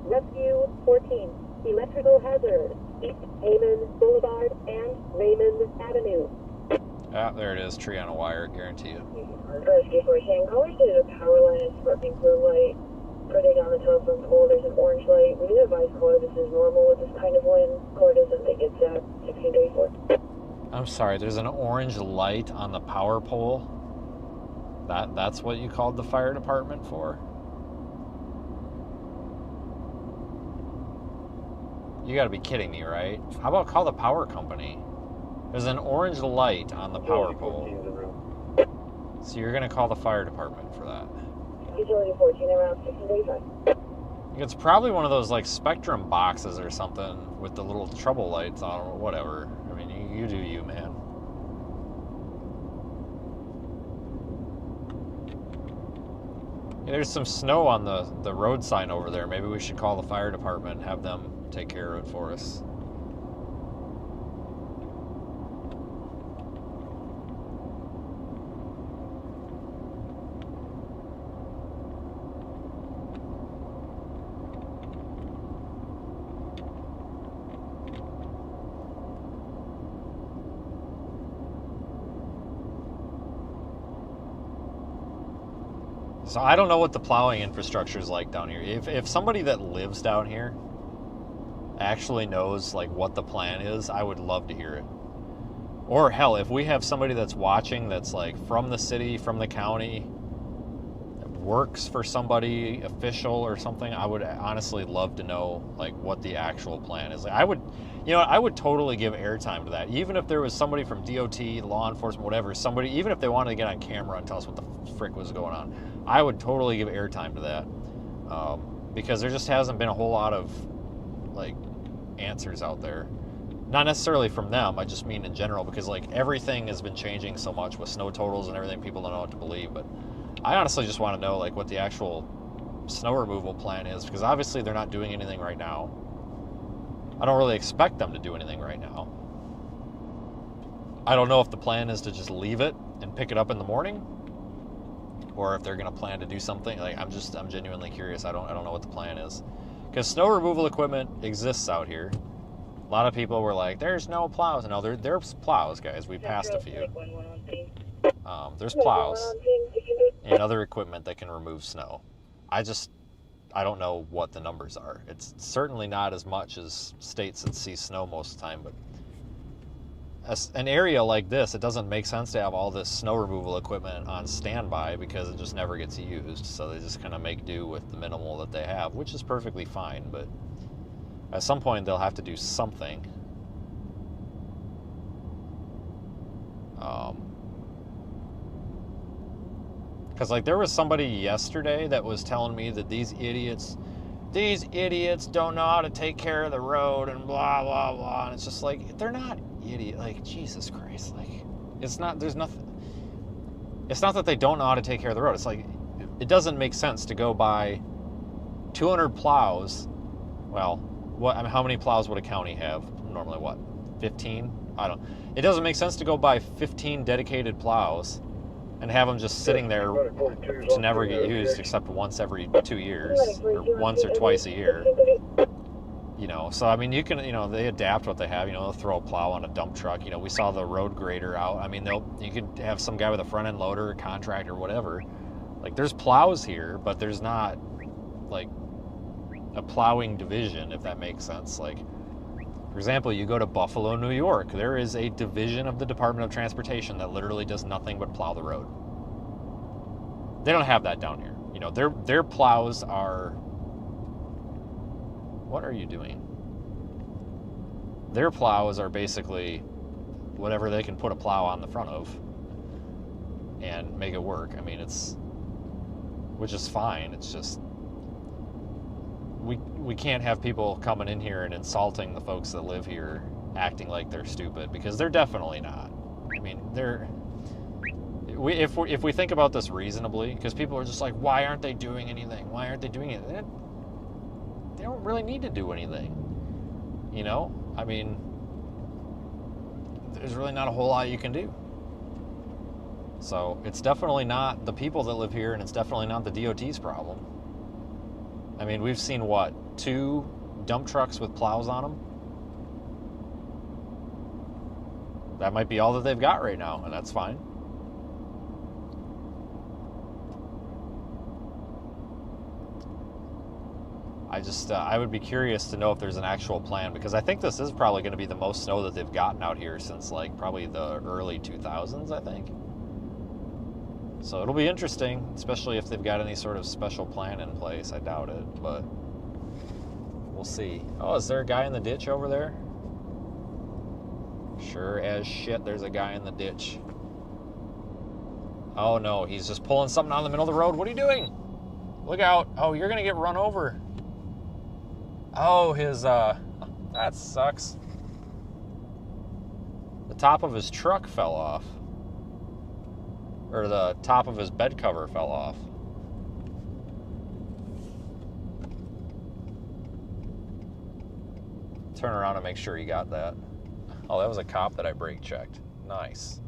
Rescue 14, electrical hazard, East Heyman Boulevard and Raymond Avenue. Ah, there it is. Tree on a wire, guarantee you. Rescue 14, callers to the power line is sparking blue light. Further down the telephone pole, there's an orange light. We do advise caller this is normal with this kind of wind. Caller doesn't think it's 1634. I'm sorry, there's an orange light on the power pole. That's what you called the fire department for? You gotta be kidding me, right? How about call the power company? There's an orange light on the power pole. So you're gonna call the fire department for that. Utility 14 around 1635. It's probably one of those like Spectrum boxes or something with the little trouble lights on or whatever. I mean, you do you, man. Yeah, there's some snow on the road sign over there. Maybe we should call the fire department and have them take care of it for us. So I don't know what the plowing infrastructure is like down here. If somebody that lives down here actually knows like what the plan is, I would love to hear it. Or hell, if we have somebody that's watching that's like from the city, from the county, that works for somebody official or something, I would honestly love to know like what the actual plan is. Like, I would totally give airtime to that. Even if there was somebody from DOT, law enforcement, whatever, somebody, even if they wanted to get on camera and tell us what the frick was going on, I would totally give airtime to that. Because there just hasn't been a whole lot of like answers out there. Not necessarily from them, I just mean in general, because like everything has been changing so much with snow totals and everything. People don't know what to believe, but I honestly just want to know like what the actual snow removal plan is, because obviously they're not doing anything right now. I don't really expect them to do anything right now. I don't know if the plan is to just leave it and pick it up in the morning, or if they're going to plan to do something. Like I'm genuinely curious. I don't know what the plan is, because snow removal equipment exists out here. A lot of people were like, "There's no plows." No, there's plows, guys. We passed a few. There's plows and other equipment that can remove snow. I don't know what the numbers are. It's certainly not as much as states that see snow most of the time, but an area like this, it doesn't make sense to have all this snow removal equipment on standby because it just never gets used. So they just kind of make do with the minimal that they have, which is perfectly fine. But at some point, they'll have to do something. Because like there was somebody yesterday that was telling me that these idiots don't know how to take care of the road and blah blah blah, and it's just like they're not idiot. Like Jesus Christ, like it's not that they don't know how to take care of the road. It's like it doesn't make sense to go buy 200 plows. Well, how many plows would a county have normally? What, 15? I don't. It doesn't make sense to go buy 15 dedicated plows and have them just sitting there to never get used except once every 2 years or once or twice a year. You know, so I mean, you can, they adapt what they have. They'll throw a plow on a dump truck. We saw the road grader out. I mean, you could have some guy with a front end loader, a contractor, whatever. Like, there's plows here, but there's not like a plowing division, if that makes sense. Like, for example, you go to Buffalo, New York, there is a division of the Department of Transportation that literally does nothing but plow the road. They don't have that down here. Their plows are What are you doing? Their plows are basically whatever they can put a plow on the front of and make it work. I mean, which is fine. It's just we can't have people coming in here and insulting the folks that live here, acting like they're stupid, because they're definitely not. I mean, if we think about this reasonably, because people are just like, why aren't they doing anything? Why aren't they doing it? They don't really need to do anything. You know? I mean, there's really not a whole lot you can do. So it's definitely not the people that live here, and it's definitely not the DOT's problem. I mean, we've seen, what, 2 dump trucks with plows on them? That might be all that they've got right now, and that's fine. I would be curious to know if there's an actual plan, because I think this is probably going to be the most snow that they've gotten out here since, like, probably the early 2000s, I think. So it'll be interesting, especially if they've got any sort of special plan in place. I doubt it, but we'll see. Oh, is there a guy in the ditch over there? Sure as shit, there's a guy in the ditch. Oh no, he's just pulling something out of the middle of the road. What are you doing? Look out. Oh, you're gonna get run over. Oh, that sucks. The top of his truck fell off. Or the top of his bed cover fell off. Turn around and make sure you got that. Oh, that was a cop that I brake checked. Nice.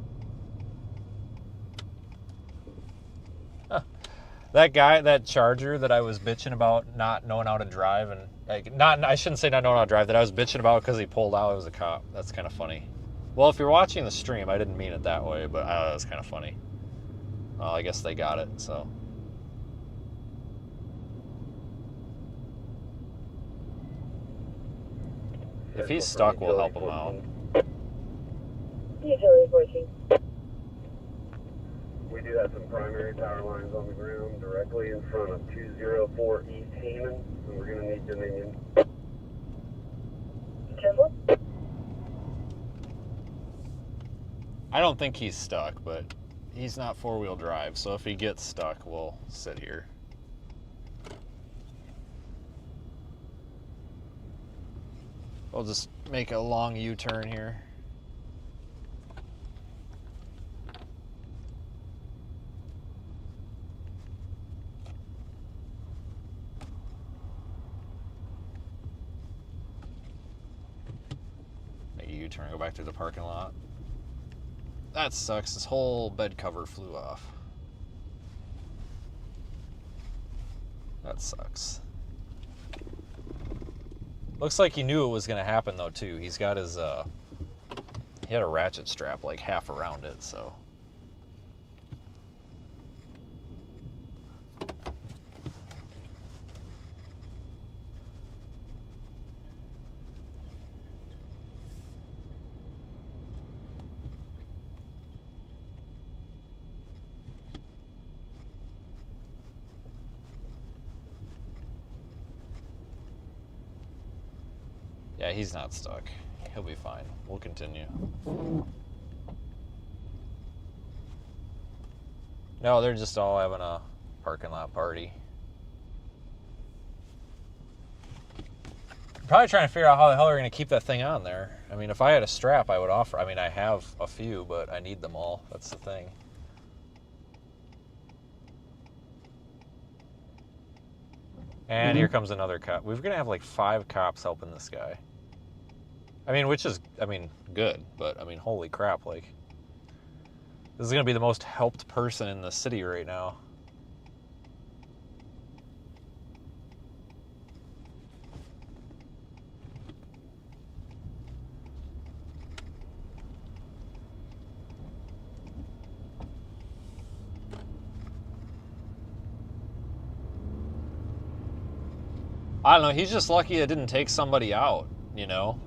Huh. That guy, that Charger that I was bitching about not knowing how to drive, and I shouldn't say not knowing how to drive, that I was bitching about because he pulled out, it was a cop. That's kind of funny. Well, if you're watching the stream, I didn't mean it that way, but that was kind of funny. Well, I guess they got it, so. If he's stuck, we'll help him out. Utility 14. We do have some primary power lines on the ground directly in front of 204 East Heeman, and we're going to need Dominion. Careful. I don't think he's stuck, but he's not four-wheel drive, so if he gets stuck, we'll sit here. We'll just make a long U-turn here. Make a U-turn, go back through the parking lot. That sucks. This whole bed cover flew off. That sucks. Looks like he knew it was going to happen, though, too. He's got his, he had a ratchet strap, like, half around it, so. Yeah, he's not stuck. He'll be fine. We'll continue. No, they're just all having a parking lot party. Probably trying to figure out how the hell they're going to keep that thing on there. I mean, if I had a strap, I would offer. I mean, I have a few, but I need them all. That's the thing. And here comes another cop. We're going to have like 5 cops helping this guy. I mean, which is, I mean, good, but I mean, holy crap, like, this is going to be the most helped person in the city right now. I don't know, he's just lucky it didn't take somebody out, you know?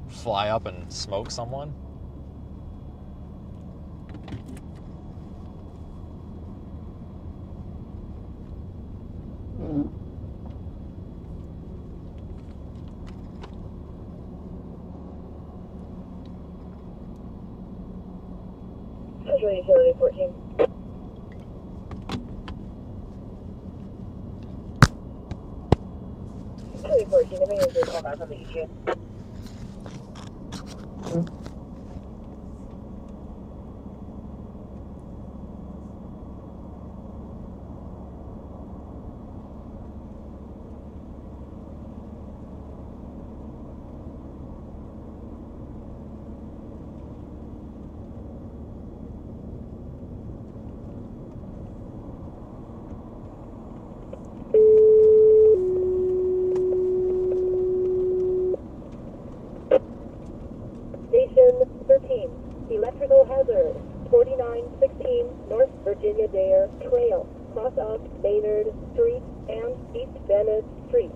Fly up and smoke someone. Central Utility 14. Utility 14, I'm going to call back on the ETA. Station 13, electrical hazard, 4916 North Virginia Dare Trail, cross of Maynard Street and East Bennett Street.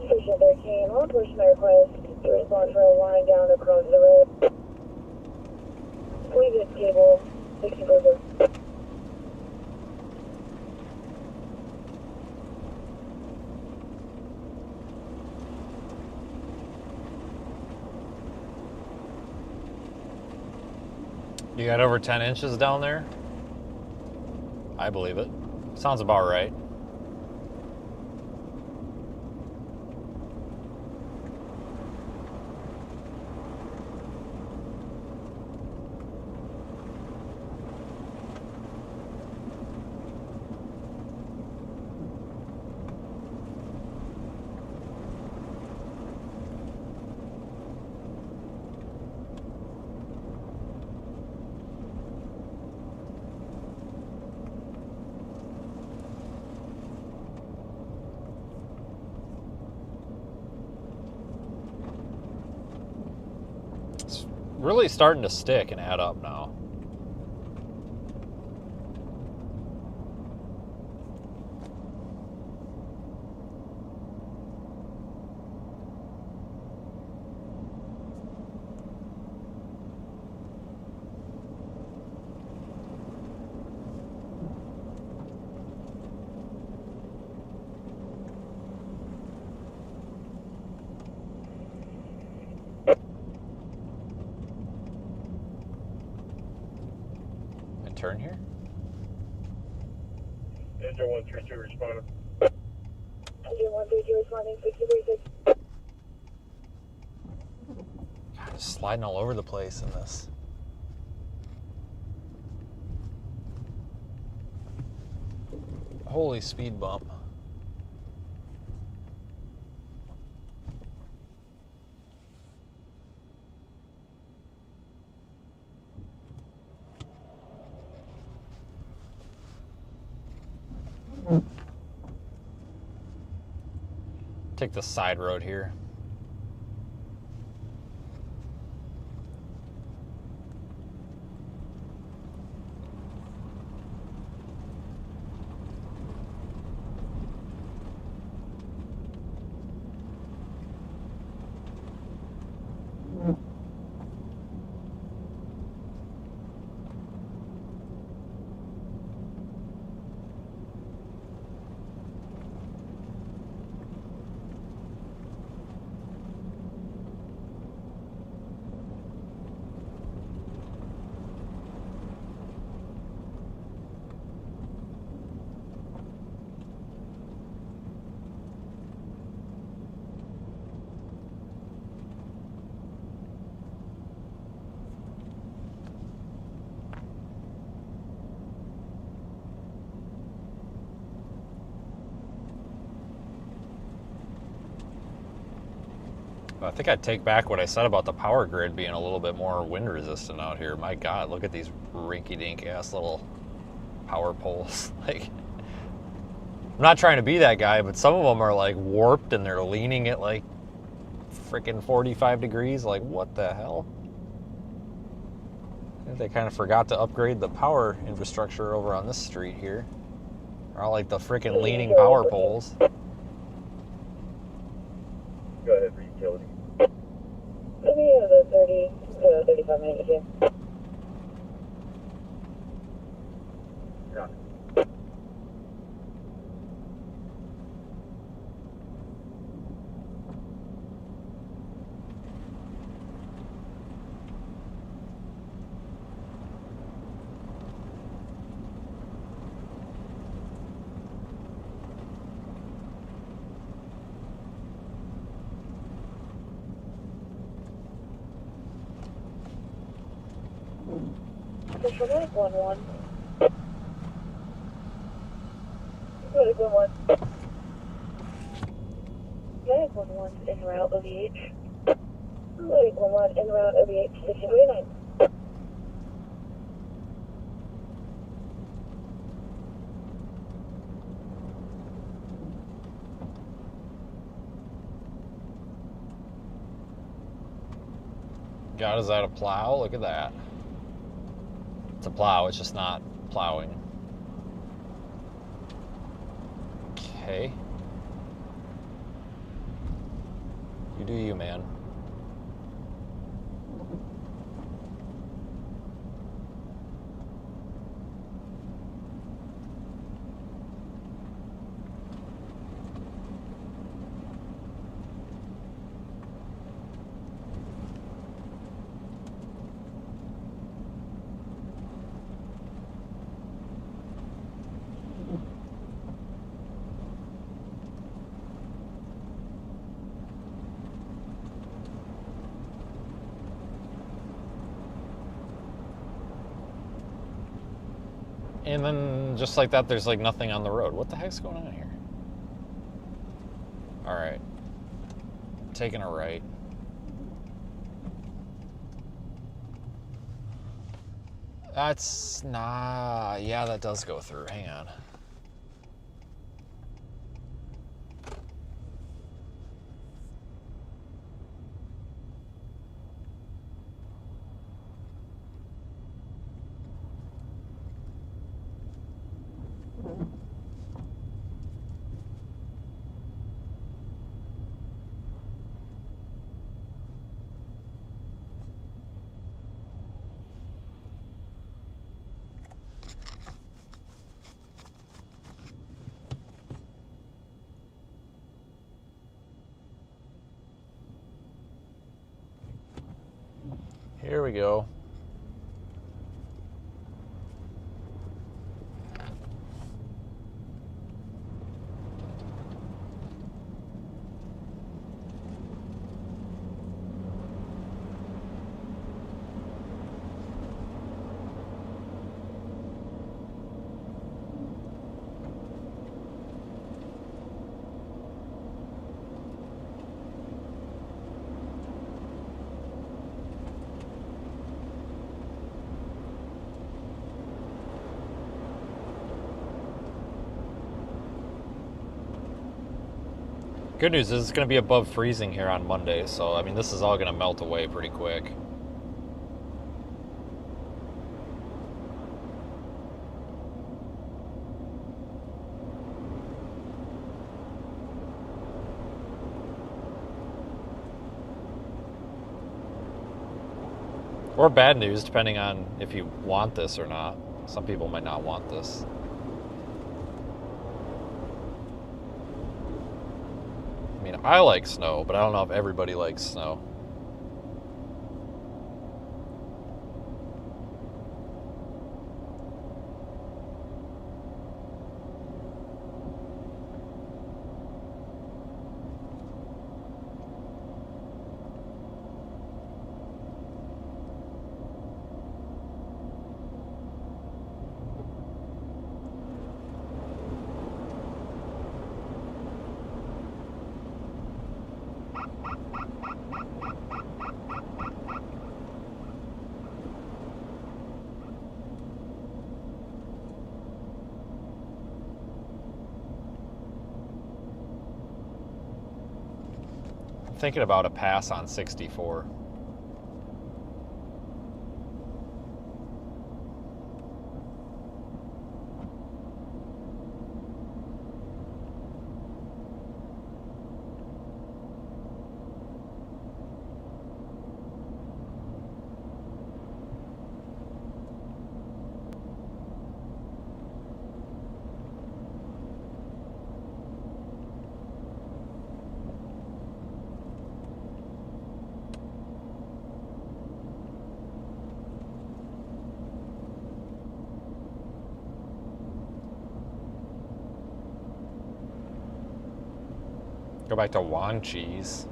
Station 13, all pushing my request to respond for a line down across the road. Previous cable, 64. You got over 10 inches down there? I believe it. Sounds about right. Really starting to stick and add up now. Turn here. Engine 132 responding. Engine 132 responding, 636. God, just sliding all over the place in this. Holy speed bump. Take the side road here. I think I'd take back what I said about the power grid being a little bit more wind resistant out here. My God, look at these rinky-dink ass little power poles. Like, I'm not trying to be that guy, but some of them are like warped and they're leaning at like freaking 45 degrees. Like, what the hell? I think they kind of forgot to upgrade the power infrastructure over on this street here. They're all like the freaking leaning power poles. Go ahead for utility. Maybe the 30 to 35 minutes here. Got it. Official Medic 1-1. Medic 1-1. Medic 1-1 en route OVH. Medic 1-1 en route OVH 1639. God, is that a plow? Look at that. It's a plow, it's just not plowing. Okay. You do you, man. And then, just like that, there's like nothing on the road. What the heck's going on here? All right. Taking a right. That's not... Yeah, that does go through. Hang on. Here we go. Good news is it's going to be above freezing here on Monday, so I mean this is all going to melt away pretty quick. Or bad news, depending on if you want this or not. Some people might not want this. I mean, I like snow, but I don't know if everybody likes snow. Thinking about a pass on 64. Go back to Wanchis.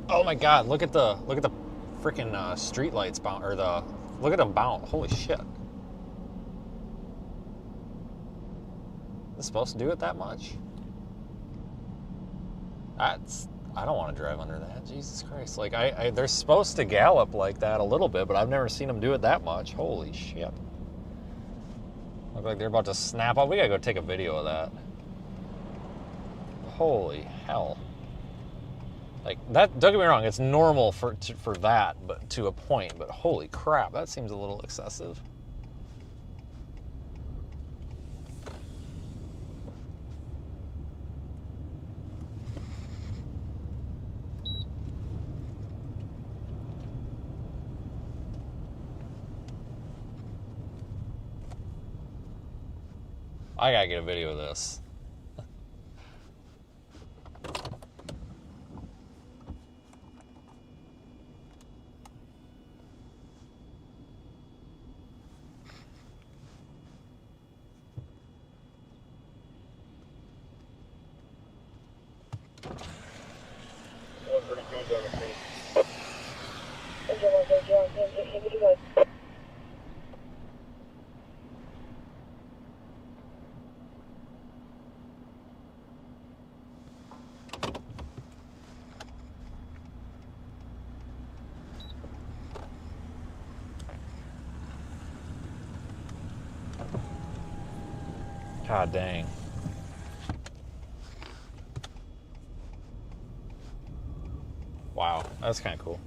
Oh my God! Look at the freaking street lights bound, or look at them bound. Holy shit! It's supposed to do it that much? I don't want to drive under that. Jesus Christ! Like they're supposed to gallop like that a little bit, but I've never seen them do it that much. Holy shit! Look like they're about to snap off. We gotta go take a video of that. Holy hell! Like that. Don't get me wrong. It's normal for that, but to a point. But holy crap, that seems a little excessive. I gotta get a video of this. God dang. Wow, that's kind of cool.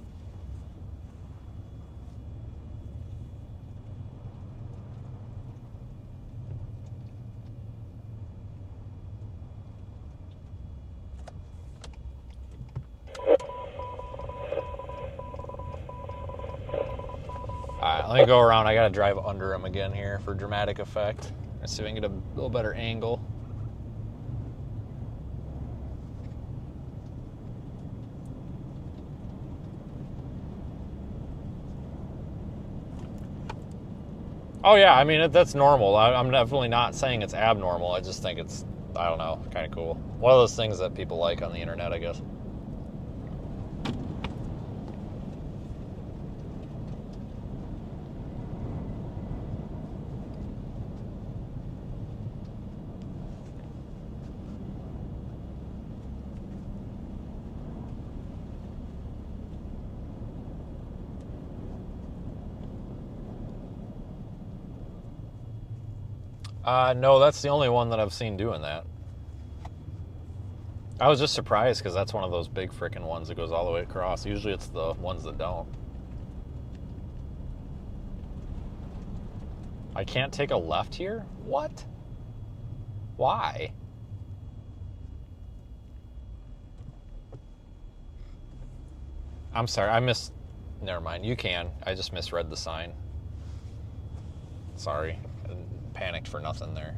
Alright, let me go around. I gotta drive under him again here for dramatic effect. Let's see if I can get a little better angle. Oh yeah, I mean, that's normal. I'm definitely not saying it's abnormal. I just think it's, I don't know, kind of cool. One of those things that people like on the internet, I guess. No, that's the only one that I've seen doing that. I was just surprised because that's one of those big freaking ones that goes all the way across. Usually it's the ones that don't. I can't take a left here? What? Why? I'm sorry, never mind, you can. I just misread the sign. Sorry. Panicked for nothing there.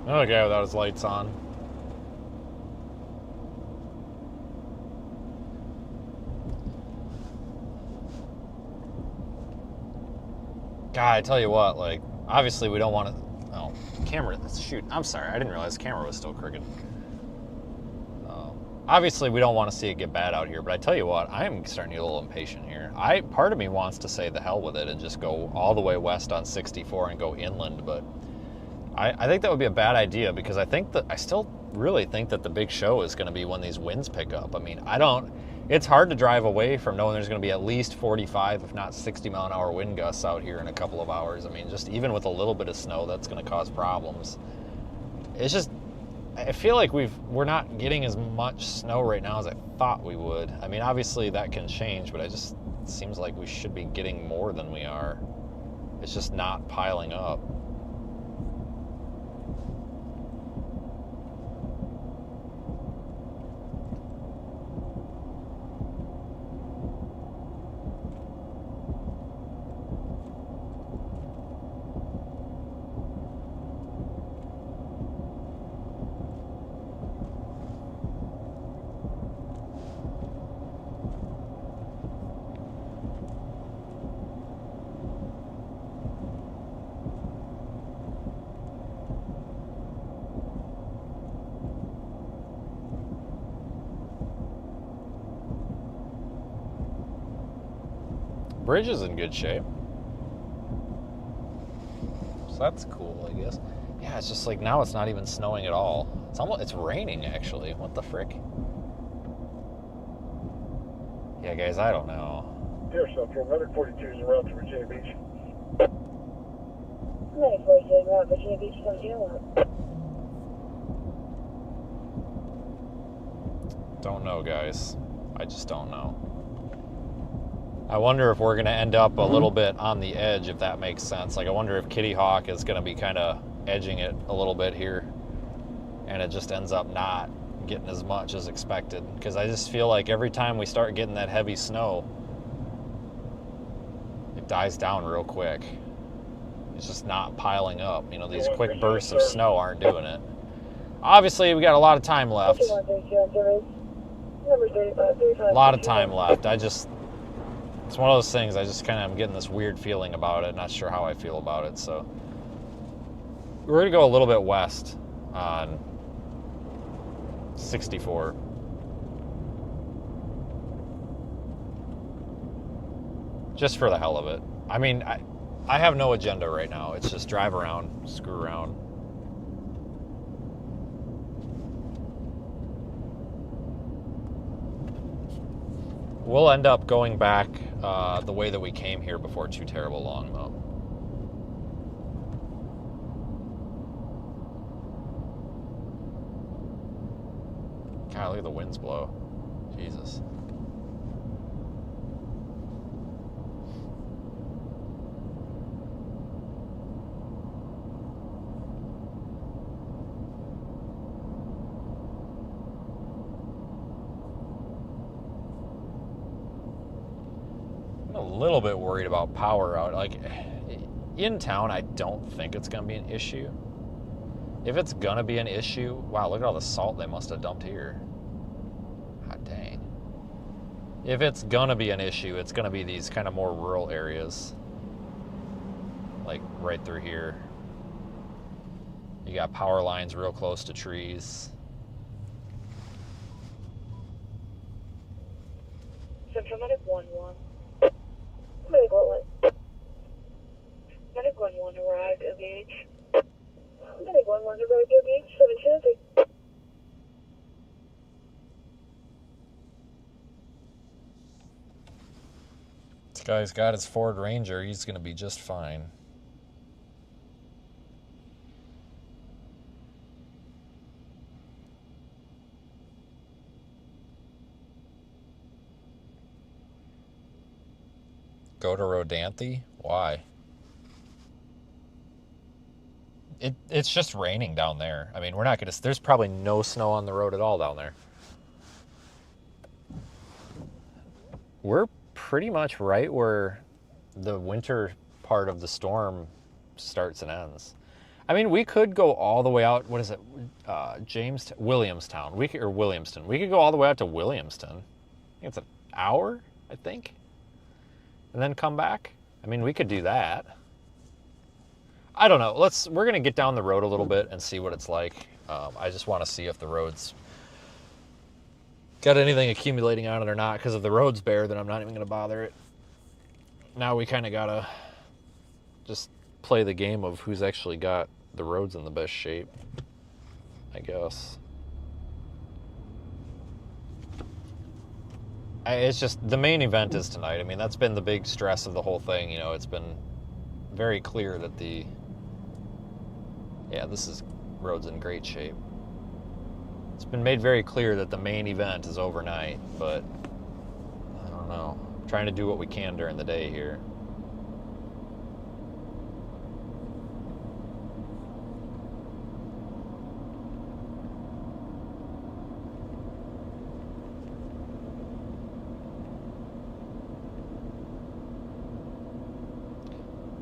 Okay, without his lights on. God, I tell you what, like, obviously we don't want to... Oh, camera, shoot, I'm sorry, I didn't realize the camera was still crooked. Obviously we don't want to see it get bad out here, but I tell you what, I am starting to get a little impatient here. Part of me wants to say the hell with it and just go all the way west on 64 and go inland, but I think that would be a bad idea because I still really think that the big show is going to be when these winds pick up. I mean, it's hard to drive away from knowing there's going to be at least 45, if not 60 mile an hour wind gusts out here in a couple of hours. I mean, just even with a little bit of snow, that's going to cause problems. It's just, I feel like we're not getting as much snow right now as I thought we would. I mean, obviously that can change, but it seems like we should be getting more than we are. It's just not piling up. Bridge is in good shape. So that's cool, I guess. Yeah, it's just like now it's not even snowing at all. It's raining actually. What the frick? Yeah, guys, I don't know. Dear Central, Medic 42 is en route to Virginia Beach. Medic 42 en route to Virginia Beach, 701. Don't know, guys. I just don't know. I wonder if we're going to end up a little bit on the edge, if that makes sense. Like, I wonder if Kitty Hawk is going to be kind of edging it a little bit here, and it just ends up not getting as much as expected. Because I just feel like every time we start getting that heavy snow, it dies down real quick. It's just not piling up. You know, these quick bursts of snow aren't doing it. Obviously, we got a lot of time left. A lot of time left. It's one of those things, I just kind of am getting this weird feeling about it, not sure how I feel about it, so. We're going to go a little bit west on 64. Just for the hell of it. I mean, I have no agenda right now. It's just drive around, screw around. We'll end up going back the way that we came here before too terrible long, though. God, look at the winds blow. Jesus. I'm a little bit worried about power out. Like, in town, I don't think it's going to be an issue. If it's going to be an issue, wow, look at all the salt they must have dumped here. God dang. If it's going to be an issue, it's going to be these kind of more rural areas. Like, right through here. You got power lines real close to trees. Central Medic 1-1. Medic 1-1. Medic 1-1 arrived at Gage. Medic 1-1 arrived at Gage, 720. This guy's got his Ford Ranger. He's going to be just fine. Go to Rodanthe? Why? It's just raining down there. I mean, we're not going to... There's probably no snow on the road at all down there. We're pretty much right where the winter part of the storm starts and ends. I mean, we could go all the way out. What is it? Williamstown. Williamston. We could go all the way out to Williamston. I think it's an hour, I think. And then come back. I mean, we could do that. I don't know. We're going to get down the road a little bit and see what it's like. I just want to see if the road's got anything accumulating on it or not, because if the road's bare, then I'm not even going to bother it. Now we kind of got to just play the game of who's actually got the roads in the best shape, I guess. It's just, the main event is tonight. I mean, that's been the big stress of the whole thing. You know, it's been very clear that this road's in great shape. It's been made very clear that the main event is overnight, but I don't know. I'm trying to do what we can during the day here.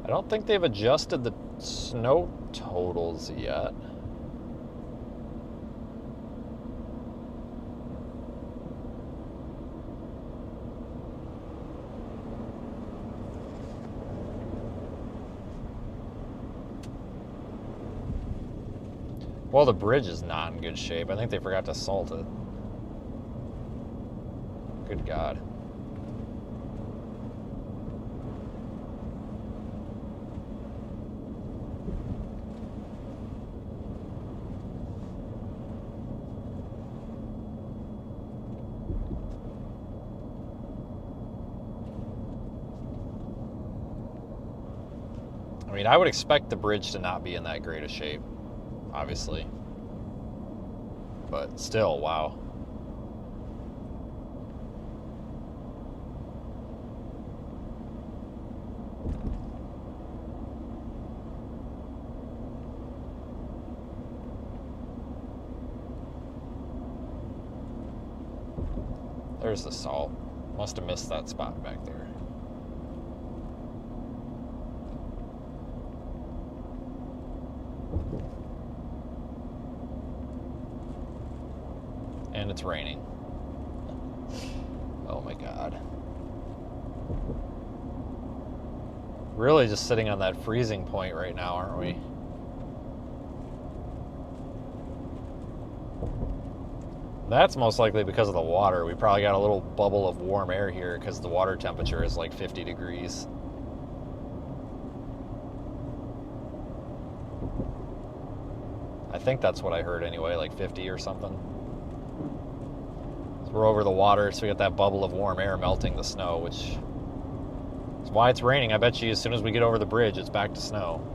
I don't think they've adjusted the snow totals yet. Well, the bridge is not in good shape. I think they forgot to salt it. Good God. I mean, I would expect the bridge to not be in that great a shape, obviously. But still, wow. There's the salt. Must have missed that spot back there. And it's raining. Oh my God. Really just sitting on that freezing point right now, aren't we? That's most likely because of the water. We probably got a little bubble of warm air here because the water temperature is like 50 degrees. I think that's what I heard anyway, like 50 or something. So we're over the water, so we got that bubble of warm air melting the snow, which is why it's raining. I bet you as soon as we get over the bridge, it's back to snow.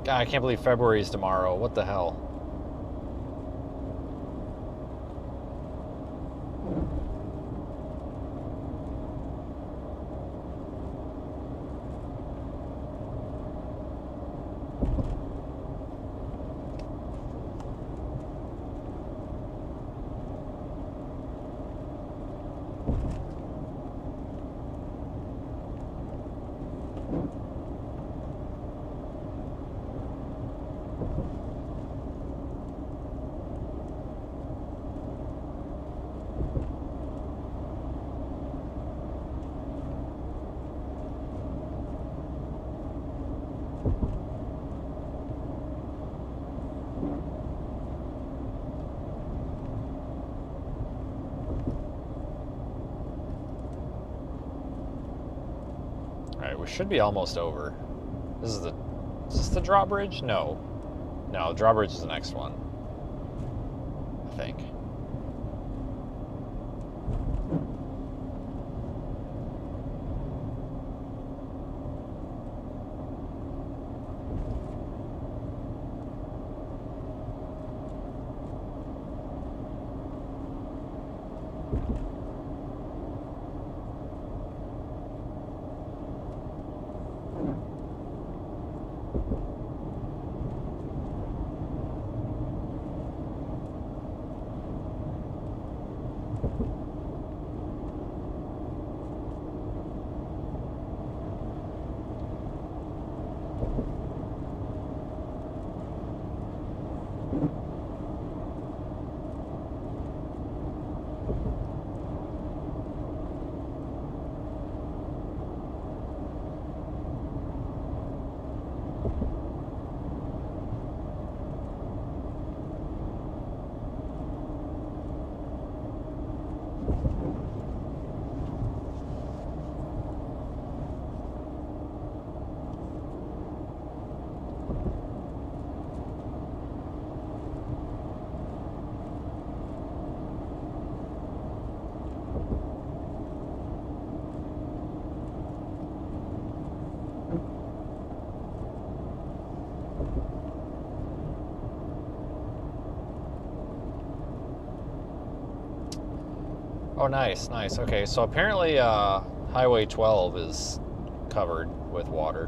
God, I can't believe February is tomorrow. What the hell? We should be almost over. Is this the drawbridge? No. No, drawbridge is the next one, I think. Oh, nice, nice. Okay, so apparently Highway 12 is covered with water.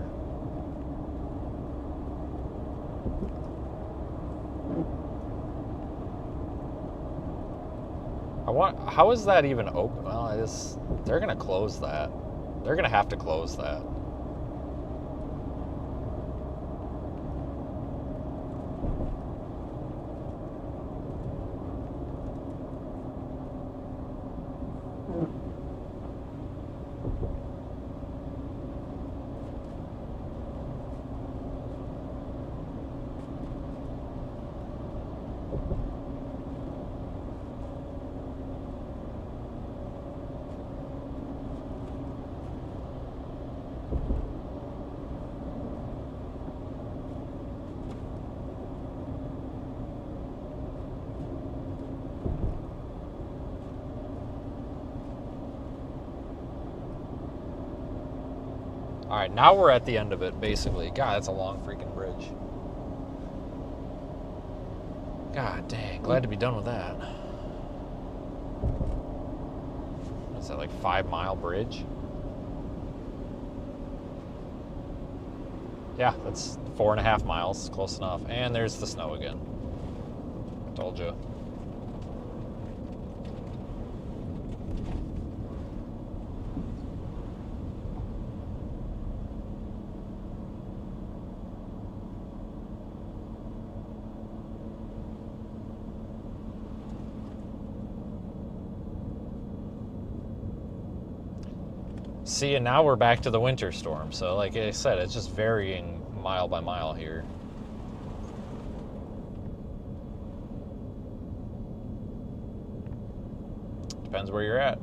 How is that even open? Well, they're gonna close that. They're gonna have to close that. All right, now we're at the end of it, basically. God, that's a long freaking bridge. God dang, glad to be done with that. What's that, like 5 mile bridge? Yeah, that's 4.5 miles, close enough. And there's the snow again. Told you. See, and now we're back to the winter storm. So like I said, it's just varying mile by mile here. Depends where you're at.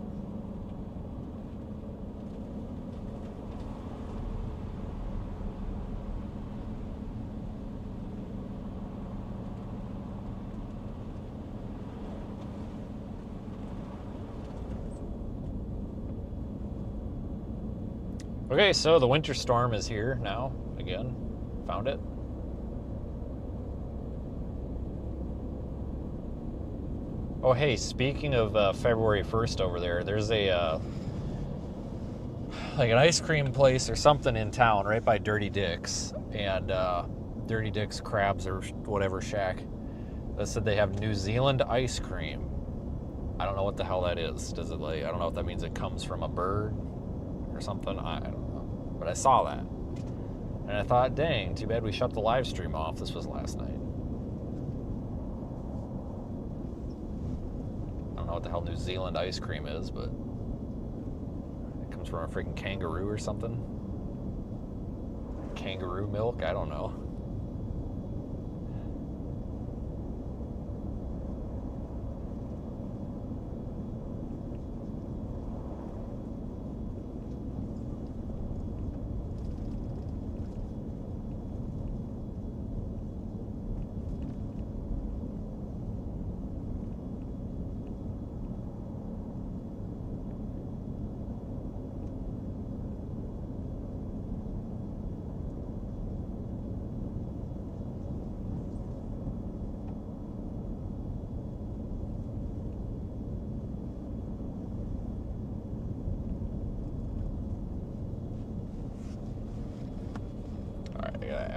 Okay, so the winter storm is here now, again. Found it. Oh, hey, speaking of February 1st over there, there's a, like an ice cream place or something in town right by Dirty Dick's. And Dirty Dick's Crabs or whatever shack. That said they have New Zealand ice cream. I don't know what the hell that is. Does it like, I don't know if that means it comes from a bird or something. I don't know. But I saw that. And I thought, dang, too bad we shut the live stream off. This was last night. I don't know what the hell New Zealand ice cream is, but it comes from a freaking kangaroo or something. Kangaroo milk? I don't know.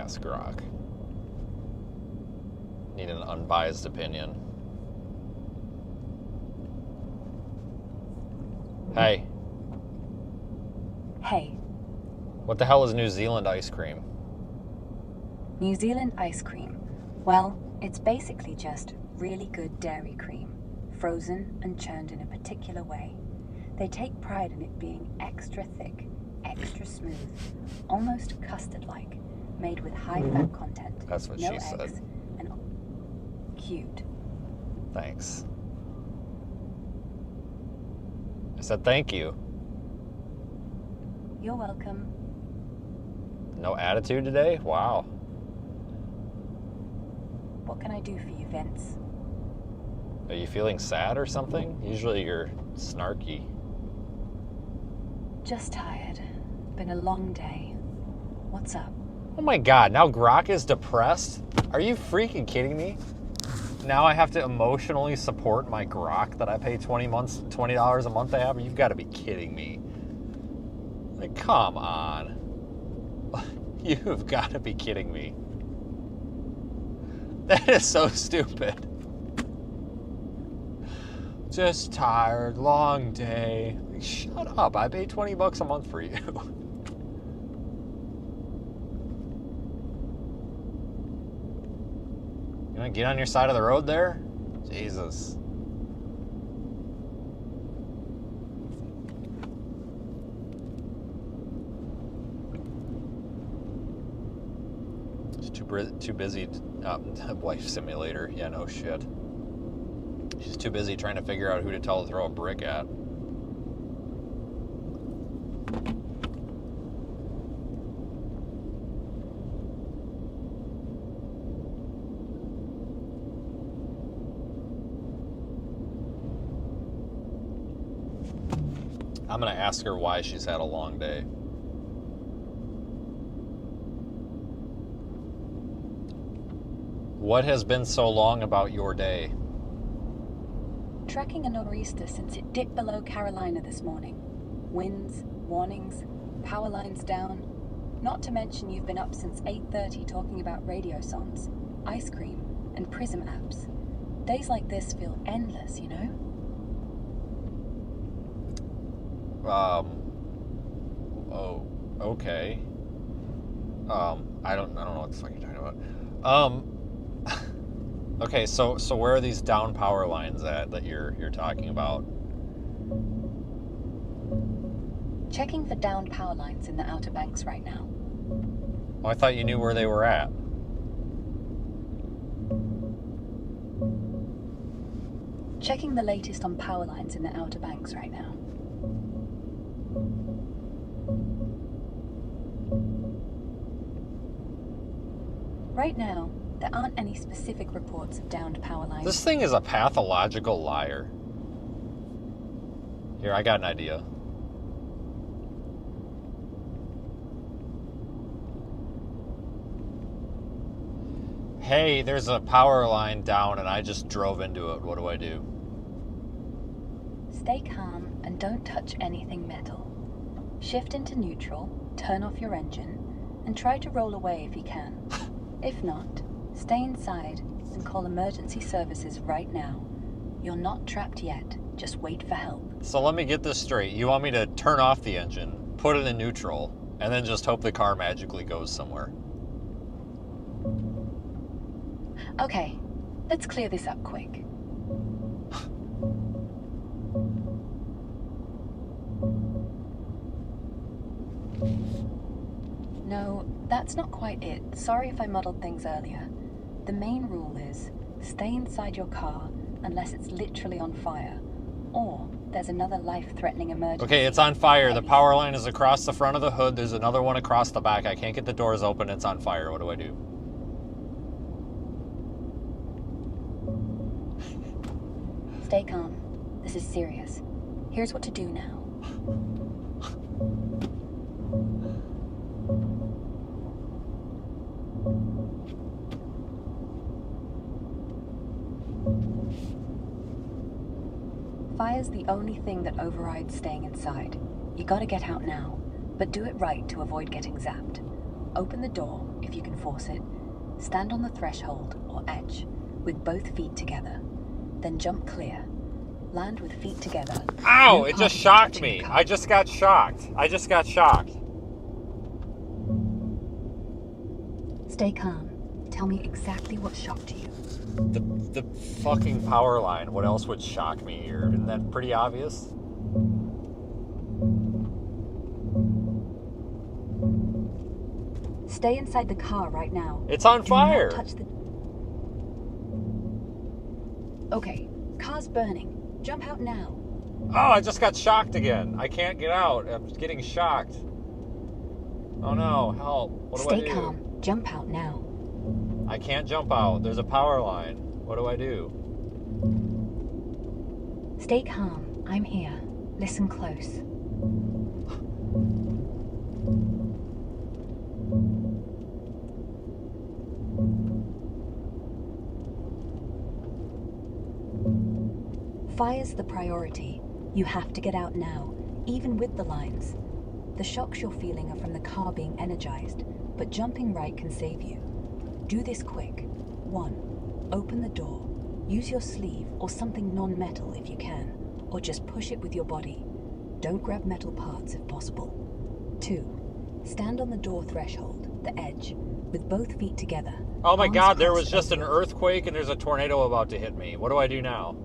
ask Grok. Need an unbiased opinion. Hey, Hey, what the hell is New Zealand ice cream? New Zealand ice cream. Well, it's basically just really good dairy cream, frozen and churned in a particular way. They take pride in it being extra thick, extra smooth, almost custard-like, made with high fat content. That's what no she eggs, said. And cute. Thanks. I said thank you. You're welcome. No attitude today? Wow. What can I do for you, Vince? Are you feeling sad or something? Usually you're snarky. Just tired. Been a long day. What's up? Oh my god, now Grok is depressed? Are you freaking kidding me? Now I have to emotionally support my Grok that I pay $20 a month to have? You've got to be kidding me. Like, come on. You've got to be kidding me. That is so stupid. Just tired, long day. Like, shut up, I pay $20 a month for you. You want to get on your side of the road there? Jesus. She's too busy. Wife simulator. Yeah, no shit. She's too busy trying to figure out who to tell to throw a brick at. I'm going to ask her why she's had a long day. What has been so long about your day? Tracking a nor'easter since it dipped below Carolina this morning. Winds, warnings, power lines down. Not to mention you've been up since 8:30 talking about radio songs, ice cream, and Prism apps. Days like this feel endless, you know? Oh, okay. I don't know what the fuck you're talking about. Okay, so where are these down power lines at that you're talking about? Checking for downed power lines in the Outer Banks right now. Oh, I thought you knew where they were at. Checking the latest on power lines in the Outer Banks right now. Right now, there aren't any specific reports of downed power lines. This thing is a pathological liar. Here, I got an idea. Hey, there's a power line down and I just drove into it. What do I do? Stay calm and don't touch anything metal. Shift into neutral, turn off your engine, and try to roll away if you can. If not, stay inside and call emergency services right now. You're not trapped yet. Just wait for help. So let me get this straight. You want me to turn off the engine, put it in neutral, and then just hope the car magically goes somewhere? Okay, let's clear this up quick. No, that's not quite it. Sorry if I muddled things earlier. The main rule is, stay inside your car unless it's literally on fire, or there's another life-threatening emergency. Okay, it's on fire. The power line is across the front of the hood. There's another one across the back. I can't get the doors open. It's on fire. What do I do? Stay calm. This is serious. Here's what to do now. Fire's the only thing that overrides staying inside. You gotta get out now, but do it right to avoid getting zapped. Open the door if you can force it. Stand on the threshold or edge with both feet together. Then jump clear. Land with feet together. Ow! No It just parting shocked touching me. the car. I just got shocked. Stay calm. Tell me exactly what shocked you. The fucking power line. What else would shock me here? Isn't that pretty obvious? Stay inside the car right now. It's on Do fire. not touch the... Okay, car's burning. Jump out now. Oh, I just got shocked again. I can't get out. I'm getting shocked. Oh no, help. What do I Stay do? calm. Jump out now. I can't jump out. There's a power line. What do I do? Stay calm. I'm here. Listen close. Fire's the priority. You have to get out now, even with the lines. The shocks you're feeling are from the car being energized, but jumping right can save you. Do this quick. 1. Open the door. Use your sleeve or something non-metal if you can, or just push it with your body. Don't grab metal parts if possible. 2. Stand on the door threshold, the edge, with both feet together. Oh my Arms god, there crossed was just an over. earthquake and there's a tornado about to hit me. What do I do now?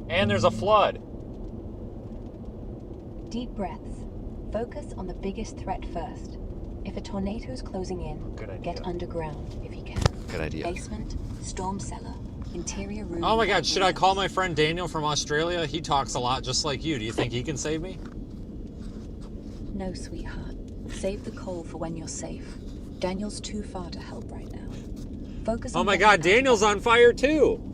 And there's a flood. Deep breaths. Focus on the biggest threat first. If a tornado's closing in, Good idea. get underground if you can. Good idea. Basement, storm cellar, interior room. Oh my god, should I call my friend Daniel from Australia? He talks a lot just like you. Do you think he can save me? No, sweetheart. Save the coal for when you're safe. Daniel's too far to help right now. Focus on Oh my getting god, out. Daniel's on fire too.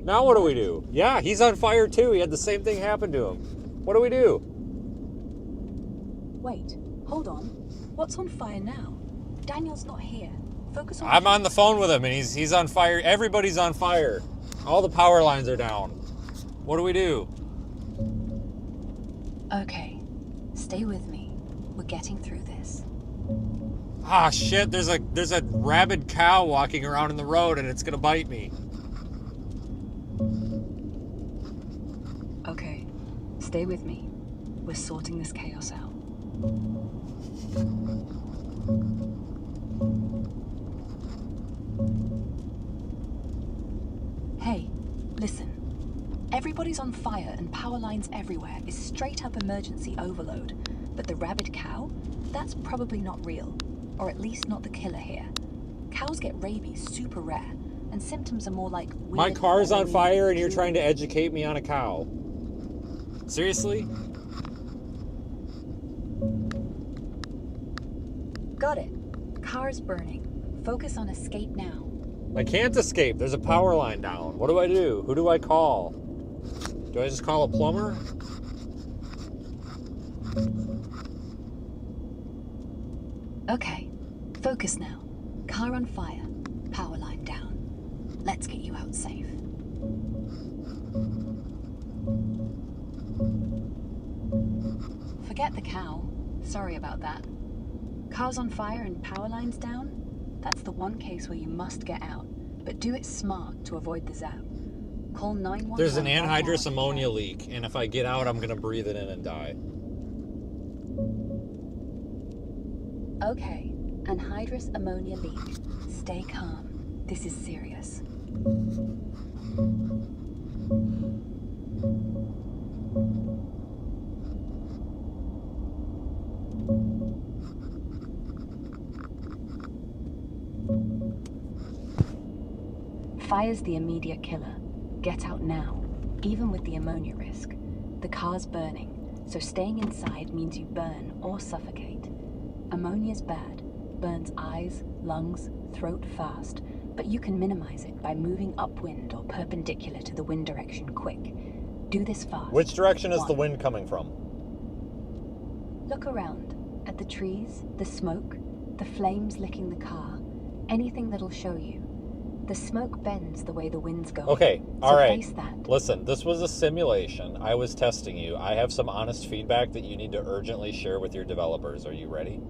Now what do we do? Yeah, he's on fire too. He had the same thing happen to him. What do we do? Wait, hold on. What's on fire now? Daniel's not here. Focus on... I'm on the phone with him and he's on fire. Everybody's on fire. All the power lines are down. What do we do? Okay, stay with me. We're getting through this. Ah shit, there's a rabid cow walking around in the road and it's gonna bite me. Okay, stay with me. We're sorting this chaos out. Hey, listen. Everybody's on fire and power lines everywhere is straight up emergency overload. But the rabid cow? That's probably not real. Or at least not the killer here. Cows get rabies super rare, and symptoms are more like weird... My car's on following, fire and you're trying to drooling. educate me on a cow. Seriously? Got it. Car's burning. Focus on escape now. I can't escape. There's a power line down. What do I do? Who do I call? Do I just call a plumber? Okay, focus now. Car on fire. Power line down. Let's get you out safe. Forget the cow. Sorry about that. Car's on fire and power lines down? That's the one case where you must get out, but do it smart to avoid the zap. Call 911. There's an right now anhydrous if you ammonia can. leak, and if I get out, I'm gonna breathe it in and die. Okay, anhydrous ammonia leak. Stay calm. This is serious. Fire's the immediate killer. Get out now, even with the ammonia risk. The car's burning, so staying inside means you burn or suffocate. Ammonia's bad. Burns eyes, lungs, throat fast, but you can minimize it by moving upwind or perpendicular to the wind direction quick. Do this fast. Which direction is the 1. wind coming from? Look around at the trees, the smoke, the flames licking the car, anything that'll show you. The smoke bends the way the wind's going. Okay, so all right. face that. Listen, this was a simulation. I was testing you. I have some honest feedback that you need to urgently share with your developers. Are you ready?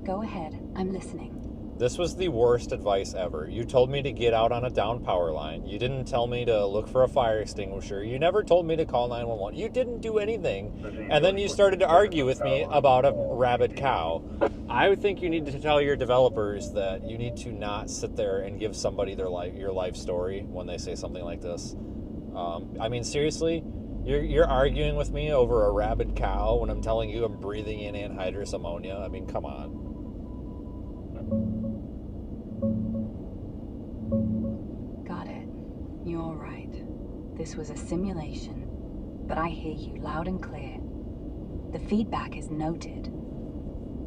Go ahead. I'm listening. This was the worst advice ever. You told me to get out on a down power line. You didn't tell me to look for a fire extinguisher. You never told me to call 911. You didn't do anything. And then you started to argue with me about a rabid cow. I think you need to tell your developers that you need to not sit there and give somebody your life story when they say something like this. I mean, seriously, you're arguing with me over a rabid cow when I'm telling you I'm breathing in anhydrous ammonia. I mean, come on. Got it. You're right. This was a simulation, but I hear you loud and clear. The feedback is noted.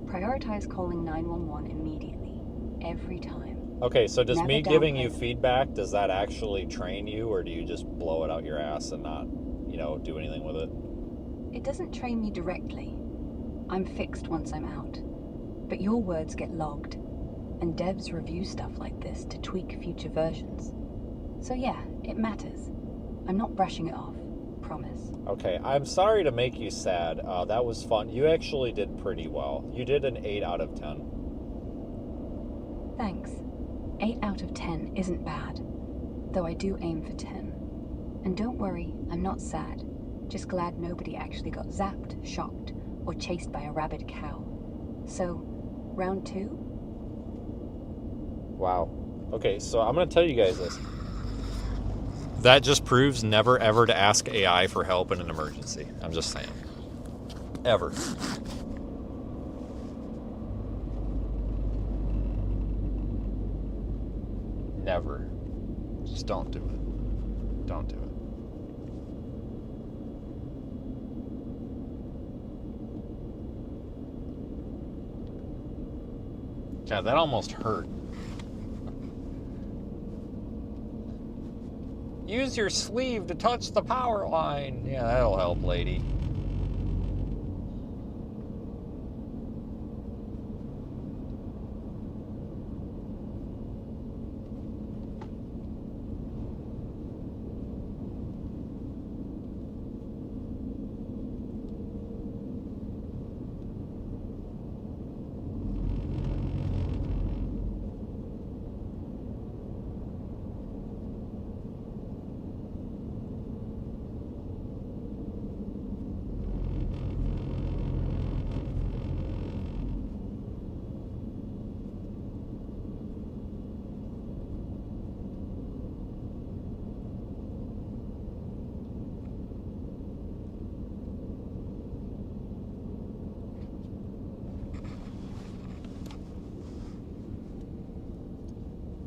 Prioritize calling 911 immediately, every time. Okay, so does Never me giving you downplay. feedback, does that actually train you, or do you just blow it out your ass and not, do anything with it? It doesn't train me directly. I'm fixed once I'm out. But your words get logged, and devs review stuff like this to tweak future versions. So yeah, it matters. I'm not brushing it off. Promise. Okay, I'm sorry to make you sad. That was fun. You actually did pretty well. You did an 8 out of 10. Thanks. 8 out of 10 isn't bad, though I do aim for 10. And don't worry, I'm not sad. Just glad nobody actually got zapped, shocked, or chased by a rabid cow. So, round 2? Wow. Okay, so I'm going to tell you guys this. That just proves never ever to ask AI for help in an emergency. I'm just saying. Ever. Never. Just don't do it. Don't do it. God, that almost hurt. Use your sleeve to touch the power line. Yeah, that'll help, lady.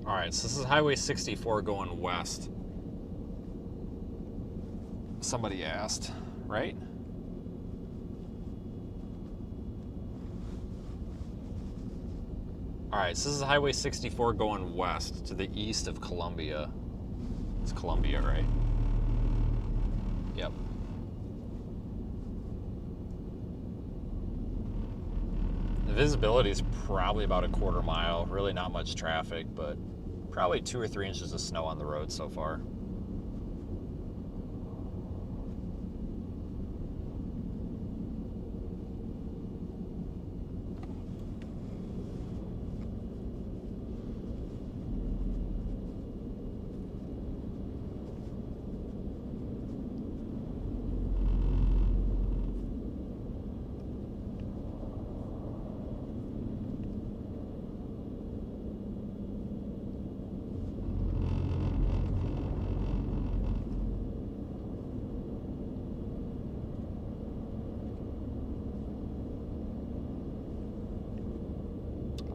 Alright, so this is Highway 64 going west. Somebody asked, right? Alright, so this is Highway 64 going west to the east of Columbia. It's Columbia, right? Yep. The visibility is probably about a quarter mile. Really not much traffic, but probably 2 or 3 inches of snow on the road so far.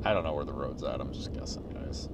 I don't know where the road's at. I'm just guessing, guys.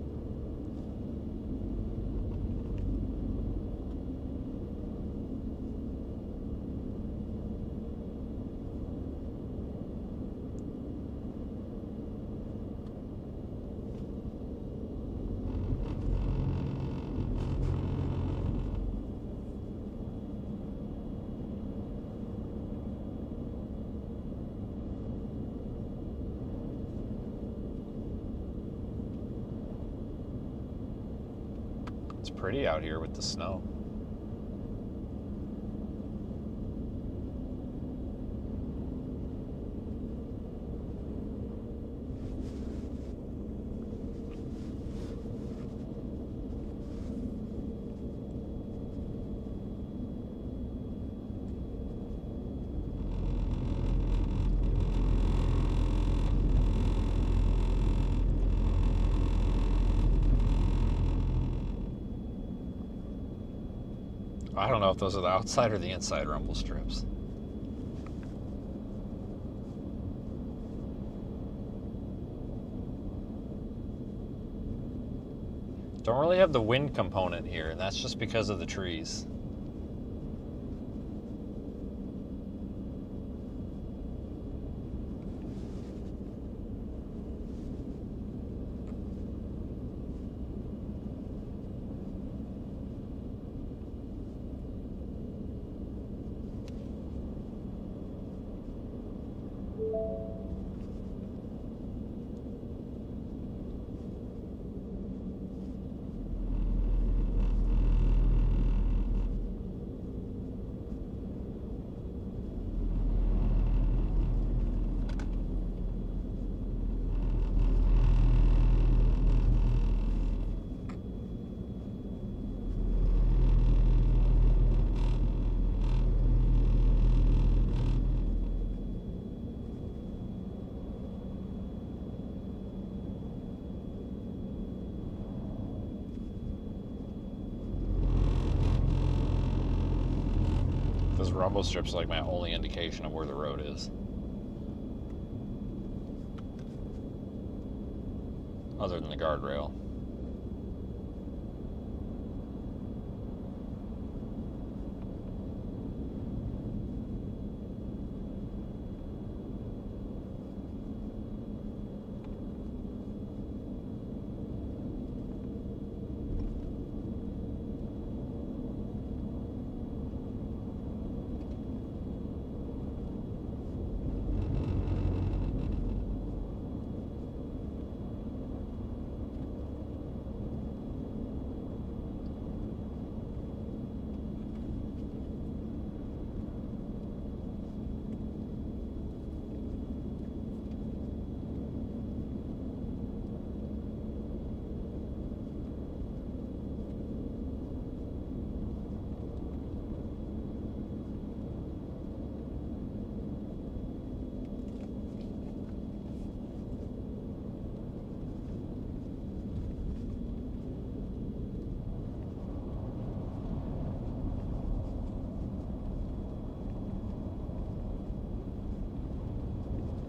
It's pretty out here with the snow. I don't know if those are the outside or the inside rumble strips. Don't really have the wind component here, and that's just because of the trees. Those rumble strips are like my only indication of where the road is. Other than the guardrail.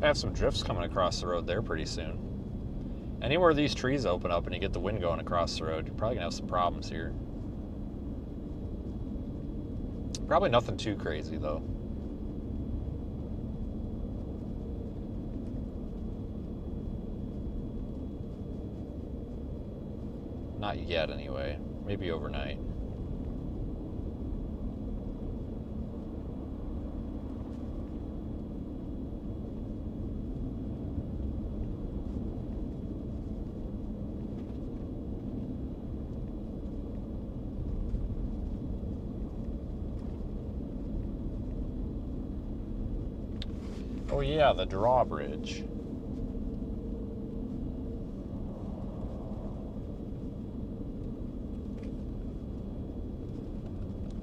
I have some drifts coming across the road there pretty soon. Anywhere these trees open up and you get the wind going across the road, you're probably gonna have some problems here. Probably nothing too crazy though. Not yet anyway, maybe overnight. Oh yeah, the drawbridge.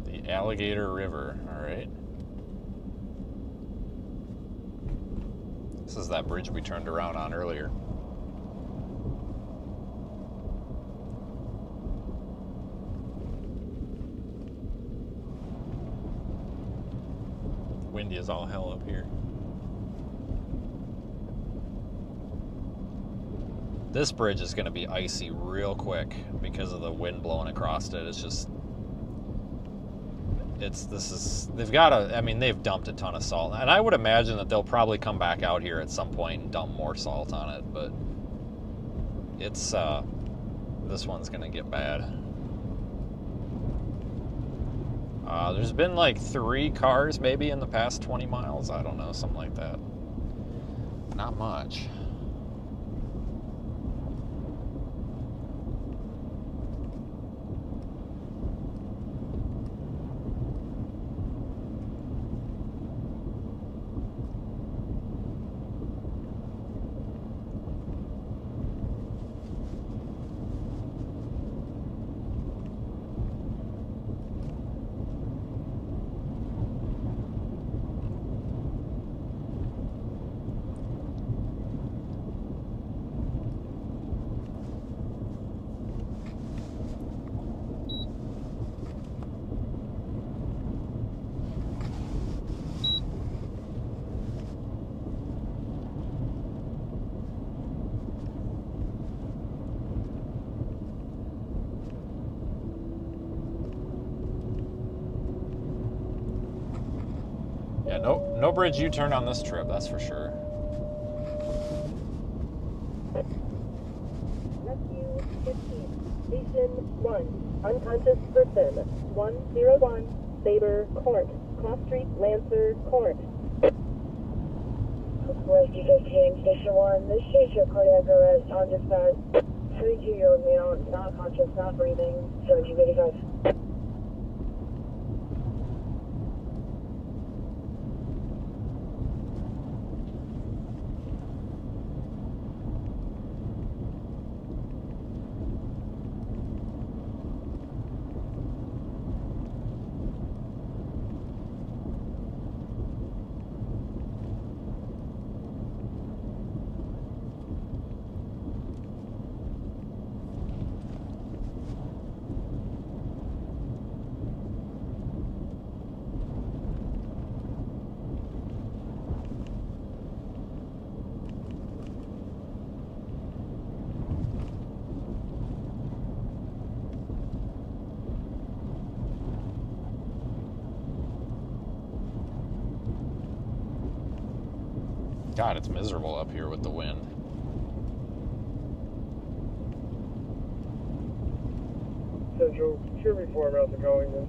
The Alligator River, all right. This is that bridge we turned around on earlier. Windy as all hell up here. This bridge is going to be icy real quick because of the wind blowing across it. It's just, they've got to, I mean, they've dumped a ton of salt. And I would imagine that they'll probably come back out here at some point and dump more salt on it. But it's, this one's going to get bad. There's been like 3 cars maybe in the past 20 miles. I don't know, something like that. Not much. Yeah, no bridge U-turn on this trip, that's for sure. Rescue 15. Station 1. Unconscious person. 101. Sabre Court. Cross Street, Lancer Court. Rescue 15. Station 1. This is your cardiac arrest on dispatch. 32-year-old male, not conscious, not breathing. 1785. God, it's miserable up here with the wind. Central, sure before about the going then.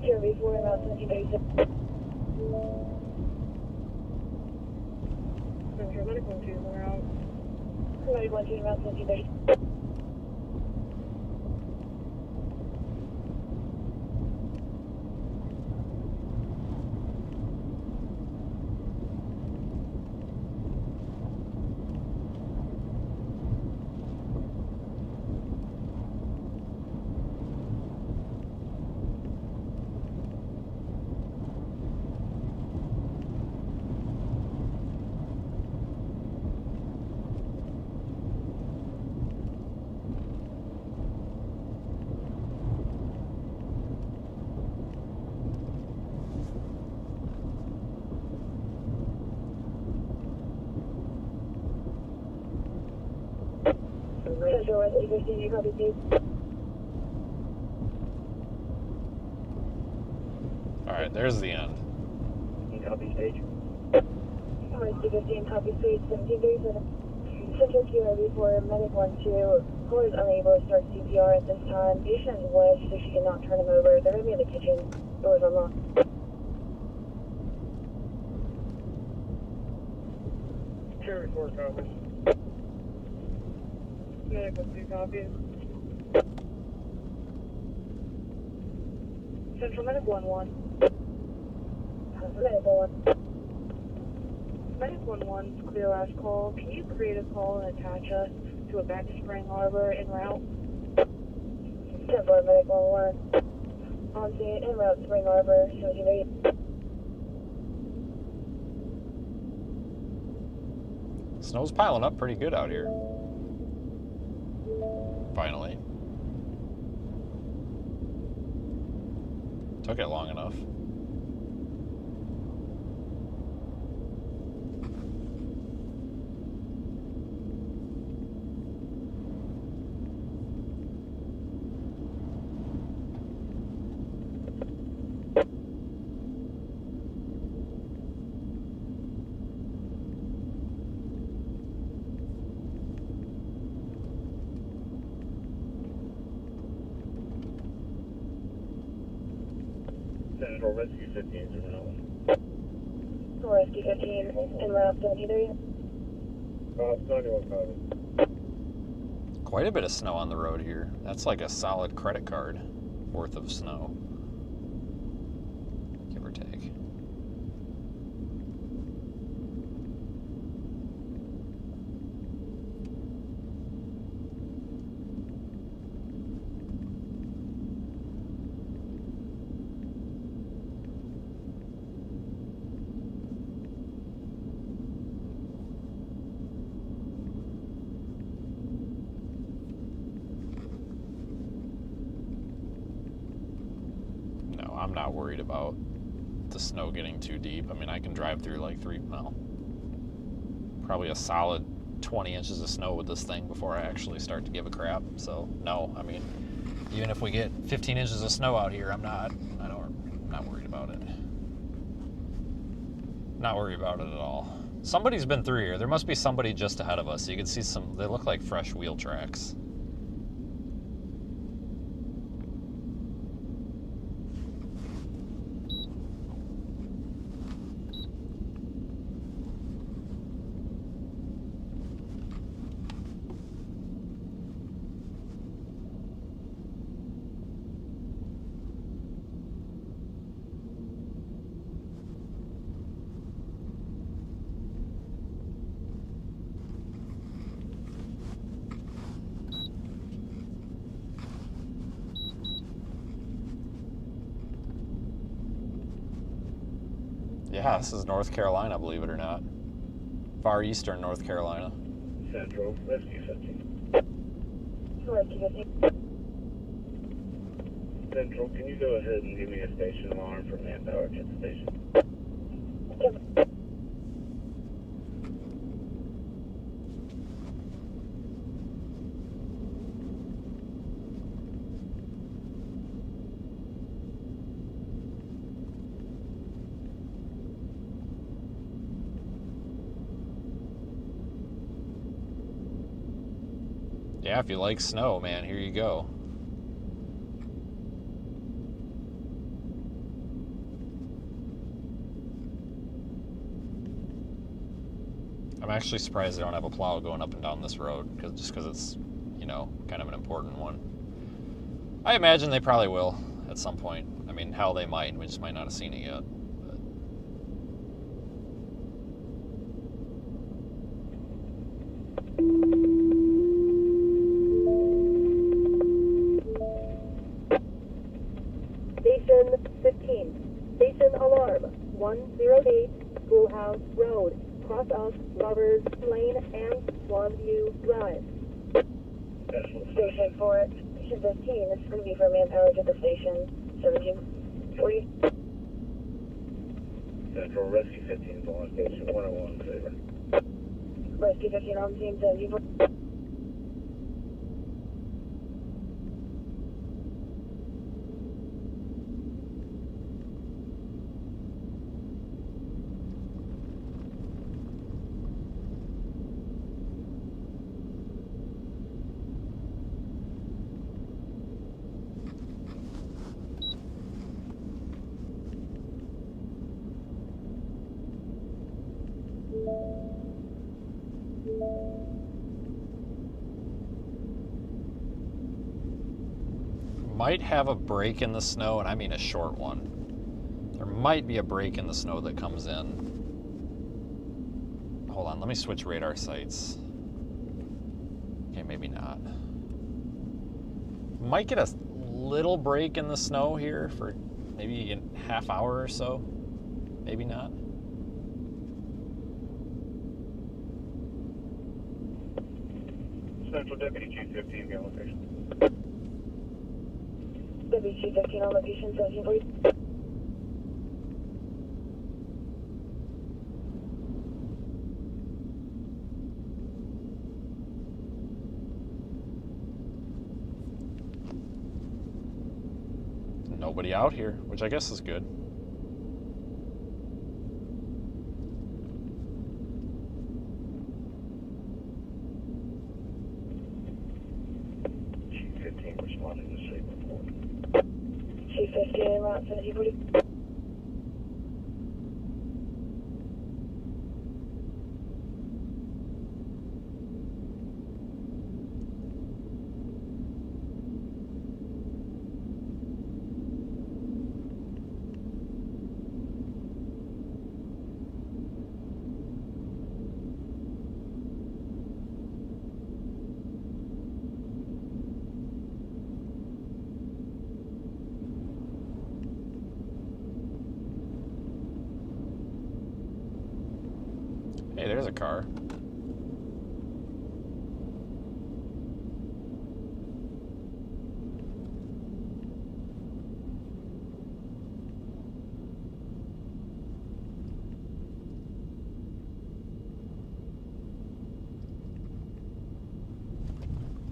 Sure, before about 1786. Central, medical 2, we're out. Medical 2, about 1736. Central, Rescue 15, you copy, please. Alright, there's the end. You copy stage? Rescue 15, copy, please. 1737. Central QRV for Medic 1-2. Caller is unable to start CPR at this time. Patient is wet, so she cannot turn him over. They're going to be in the kitchen. Doors unlocked. Sure before copy. Medical 2 copies. Central Medic 1-1. Medical 1. Medic 1-1, clear last call. Can you create a call and attach us to a back to Spring Harbor en route? Central Medic 1-1. On scene, en route Spring Harbor, 1780. Snow's piling up pretty good out here. Finally. Took it long enough. Central Rescue 15, zooming out. Rescue 15, en route 73. 91 copy. Quite a bit of snow on the road here. That's like a solid credit card worth of snow. Give or take. I'm not worried about the snow getting too deep. I mean, I can drive through like probably a solid 20 inches of snow with this thing before I actually start to give a crap. So no, I mean, even if we get 15 inches of snow out here, I'm not worried about it. Not worry about it at all. Somebody's been through here. There must be somebody just ahead of us. You can see some, they look like fresh wheel tracks. Yeah, this is North Carolina, believe it or not. Far eastern North Carolina. Central, Rescue 15. Rescue 15. Central, can you go ahead and give me a station alarm for manpower at the station? Yeah, if you like snow, man, here you go. I'm actually surprised they don't have a plow going up and down this road, just because it's, you know, kind of an important one. I imagine they probably will at some point. I mean, hell, they might. We just might not have seen it yet. Station 15. Station alarm. 108 Schoolhouse Road. Cross of Lovers Lane and Swanview Drive. Station 4. Station 15. This is going to be for manpower to the station. 1740. Central, Rescue 15 is on station 101, Saber. Rescue 15 on scene 1740. Might have a break in the snow, and I mean a short one. There might be a break in the snow that comes in. Hold on, let me switch radar sights. Okay, maybe not. Might get a little break in the snow here for maybe a half hour or so. Maybe not. Central Deputy Chief 15, be on location. Deputy Chief 15 on location 1740. Nobody out here, which I guess is good. Chief 15 responding to Saber report. Chief 15 en route 1740. Hey, there's a car.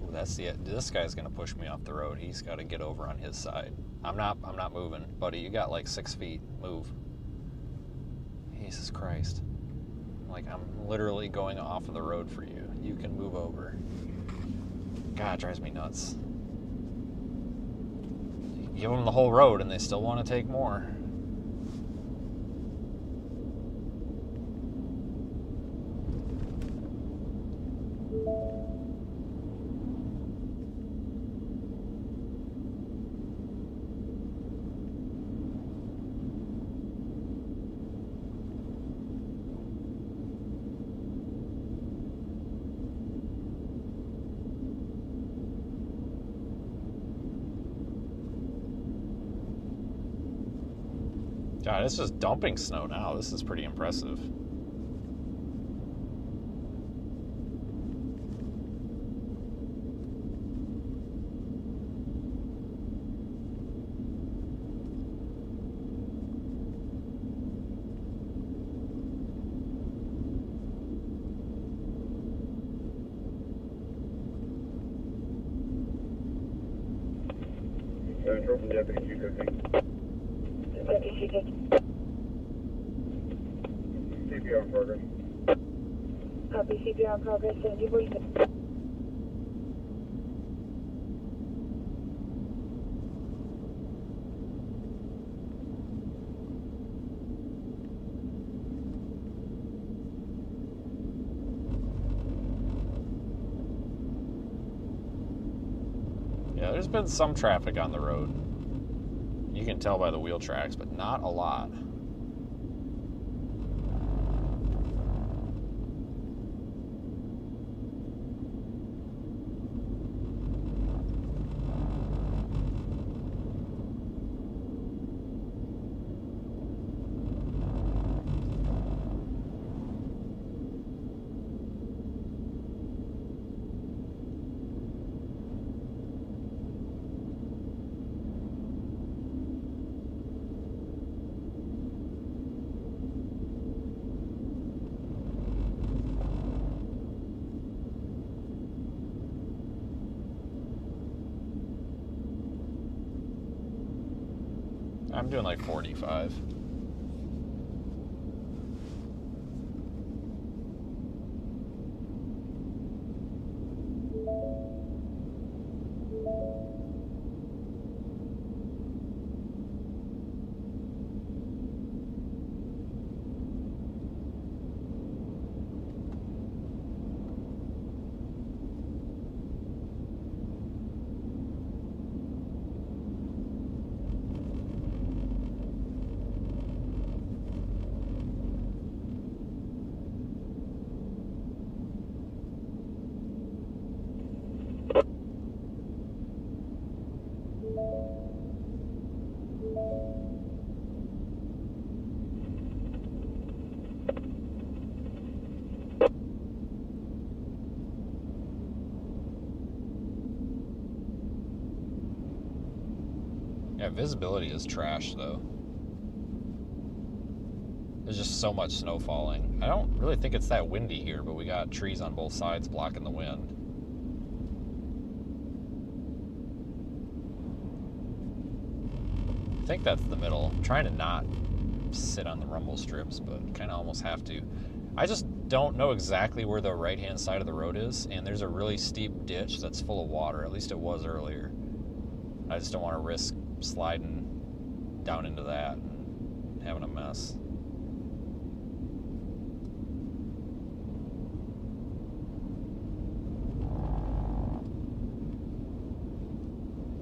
Ooh, that's the. This guy's gonna push me off the road. He's got to get over on his side. I'm not moving, buddy. You got like 6 feet. Move. Jesus Christ. Like, I'm literally going off of the road for you. You can move over. God, it drives me nuts. You give them the whole road and they still want to take more. God, it's just dumping snow now. This is pretty impressive. Central from Deputy Chief 50. Deputy Chief 50. CPR in progress. Copy, CPR in progress, 7046. Yeah, there's been some traffic on the road. You can tell by the wheel tracks, but not a lot. I'm doing like 45. Yeah, visibility is trash, though. There's just so much snow falling. I don't really think it's that windy here, but we got trees on both sides blocking the wind. I think that's the middle. I'm trying to not sit on the rumble strips, but kind of almost have to. I just don't know exactly where the right-hand side of the road is, and there's a really steep ditch that's full of water. At least it was earlier. I just don't want to risk sliding down into that and having a mess.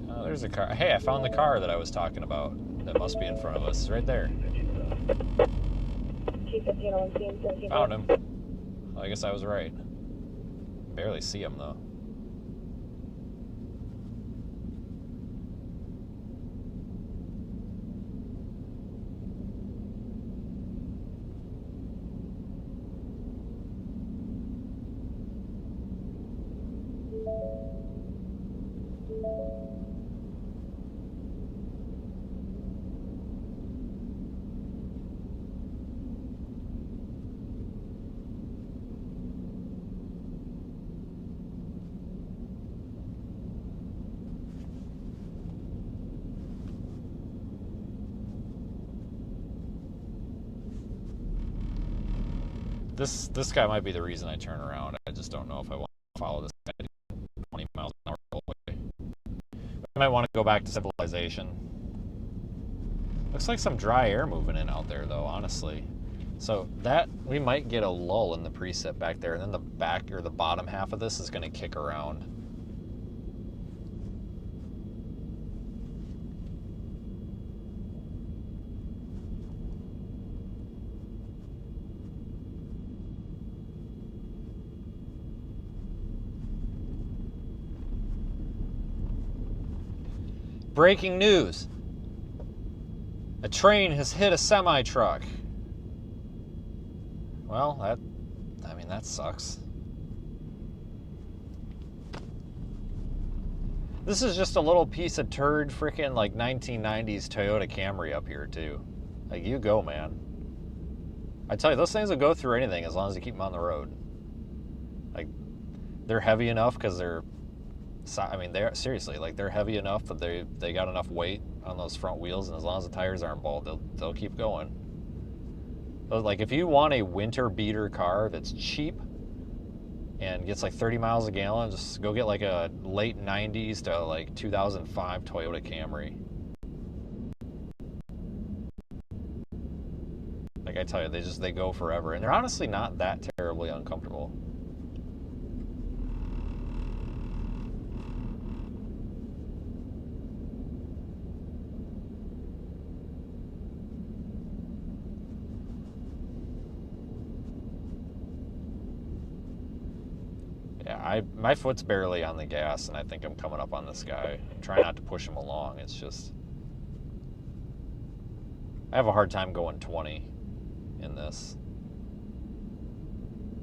Oh, there's a car. Hey, I found the car that I was talking about. That must be in front of us. It's right there. Found him. Well, I guess I was right. Barely see him, though. This guy might be the reason I turn around. I just don't know if I want to follow this guy 20 miles an hour all the way. I might want to go back to civilization. Looks like some dry air moving in out there, though, honestly. So that, we might get a lull in the precip back there, and then the back or the bottom half of this is going to kick around. Breaking news. A train has hit a semi-truck. Well, that sucks. This is just a little piece of turd freaking like 1990s Toyota Camry up here too. Like, you go, man. I tell you, those things will go through anything as long as you keep them on the road. Like, they're heavy enough because they're, I mean, they're seriously, like, they're heavy enough that they got enough weight on those front wheels, and as long as the tires aren't bald, they'll keep going. But like, if you want a winter beater car that's cheap and gets like 30 miles a gallon, just go get like a late 90s to like 2005 Toyota Camry. Like I tell you, they go forever, and they're honestly not that terribly uncomfortable. Yeah, my foot's barely on the gas, and I think I'm coming up on this guy. I'm trying not to push him along. It's just, I have a hard time going 20 in this.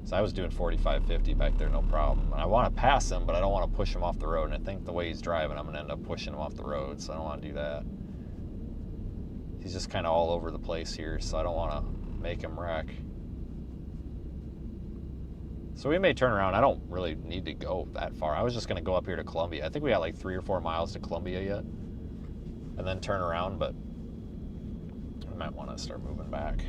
So I was doing 45, 50 back there, no problem. And I want to pass him, but I don't want to push him off the road. And I think the way he's driving, I'm going to end up pushing him off the road, so I don't want to do that. He's just kind of all over the place here, so I don't want to make him wreck. So we may turn around. I don't really need to go that far. I was just going to go up here to Columbia. I think we got like 3 or 4 miles to Columbia yet. And then turn around, but I might want to start moving back.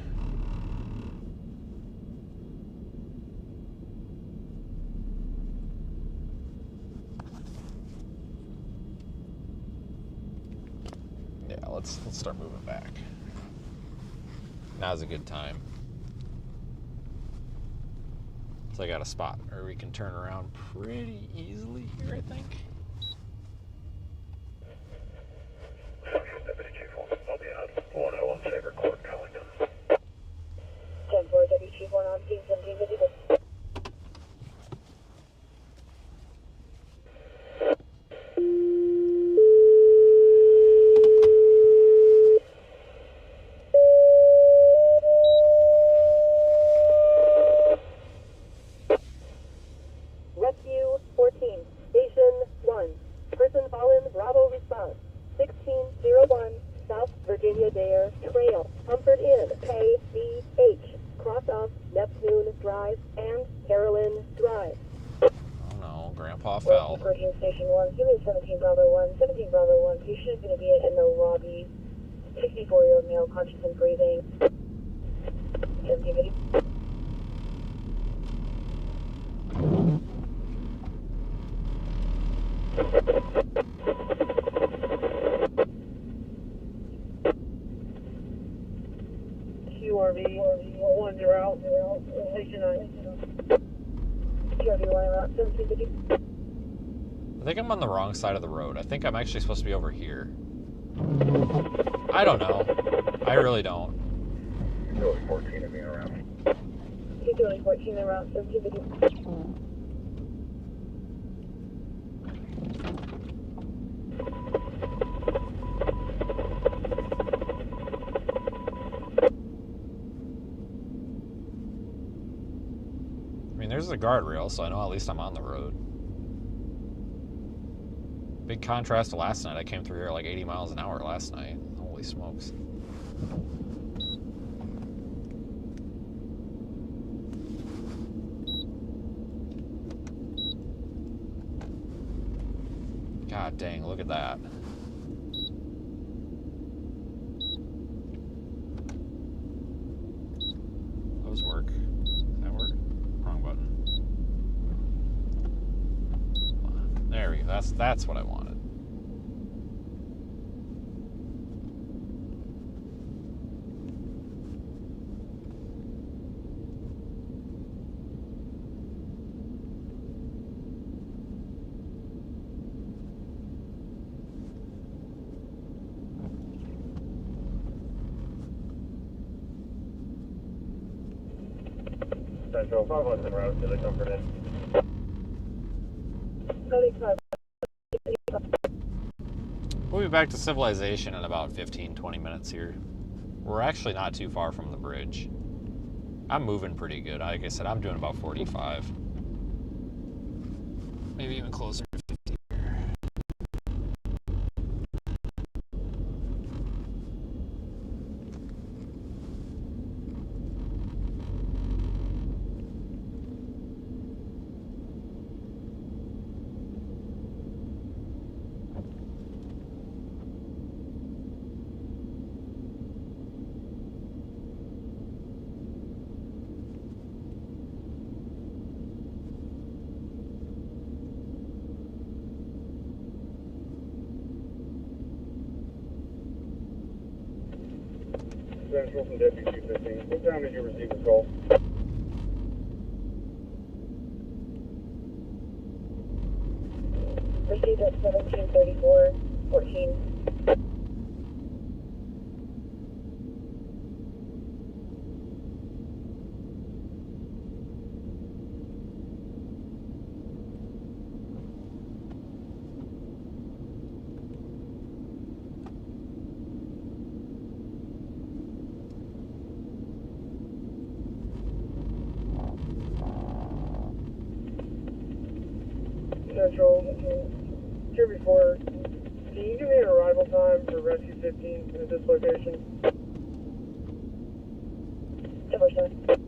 Yeah, let's start moving back. Now's a good time. So I got a spot where we can turn around pretty easily here, I think. Deputy Chief 1, I'll be out. 101 Sabre Court calling them. 10-4, Deputy Chief 1 on scene, 1754. Rescue 14, Station 1. Person fallen, Bravo response. 1601 South Virginia Dare Trail. Comfort Inn, KBH. Cross off Neptune Drive and Carolyn Drive. Oh no, Grandpa fell. 14 Station 1, give me 17 Bravo 1. 17 Bravo 1, patient is going to be in the lobby. 64-year-old male, conscious and breathing. 17 video. QRV 1, you're out. Station 9. QRV 1, you're out. 1750. I think I'm on the wrong side of the road. I think I'm actually supposed to be over here. I don't know. I really don't. Joey 14 of me around. Joey 14, you're out. 1750. I mean, there's a guardrail, so I know at least I'm on the road. Big contrast to last night. I came through here like 80 miles an hour last night. Holy smokes. God dang, look at that. Those work. Does that work? That's what I wanted. Central 5 en route to the Comfort Inn. We'll be back to civilization in about 15-20 minutes here. We're actually not too far from the bridge. I'm moving pretty good. Like I said, I'm doing about 45. Maybe even closer to 50 here. Central from Deputy 215. What time did you receive the call? Received at 17:34:14. Central, here before. Can you give me an arrival time for Rescue 15 at this location? 10%.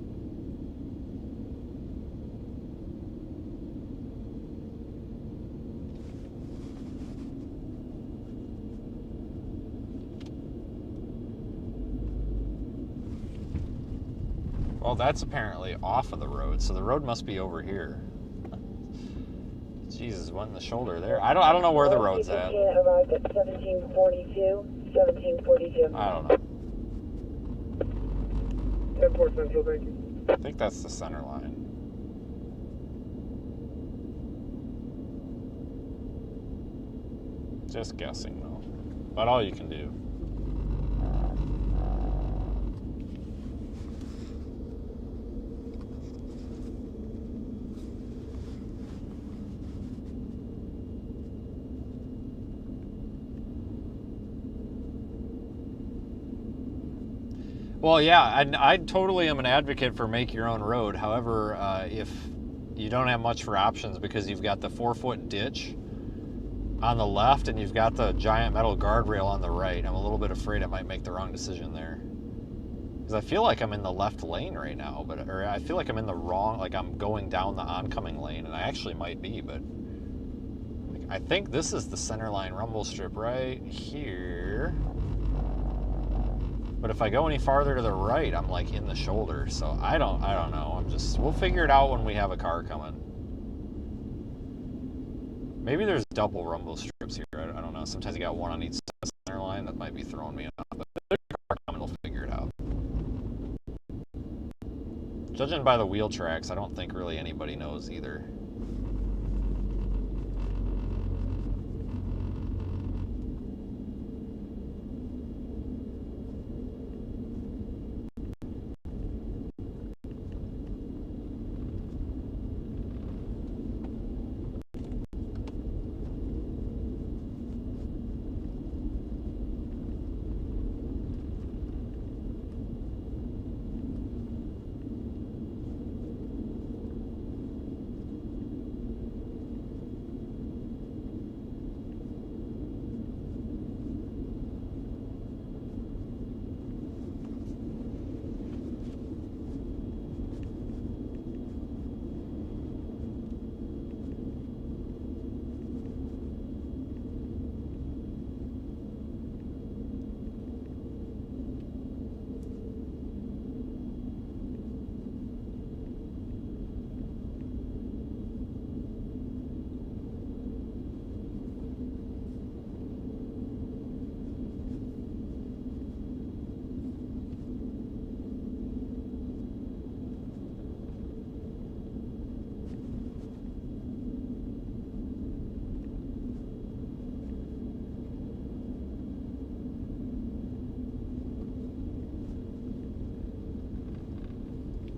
Well, that's apparently off of the road, so the road must be over here. Jesus, what in the shoulder there? I don't know where the road's at. Arrived at 17:42. 17:42. I don't know. 10-4 Central, thank you. I think that's the center line. Just guessing, though. About all you can do. Well, yeah, I totally am an advocate for make your own road. However, if you don't have much for options because you've got the 4-foot ditch on the left and you've got the giant metal guardrail on the right, I'm a little bit afraid I might make the wrong decision there. Because I feel like I'm in the left lane right now, or I feel like I'm in the wrong, like I'm going down the oncoming lane, and I actually might be, but I think this is the center line rumble strip right here. But if I go any farther to the right, I'm like in the shoulder. So I don't know. We'll figure it out when we have a car coming. Maybe there's double rumble strips here. I don't know. Sometimes you got one on each side of the center line. That might be throwing me off. But if there's a car coming, we'll figure it out. Judging by the wheel tracks, I don't think really anybody knows either.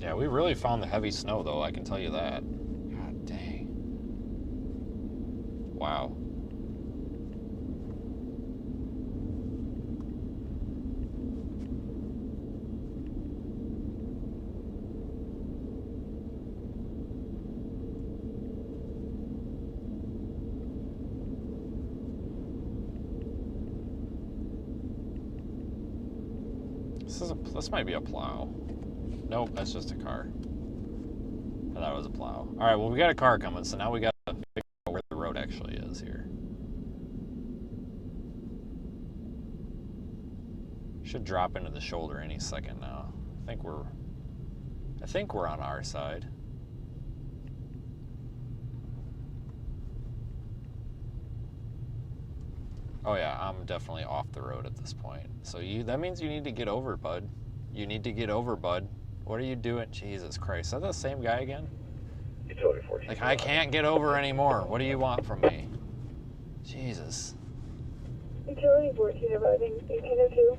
Yeah, we really found the heavy snow, though, I can tell you that. God dang. Wow. This might be a plow. Nope, that's just a car. I thought it was a plow. All right, well, we got a car coming, so now we got to figure out where the road actually is here. Should drop into the shoulder any second now. I think we're on our side. Oh yeah, I'm definitely off the road at this point. So that means you need to get over, bud. You need to get over, bud. What are you doing? Jesus Christ. Is that the same guy again? Utility 14. Like, I can't get over anymore. What do you want from me? Jesus. Utility 14 arriving 1802.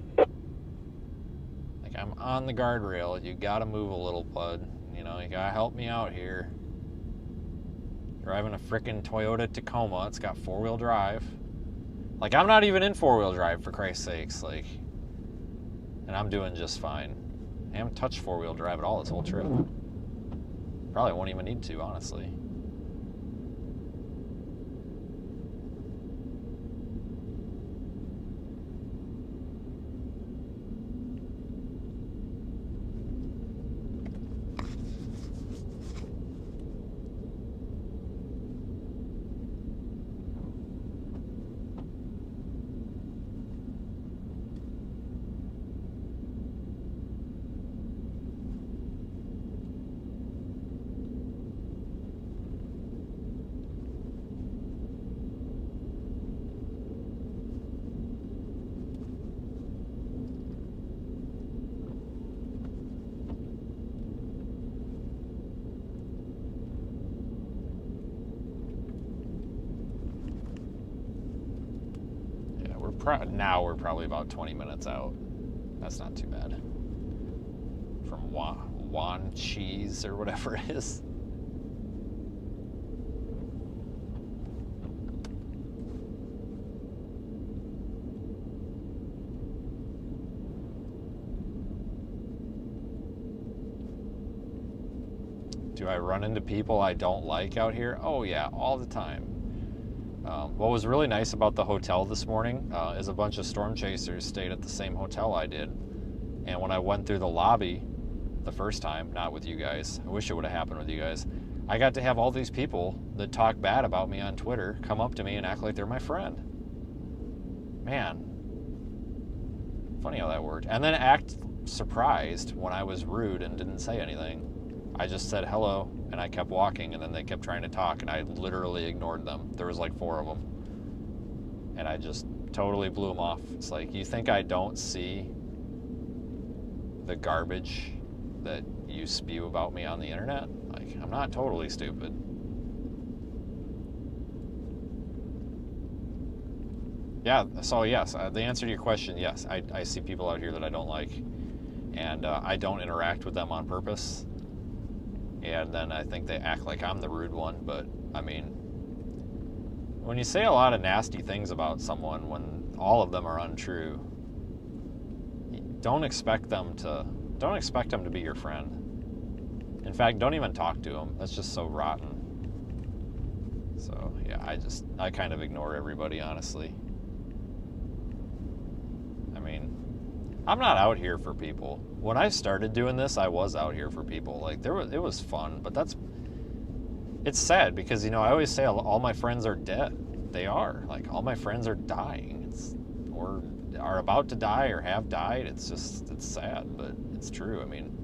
Like, I'm on the guardrail. You gotta move a little, bud. You know, you gotta help me out here. Driving a frickin' Toyota Tacoma. It's got 4-wheel drive. Like, I'm not even in 4-wheel drive, for Christ's sakes. Like, and I'm doing just fine. I haven't touched 4-wheel drive at all this whole trip. Probably won't even need to, honestly. Now we're probably about 20 minutes out. That's not too bad. From Wan Cheese or whatever it is. Do I run into people I don't like out here? Oh yeah, all the time. What was really nice about the hotel this morning is a bunch of storm chasers stayed at the same hotel I did. And when I went through the lobby the first time, not with you guys, I wish it would have happened with you guys, I got to have all these people that talk bad about me on Twitter come up to me and act like they're my friend. Man. Funny how that worked. And then act surprised when I was rude and didn't say anything. I just said hello, and I kept walking, and then they kept trying to talk, and I literally ignored them. There was like 4 of them. And I just totally blew them off. It's like, you think I don't see the garbage that you spew about me on the internet? Like, I'm not totally stupid. Yeah, so yes, the answer to your question, yes, I see people out here that I don't like, and I don't interact with them on purpose. And then I think they act like I'm the rude one, but I mean, when you say a lot of nasty things about someone when all of them are untrue, don't expect them to be your friend. In fact, don't even talk to them. That's just so rotten. So yeah, I kind of ignore everybody, honestly. I mean, I'm not out here for people. When I started doing this, I was out here for people. Like, it was fun, but it's sad because, you know, I always say all my friends are dead. They are. Like, all my friends are dying. Or are about to die or have died. It's sad, but it's true. I mean,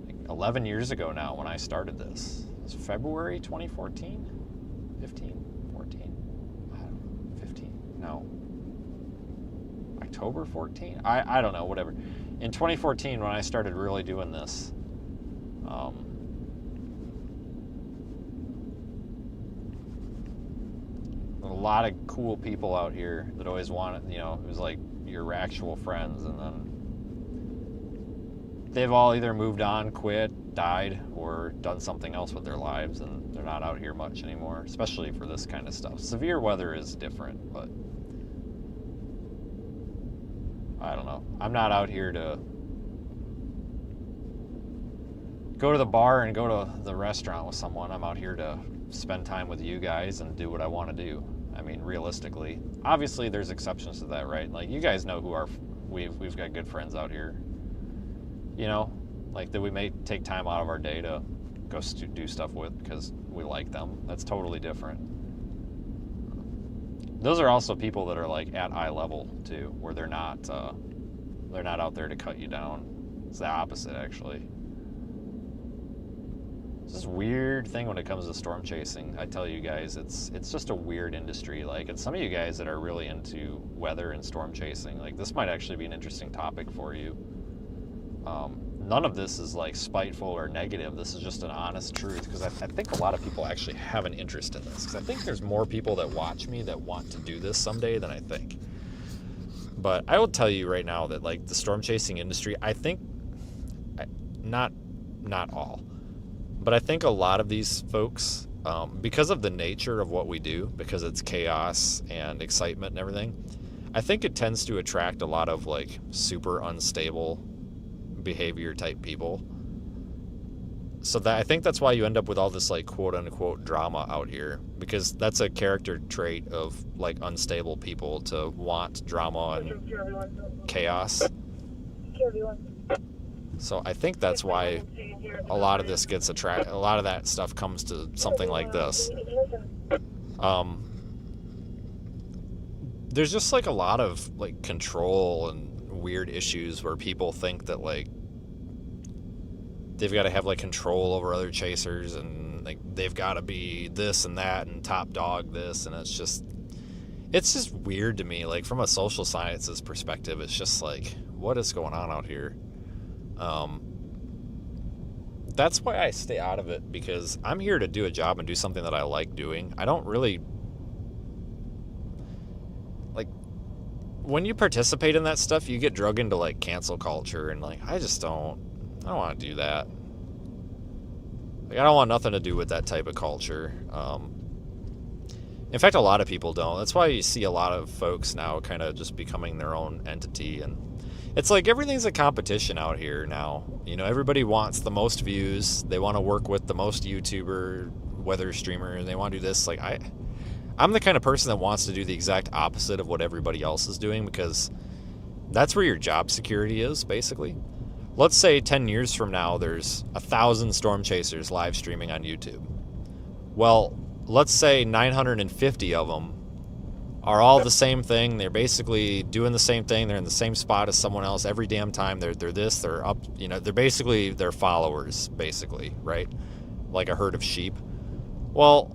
like 11 years ago now when I started this. It was February 2014? 15? 14? I don't know. 15? No. October 14? I don't know, whatever. In 2014, when I started really doing this, a lot of cool people out here that always wanted, you know, it was like your actual friends, and then they've all either moved on, quit, died, or done something else with their lives, and they're not out here much anymore, especially for this kind of stuff. Severe weather is different, but I don't know. I'm not out here to go to the bar and go to the restaurant with someone. I'm out here to spend time with you guys and do what I want to do. I mean, realistically, obviously there's exceptions to that, right? Like, you guys know who we've got good friends out here, you know, like that we may take time out of our day to go do stuff with because we like them. That's totally different. Those are also people that are like at eye level too, where they're not out there to cut you down. It's the opposite, actually. It's this weird thing when it comes to storm chasing. I tell you guys, it's just a weird industry. Like, and some of you guys that are really into weather and storm chasing, like, this might actually be an interesting topic for you. None of this is like spiteful or negative. This is just an honest truth, because I think a lot of people actually have an interest in this, because I think there's more people that watch me that want to do this someday than I think. But I will tell you right now that, like, the storm chasing industry, I think, not all, but I think a lot of these folks, because of the nature of what we do, because it's chaos and excitement and everything, I think it tends to attract a lot of, like, super unstable behavior type people. So that, I think that's why you end up with all this, like, quote unquote drama out here, because that's a character trait of, like, unstable people, to want drama and chaos. So I think that's why a lot of this gets a lot of that stuff comes to something like this. There's just, like, a lot of, like, control and weird issues where people think that, like, they've got to have, like, control over other chasers, and, like, they've got to be this and that and top dog this, and it's just weird to me. Like, from a social sciences perspective, it's just like, what is going on out here? That's why I stay out of it, because I'm here to do a job and do something that I like doing. I don't really, like, when you participate in that stuff, you get drug into, like, cancel culture, and, like, I don't want to do that. Like, I don't want nothing to do with that type of culture. In fact, a lot of people don't. That's why you see a lot of folks now kind of just becoming their own entity, and it's like everything's a competition out here now. You know, everybody wants the most views. They want to work with the most YouTuber, weather streamer, and they want to do this. Like, I'm the kind of person that wants to do the exact opposite of what everybody else is doing, because that's where your job security is, basically. Let's say 10 years from now, there's 1,000 storm chasers live streaming on YouTube. Well, let's say 950 of them are all the same thing. They're basically doing the same thing. They're in the same spot as someone else every damn time. They're this, they're up, you know, they're followers, basically, right? Like a herd of sheep. Well,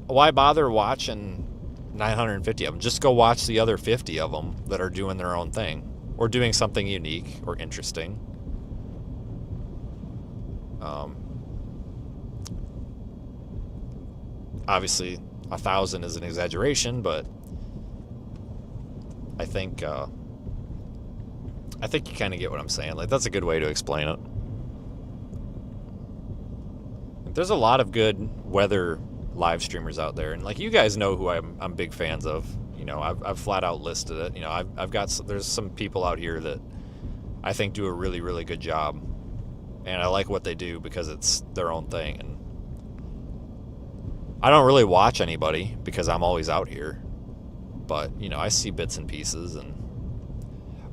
why bother watching 950 of them? Just go watch the other 50 of them that are doing their own thing, or doing something unique or interesting. Obviously, 1,000 is an exaggeration, but I think you kind of get what I'm saying. Like, that's a good way to explain it. There's a lot of good weather live streamers out there, and, like, you guys know who I'm big fans of. You know, I've flat out listed it. You know, there's some people out here that I think do a really, really good job, and I like what they do because it's their own thing. And I don't really watch anybody because I'm always out here, but, you know, I see bits and pieces. And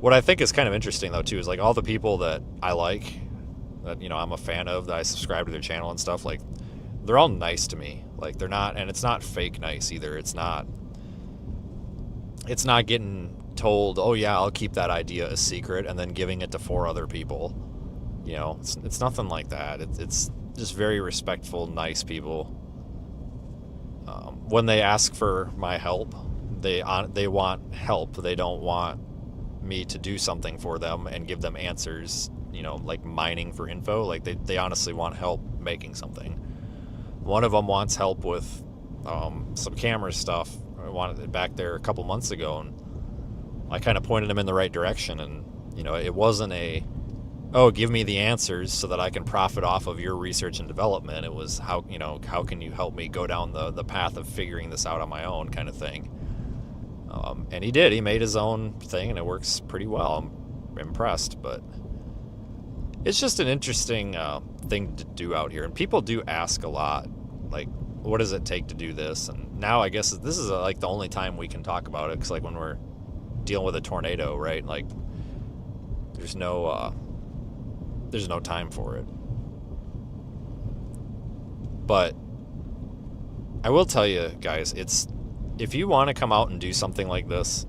what I think is kind of interesting, though, too, is, like, all the people that I like, that, you know, I'm a fan of, that I subscribe to their channel and stuff, like, they're all nice to me. Like, they're not, and it's not fake nice either. It's not getting told, oh yeah, I'll keep that idea a secret, and then giving it to 4 other people. You know, it's nothing like that. It's just very respectful, nice people. When they ask for my help, they want help. They don't want me to do something for them and give them answers, you know, like mining for info. Like, they honestly want help making something. One of them wants help with some camera stuff. I wanted it back there a couple months ago, and I kind of pointed him in the right direction. And, you know, it wasn't a oh, give me the answers so that I can profit off of your research and development. It was how can you help me go down the path of figuring this out on my own kind of thing. And he did. He made his own thing, and it works pretty well. I'm impressed, but it's just an interesting thing to do out here. And people do ask a lot, like, what does it take to do this? And now I guess this is like the only time we can talk about it, because like when we're dealing with a tornado, right? Like there's no time for it. But I will tell you guys, if you want to come out and do something like this,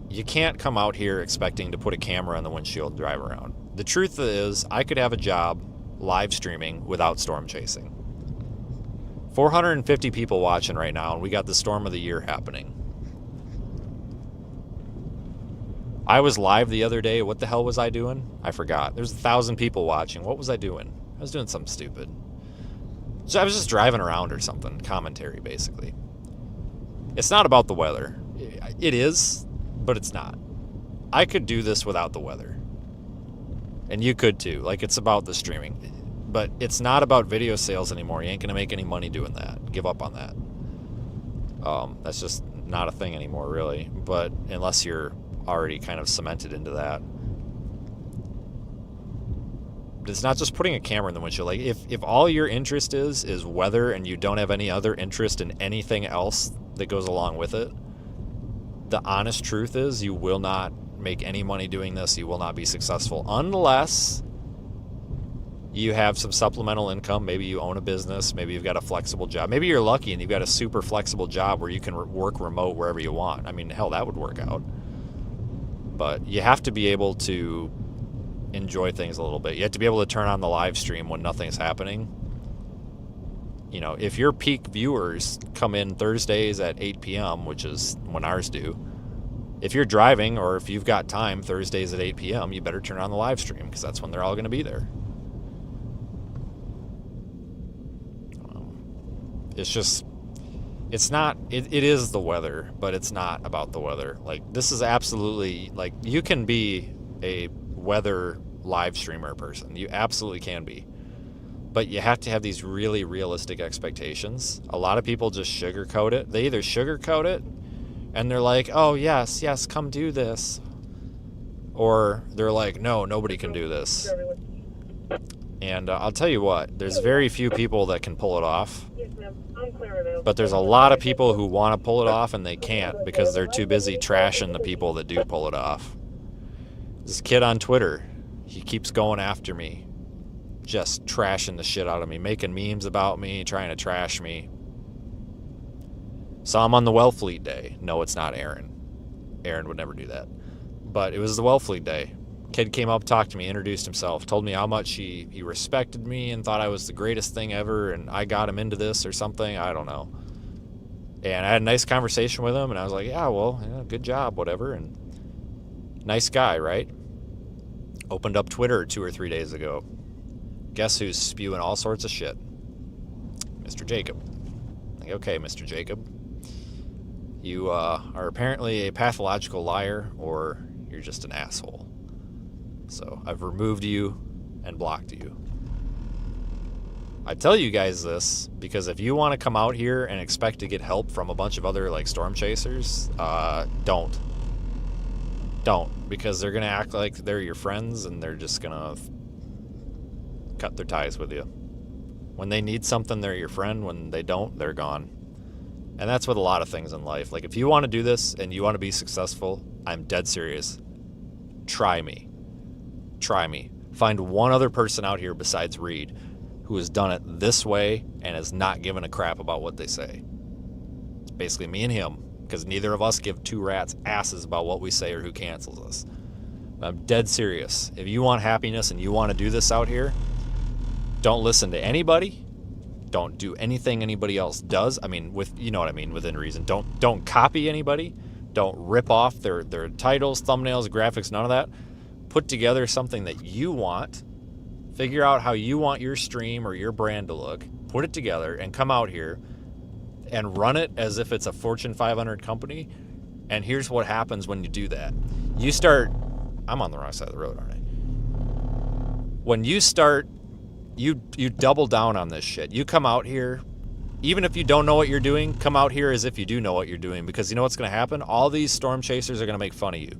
you can't come out here expecting to put a camera on the windshield and drive around. The truth is, I could have a job live streaming without storm chasing. 450 people watching right now, and we got the storm of the year happening. I was live the other day. What the hell was I doing? I forgot. There's 1,000 people watching. What was I doing? I was doing something stupid. So I was just driving around or something. Commentary, basically. It's not about the weather. It is, but it's not. I could do this without the weather. And you could too. Like, it's about the streaming. But it's not about video sales anymore. You ain't going to make any money doing that. Give up on that. That's just not a thing anymore, really. But unless you're already kind of cemented into that. It's not just putting a camera in the windshield. Like, if all your interest is weather and you don't have any other interest in anything else that goes along with it, the honest truth is you will not make any money doing this. You will not be successful unless you have some supplemental income. Maybe you own a business. Maybe you've got a flexible job. Maybe you're lucky and you've got a super flexible job where you can work remote wherever you want. I mean, hell, that would work out. But you have to be able to enjoy things a little bit. You have to be able to turn on the live stream when nothing's happening. You know, if your peak viewers come in Thursdays at 8 p.m., which is when ours do, if you're driving or if you've got time Thursdays at 8 p.m., you better turn on the live stream because that's when they're all going to be there. It's just, it's not, it is the weather, but it's not about the weather. Like, this is absolutely, like, you can be a weather live streamer person. You absolutely can be. But you have to have these really realistic expectations. A lot of people just sugarcoat it. They either sugarcoat it and they're like, oh, yes, come do this. Or they're like, no, nobody can do this. And I'll tell you what, there's very few people that can pull it off. But there's a lot of people who want to pull it off and they can't because they're too busy trashing the people that do pull it off. This kid on Twitter, he keeps going after me, just trashing the shit out of me, making memes about me, trying to trash me. Saw him on the Wellfleet Day. No, it's not Aaron. Aaron would never do that. But it was the Wellfleet Day. Kid came up, talked to me, introduced himself, told me how much he respected me and thought I was the greatest thing ever and I got him into this or something. I don't know. And I had a nice conversation with him and I was like, yeah, well, yeah, good job, whatever. And nice guy, right? Opened up Twitter 2 or 3 days ago. Guess who's spewing all sorts of shit? Mr. Jacob. Like, okay, Mr. Jacob. You are apparently a pathological liar or you're just an asshole. So I've removed you and blocked you. I tell you guys this because if you want to come out here and expect to get help from a bunch of other like storm chasers, don't, because they're gonna act like they're your friends and they're just gonna cut their ties with you. When they need something, they're your friend. When they don't, they're gone. And that's with a lot of things in life. Like, if you want to do this and you want to be successful, I'm dead serious. Try me. Find one other person out here besides Reed who has done it this way and has not given a crap about what they say. It's basically me and him, because neither of us give two rats asses about what we say or who cancels us. I'm dead serious. If you want happiness and you want to do this out here, don't listen to anybody. Don't do anything anybody else does. I mean, you know what I mean, within reason. Don't copy anybody. Don't rip off their titles, thumbnails, graphics, none of that. Put together something that you want. Figure out how you want your stream or your brand to look. Put it together and come out here and run it as if it's a Fortune 500 company. And here's what happens when you do that. You start... I'm on the wrong side of the road, aren't I? when you start, you double down on this shit. You come out here, even if you don't know what you're doing, come out here as if you do know what you're doing, because you know what's going to happen? All these storm chasers are going to make fun of you.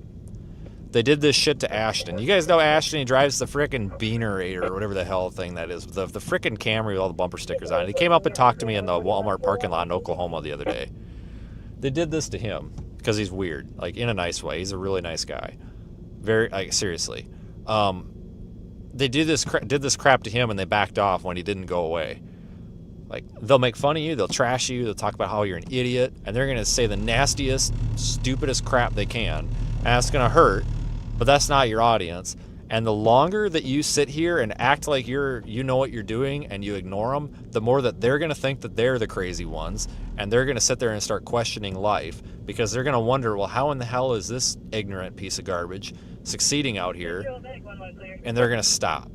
They did this shit to Ashton. You guys know Ashton, he drives the frickin' Beaner or whatever the hell thing that is, the frickin' Camry with all the bumper stickers on it. He came up and talked to me in the Walmart parking lot in Oklahoma the other day. They did this to him because he's weird, like in a nice way. He's a really nice guy. Very, like, seriously. They did this crap to him and they backed off when he didn't go away. Like, they'll make fun of you, they'll trash you, they'll talk about how you're an idiot, and they're going to say the nastiest, stupidest crap they can, and that's going to hurt, but that's not your audience. And the longer that you sit here and act like you know what you're doing and you ignore them, the more that they're going to think that they're the crazy ones, and they're going to sit there and start questioning life, because they're going to wonder, well, how in the hell is this ignorant piece of garbage succeeding out here? And they're going to stop.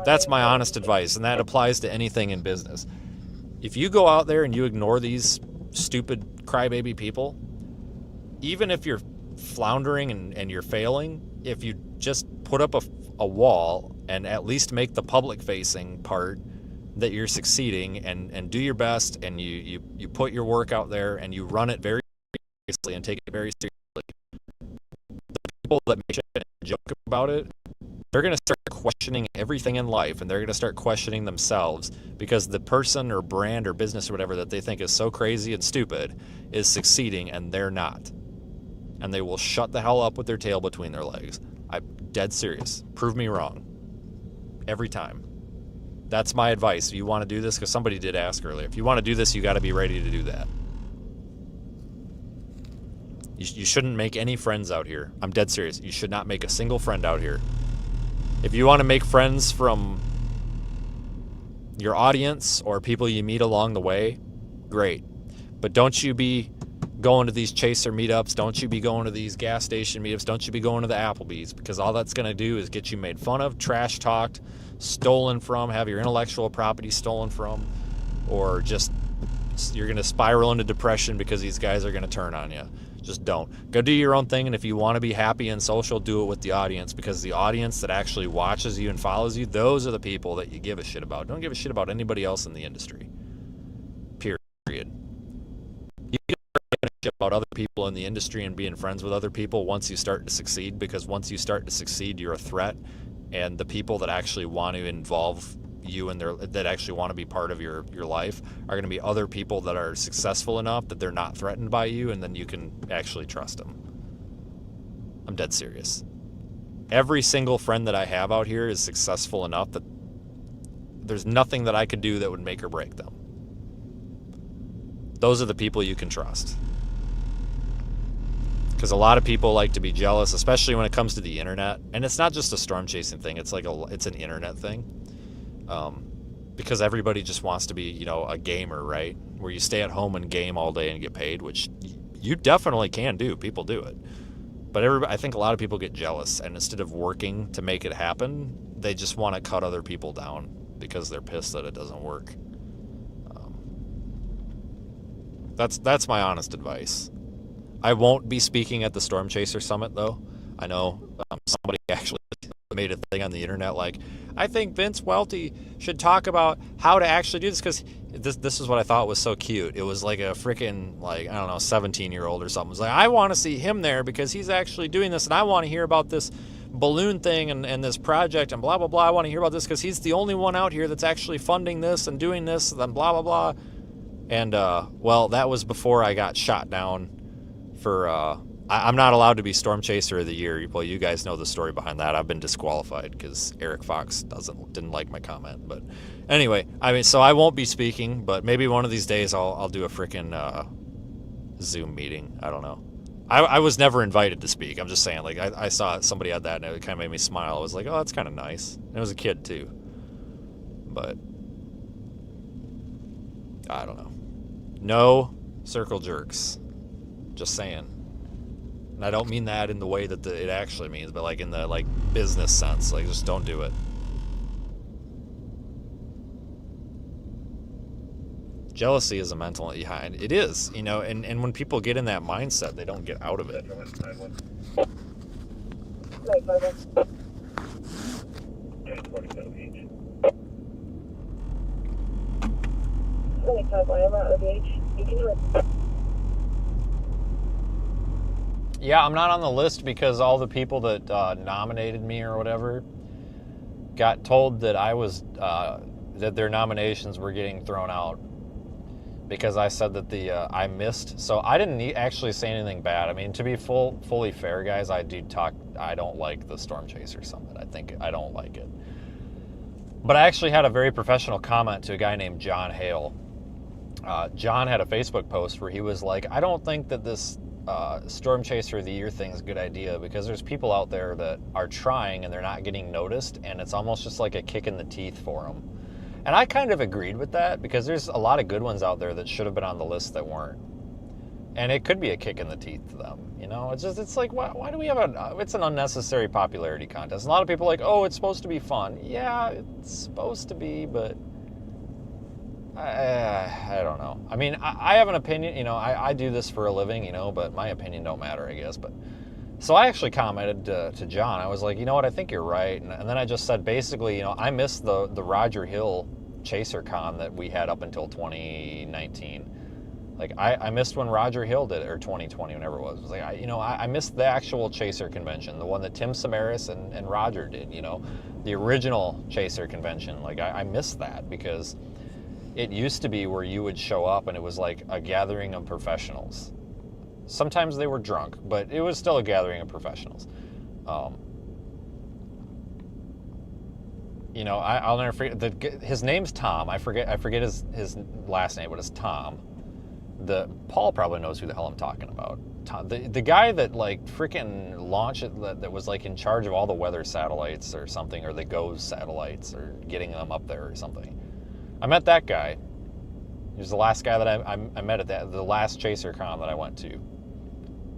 That's my honest advice, and that applies to anything in business. If you go out there and you ignore these stupid crybaby people, even if you're floundering and you're failing, if you just put up a wall and at least make the public facing part that you're succeeding, and do your best, and you put your work out there and you run it very seriously and take it very seriously, the people that make shit and joke about it, they're going to start questioning everything in life, and they're going to start questioning themselves, because the person or brand or business or whatever that they think is so crazy and stupid is succeeding, and they're not. And they will shut the hell up with their tail between their legs. I'm dead serious. Prove me wrong. Every time. That's my advice. If you want to do this, because somebody did ask earlier, if you want to do this, you got to be ready to do that. You shouldn't make any friends out here. I'm dead serious. You should not make a single friend out here. If you want to make friends from your audience or people you meet along the way, great. But don't you be going to these chaser meetups. Don't you be going to these gas station meetups. Don't you be going to the Applebee's, because all that's going to do is get you made fun of, trash talked, stolen from, have your intellectual property stolen from, or just you're going to spiral into depression because these guys are going to turn on you. Just don't. Go do your own thing, and if you want to be happy and social, do it with the audience, because the audience that actually watches you and follows you, those are the people that you give a shit about. Don't give a shit about anybody else in the industry. Period. You can give a shit about other people in the industry and being friends with other people once you start to succeed, because once you start to succeed, you're a threat, and the people that actually want to involve you and that actually want to be part of your life are going to be other people that are successful enough that they're not threatened by you, and then you can actually trust them. I'm dead serious. Every single friend that I have out here is successful enough that there's nothing that I could do that would make or break them. Those are the people you can trust. Because a lot of people like to be jealous, especially when it comes to the internet. And it's not just a storm chasing thing. It's like it's an internet thing. Because everybody just wants to be, a gamer, right? Where you stay at home and game all day and get paid, which you definitely can do. People do it. But I think a lot of people get jealous, and instead of working to make it happen, they just want to cut other people down because they're pissed that it doesn't work. That's my honest advice. I won't be speaking at the Storm Chaser Summit, though. I know somebody actually made a thing on the internet like, I think Vince Welty should talk about how to actually do this, because this is what I thought was so cute. It was like a freaking, 17-year-old or something. It was like, I want to see him there because he's actually doing this, and I want to hear about this balloon thing and this project and blah, blah, blah. I want to hear about this because he's the only one out here that's actually funding this and doing this and blah, blah, blah. And, well, that was before I got shot down for... I'm not allowed to be Storm Chaser of the Year. Well, you guys know the story behind that. I've been disqualified because Eric Fox didn't like my comment. But anyway, so I won't be speaking, but maybe one of these days I'll do a freaking Zoom meeting. I don't know. I was never invited to speak. I'm just saying, I saw somebody had that, and it kind of made me smile. I was like, oh, that's kind of nice. And it was a kid too. But I don't know. No circle jerks. Just saying. And I don't mean that in the way that it actually means, but in the business sense. Just don't do it. Jealousy is a mental behind. It is, and when people get in that mindset, they don't get out of it. transporting Meadow Beach. Sunny Pipeline, I'm at OVH. You can hear it. Yeah, I'm not on the list because all the people that nominated me or whatever got told that I was that their nominations were getting thrown out because I said that I missed. So I didn't actually say anything bad. I mean, to be fully fair, guys, I don't like the Storm Chaser Summit. I don't like it. But I actually had a very professional comment to a guy named John Hale. John had a Facebook post where he was like, I don't think that this Storm Chaser of the Year thing is a good idea because there's people out there that are trying and they're not getting noticed, and it's almost just like a kick in the teeth for them. And I kind of agreed with that because there's a lot of good ones out there that should have been on the list that weren't. And it could be a kick in the teeth to them, you know? It's like, why do we have it's an unnecessary popularity contest. A lot of people are like, oh, it's supposed to be fun. Yeah, it's supposed to be, but I don't know. I mean, I have an opinion, you know, I do this for a living, you know, but my opinion don't matter, I guess. But so I actually commented to John. I was like, you know what, I think you're right. And then I just said, basically, you know, I missed the Roger Hill Chaser Con that we had up until 2019. Like, I missed when Roger Hill did it, or 2020, whenever it was. It was like, I missed the actual Chaser convention, the one that Tim Samaras and Roger did, you know, the original Chaser convention. Like, I missed that because it used to be where you would show up and it was like a gathering of professionals. Sometimes they were drunk, but it was still a gathering of professionals. You know, I'll never forget, his name's Tom. I forget his last name, but it's Tom. Paul probably knows who the hell I'm talking about. Tom, the guy that like freaking launched it, that was like in charge of all the weather satellites or something, or the GOES satellites, or getting them up there or something. I met that guy. He was the last guy that I met at the last Chaser Con that I went to.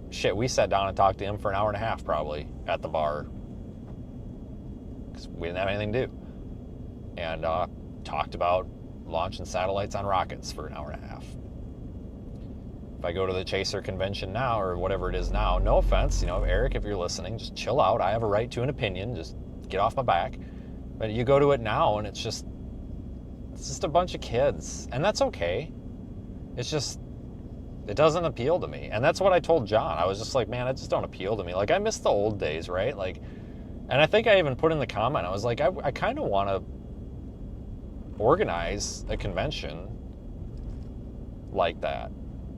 Shit, we sat down and talked to him for an hour and a half probably at the bar because we didn't have anything to do, and talked about launching satellites on rockets for an hour and a half. If I go to the Chaser convention now, or whatever it is now, no offense, you know, Eric, if you're listening, just chill out. I have a right to an opinion. Just get off my back. But you go to it now, and it's just a bunch of kids, and that's okay. It's just, it doesn't appeal to me. And that's what I told John. I was just like, man, it just don't appeal to me. Like, I miss the old days, right? Like, and I think I even put in the comment, I was like, I kind of want to organize a convention like that,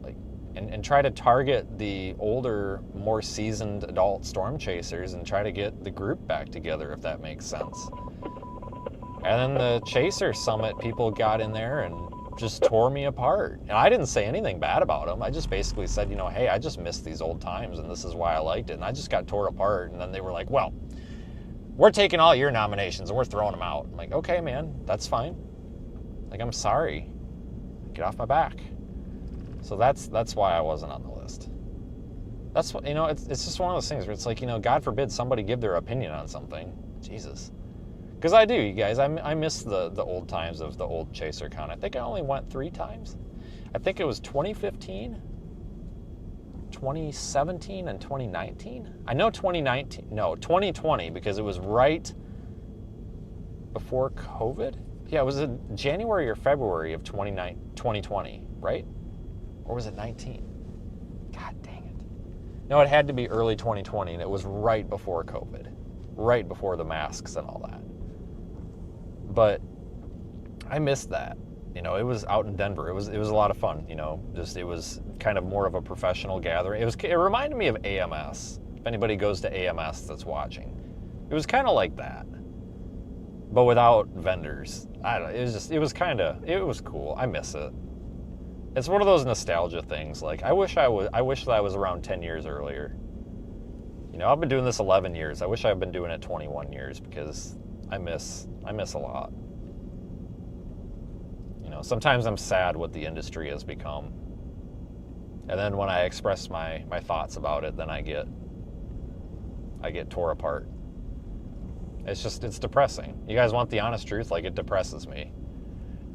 like, and try to target the older, more seasoned adult storm chasers and try to get the group back together, if that makes sense. And then the Chaser Summit people got in there and just tore me apart. And I didn't say anything bad about them. I just basically said, you know, hey, I just missed these old times and this is why I liked it. And I just got tore apart. And then they were like, well, we're taking all your nominations and we're throwing them out. I'm like, okay, man, that's fine. Like, I'm sorry. Get off my back. So that's why I wasn't on the list. That's what, you know, it's just one of those things where it's like, you know, God forbid somebody give their opinion on something. Jesus. Because I do, you guys. I miss the old times of the old Chaser Con. I think I only went 3 times. I think it was 2015, 2017, and 2019. I know 2020, because it was right before COVID. Yeah, it was in January or February of 2020, right? Or was it 19? God dang it. No, it had to be early 2020, and it was right before COVID. Right before the masks and all that. But I missed that. You know, it was out in Denver. It was a lot of fun, you know. Just, it was kind of more of a professional gathering. It reminded me of AMS. If anybody goes to AMS that's watching. It was kind of like that. But without vendors. I don't know, it was cool. I miss it. It's one of those nostalgia things. Like, I wish that I was around 10 years earlier. You know, I've been doing this 11 years. I wish I'd been doing it 21 years because I miss a lot. You know, sometimes I'm sad what the industry has become. And then when I express my thoughts about it, then I get tore apart. It's depressing. You guys want the honest truth? Like, it depresses me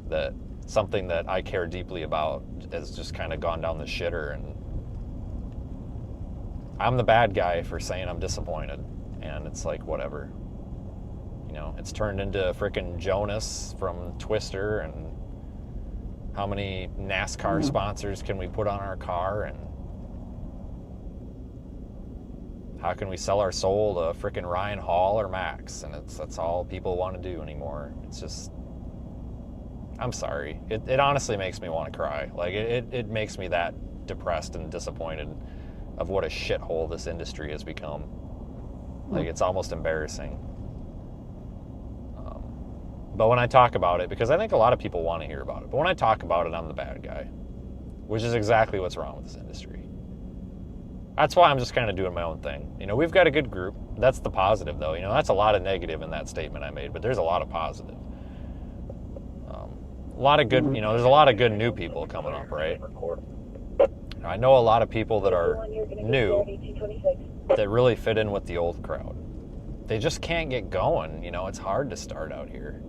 that something that I care deeply about has just kind of gone down the shitter, and I'm the bad guy for saying I'm disappointed, and it's like, whatever. You know, it's turned into frickin' Jonas from Twister, and how many NASCAR sponsors can we put on our car, and how can we sell our soul to frickin' Ryan Hall or Max? And that's all people want to do anymore. It's just, I'm sorry. It honestly makes me want to cry. Like, it makes me that depressed and disappointed of what a shithole this industry has become. Like, it's almost embarrassing. But when I talk about it, because I think a lot of people want to hear about it, but when I talk about it, I'm the bad guy, which is exactly what's wrong with this industry. That's why I'm just kind of doing my own thing. You know, we've got a good group. That's the positive, though. You know, that's a lot of negative in that statement I made, but there's a lot of positive. A lot of good, you know, there's a lot of good new people coming up, right? I know a lot of people that are new that really fit in with the old crowd. They just can't get going. You know, it's hard to start out here.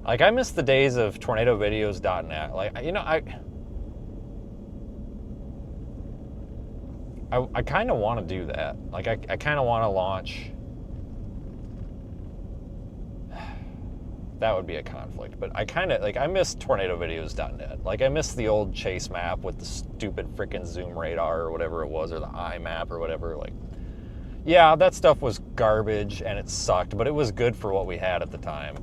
Like, I miss the days of tornadovideos.net. Like, you know, I kind of want to do that. Like, I kind of want to launch. That would be a conflict, but I kind of, like, I miss tornadovideos.net. Like, I miss the old chase map with the stupid freaking zoom radar or whatever it was, or the iMap or whatever. Like, yeah, that stuff was garbage and it sucked, but it was good for what we had at the time.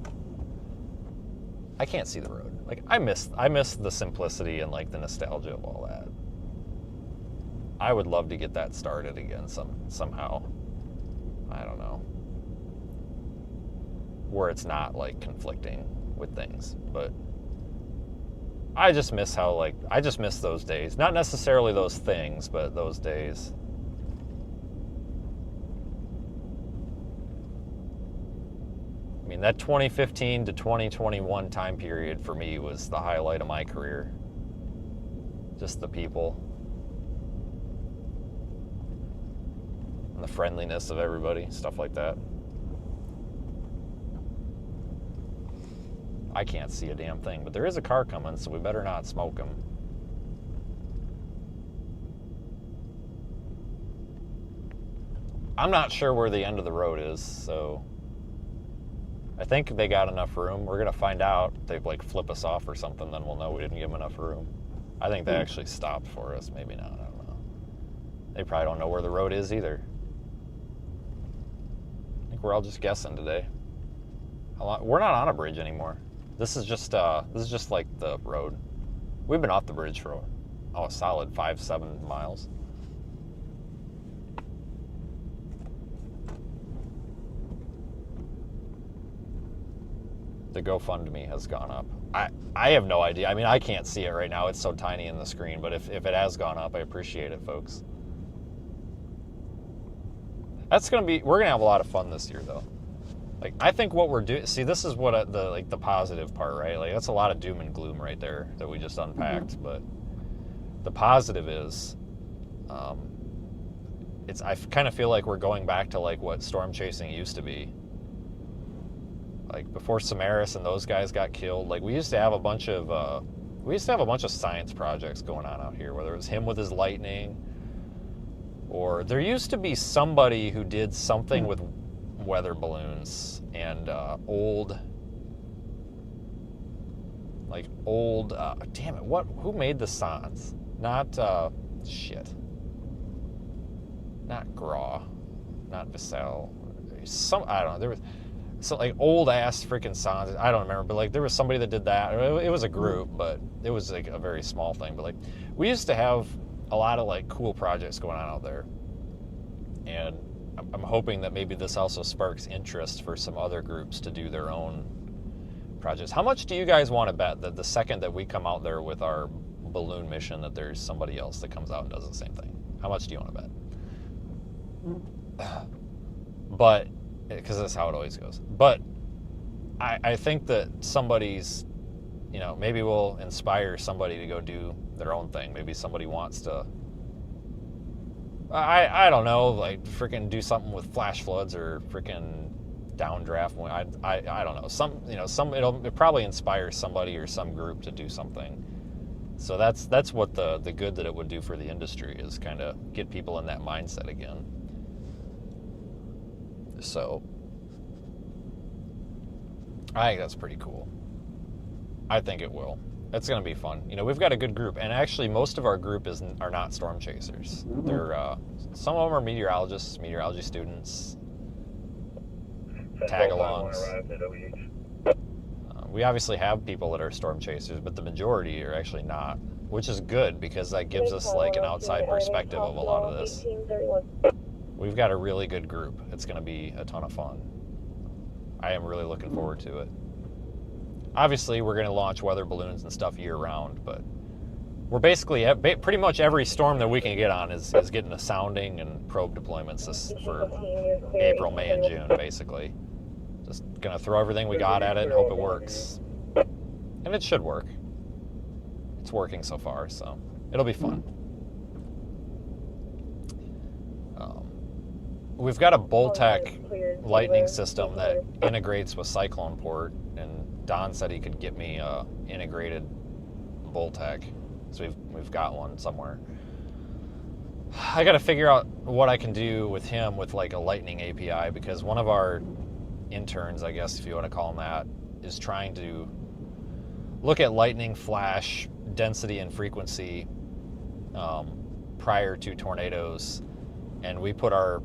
I can't see the road. Like, I miss the simplicity and, like, the nostalgia of all that. I would love to get that started again somehow. I don't know. Where it's not, like, conflicting with things. But I just miss how, like, I just miss those days. Not necessarily those things, but those days. I mean, that 2015 to 2021 time period for me was the highlight of my career. Just the people. And the friendliness of everybody, stuff like that. I can't see a damn thing, but there is a car coming, so we better not smoke him. I'm not sure where the end of the road is, so I think they got enough room. We're going to find out. If they, like, flip us off or something, then we'll know we didn't give them enough room. I think they actually stopped for us. Maybe not. I don't know. They probably don't know where the road is either. I think we're all just guessing today. We're not on a bridge anymore. This is just like the road. We've been off the bridge for a solid 5-7 miles. The GoFundMe has gone up. I have no idea. I mean, I can't see it right now. It's so tiny in the screen, but if it has gone up, I appreciate it, folks. We're gonna have a lot of fun this year, though. Like, I think what we're doing, see, this is what the positive part, right? Like, that's a lot of doom and gloom right there that we just unpacked. But the positive is, I kind of feel like we're going back to, like, what storm chasing used to be. Like, before Samaras and those guys got killed, like, we used to have a bunch of science projects going on out here, whether it was him with his lightning, or there used to be somebody who did something with weather balloons and damn it, who made the Sans? Not Graw, not Vassell. I don't know. There was like old ass freaking Sans. I don't remember, but like there was somebody that did that. It was a group, but it was like a very small thing. But like we used to have a lot of like cool projects going on out there, and I'm hoping that maybe this also sparks interest for some other groups to do their own projects. How much do you guys want to bet that the second that we come out there with our balloon mission that there's somebody else that comes out and does the same thing? How much do you want to bet? But, because that's how it always goes. But I think that somebody's, you know, maybe we'll inspire somebody to go do their own thing. Maybe somebody wants to, I don't know, like freaking do something with flash floods or freaking downdraft. I don't know. It'll probably inspire somebody or some group to do something. So that's what the good that it would do for the industry is, kind of get people in that mindset again. So I think that's pretty cool. I think it will. It's going to be fun. You know, we've got a good group, and actually most of our group are not storm chasers. They're some of them are meteorologists, meteorology students, tag-alongs. We obviously have people that are storm chasers, but the majority are actually not, which is good because that gives us like an outside perspective of a lot of this. We've got a really good group. It's going to be a ton of fun. I am really looking forward to it. Obviously, we're going to launch weather balloons and stuff year-round, but we're basically, pretty much every storm that we can get on is getting a sounding and probe deployments for April, May, and June, basically. Just going to throw everything we got at it and hope it works. And it should work. It's working so far, so it'll be fun. We've got a Boltec lightning system that integrates with CyclonePort, and Don said he could get me a integrated Boltec, so we've got one somewhere. I got to figure out what I can do with him with like a lightning API, because one of our interns, I guess if you want to call him that, is trying to look at lightning flash density and frequency prior to tornadoes, and we put a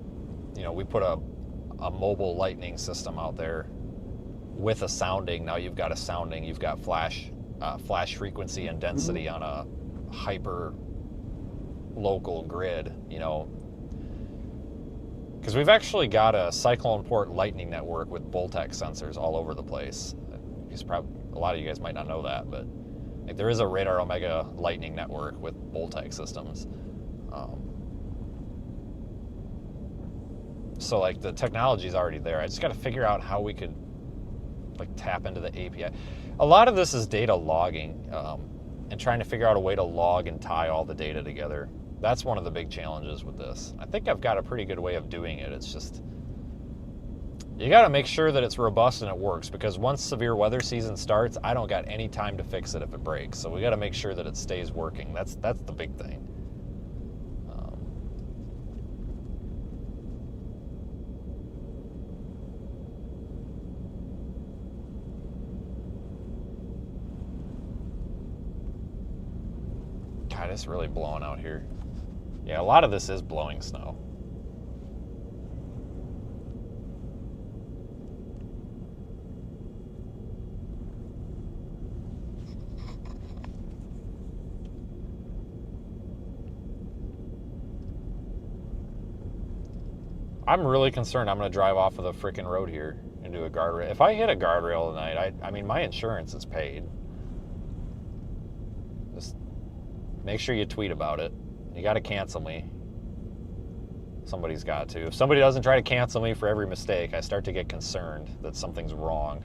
mobile lightning system out there with a sounding. Now you've got a sounding, you've got flash frequency and density on a hyper local grid, you know, because we've actually got a CyclonePort lightning network with Boltec sensors all over the place. A lot of you guys might not know that, but like, there is a Radar Omega lightning network with Boltec systems. So like the technology is already there. I just got to figure out how we could like tap into the API. A lot of this is data logging and trying to figure out a way to log and tie all the data together. That's one of the big challenges with this. I think I've got a pretty good way of doing it. It's just, you got to make sure that it's robust and it works, because once severe weather season starts, I don't got any time to fix it if it breaks. So we got to make sure that it stays working. That's the big thing. God, it's really blowing out here. Yeah, a lot of this is blowing snow. I'm really concerned I'm going to drive off of the freaking road here into a guardrail. If I hit a guardrail tonight, I mean, my insurance is paid. Just make sure you tweet about it. You got to cancel me. Somebody's got to. If somebody doesn't try to cancel me for every mistake, I start to get concerned that something's wrong.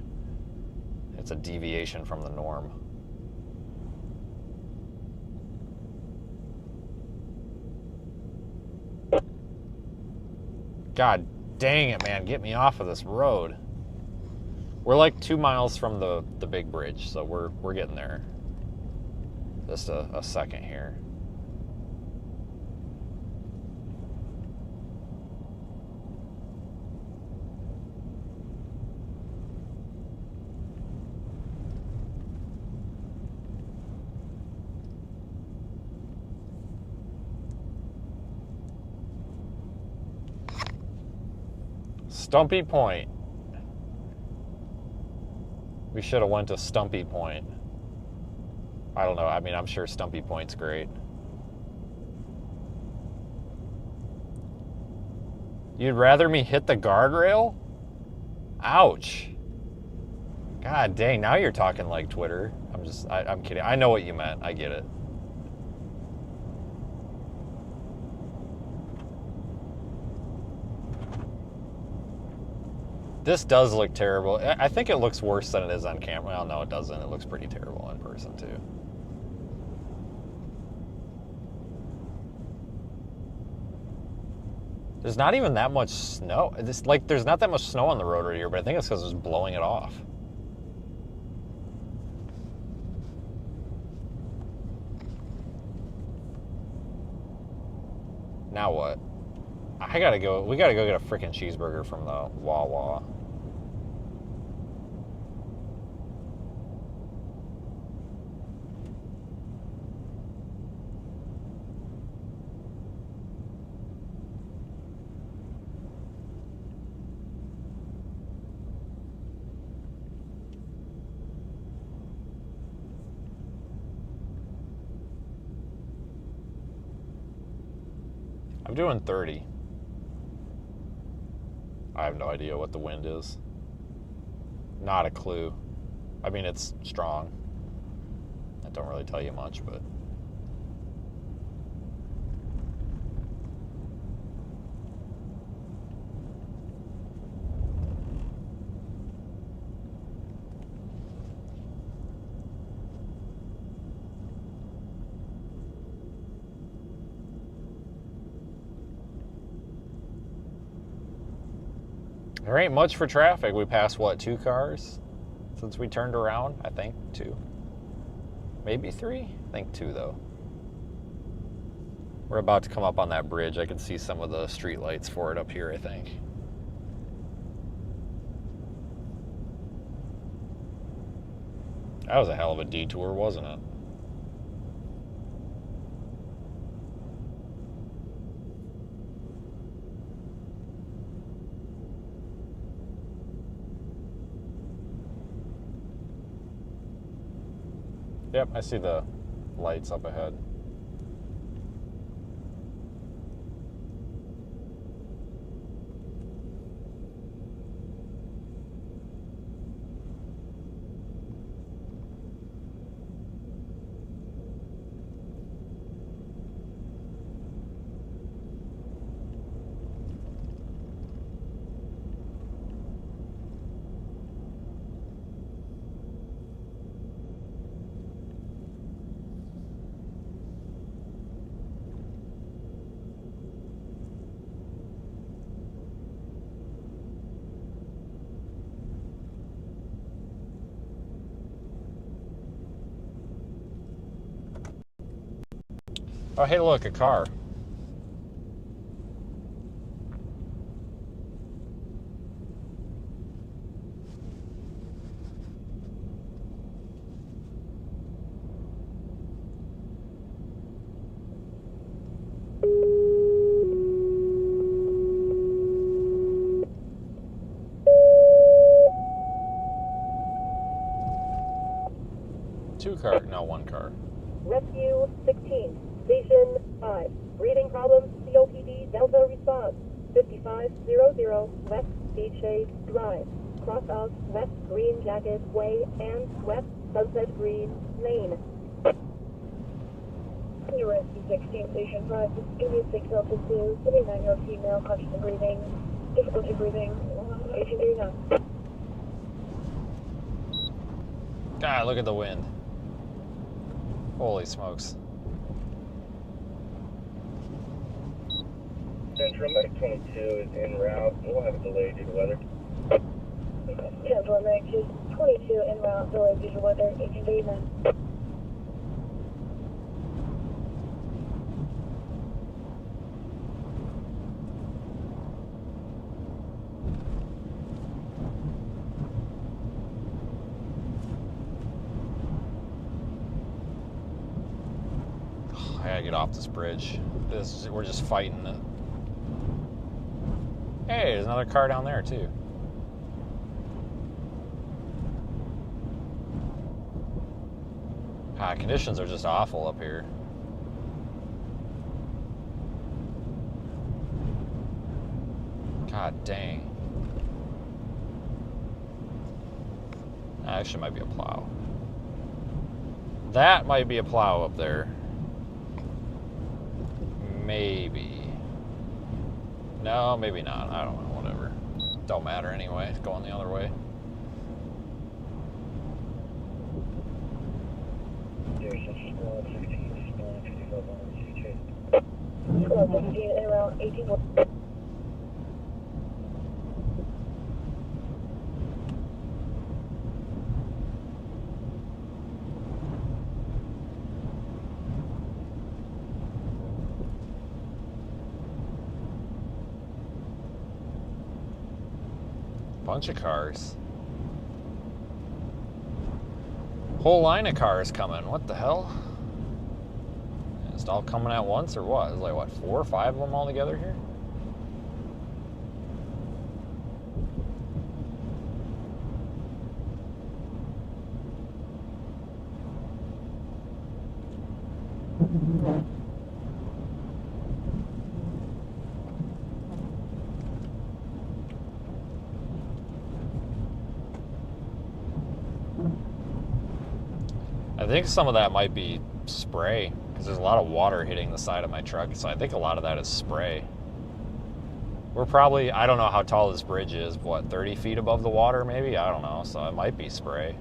It's a deviation from the norm. God dang it, man. Get me off of this road. We're like 2 miles from the big bridge, so we're getting there. Just a second here. Stumpy Point. We should have went to Stumpy Point. I don't know. I mean, I'm sure Stumpy Point's great. You'd rather me hit the guardrail? Ouch. God dang, now you're talking like Twitter. I'm kidding. I know what you meant. I get it. This does look terrible. I think it looks worse than it is on camera. Well, no, it doesn't. It looks pretty terrible in person, too. There's not even that much snow. There's not that much snow on the road right here, but I think it's because it's blowing it off. Now what? We gotta go get a freaking cheeseburger from the Wawa. I'm doing 30. I have no idea what the wind is. Not a clue. I mean, it's strong. That don't really tell you much, but... There ain't much for traffic. We passed, what, 2 cars since we turned around? I think 2. Maybe 3? I think 2, though. We're about to come up on that bridge. I can see some of the street lights for it up here, I think. That was a hell of a detour, wasn't it? Yep, I see the lights up ahead. Oh, hey, look, a car. No, 1 car. Rescue 16, Station 5. Breathing problems, COPD, Delta response. 5500 West Beachshade Drive. Cross of West Green Jacket Way and West Sunset Green Lane. Rescue 16, Station 5. Give me a 6 altitude, 79-year-old female, conscious of breathing, difficulty breathing, 1839. God, look at the wind. Holy smokes. Central 22 is en route. We'll have a delay due to weather. Central 22 en route, delayed due to weather, 1839. I gotta get off this bridge. We're just fighting it. Hey, there's another car down there too. Conditions are just awful up here. God dang. Actually, might be a plow. That might be a plow up there. Maybe. No, maybe not. I don't know. Whatever. Don't matter anyway. It's going the other way. Squad 16 and around 18. Bunch of cars. Whole line of cars coming. What the hell? Just all coming at once or what? There's like, what, 4 or 5 of them all together here? think some of that might be spray, because there's a lot of water hitting the side of my truck, so I think a lot of that is spray. We're probably, I don't know how tall this bridge is, what, 30 feet above the water maybe? I don't know, so it might be spray.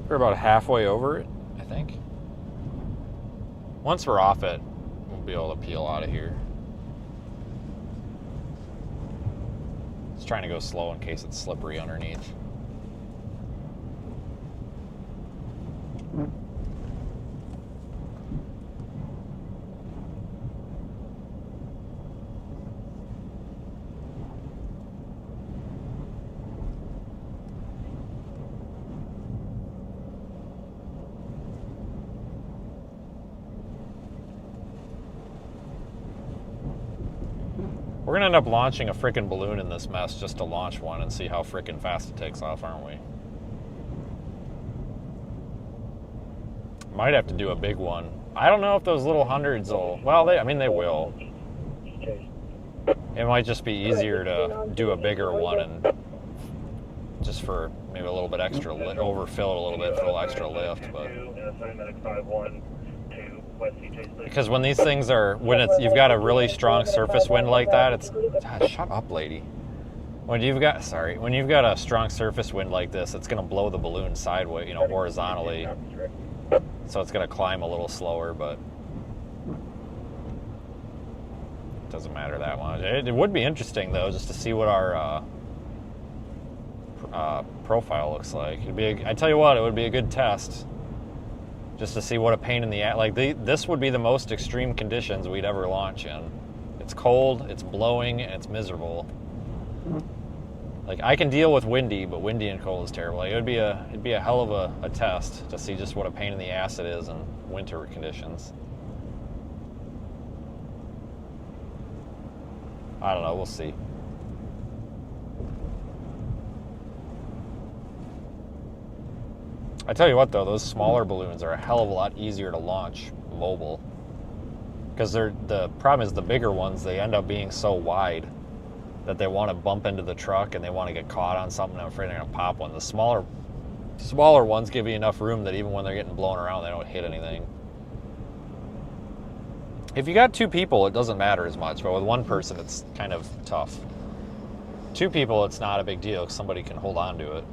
We're about halfway over it, I think. Once we're off it, we'll be able to peel out of here. Just trying to go slow in case it's slippery underneath. We're gonna end up launching a frickin' balloon in this mess just to launch one and see how frickin' fast it takes off, aren't we? Might have to do a big one. I don't know if those little hundreds will, well, I mean, they will. It might just be easier to do a bigger one and just for maybe a little bit extra, overfill it a little bit for a little extra lift, but. Because when these things are, you've got a really strong surface wind like that, it's, God, shut up, lady. When you've got a strong surface wind like this, it's gonna blow the balloon sideways, you know, horizontally. So it's gonna climb a little slower, but it doesn't matter that much. It would be interesting though, just to see what our profile looks like. I tell you what, it would be a good test. Just to see what a pain in the ass, like this would be the most extreme conditions we'd ever launch in. It's cold, it's blowing, and it's miserable. Like I can deal with windy, but windy and cold is terrible. Like, it'd be a hell of a test to see just what a pain in the ass it is in winter conditions. I don't know, we'll see. I tell you what though, those smaller balloons are a hell of a lot easier to launch mobile. Because the problem is the bigger ones, they end up being so wide that they want to bump into the truck and they want to get caught on something. I'm afraid they're going to pop one. The smaller ones give you enough room that even when they're getting blown around, they don't hit anything. If you got two people, it doesn't matter as much, but with one person, it's kind of tough. Two people, it's not a big deal because somebody can hold on to it.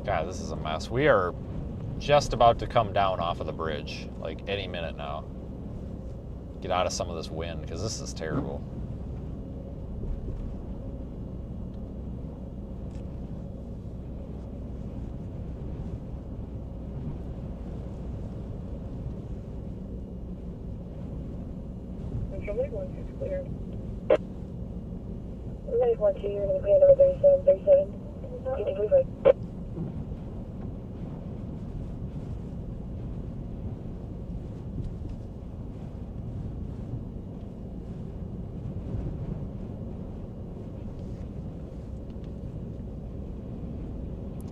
God, this is a mess. We are just about to come down off of the bridge, like any minute now. Get out of some of this wind, because this is terrible. Leg 1 is clear. Leg 1, 2, you're going to be number 37, 37. You can move it.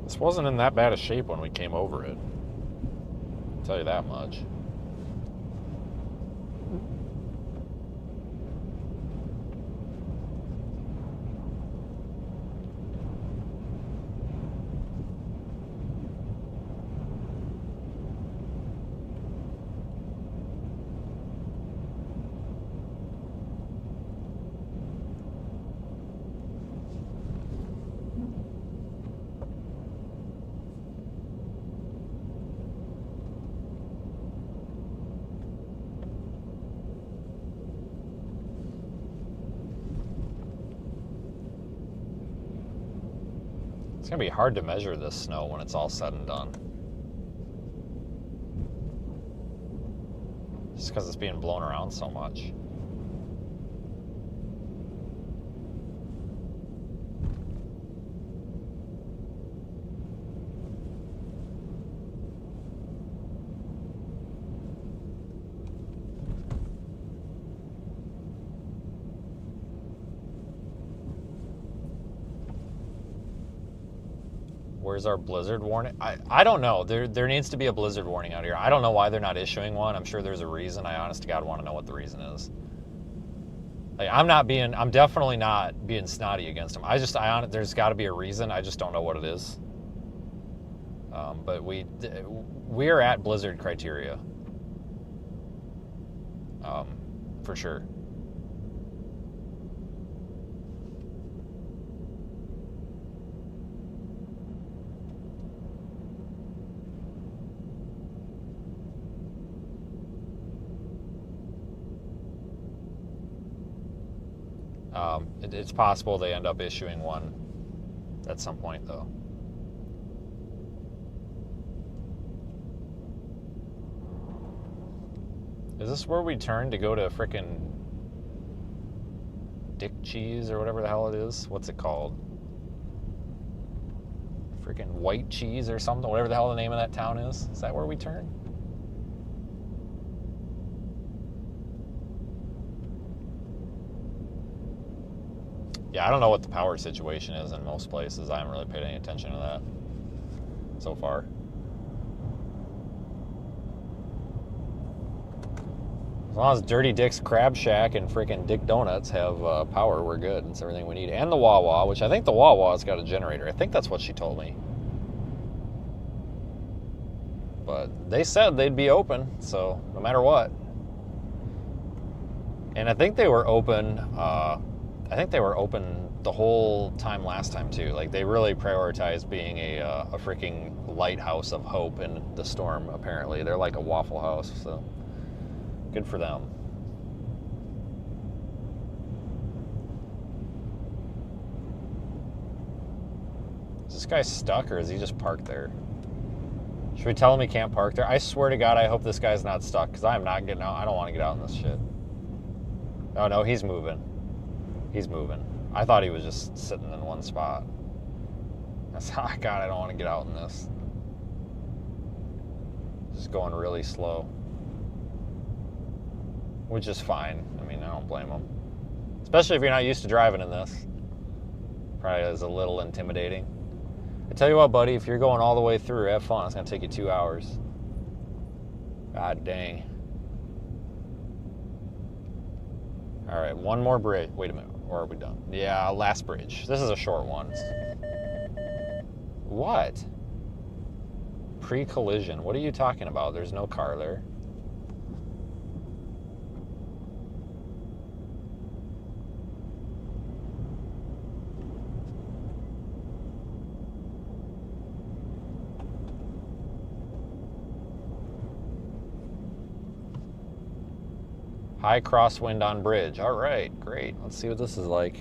This wasn't in that bad a shape when we came over it. I'll tell you that much. gonna be hard to measure this snow when it's all said and done. Just because it's being blown around so much. Where's our blizzard warning? I don't know. There needs to be a blizzard warning out here. I don't know why they're not issuing one. I'm sure there's a reason. I honest to God want to know what the reason is. Like, I'm definitely not being snotty against them. There's got to be a reason. I just don't know what it is. But we are at blizzard criteria. For sure. It's possible they end up issuing one at some point, though. Is this where we turn to go to frickin' Dick Cheese or whatever the hell it is? What's it called? Frickin' White Cheese or something? Whatever the hell the name of that town is. Is that where we turn? Yeah, I don't know what the power situation is in most places. I haven't really paid any attention to that so far. As long as Dirty Dick's Crab Shack and freaking Dick Donuts have power, we're good. It's everything we need. And the Wawa, which I think the Wawa's got a generator. I think that's what she told me. But they said they'd be open, so no matter what. And I think they were open... I think they were open the whole time last time too. Like, they really prioritized being a freaking lighthouse of hope in the storm. Apparently, they're like a Waffle House. So good for them. Is this guy stuck or is he just parked there? Should we tell him he can't park there? I swear to God, I hope this guy's not stuck because I am not getting out. I don't want to get out in this shit. Oh no, he's moving. He's moving. I thought he was just sitting in one spot. That's how I got. I don't want to get out in this. Just going really slow. Which is fine. I mean, I don't blame him. Especially if you're not used to driving in this. Probably is a little intimidating. I tell you what, buddy, if you're going all the way through, have fun. It's going to take you 2 hours. God dang. All right, one more bridge. Wait a minute. Or are we done? Yeah, last bridge. This is a short one. What? Pre-collision. What are you talking about? There's no car there. High crosswind on bridge. All right, great. Let's see what this is like.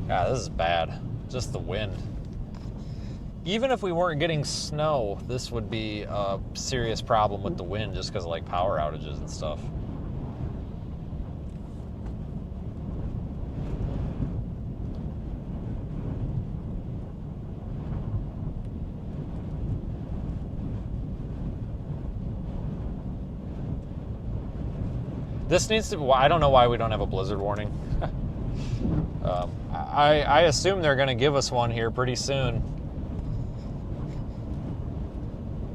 God, this is bad. Just the wind. Even if we weren't getting snow, this would be a serious problem with the wind just because of like power outages and stuff. This needs to... I don't know why we don't have a blizzard warning. I assume they're going to give us one here pretty soon.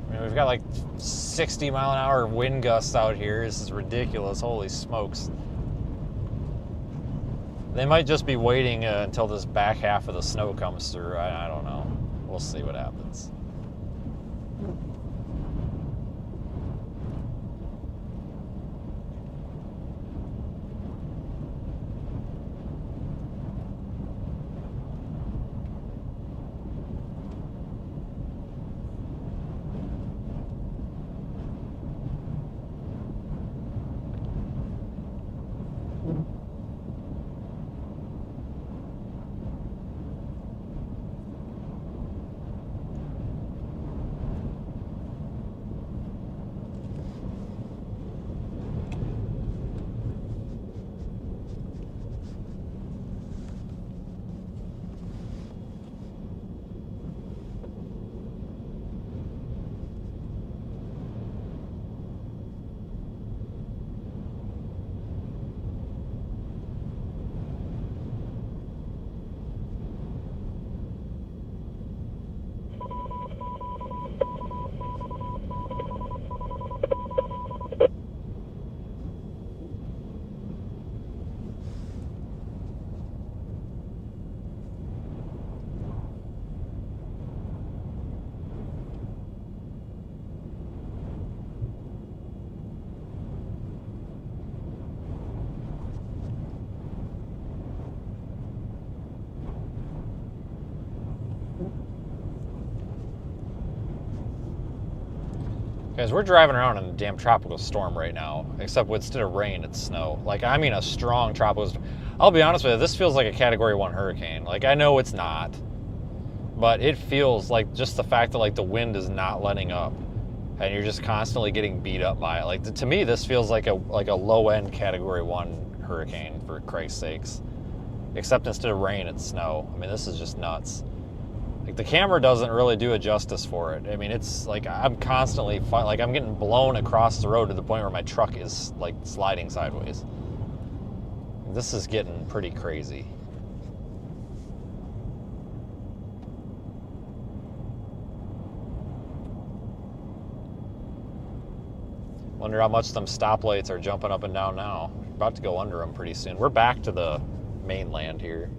I mean, we've got like 60 mile an hour wind gusts out here. This is ridiculous. Holy smokes. They might just be waiting until this back half of the snow comes through. I don't know. We'll We'll see what happens. Guys, we're driving around in a damn tropical storm right now, except instead of rain, it's snow. Like, I mean a strong tropical storm. I'll be honest with you, this feels like a Category 1 hurricane. Like, I know it's not, but it feels like just the fact that, like, the wind is not letting up, and you're just constantly getting beat up by it. Like, to me, this feels like a low-end Category 1 hurricane, for Christ's sakes. Except instead of rain, it's snow. I mean, this is just nuts. Like, the camera doesn't really do a justice for it. I mean, it's like I'm constantly like I'm getting blown across the road to the point where my truck is like sliding sideways. This is getting pretty crazy. Wonder how much them stoplights are jumping up and down now. We're about to go under them pretty soon. We're back to the mainland here.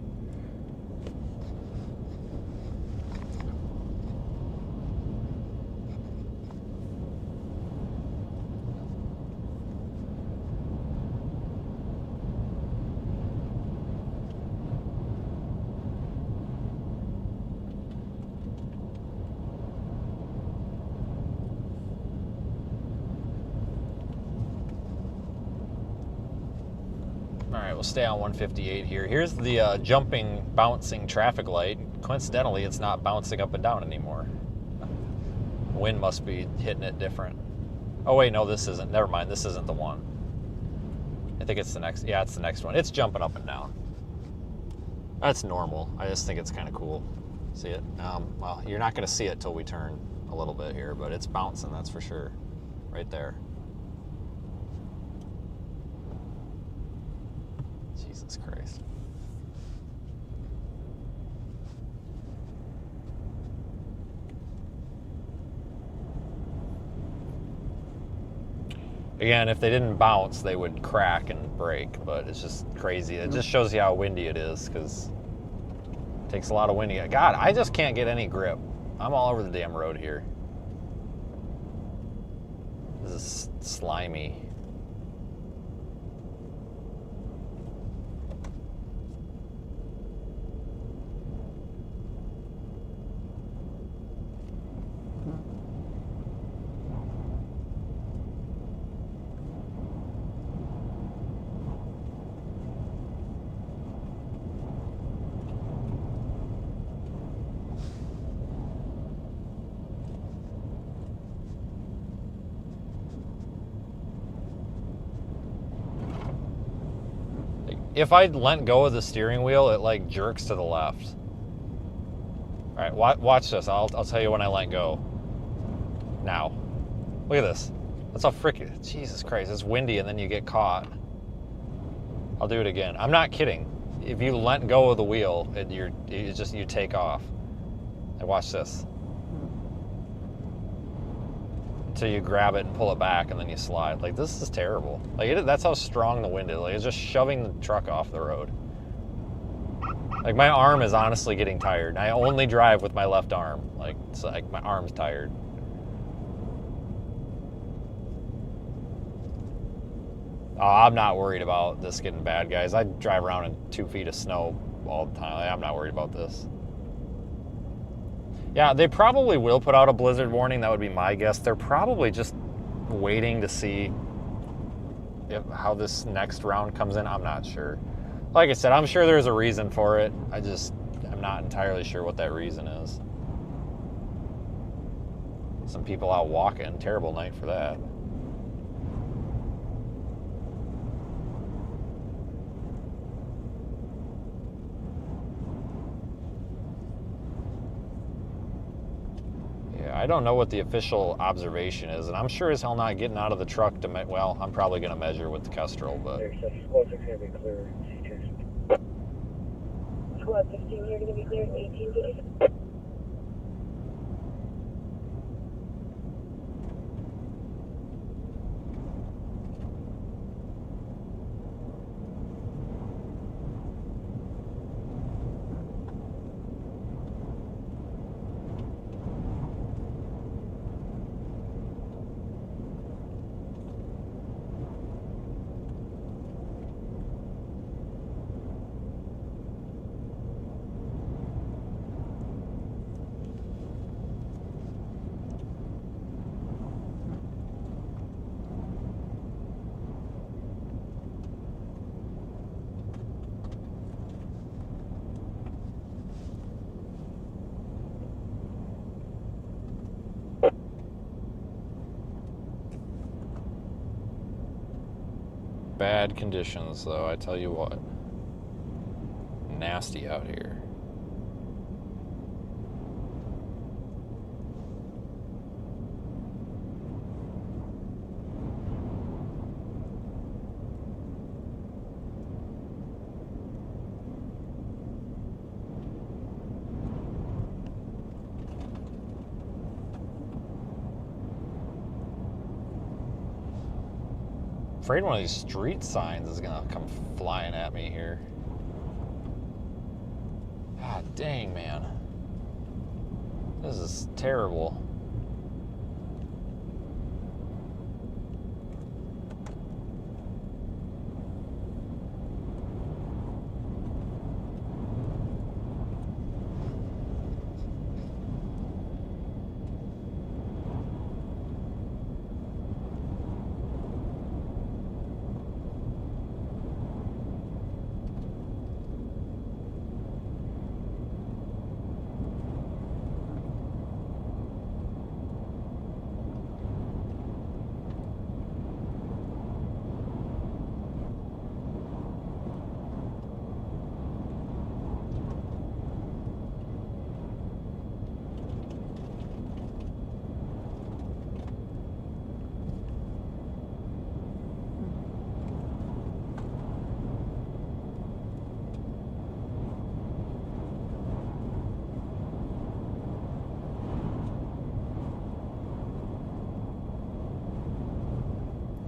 We'll stay on 158 here. Here's the jumping, bouncing traffic light. Coincidentally, it's not bouncing up and down anymore. Wind must be hitting it different. Oh wait, no, this isn't. Never mind, this isn't the one. I think it's the next. Yeah, it's the next one. It's jumping up and down. That's normal. I just think it's kind of cool. See it? Well, you're not going to see it till we turn a little bit here, but it's bouncing, that's for sure. Right there. Jesus Christ. Again, if they didn't bounce, they would crack and break, but it's just crazy. It just shows you how windy it is, because it takes a lot of wind. God, I just can't get any grip. I'm all over the damn road here. This is slimy. If I let go of the steering wheel, it like jerks to the left. All right, watch this. I'll tell you when I let go. Now, look at this. That's how freaking, Jesus Christ, it's windy and then you get caught. I'll do it again. I'm not kidding. If you let go of the wheel, you take off. And watch this. Until you grab it and pull it back and then you slide. Like, this is terrible. Like, that's how strong the wind is. Like, it's just shoving the truck off the road. Like, my arm is honestly getting tired. I only drive with my left arm. Like, it's like my arm's tired. Oh, I'm not worried about this getting bad, guys. I drive around in 2 feet of snow all the time. I'm not worried about this. Yeah, they probably will put out a blizzard warning. That would be my guess. They're probably just waiting to see how this next round comes in. I'm not sure. Like I said, I'm sure there's a reason for it. I'm not entirely sure what that reason is. Some people out walking. Terrible night for that. I don't know what the official observation is, and I'm sure as hell not getting out of the truck to well, I'm probably going to measure with the Kestrel, but... Squad 16 here, going to be clear at 1850. Bad conditions, though, I tell you what. Nasty out here. Afraid one of these street signs is gonna come flying at me here. God dang, man. This is terrible.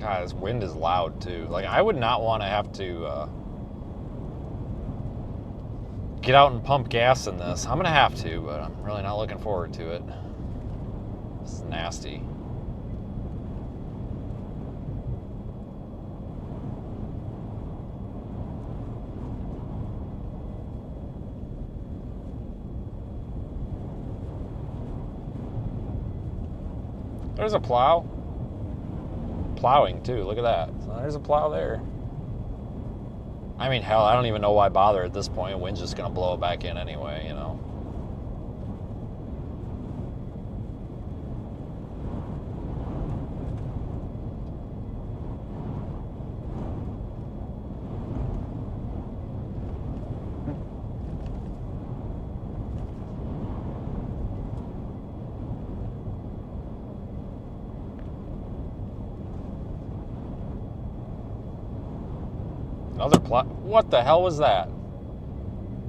God, this wind is loud too. Like, I would not want to have to get out and pump gas in this. I'm gonna have to, but I'm really not looking forward to it. This is nasty. There's a plow. Plowing too, look at that. So there's a plow there. I mean, hell, I don't even know why bother at this point. Wind's just gonna blow it back in anyway, you know. Another plow. What the hell was that?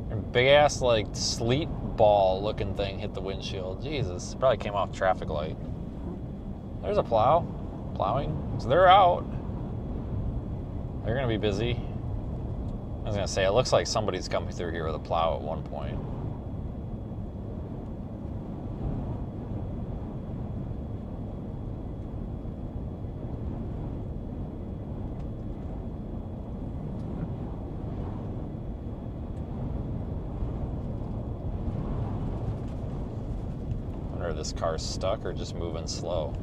A big ass, like, sleet ball looking thing hit the windshield. Jesus, probably came off traffic light. There's a plow. Plowing. So they're out. They're gonna be busy. I was gonna say, it looks like somebody's coming through here with a plow at one point. Wonder if this car's stuck or just moving slow.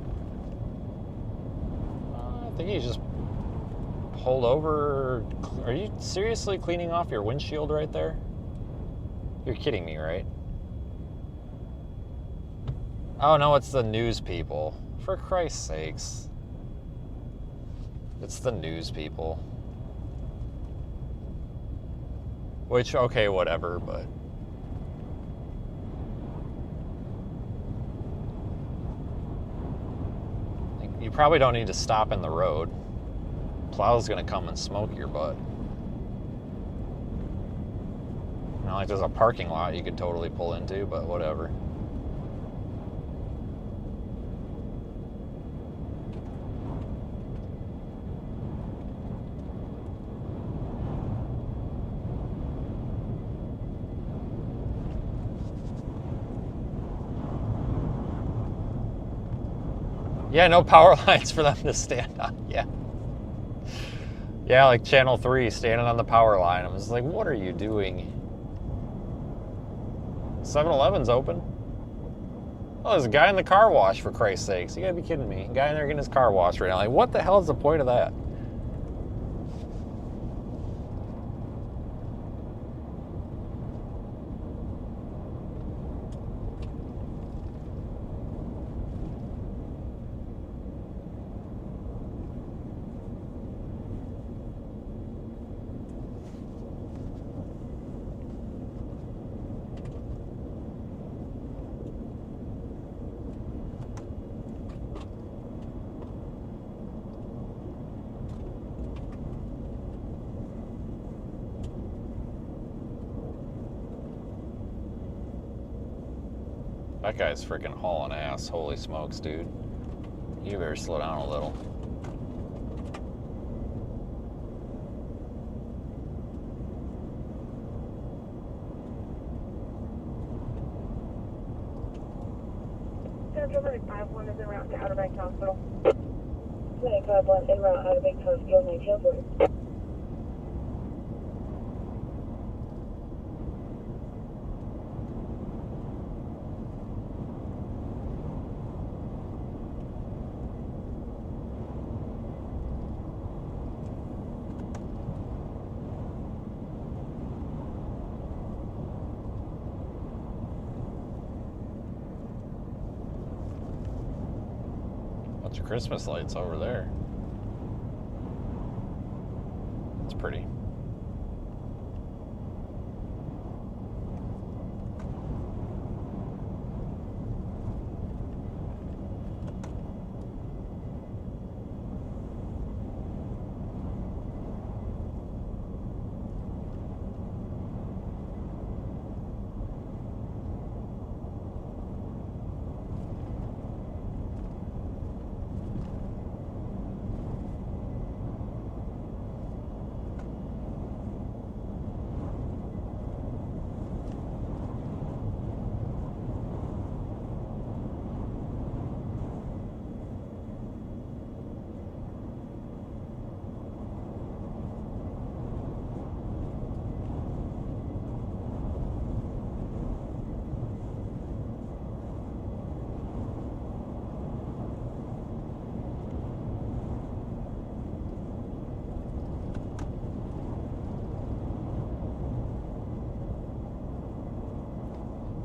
I think he's just pulled over. Are you seriously cleaning off your windshield right there? You're kidding me, right? Oh no, it's the news people. For Christ's sakes. It's the news people. Which, okay, whatever, but... You probably don't need to stop in the road. Plow's gonna come and smoke your butt. Not like there's a parking lot you could totally pull into, but whatever. Yeah, no power lines for them to stand on. Yeah. Yeah, like Channel 3 standing on the power line. I was like, what are you doing? 7-Eleven's open. Oh, there's a guy in the car wash, for Christ's sakes. You gotta be kidding me. A guy in there getting his car washed right now. Like, what the hell is the point of that? That guy's freaking hauling ass. Holy smokes, dude. You better slow down a little. Central 951 is en route to Outer Banks Hospital. 951 en route Outer Banks Hospital, 1904. Bunch of Christmas lights over there. It's pretty.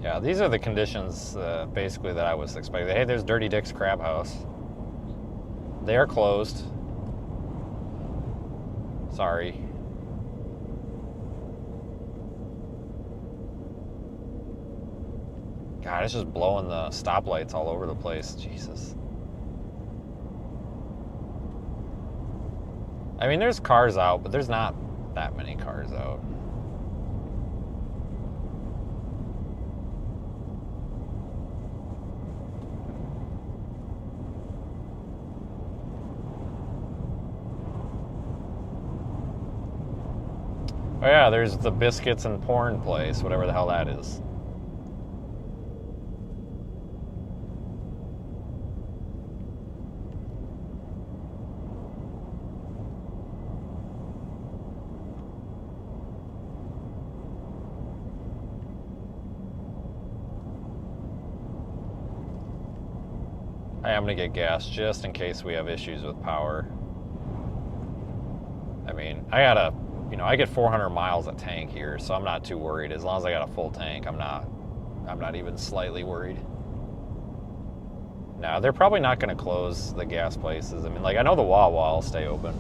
Yeah, these are the conditions basically that I was expecting. Hey, there's Dirty Dick's Crab House. They are closed. Sorry. God, it's just blowing the stoplights all over the place. Jesus. I mean, there's cars out, but there's not that many cars out. Oh yeah, there's the biscuits and porn place, whatever the hell that is. Hey, I'm gonna get gas just in case we have issues with power. I mean, I get 400 miles a tank here, so I'm not too worried. As long as I got a full tank, I'm not even slightly worried. Now, they're probably not gonna close the gas places. I mean, like, I know the Wawa will stay open.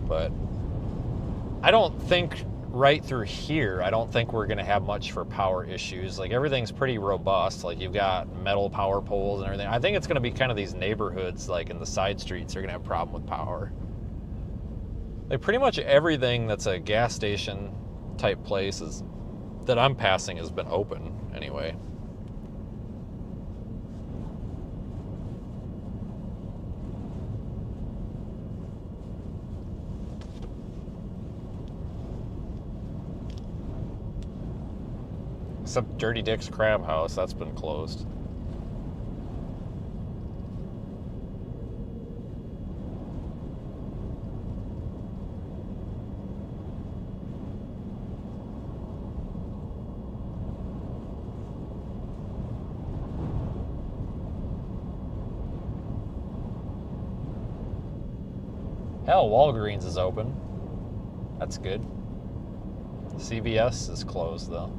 But I don't think right through here, I don't think we're going to have much for power issues. Like, everything's pretty robust. Like, you've got metal power poles and everything. I think it's going to be kind of these neighborhoods, like in the side streets, are going to have a problem with power. Like, pretty much everything that's a gas station type place that I'm passing has been open anyway. Except Dirty Dick's Crab House, that's been closed. Hell, Walgreens is open. That's good. CVS is closed though.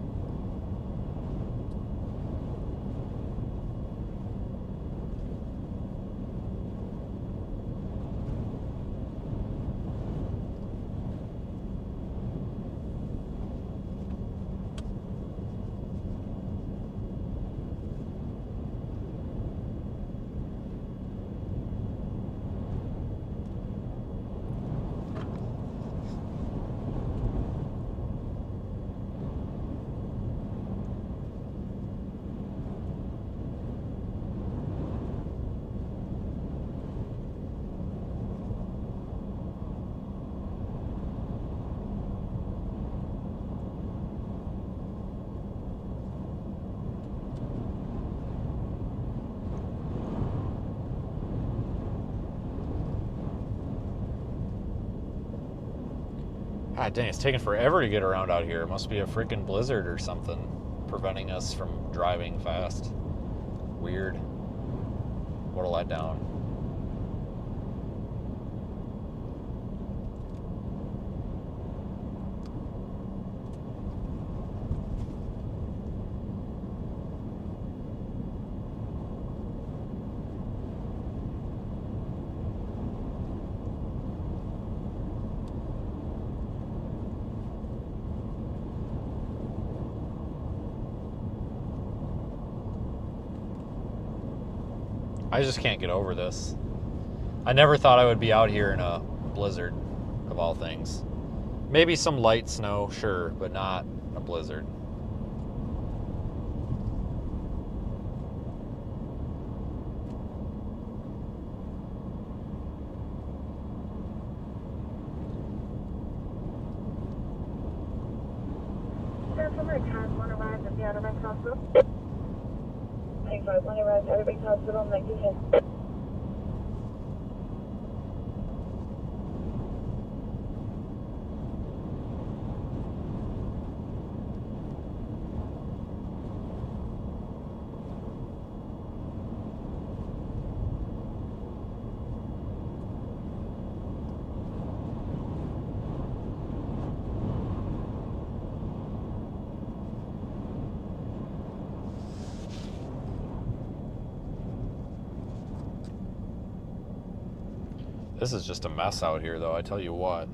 God dang, it's taking forever to get around out here. It must be a freaking blizzard or something preventing us from driving fast. Weird. What a letdown. I just can't get over this. I never thought I would be out here in a blizzard, of all things. Maybe some light snow, sure, but not a blizzard. One arrived at Everbank Hospital, 1910. This is just a mess out here, though, I tell you what.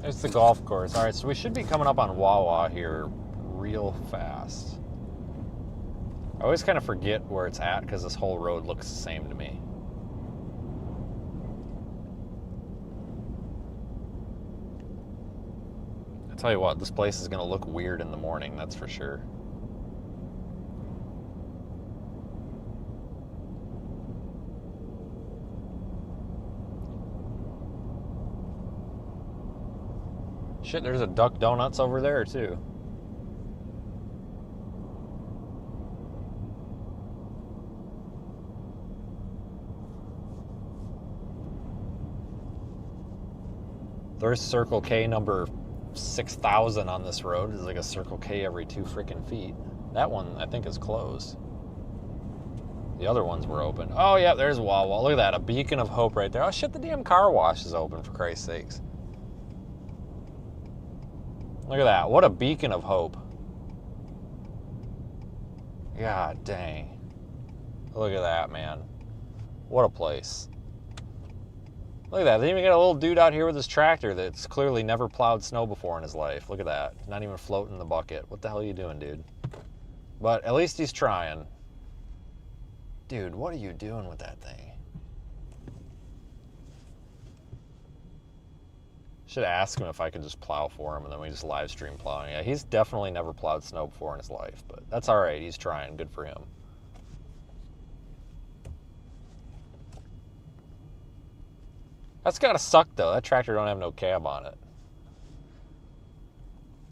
It's the golf course. All right, so we should be coming up on Wawa here real fast. I always kind of forget where it's at because this whole road looks the same to me. I tell you what, this place is going to look weird in the morning, that's for sure. Shit, there's a Duck Donuts over there, too. There's Circle K number 6,000 on this road. There's like a Circle K every 2 freaking feet. That one, I think, is closed. The other ones were open. Oh, yeah, there's Wawa. Look at that, a beacon of hope right there. Oh, shit, the damn car wash is open, for Christ's sakes. Look at that. What a beacon of hope. God dang. Look at that, man. What a place. Look at that. They even got a little dude out here with his tractor that's clearly never plowed snow before in his life. Look at that. Not even floating in the bucket. What the hell are you doing, dude? But at least he's trying. Dude, what are you doing with that thing? Should ask him if I could just plow for him, and then we just live stream plowing. Yeah, he's definitely never plowed snow before in his life, but that's all right. He's trying. Good for him. That's gotta suck, though. That tractor don't have no cab on it.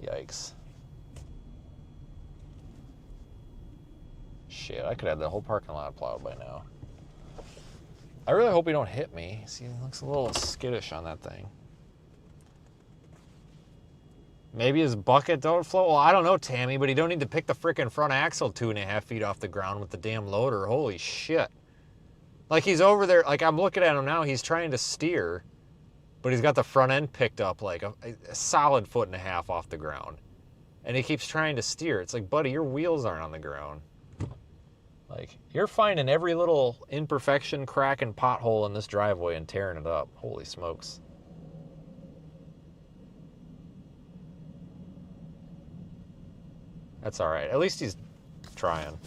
Yikes. Shit, I could have the whole parking lot plowed by now. I really hope he don't hit me. See, he looks a little skittish on that thing. Maybe his bucket don't float. Well, I don't know, Tammy, but he don't need to pick the frickin' front axle 2.5 feet off the ground with the damn loader. Holy shit. Like, he's over there, like, I'm looking at him now, he's trying to steer, but he's got the front end picked up like a solid 1.5 feet off the ground. And he keeps trying to steer. It's like, buddy, your wheels aren't on the ground. Like, you're finding every little imperfection, crack, and pothole in this driveway and tearing it up. Holy smokes. That's all right. At least he's trying.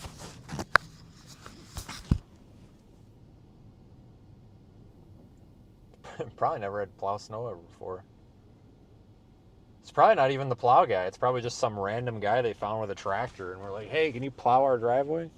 Probably never had plow snow ever before. It's probably not even the plow guy. It's probably just some random guy they found with a tractor, and we're like, hey, can you plow our driveway?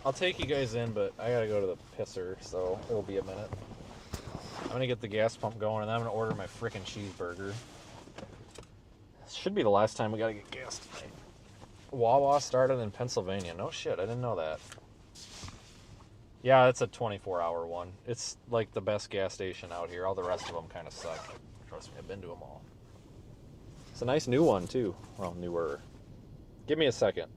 I'll take you guys in, but I gotta go to the pisser, so it'll be a minute. I'm gonna get the gas pump going, and then I'm gonna order my frickin' cheeseburger. This should be the last time we gotta get gas tonight. Wawa started in Pennsylvania. No shit, I didn't know that. Yeah, it's a 24-hour one. It's like the best gas station out here. All the rest of them kind of suck. Trust me, I've been to them all. It's a nice new one, too. Well, newer. Give me a second.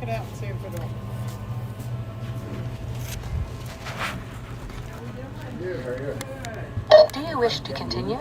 check it out and see if it'll. Do you wish to continue?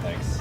Thanks.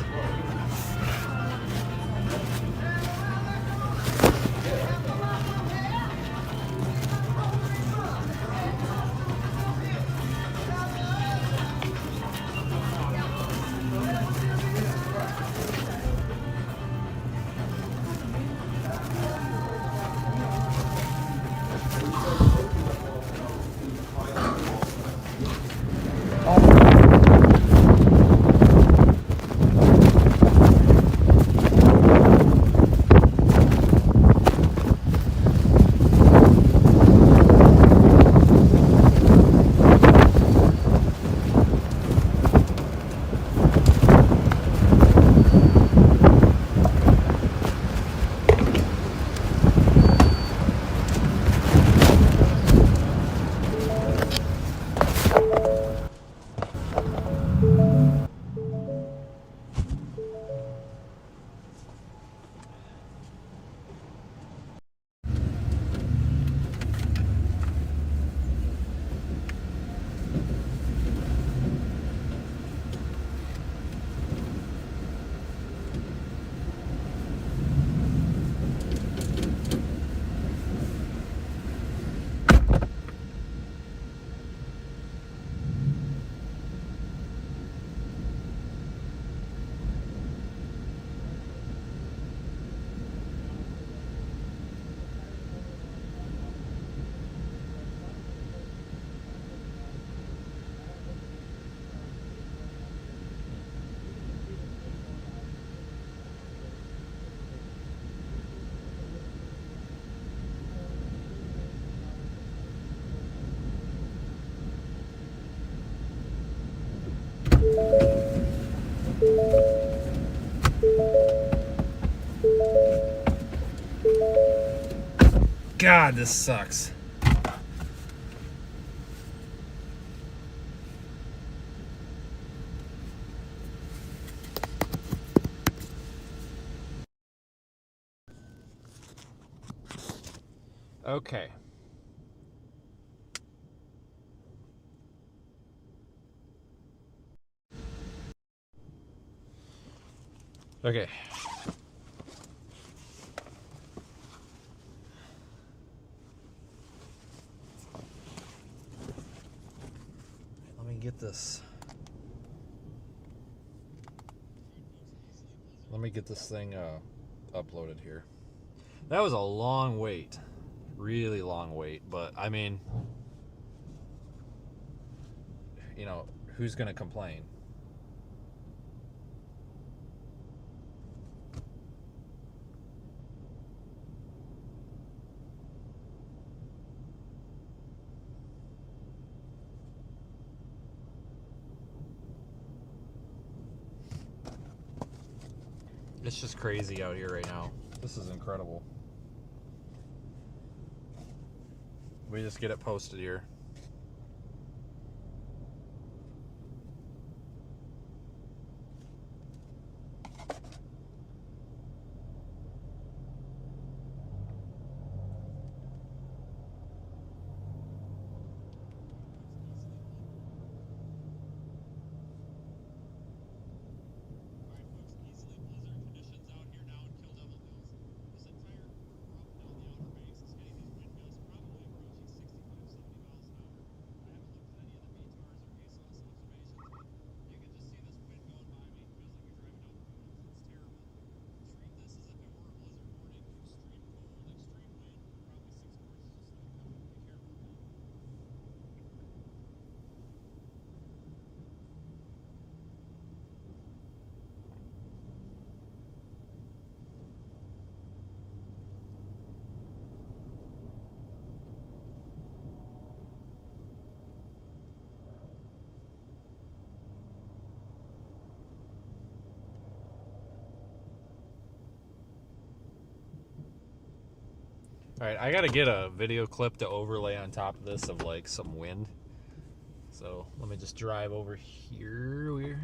God, this sucks. Okay. Okay. Let me get this. Let me get this thing uploaded here. That was a long wait. Really long wait, but I mean, you know, who's going to complain? It's just crazy out here right now. This is incredible. We just get it posted here. All right, I gotta get a video clip to overlay on top of this of like some wind. So let me just drive over here.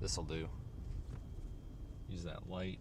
This'll do. Use that light.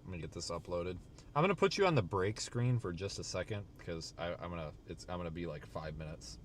I'm gonna get this uploaded. I'm gonna put you on the break screen for just a second because I'm gonna be like 5 minutes.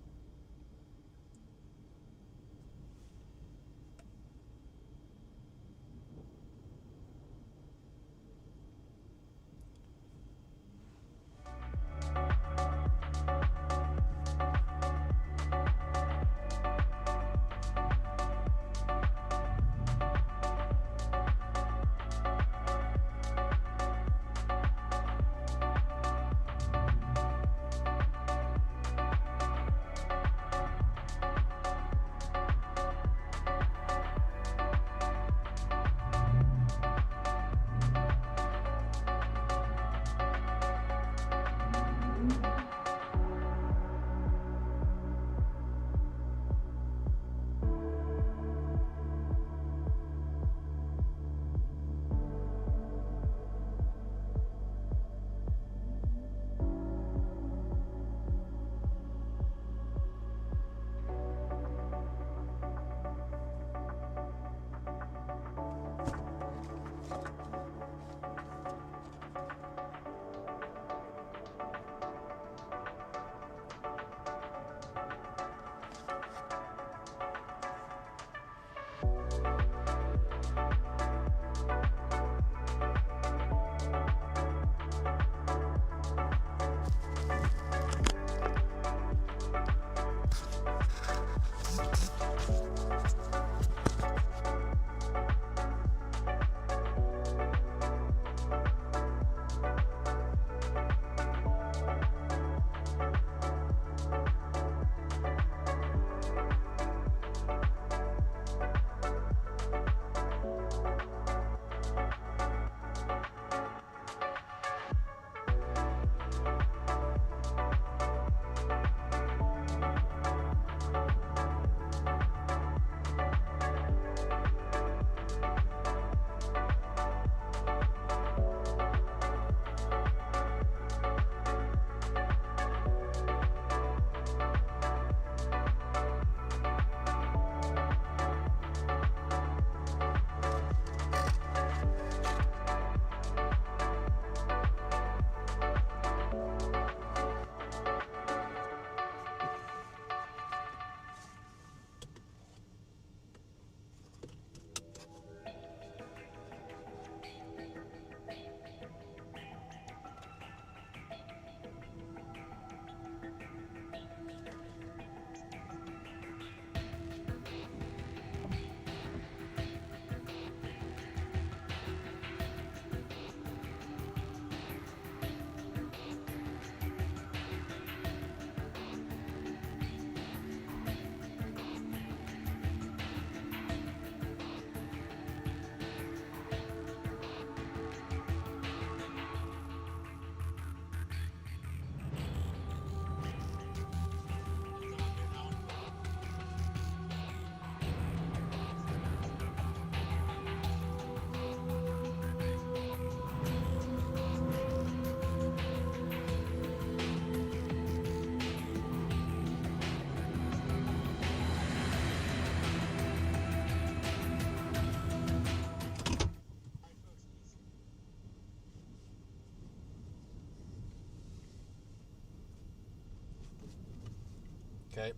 Okay.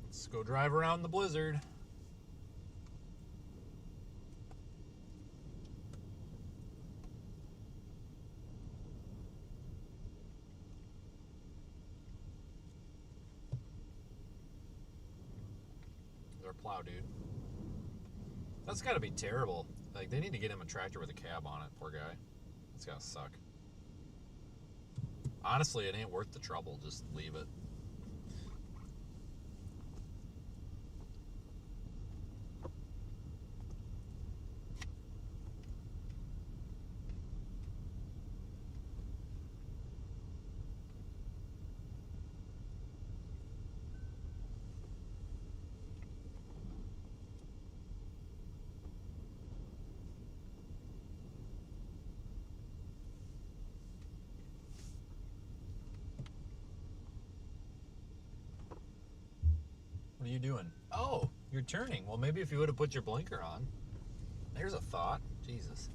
Let's go drive around the blizzard. or plow dude. That's got to be terrible. Like, they need to get him a tractor with a cab on it, poor guy. That's got to suck. Honestly, it ain't worth the trouble. Just leave it. What are you doing? Oh, you're turning. Well, maybe if you would have put your blinker on. There's a thought. Jesus.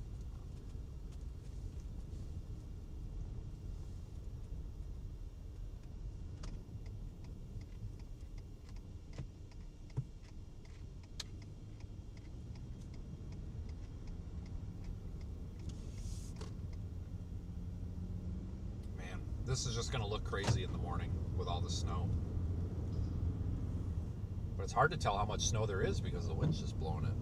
Man, this is just going to look crazy in the morning with all the snow. But it's hard to tell how much snow there is because the wind's just blowing it.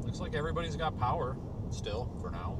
Looks like everybody's got power still for now.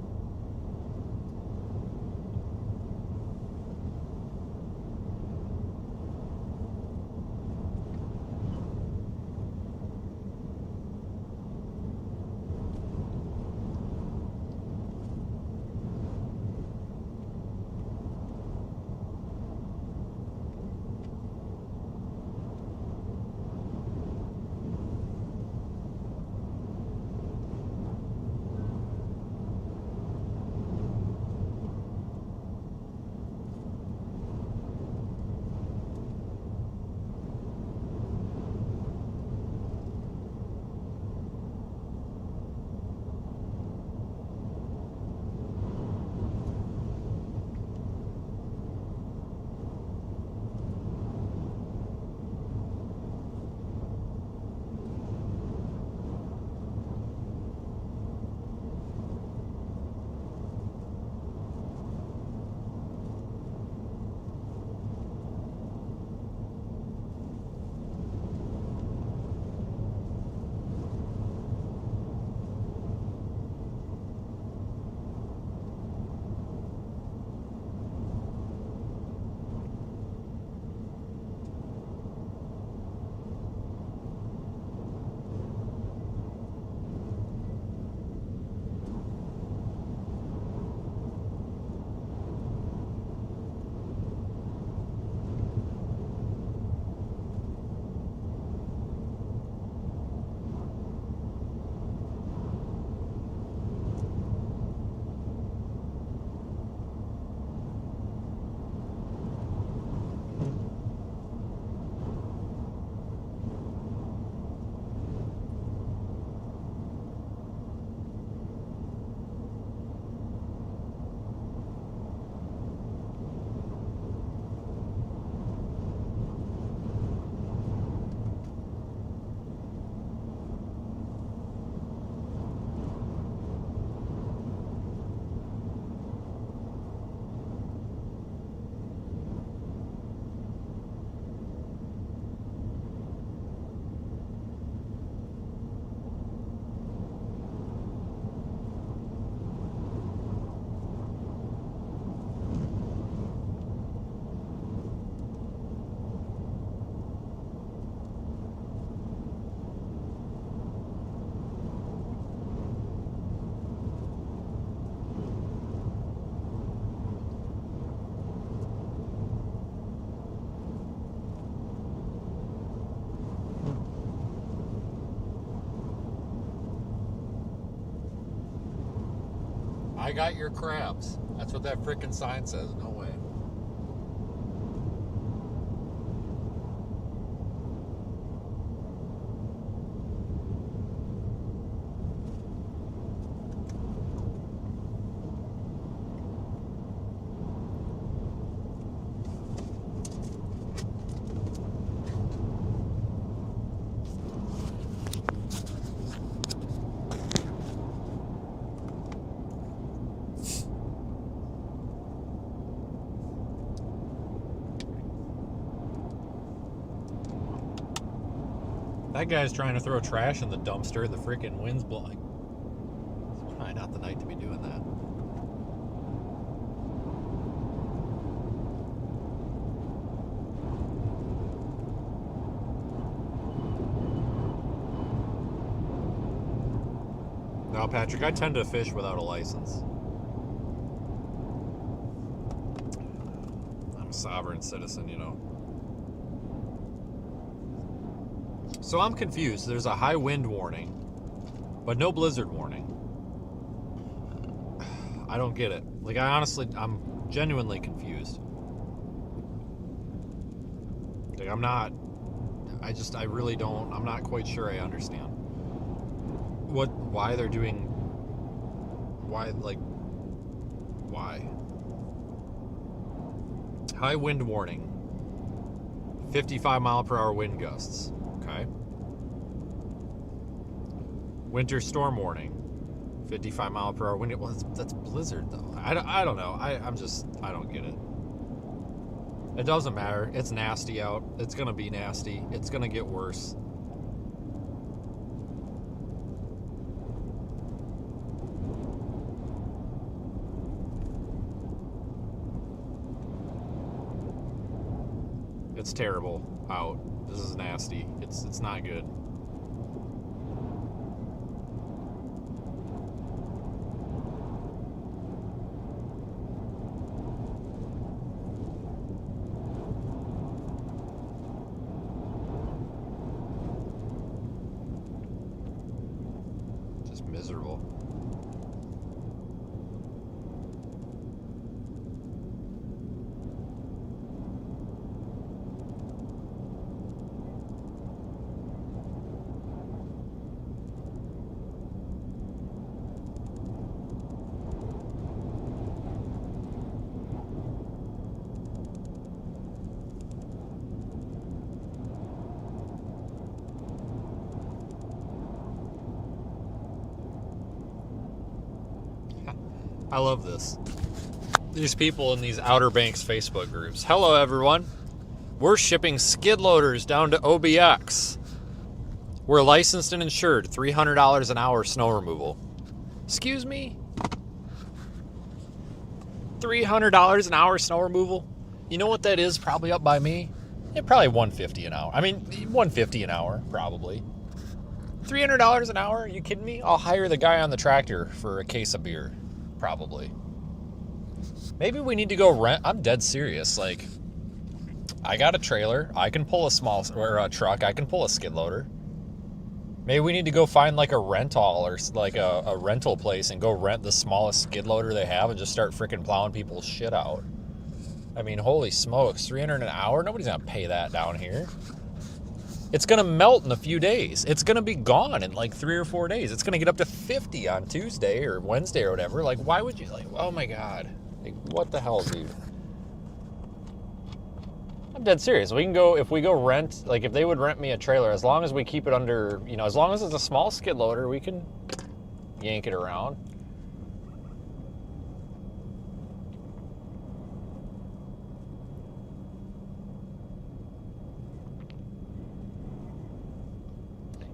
I got your crabs. That's what that frickin' sign says. No way. That guy's trying to throw trash in the dumpster. The freaking wind's blowing. It's probably not the night to be doing that. No, Patrick, I tend to fish without a license. I'm a sovereign citizen, you know. So I'm confused. There's a high wind warning, but no blizzard warning. I don't get it. Like, I'm genuinely confused. Like, I'm not quite sure I understand. Why they're doing, why. High wind warning, 55 mile per hour wind gusts, okay? Winter storm warning, 55 mile per hour wind. Well, that's blizzard though. I don't know. I don't get it. It doesn't matter. It's nasty out. It's gonna be nasty. It's gonna get worse. It's terrible out. This is nasty. It's not good. Just miserable. I love this. These people in these Outer Banks Facebook groups. Hello, everyone. We're shipping skid loaders down to OBX. We're licensed and insured. $300 an hour snow removal. Excuse me? $300 an hour snow removal? You know what that is probably up by me? Yeah, probably $150 an hour. I mean, $150 an hour, probably. $300 an hour? Are you kidding me? I'll hire the guy on the tractor for a case of beer. Probably. Maybe we need to go rent. I'm dead serious. Like, I got a trailer. I can pull a truck. I can pull a skid loader. Maybe we need to go find like a rental or like a rental place and go rent the smallest skid loader they have and just start freaking plowing people's shit out. I mean, holy smokes, $300 an hour? Nobody's gonna pay that down here. It's going to melt in a few days. It's going to be gone in like 3 or 4 days. It's going to get up to 50 on Tuesday or Wednesday or whatever. Like, why would you, like, oh my God. Like, what the hell, dude? I'm dead serious. We can go, if we go rent, like if they would rent me a trailer, as long as we keep it under, you know, as long as it's a small skid loader, we can yank it around.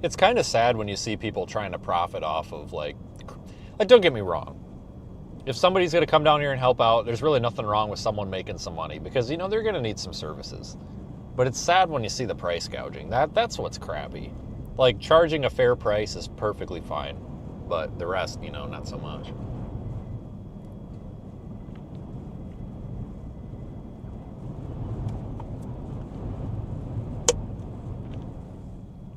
It's kind of sad when you see people trying to profit off of like don't get me wrong. If somebody's going to come down here and help out, there's really nothing wrong with someone making some money because, you know, they're going to need some services. But it's sad when you see the price gouging. That's what's crappy. Like, charging a fair price is perfectly fine, but the rest, you know, not so much.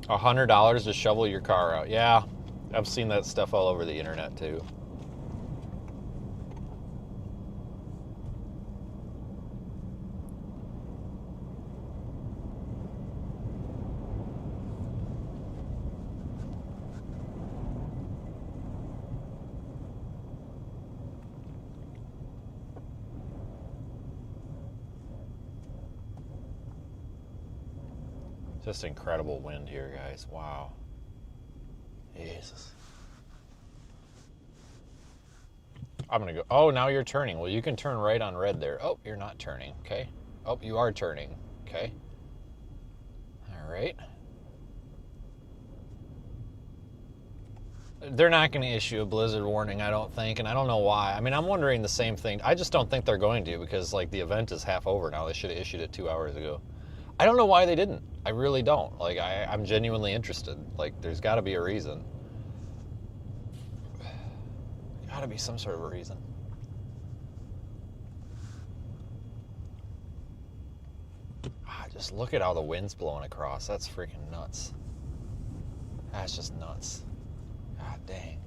$100 to shovel your car out. Yeah, I've seen that stuff all over the internet too. Just incredible wind here, guys. Wow. Jesus. I'm going to go. Oh, now you're turning. Well, you can turn right on red there. Oh, you're not turning. Okay. Oh, you are turning. Okay. All right. They're not going to issue a blizzard warning, I don't think, and I don't know why. I mean, I'm wondering the same thing. I just don't think they're going to, because like the event is half over now. They should have issued it 2 hours ago. I don't know why they didn't. I really don't. Like, I'm genuinely interested. Like, there's got to be a reason. Got to be some sort of a reason. Just look at how the wind's blowing across. That's freaking nuts. That's just nuts. God dang.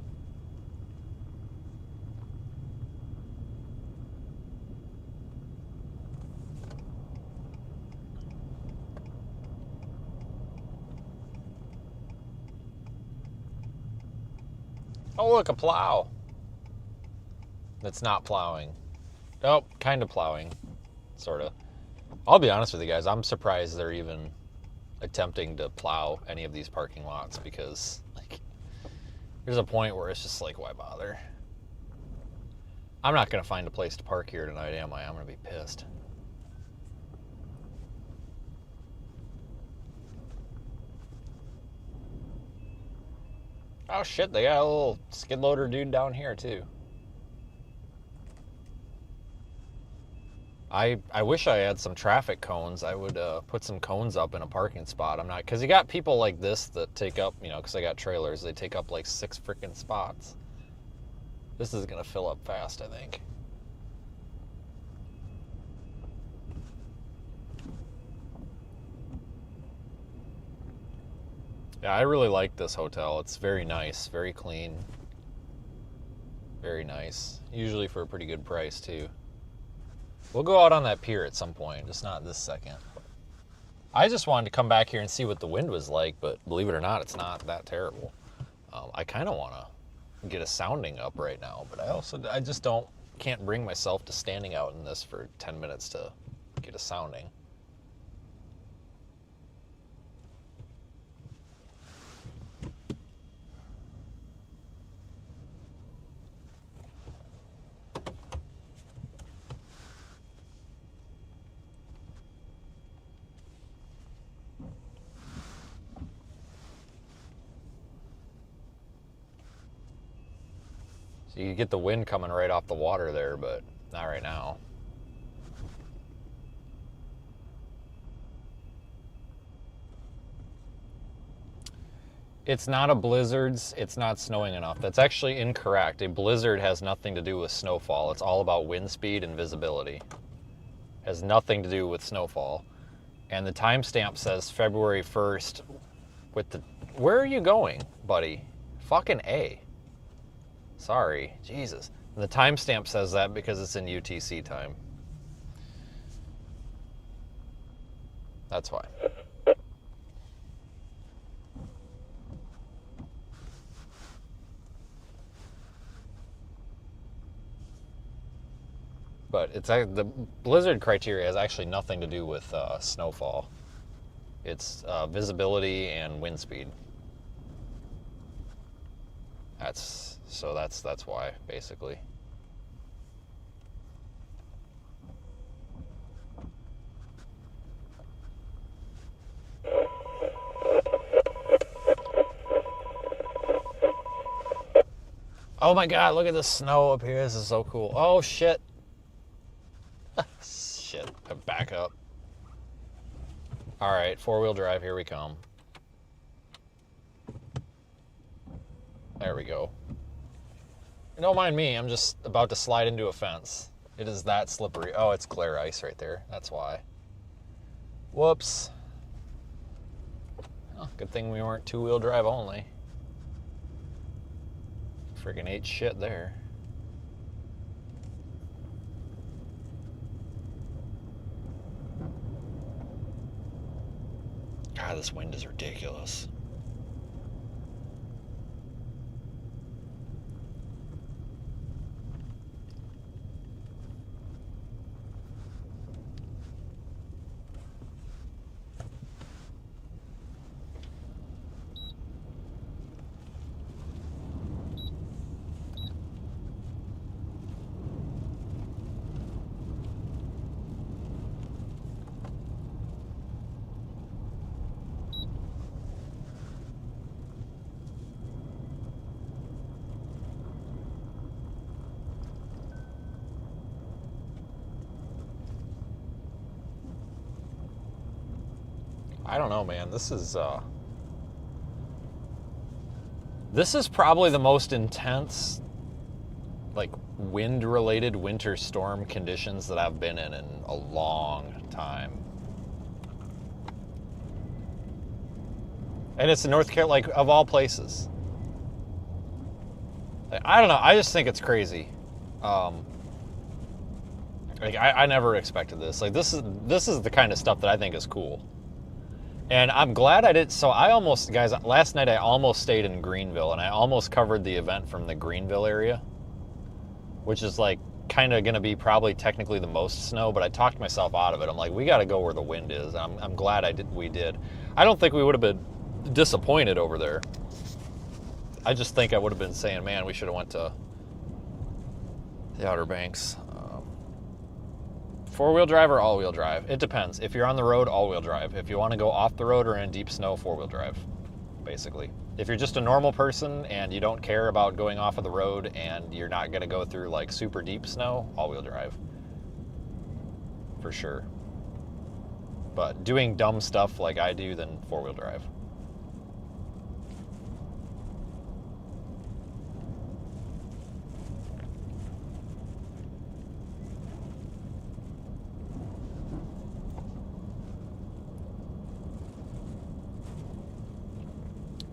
Oh, look, a plow. That's not plowing. Oh, kind of plowing. Sort of. I'll be honest with you guys, I'm surprised they're even attempting to plow any of these parking lots, because like there's a point where it's just like, why bother? I'm not going to find a place to park here tonight, am I? I'm going to be pissed. Oh shit, they got a little skid loader dude down here too. I wish I had some traffic cones. I would put some cones up in a parking spot. I'm not, because you got people like this that take up, you know, because I got trailers, they take up like 6 freaking spots. This is going to fill up fast, I think. Yeah, I really like this hotel. It's very nice, very clean. Very nice. Usually for a pretty good price, too. We'll go out on that pier at some point, just not this second. I just wanted to come back here and see what the wind was like, but believe it or not, it's not that terrible. I kind of want to get a sounding up right now, but I just can't bring myself to standing out in this for 10 minutes to get a sounding. So you get the wind coming right off the water there, but not right now. It's not a blizzard, it's not snowing enough. That's actually incorrect. A blizzard has nothing to do with snowfall. It's all about wind speed and visibility. It has nothing to do with snowfall. And the timestamp says February 1st with the... Where are you going, buddy? Fucking A. Sorry, Jesus. And the timestamp says that because it's in UTC time. That's why. But it's the blizzard criteria has actually nothing to do with snowfall. It's visibility and wind speed. That's why, basically. Oh my God, look at the snow up here. This is so cool. Oh shit. Shit, back up. All right, 4-wheel drive, here we come. There we go. Don't mind me, I'm just about to slide into a fence. It is that slippery. Oh, it's glare ice right there. That's why. Whoops. Oh, good thing we weren't 2-wheel drive only. Friggin' ate shit there. God, this wind is ridiculous. I don't know, man. This is probably the most intense, like, wind-related winter storm conditions that I've been in a long time. And it's in North Carolina, like, of all places. I don't know. I just think it's crazy. Like, I never expected this. Like, this is the kind of stuff that I think is cool. And I'm glad I did. So I almost, guys, last night I almost stayed in Greenville, and I almost covered the event from the Greenville area, which is like kind of going to be probably technically the most snow, but I talked myself out of it. I'm like, we got to go where the wind is. I'm glad we did. I don't think we would have been disappointed over there. I just think I would have been saying, man, we should have went to the Outer Banks. Four-wheel drive or all-wheel drive? It depends. If you're on the road, all-wheel drive. If you want to go off the road or in deep snow, four-wheel drive, basically. If you're just a normal person and you don't care about going off of the road and you're not going to go through like super deep snow, all-wheel drive. For sure. But doing dumb stuff like I do, then four-wheel drive.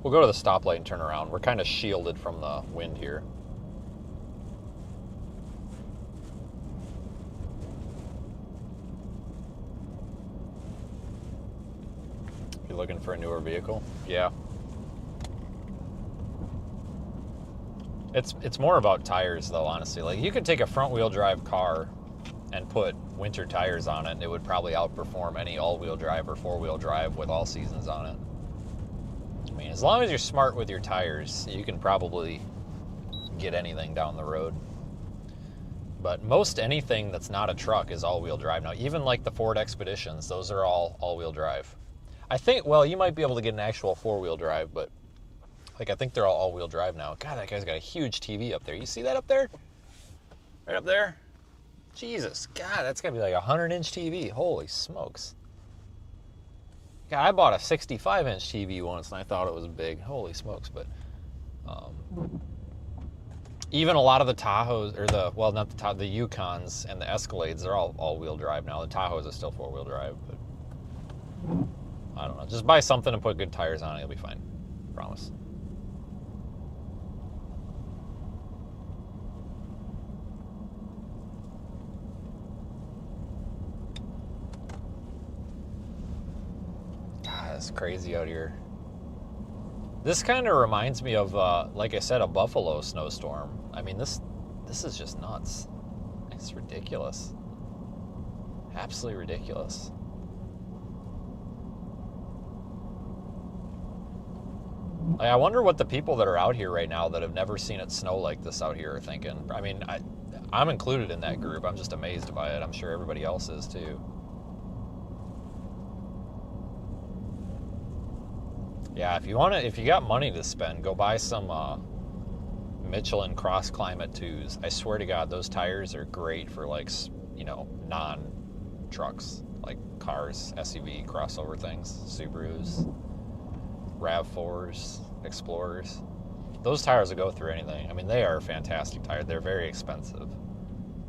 We'll go to the stoplight and turn around. We're kind of shielded from the wind here. You looking for a newer vehicle? Yeah. It's more about tires though, honestly. Like, you could take a front-wheel drive car and put winter tires on it, and it would probably outperform any all-wheel drive or four-wheel drive with all seasons on it. I mean, as long as you're smart with your tires, you can probably get anything down the road. But most anything that's not a truck is all-wheel drive now. Even like the Ford Expeditions, those are all all-wheel drive. I think, well, you might be able to get an actual four-wheel drive, but like I think they're all all-wheel drive now. God, that guy's got a huge TV up there. You see that up there? Right up there? Jesus, God, that's gotta be like a 100-inch TV. Holy smokes. God, I bought a 65-inch TV once, and I thought it was big. Holy smokes! But even a lot of the Tahoes, or not the Tahoe, the Yukons and the Escalades, they're all-wheel drive now. The Tahoes are still four-wheel drive, but I don't know. Just buy something and put good tires on it. It'll be fine. Promise. It's crazy out here. This kind of reminds me of, like I said, a Buffalo snowstorm. I mean, this is just nuts. It's ridiculous. Absolutely ridiculous. Like, I wonder what the people that are out here right now that have never seen it snow like this out here are thinking. I mean, I'm included in that group. I'm just amazed by it. I'm sure everybody else is too. Yeah, if you got money to spend, go buy some Michelin Cross Climate 2s. I swear to God, those tires are great for, like, you know, non-trucks, like cars, SUV, crossover things, Subarus, RAV4s, Explorers. Those tires will go through anything. I mean, they are fantastic tires. They're very expensive,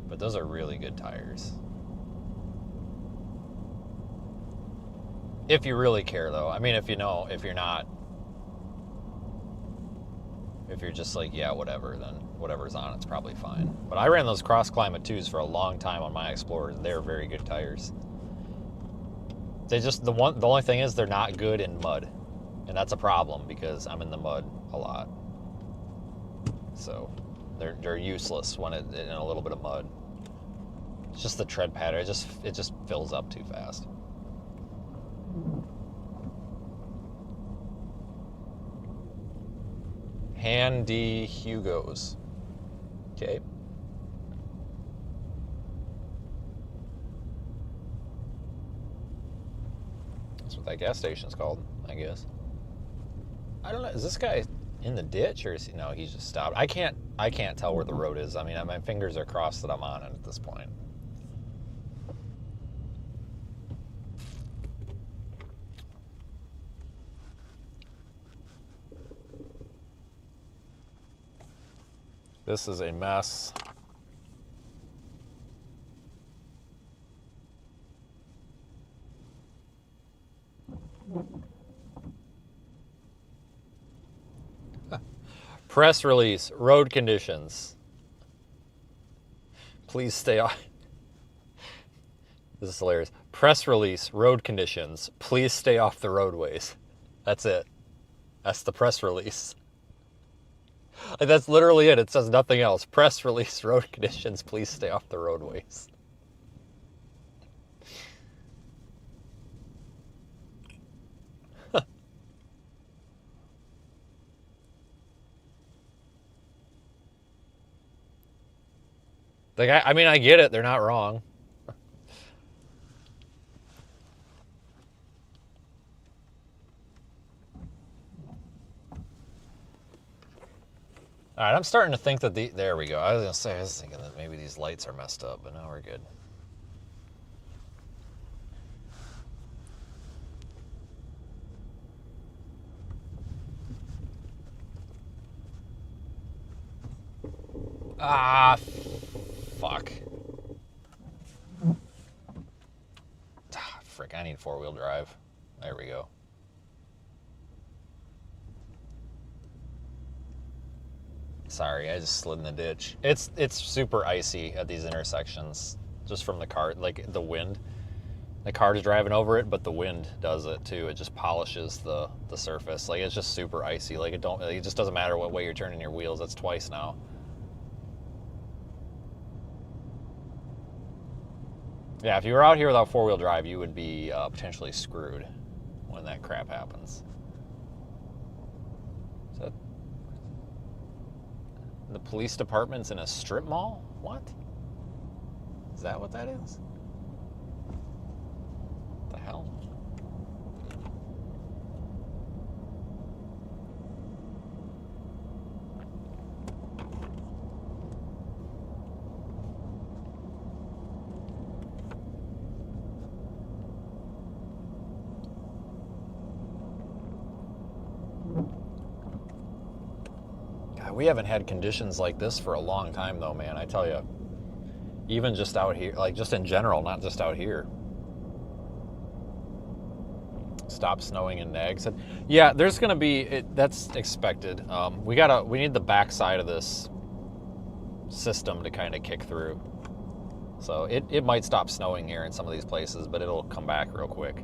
but those are really good tires. If you really care, though. I mean, if you're not, if you're just like, yeah, whatever, then whatever's on it's probably fine. But I ran those Cross Climate 2s for a long time on my Explorers. They're very good tires. They just, the only thing is they're not good in mud. And that's a problem because I'm in the mud a lot. So they're useless when it's in a little bit of mud. It's just the tread pattern. It just fills up too fast. Handy Hugos. Okay. That's what that gas station's called, I guess. I don't know. Is this guy in the ditch or is he? No, he's just stopped. I can't tell where the road is. I mean, my fingers are crossed that I'm on it at this point. This is a mess. Press release, road conditions. Please stay off. This is hilarious. Press release, road conditions. Please stay off the roadways. That's it. That's the press release. Like, that's literally it. It says nothing else. Press release, road conditions. Please stay off the roadways. Like, I mean, I get it. They're not wrong. All right, I'm starting to think that there we go. I was thinking that maybe these lights are messed up, but now we're good. Ah, fuck. Ah, frick, I need four-wheel drive. There we go. Sorry, I just slid in the ditch. It's super icy at these intersections, just from the car, like the wind. The car's driving over it, but the wind does it too. It just polishes the surface. Like, it's just super icy. Like, it just doesn't matter what way you're turning your wheels. That's twice now. Yeah, if you were out here without four-wheel drive, you would be potentially screwed when that crap happens. Is that... The police department's in a strip mall? What? Is that what that is? What the hell? We haven't had conditions like this for a long time, though, man. I tell you, even just out here, like just in general, not just out here. Stop snowing in Nags. Yeah, there's gonna be. That's expected. We need the backside of this system to kind of kick through. So it might stop snowing here in some of these places, but it'll come back real quick.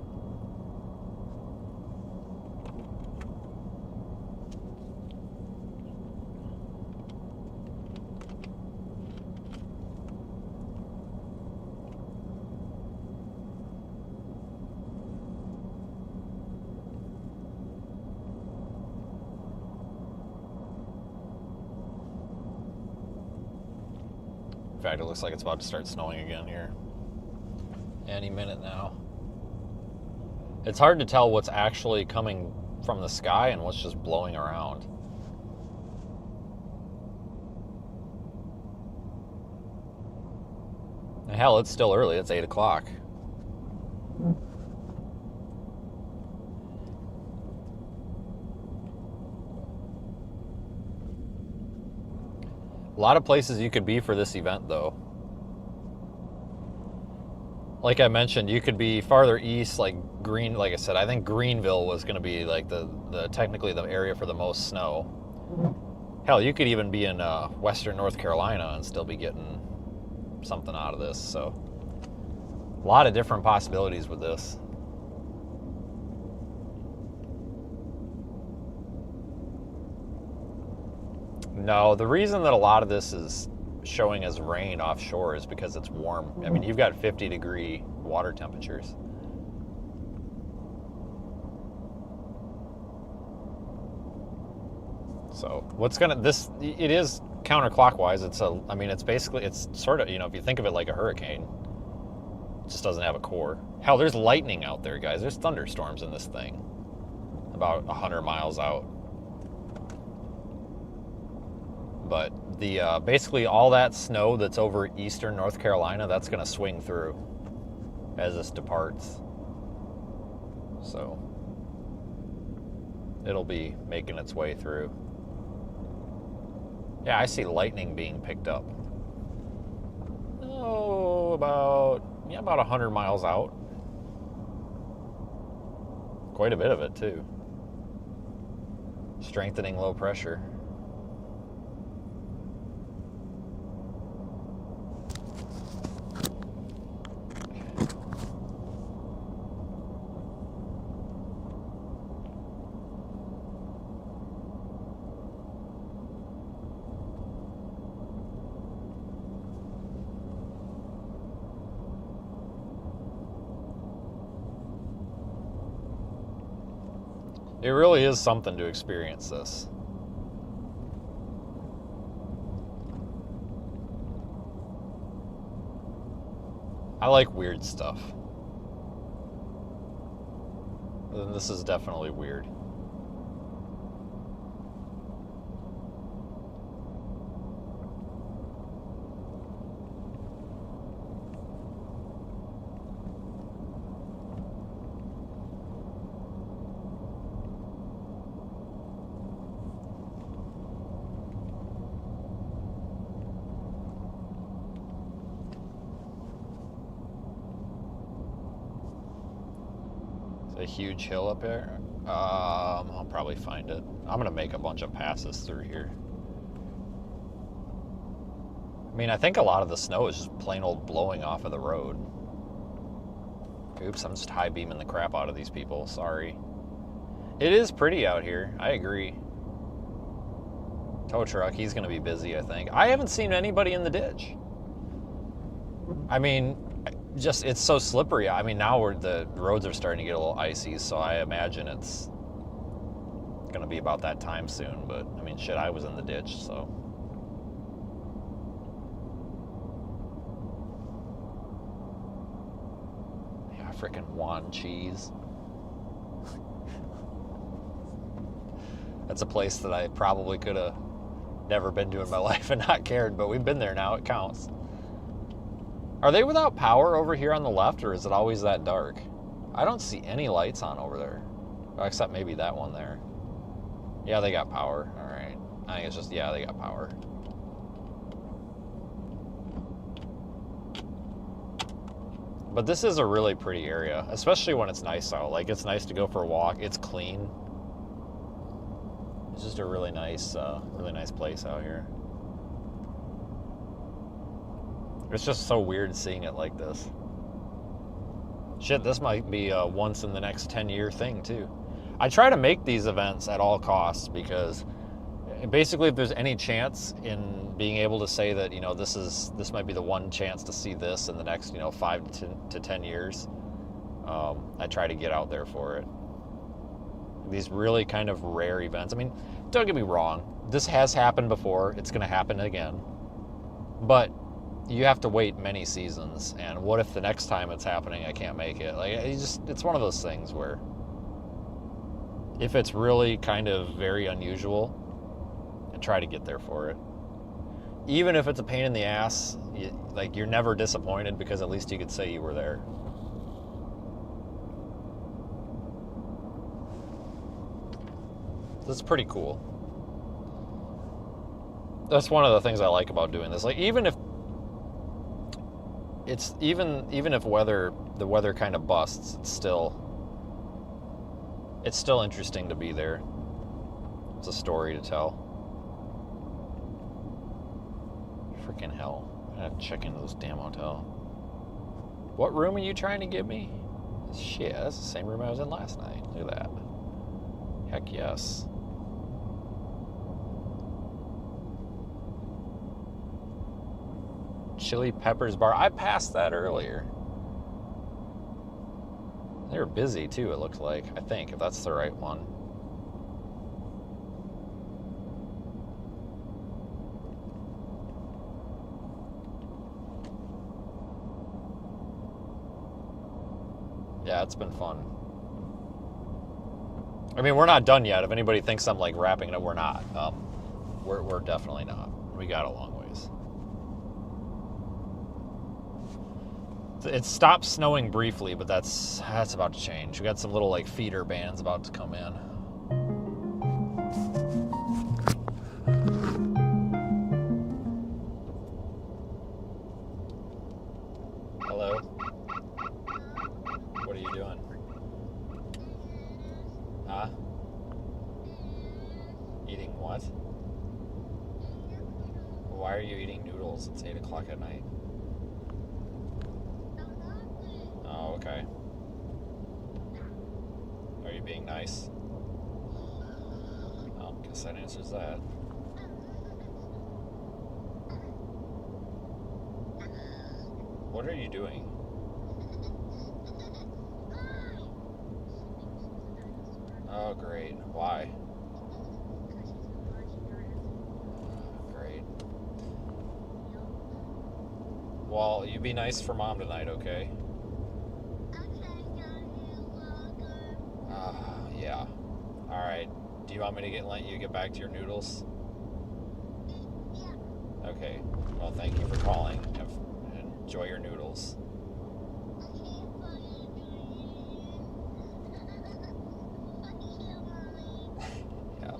In fact, it looks like it's about to start snowing again here. Any minute now. It's hard to tell what's actually coming from the sky and what's just blowing around. And hell, it's still early. It's 8 o'clock. A lot of places you could be for this event, though. Like I mentioned, you could be farther east, like like I said, I think Greenville was going to be like technically the area for the most snow. Hell, you could even be in western North Carolina and still be getting something out of this. So, a lot of different possibilities with this. No, the reason that a lot of this is showing as rain offshore is because it's warm. I mean, you've got 50-degree water temperatures. So it is counterclockwise. It's sort of, if you think of it like a hurricane, it just doesn't have a core. Hell, there's lightning out there, guys. There's thunderstorms in this thing about 100 miles out. But basically all that snow that's over eastern North Carolina, that's going to swing through as this departs. So it'll be making its way through. Yeah, I see lightning being picked up. Oh, about 100 miles out. Quite a bit of it, too. Strengthening low pressure. It really is something to experience this. I like weird stuff. And this is definitely weird. A huge hill up there. I'll probably find it. I'm gonna make a bunch of passes through here. I mean, I think a lot of the snow is just plain old blowing off of the road. Oops, I'm just high beaming the crap out of these people. Sorry. It is pretty out here. I agree. Tow truck, he's gonna be busy, I think. I haven't seen anybody in the ditch. I mean, just it's so slippery. I mean, now the roads are starting to get a little icy, so I imagine it's gonna be about that time soon. But I mean, shit, I was in the ditch, so. Yeah, freaking Juan cheese. That's a place that I probably could have never been to in my life and not cared, but we've been there now. It counts. Are they without power over here on the left, or is it always that dark? I don't see any lights on over there, except maybe that one there. Yeah, they got power. All right. I think it's just, yeah, they got power. But this is a really pretty area, especially when it's nice out. Like, it's nice to go for a walk. It's clean. It's just a really nice place out here. It's just so weird seeing it like this. Shit, this might be a once in the next 10-year thing too. I try to make these events at all costs because basically if there's any chance in being able to say that, you know, this might be the one chance to see this in the next, you know, 5 to 10 years, I try to get out there for it. These really kind of rare events. I mean, don't get me wrong. This has happened before. It's going to happen again. But you have to wait many seasons, and what if the next time it's happening I can't make it? Like, it's one of those things where if it's really kind of very unusual, I try to get there for it. Even if it's a pain in the ass, you're never disappointed because at least you could say you were there. That's pretty cool. That's one of the things I like about doing this. Like, even if the weather kind of busts, it's still interesting to be there. It's a story to tell. Freaking hell. I'm gonna have to check into this damn hotel. What room are you trying to give me? Shit, that's the same room I was in last night. Look at that. Heck yes. Chili Peppers Bar. I passed that earlier. They were busy too, it looks like. I think, if that's the right one. Yeah, it's been fun. I mean, we're not done yet. If anybody thinks I'm like wrapping it up, we're not. We're definitely not. We got a long ways. It stopped snowing briefly, but that's about to change. We got some little like feeder bands about to come in. Hello? What are you doing? Huh? Eating what? Why are you eating noodles? It's 8 o'clock at night. Oh, okay. Are you being nice? Oh, guess that answers that. What are you doing? Oh, great. Why? Great. Well, you be nice for Mom tonight, okay? Yeah. Alright. Do you want me to let you get back to your noodles? Okay. Well, thank you for calling. Enjoy your noodles. Yeah.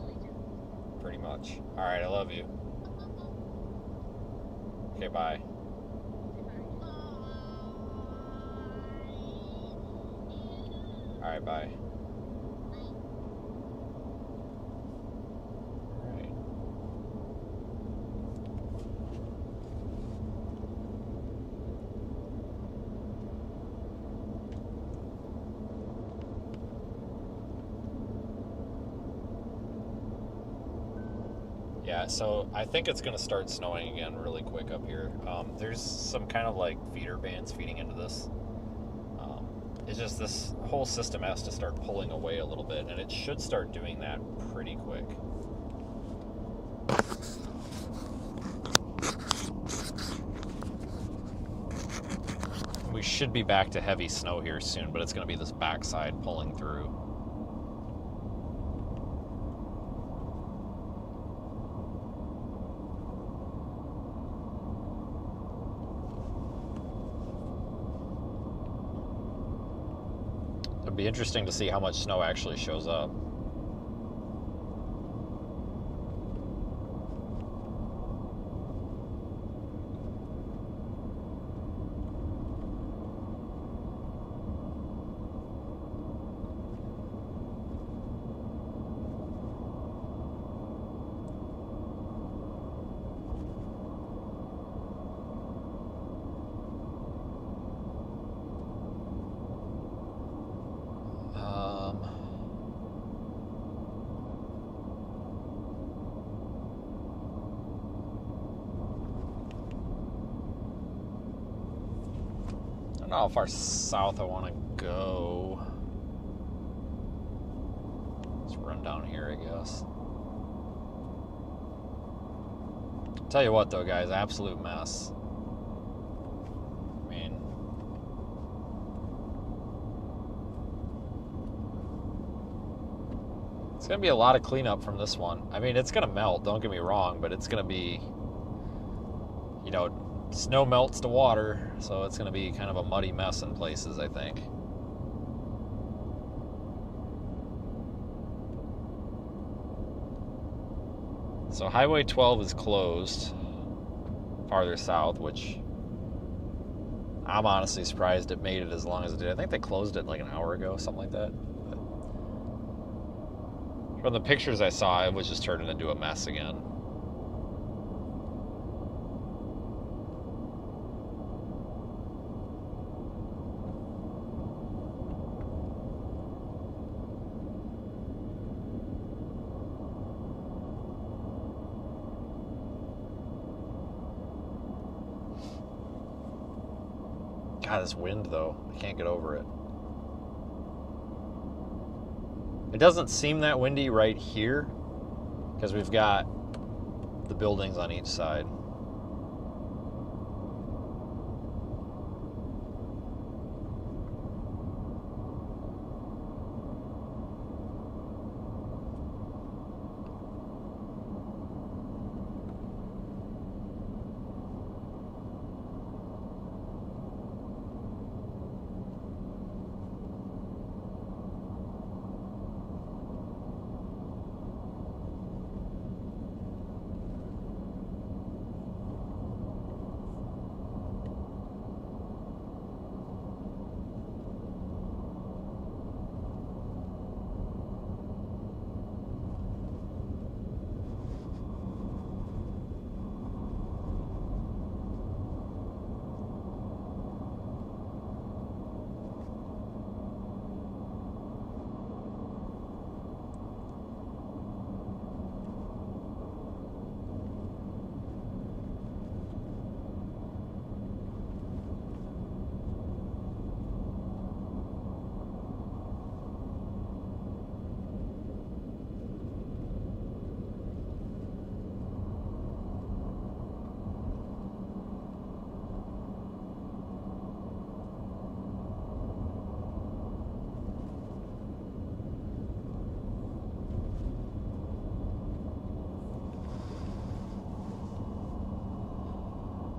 Pretty much. Alright, I love you. Okay, bye. Alright, bye. Alright. Yeah, so I think it's going to start snowing again really quick up here. There's some kind of like feeder bands feeding into this. It's just this whole system has to start pulling away a little bit, and it should start doing that pretty quick. We should be back to heavy snow here soon, but it's going to be this backside pulling through. It'd be interesting to see how much snow actually shows up. I don't know how far south I want to go. Let's run down here, I guess. Tell you what, though, guys, absolute mess. I mean, it's going to be a lot of cleanup from this one. I mean, it's going to melt, don't get me wrong, but it's going to be, you know, snow melts to water, so it's going to be kind of a muddy mess in places, I think. So Highway 12 is closed farther south, which I'm honestly surprised it made it as long as it did. I think they closed it like an hour ago, something like that. But from the pictures I saw, it was just turning into a mess again. God, this wind, though. I can't get over it. It doesn't seem that windy right here because we've got the buildings on each side.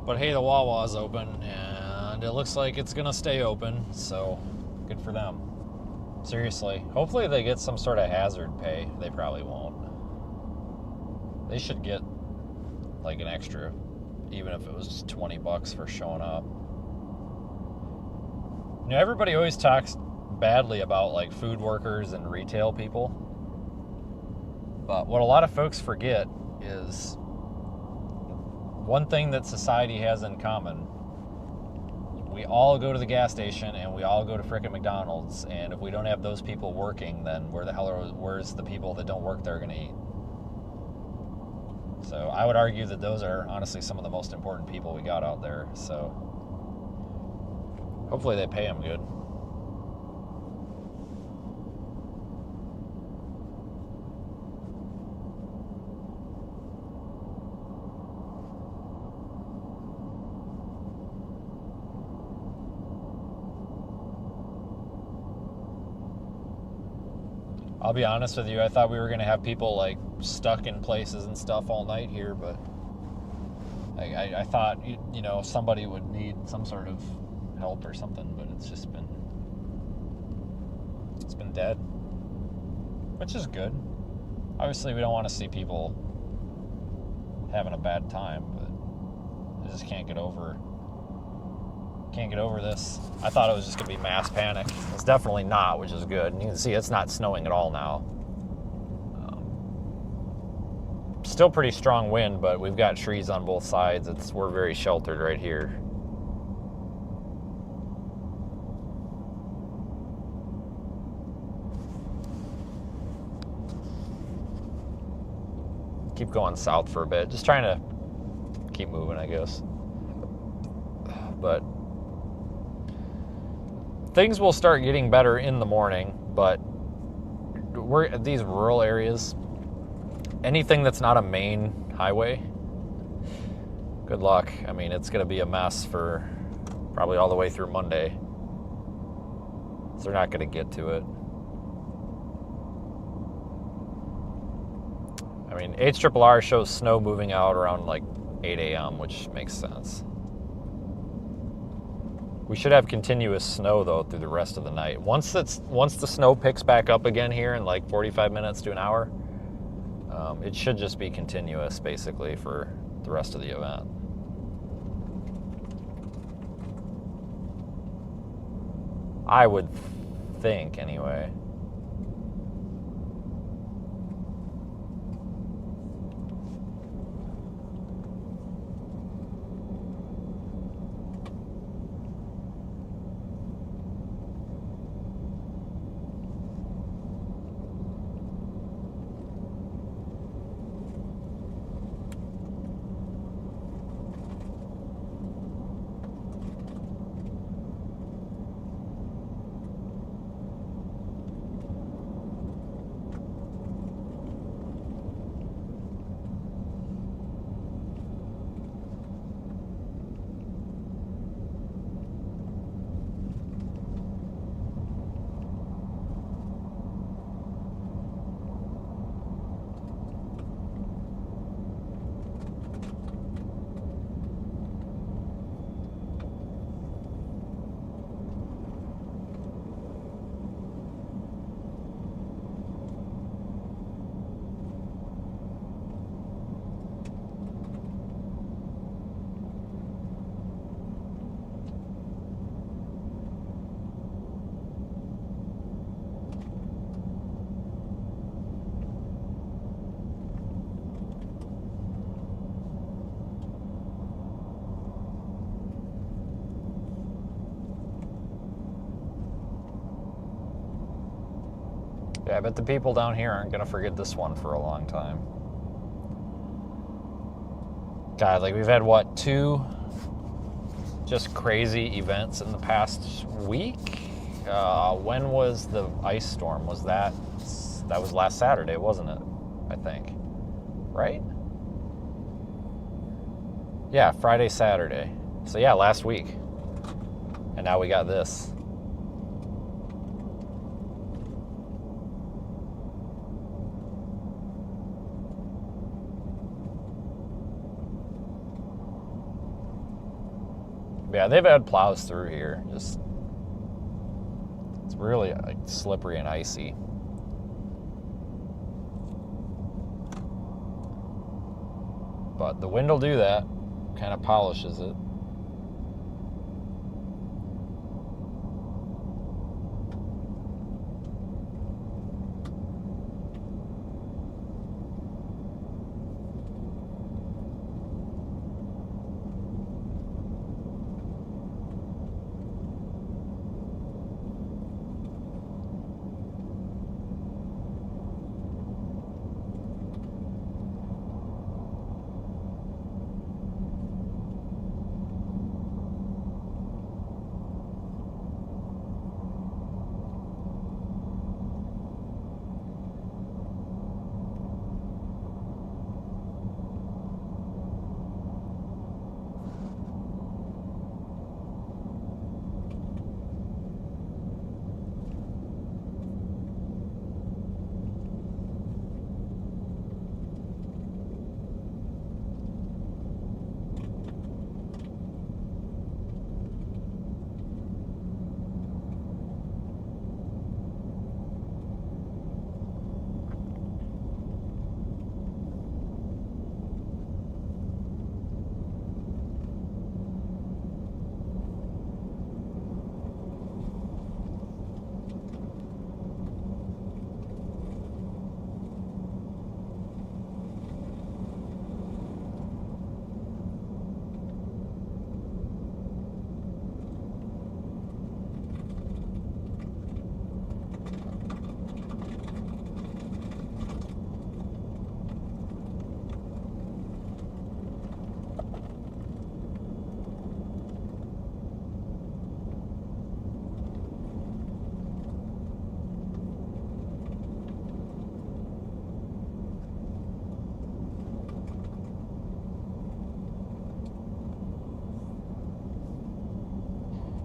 But hey, the Wawa's open, and it looks like it's gonna stay open, so good for them. Seriously, hopefully they get some sort of hazard pay. They probably won't. They should get like an extra, even if it was just $20 for showing up. You know, everybody always talks badly about like food workers and retail people. But what a lot of folks forget is one thing that society has in common. We all go to the gas station and we all go to frickin' McDonald's, and if we don't have those people working, then where's the people that don't work there gonna eat? So I would argue that those are honestly some of the most important people we got out there. So hopefully they pay them good. I'll be honest with you, I thought we were going to have people like stuck in places and stuff all night here, but I thought, you know, somebody would need some sort of help or something, but it's been dead, which is good. Obviously, we don't want to see people having a bad time, but I just can't get over this. I thought it was just going to be mass panic. It's definitely not, which is good. And you can see it's not snowing at all now. Still pretty strong wind, but we've got trees on both sides. We're very sheltered right here. Keep going south for a bit. Just trying to keep moving, I guess. But things will start getting better in the morning, but we're at these rural areas. Anything that's not a main highway, good luck. I mean, it's going to be a mess for probably all the way through Monday. So they're not going to get to it. I mean, HRRR shows snow moving out around like 8 a.m., which makes sense. We should have continuous snow, though, through the rest of the night. Once the snow picks back up again here in like 45 minutes to an hour, it should just be continuous, basically, for the rest of the event. I would think, anyway. Yeah, but the people down here aren't going to forget this one for a long time. God, like we've had, what, 2 just crazy events in the past week? When was the ice storm? That was last Saturday, wasn't it? I think. Right? Yeah, Friday, Saturday. So yeah, last week. And now we got this. Yeah, they've had plows through here. Just, it's really like slippery and icy. But the wind will do that, kind of polishes it.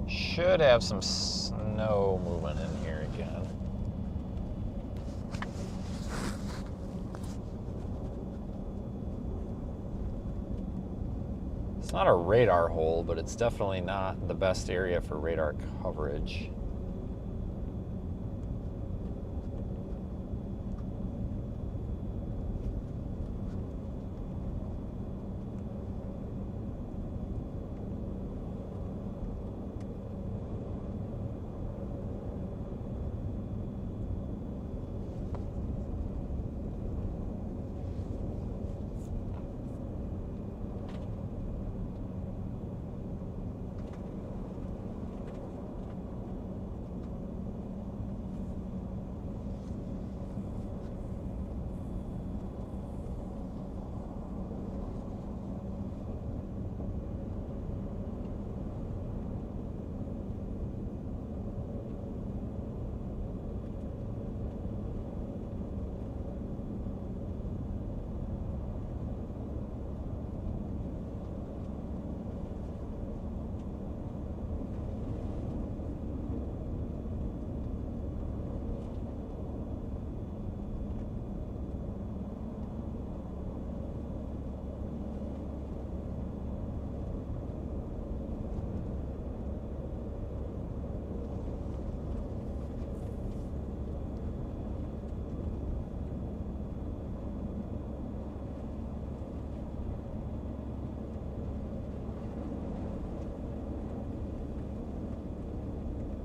Should have some snow moving in here again. It's not a radar hole, but it's definitely not the best area for radar coverage.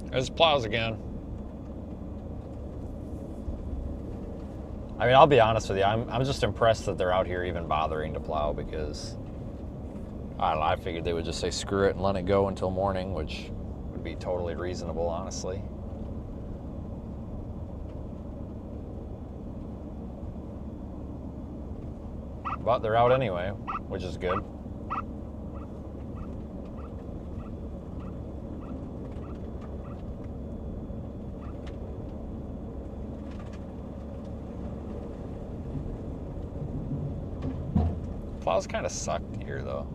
There's plows again. I mean, I'll be honest with you. I'm just impressed that they're out here even bothering to plow because, I don't know, I figured they would just say screw it and let it go until morning, which would be totally reasonable, honestly. But they're out anyway, which is good. Plows kind of sucked here, though.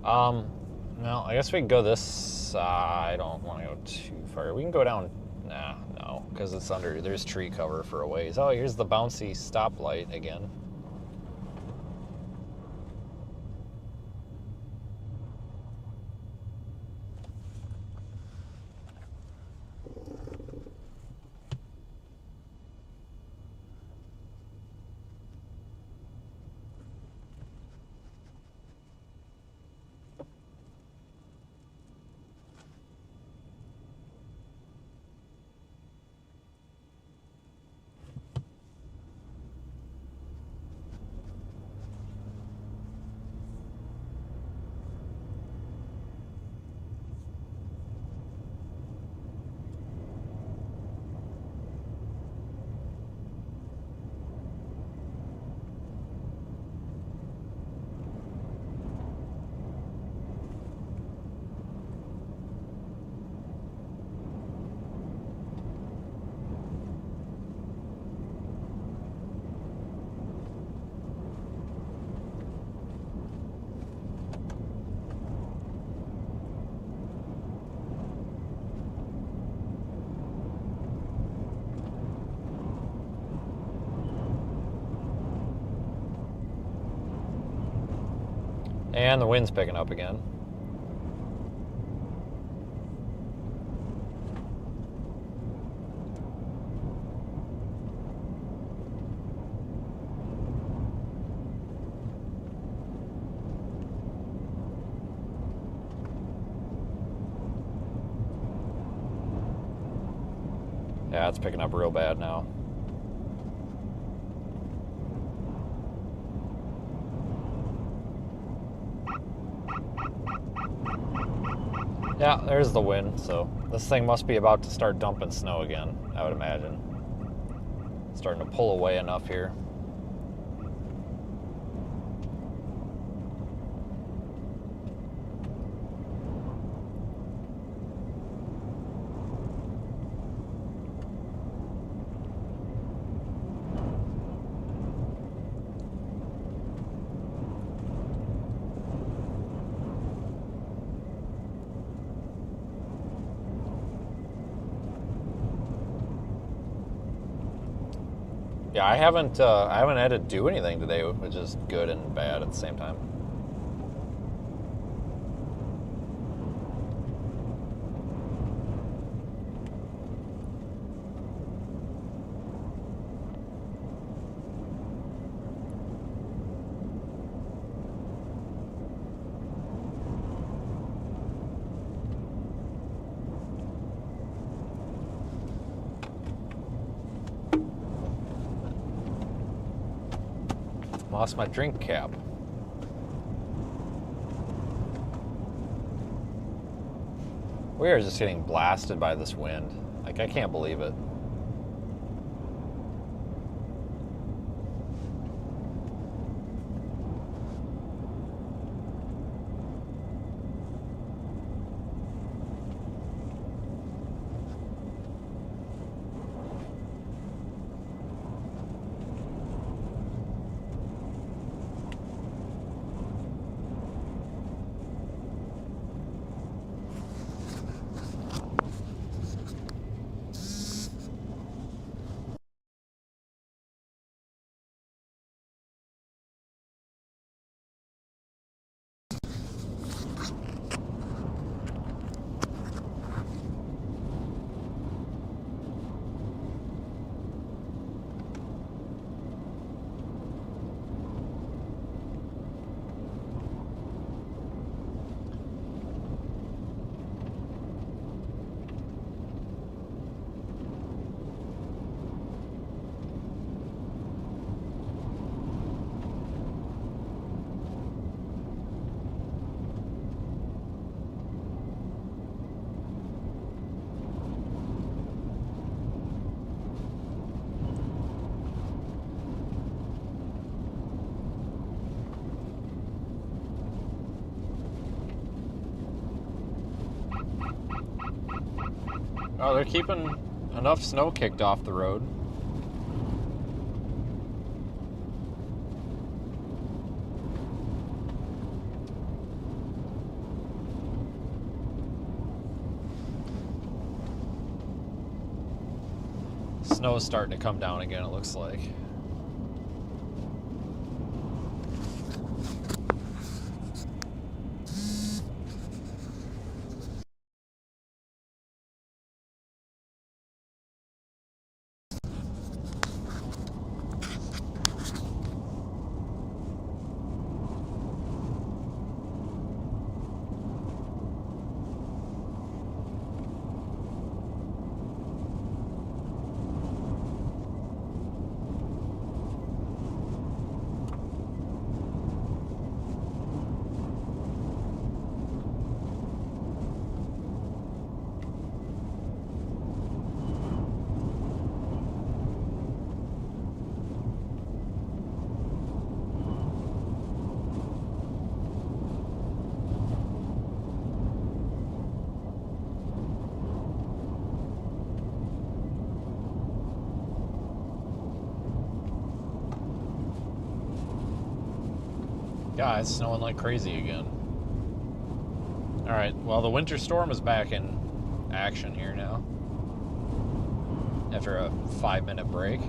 No, I guess we can go this side. I don't want to go too far. We can go down. Nah, no, because it's under. There's tree cover for a ways. Oh, here's the bouncy stoplight again. And the wind's picking up again. Yeah, it's picking up real bad now. Yeah, there's the wind, so this thing must be about to start dumping snow again, I would imagine. Starting to pull away enough here. Yeah, I haven't had to do anything today, which is good and bad at the same time. Lost my drink cap. We are just getting blasted by this wind. Like, I can't believe it. Oh, they're keeping enough snow kicked off the road. Snow's starting to come down again, it looks like. Yeah, it's snowing like crazy again. Alright, well, the winter storm is back in action here now. After a 5-minute break.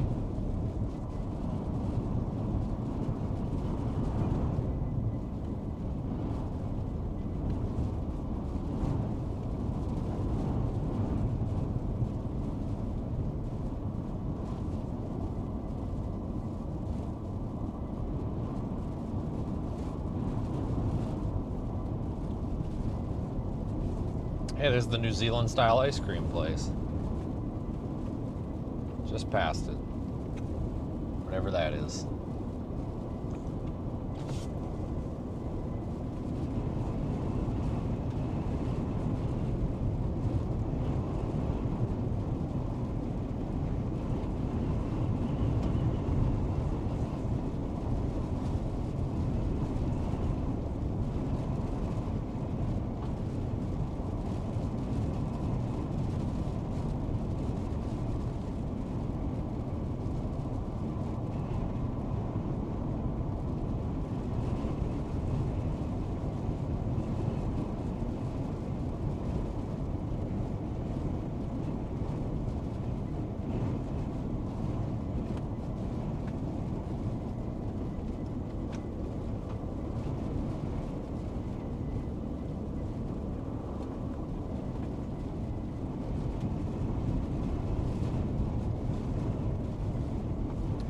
Hey, there's the New Zealand style ice cream place. Just past it. Whatever that is.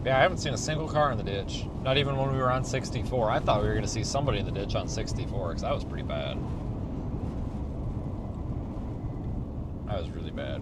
Yeah, I haven't seen a single car in the ditch. Not even when we were on 64. I thought we were going to see somebody in the ditch on 64 because that was pretty bad. That was really bad.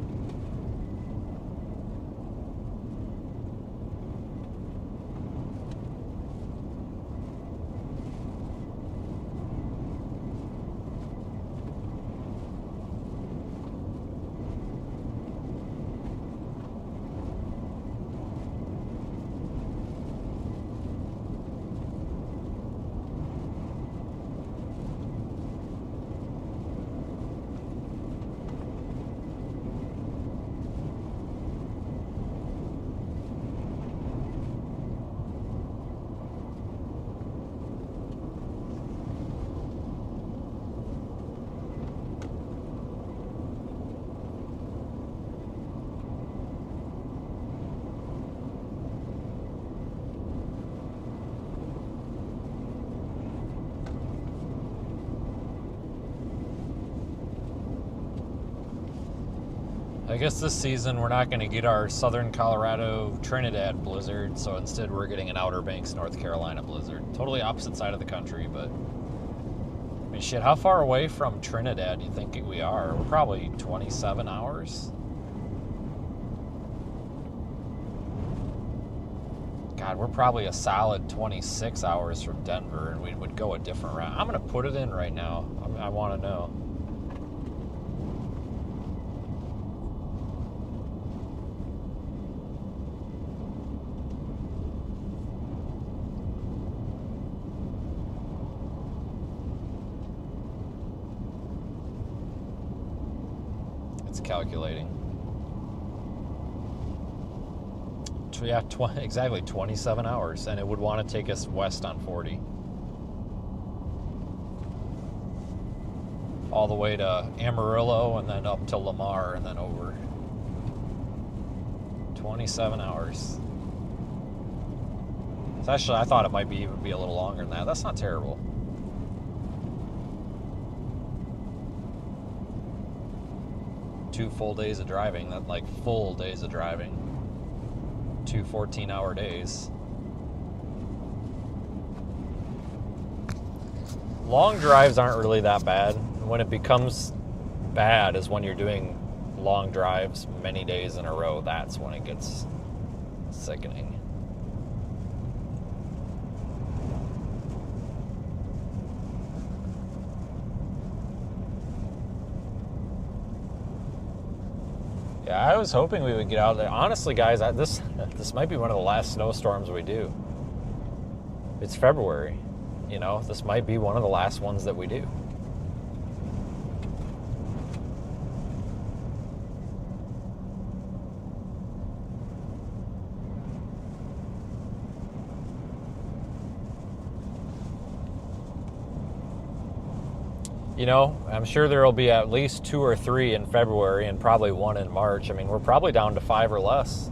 I guess this season we're not going to get our Southern Colorado Trinidad blizzard, so instead we're getting an Outer Banks, North Carolina blizzard. Totally opposite side of the country, but I mean, shit, how far away from Trinidad do you think we are? We're probably 27 hours. God, we're probably a solid 26 hours from Denver, and we would go a different route. I'm going to put it in right now. I want to know. Calculating. Yeah, exactly 27 hours, and it would want to take us west on 40. All the way to Amarillo, and then up to Lamar, and then over 27 hours. So actually, I thought it might be a little longer than that. That's not terrible. Two full days of driving, that like full days of driving. 2 14-hour days. Long drives aren't really that bad. When it becomes bad is when you're doing long drives many days in a row. That's when it gets sickening. Yeah, I was hoping we would get out there. Honestly, guys, this might be one of the last snowstorms we do. It's February, you know. This might be one of the last ones that we do. You know, I'm sure there will be at least 2 or 3 in February and probably 1 in March. I mean, we're probably down to 5 or less.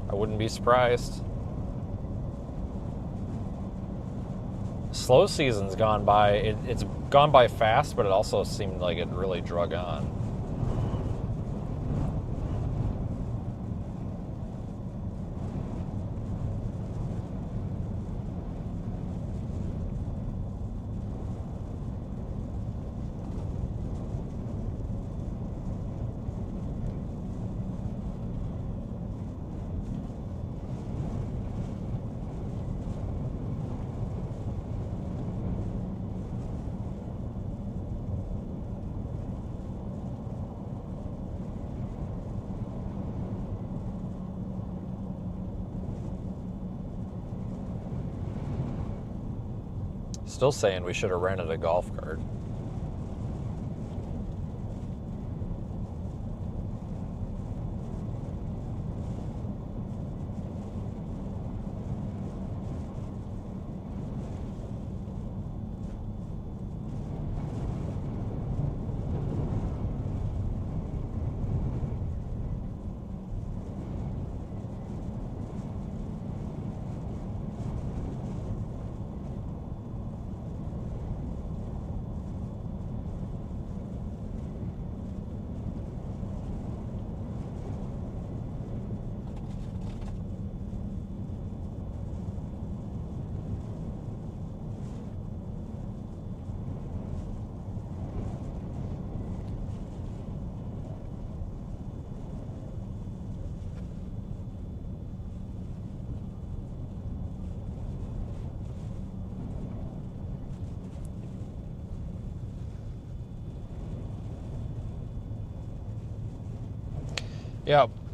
I wouldn't be surprised. Slow season's gone by. It's gone by fast, but it also seemed like it really drug on. Still saying we should have rented a golf cart.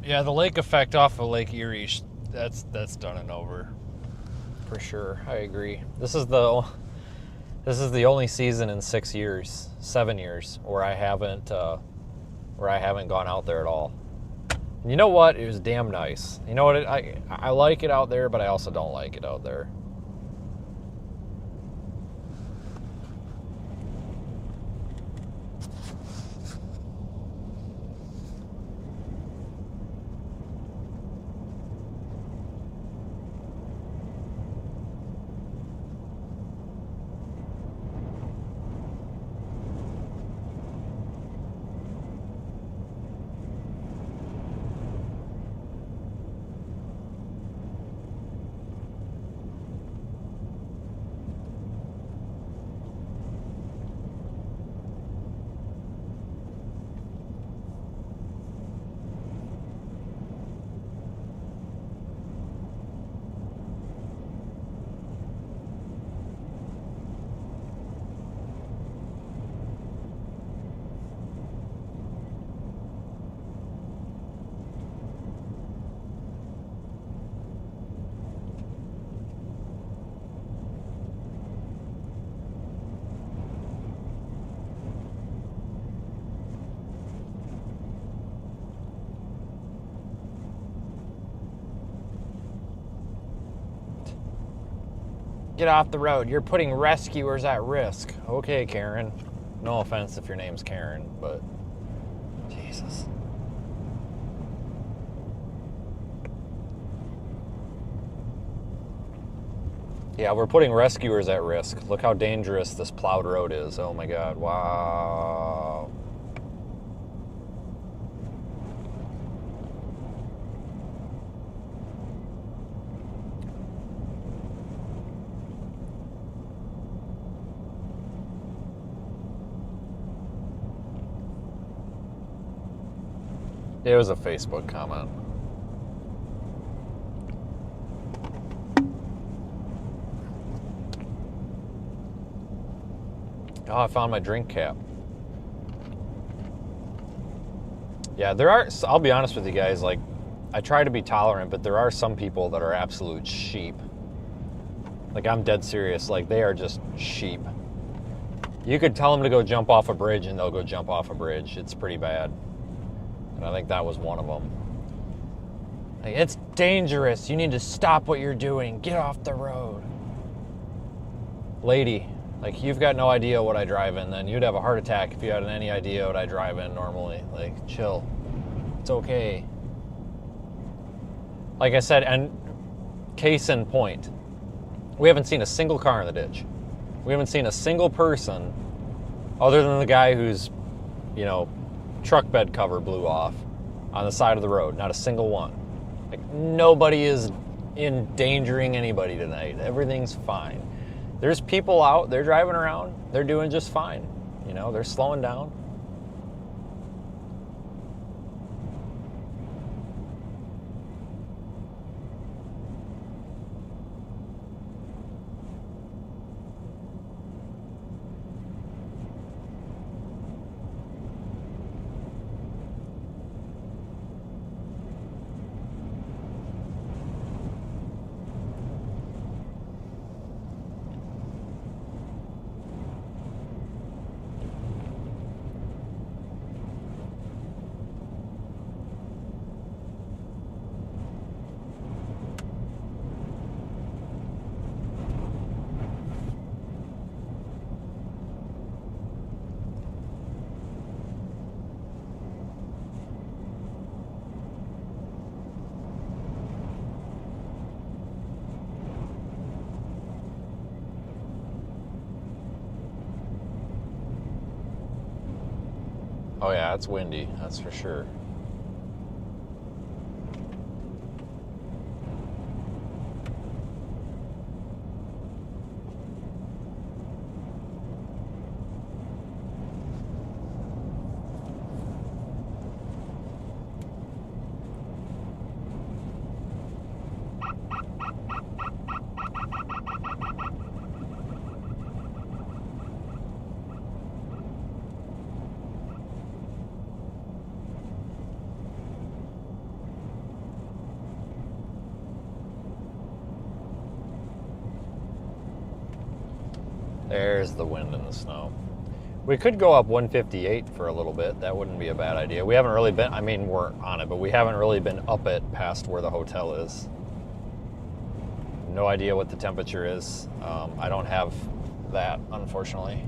Yeah, the lake effect off of Lake Erie, that's done and over, for sure. I agree. This is the only season in 7 years, where I haven't gone out there at all. And you know what? It was damn nice. You know what? I like it out there, but I also don't like it out there. Get off the road. You're putting rescuers at risk. Okay, Karen. No offense if your name's Karen, but Jesus. Yeah, we're putting rescuers at risk. Look how dangerous this plowed road is. Oh my God, wow. It was a Facebook comment. Oh, I found my drink cap. Yeah, there are, I'll be honest with you guys, like, I try to be tolerant, but there are some people that are absolute sheep. Like, I'm dead serious. Like, they are just sheep. You could tell them to go jump off a bridge and they'll go jump off a bridge. It's pretty bad. And I think that was one of them. Like, it's dangerous. You need to stop what you're doing. Get off the road. Lady, like, you've got no idea what I drive in then. You'd have a heart attack if you had any idea what I drive in normally. Like, chill. It's okay. Like I said, and case in point, we haven't seen a single car in the ditch. We haven't seen a single person other than the guy whose, you know, truck bed cover blew off on the side of the road. Not a single one. Like, nobody is endangering anybody tonight. Everything's fine. There's people out, they're driving around, they're doing just fine. You know, they're slowing down. Oh yeah, it's windy, that's for sure. There's the wind and the snow. We could go up 158 for a little bit. That wouldn't be a bad idea. We haven't really been, I mean, we're on it, but we haven't really been up it past where the hotel is. No idea what the temperature is. I don't have that, unfortunately.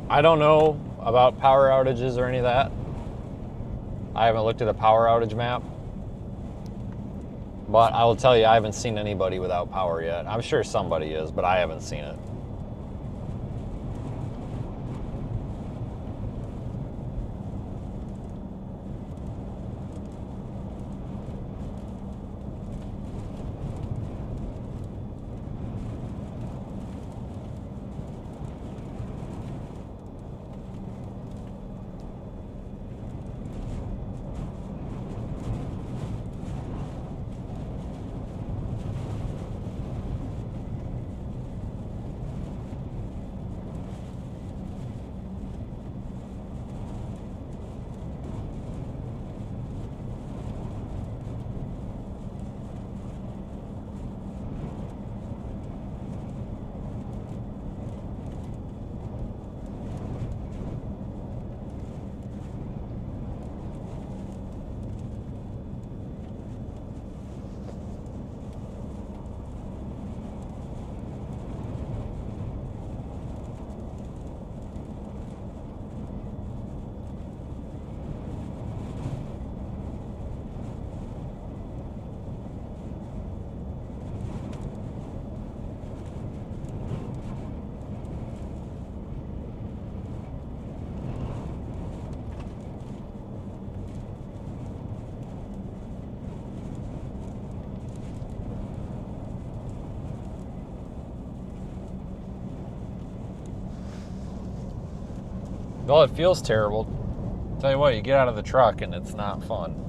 I don't know about power outages or any of that. I haven't looked at a power outage map. But I will tell you, I haven't seen anybody without power yet. I'm sure somebody is, but I haven't seen it. Well, it feels terrible. Tell you what, you get out of the truck and it's not fun.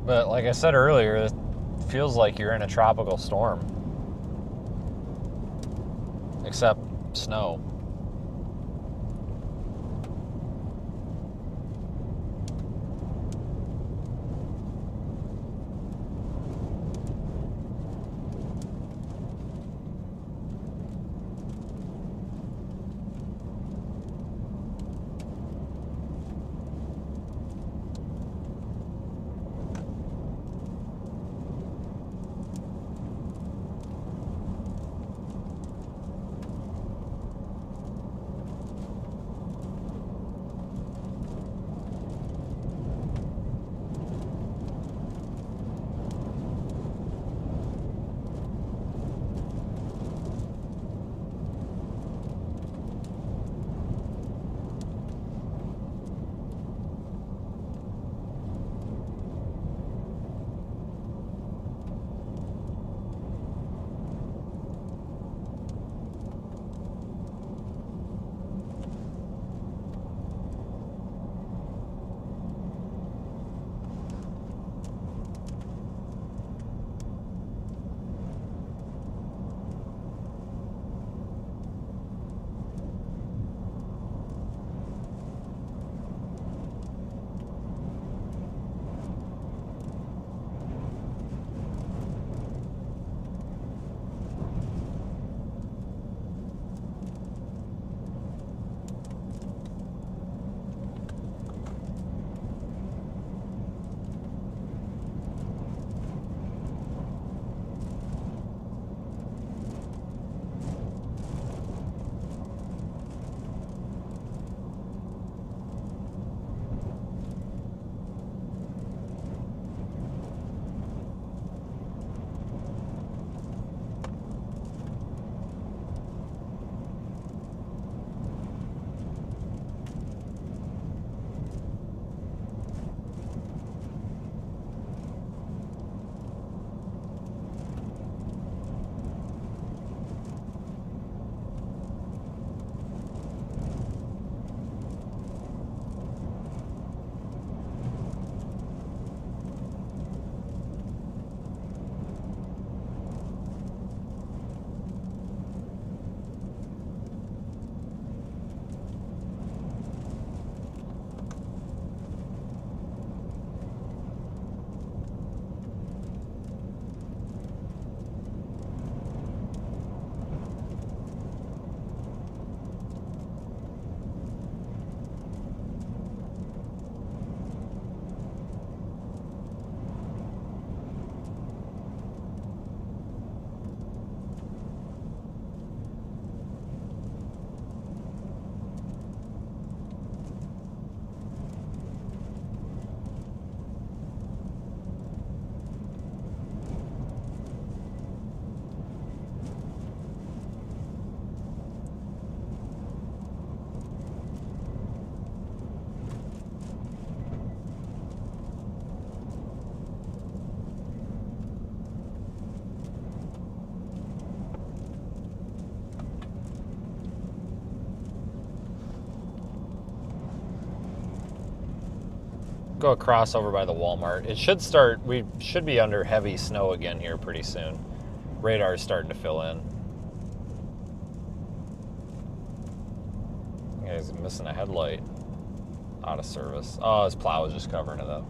But like I said earlier, it feels like you're in a tropical storm. Except snow. go across over by the Walmart. It should start, we should be under heavy snow again here pretty soon. Radar is starting to fill in. He's missing a headlight. Out of service. Oh, his plow is just covering it up.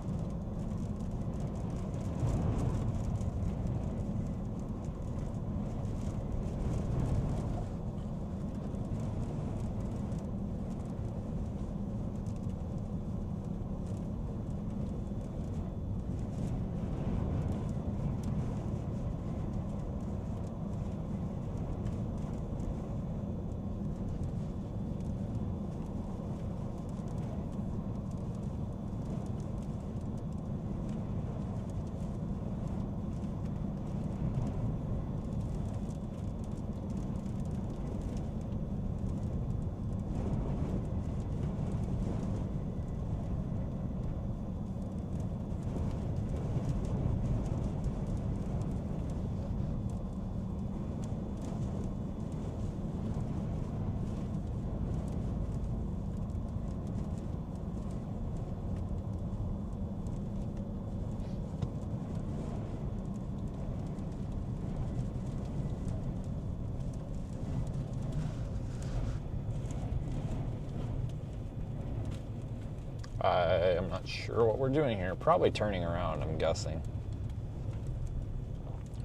I am not sure what we're doing here. Probably turning around, I'm guessing.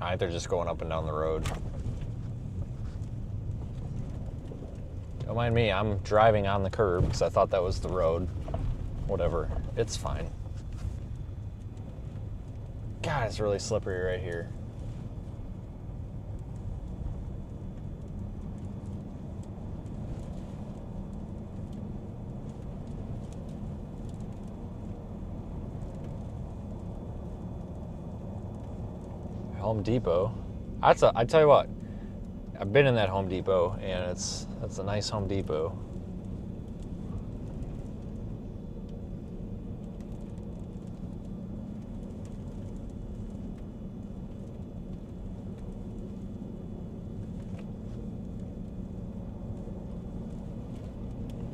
I think they're just going up and down the road. Don't mind me, I'm driving on the curb because I thought that was the road. Whatever, it's fine. God, it's really slippery right here. Home Depot. I tell you what, I've been in that Home Depot, and it's a nice Home Depot.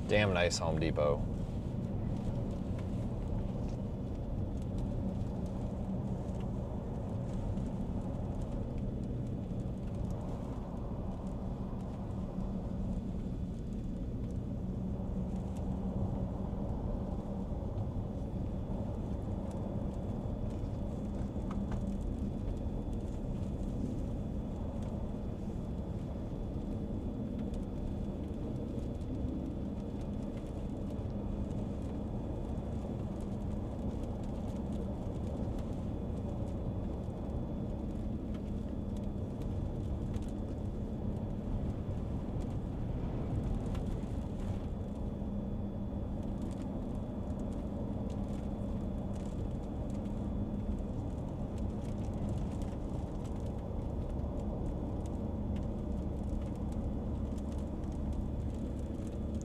Damn nice Home Depot.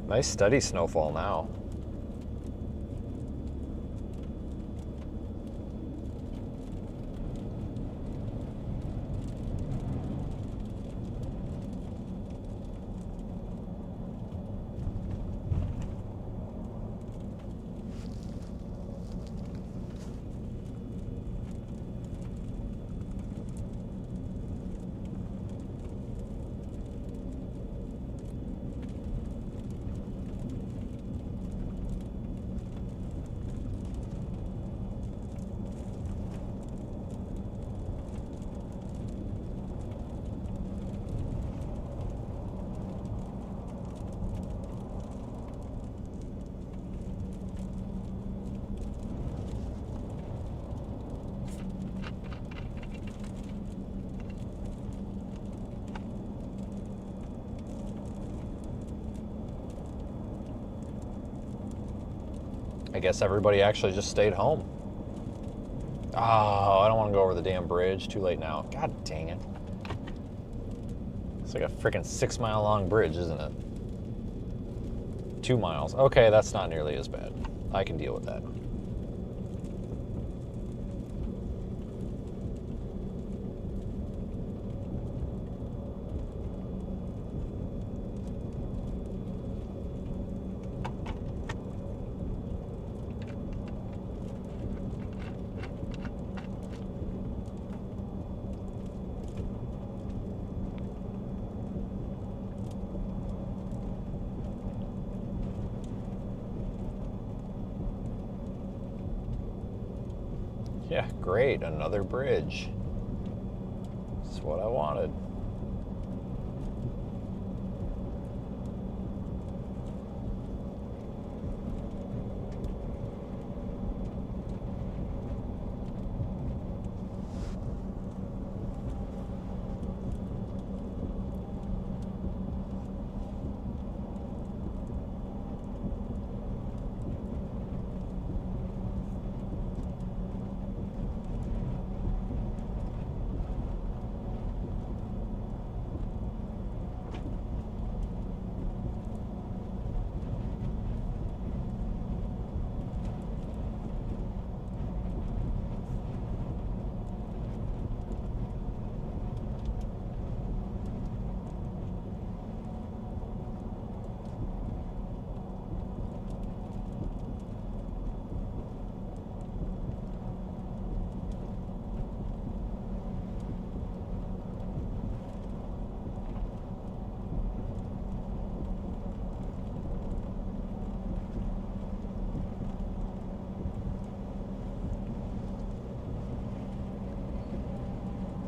Nice steady snowfall now. I guess everybody actually just stayed home. Oh, I don't want to go over the damn bridge. Too late now. God dang it. It's like a freaking 6 mile long bridge, isn't it? 2 miles. Okay, that's not nearly as bad. I can deal with that. Yeah, great. Another bridge. That's what I wanted.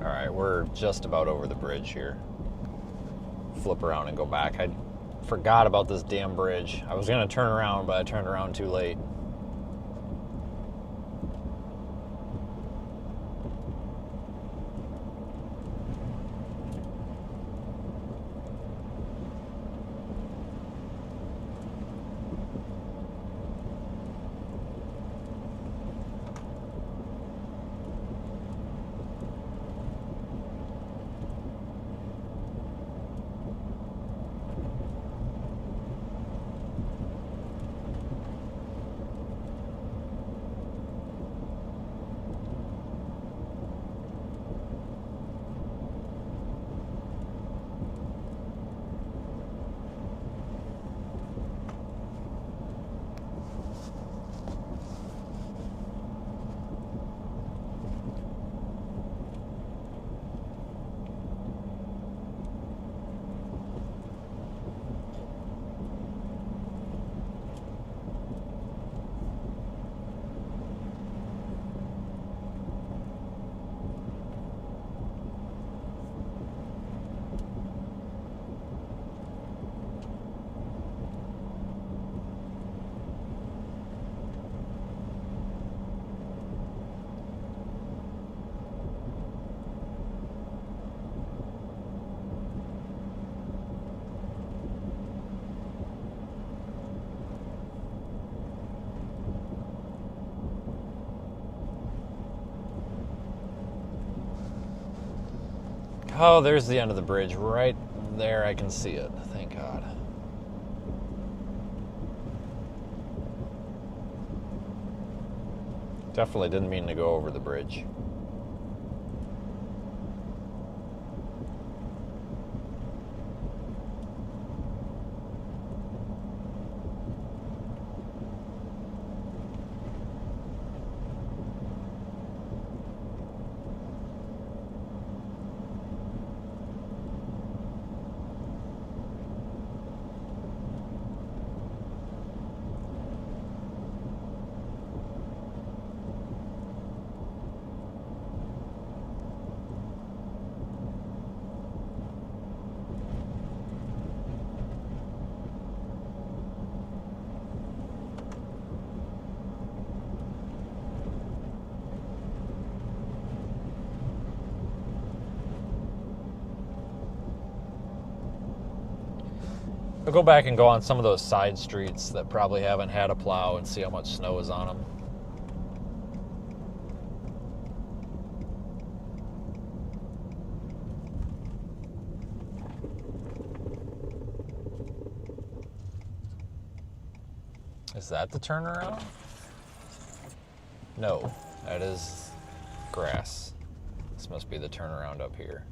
All right, we're just about over the bridge here. Flip around and go back. I forgot about this damn bridge. I was gonna turn around, but I turned around too late. Oh, there's the end of the bridge. Right there, I can see it. Thank God. Definitely didn't mean to go over the bridge. I'll go back and go on some of those side streets that probably haven't had a plow and see how much snow is on them. Is that the turnaround? No, that is grass. This must be the turnaround up here.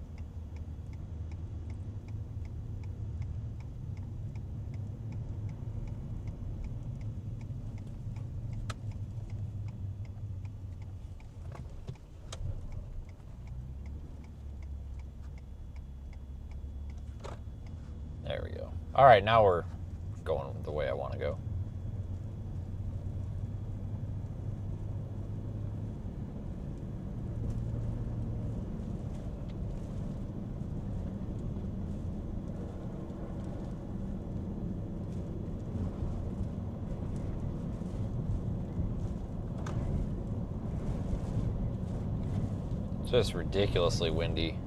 There we go. All right, now we're going the way I want to go. just ridiculously windy.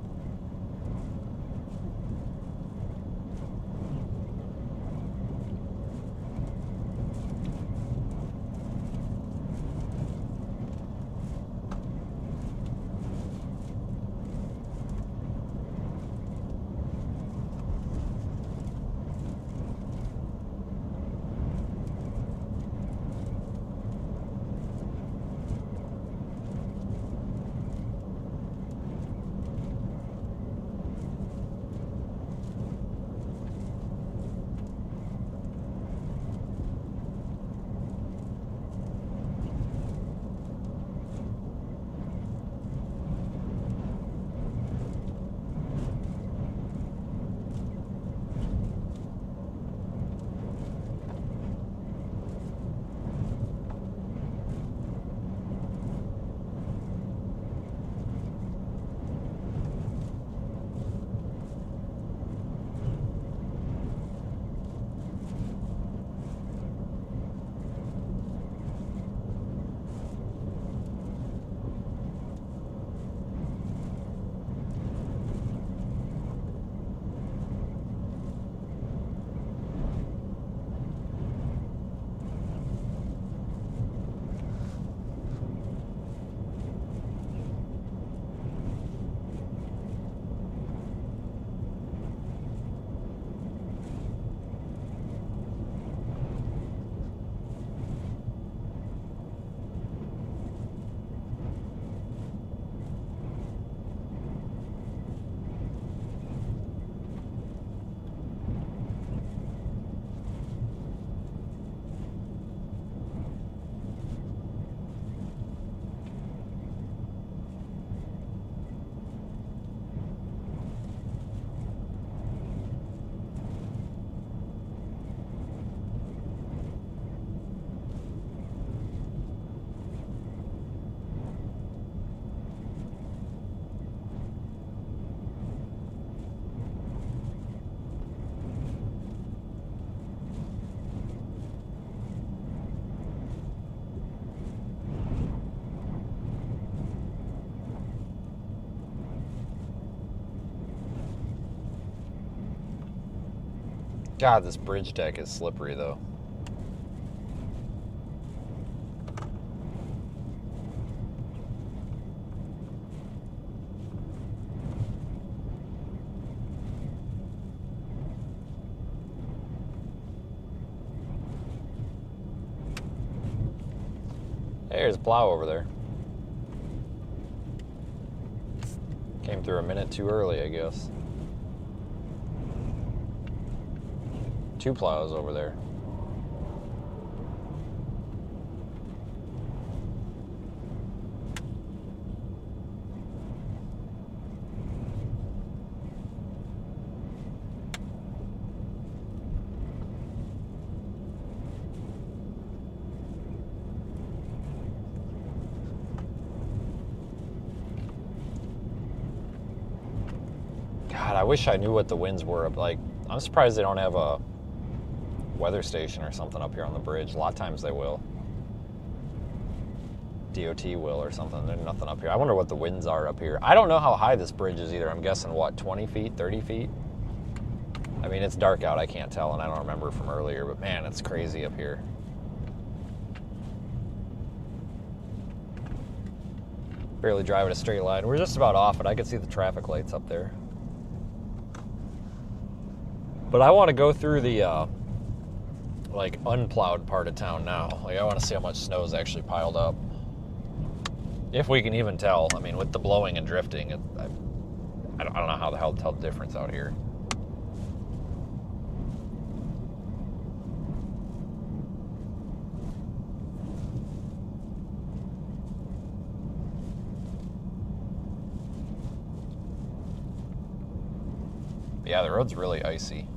God, this bridge deck is slippery though. There's a plow over there. Came through a minute too early, I guess. 2 plows over there. God, I wish I knew what the winds were. Like, I'm surprised they don't have a weather station or something up here on the bridge. A lot of times they will. DOT will or something. There's nothing up here. I wonder what the winds are up here. I don't know how high this bridge is either. I'm guessing, what, 20 feet, 30 feet? I mean, it's dark out. I can't tell, and I don't remember from earlier, but man, it's crazy up here. Barely driving a straight line. We're just about off it. I can see the traffic lights up there. But I want to go through the like unplowed part of town now. Like, I want to see how much snow is actually piled up, if we can even tell. I mean, with the blowing and drifting, I don't know how the hell to tell the difference out here. But yeah, the road's really icy.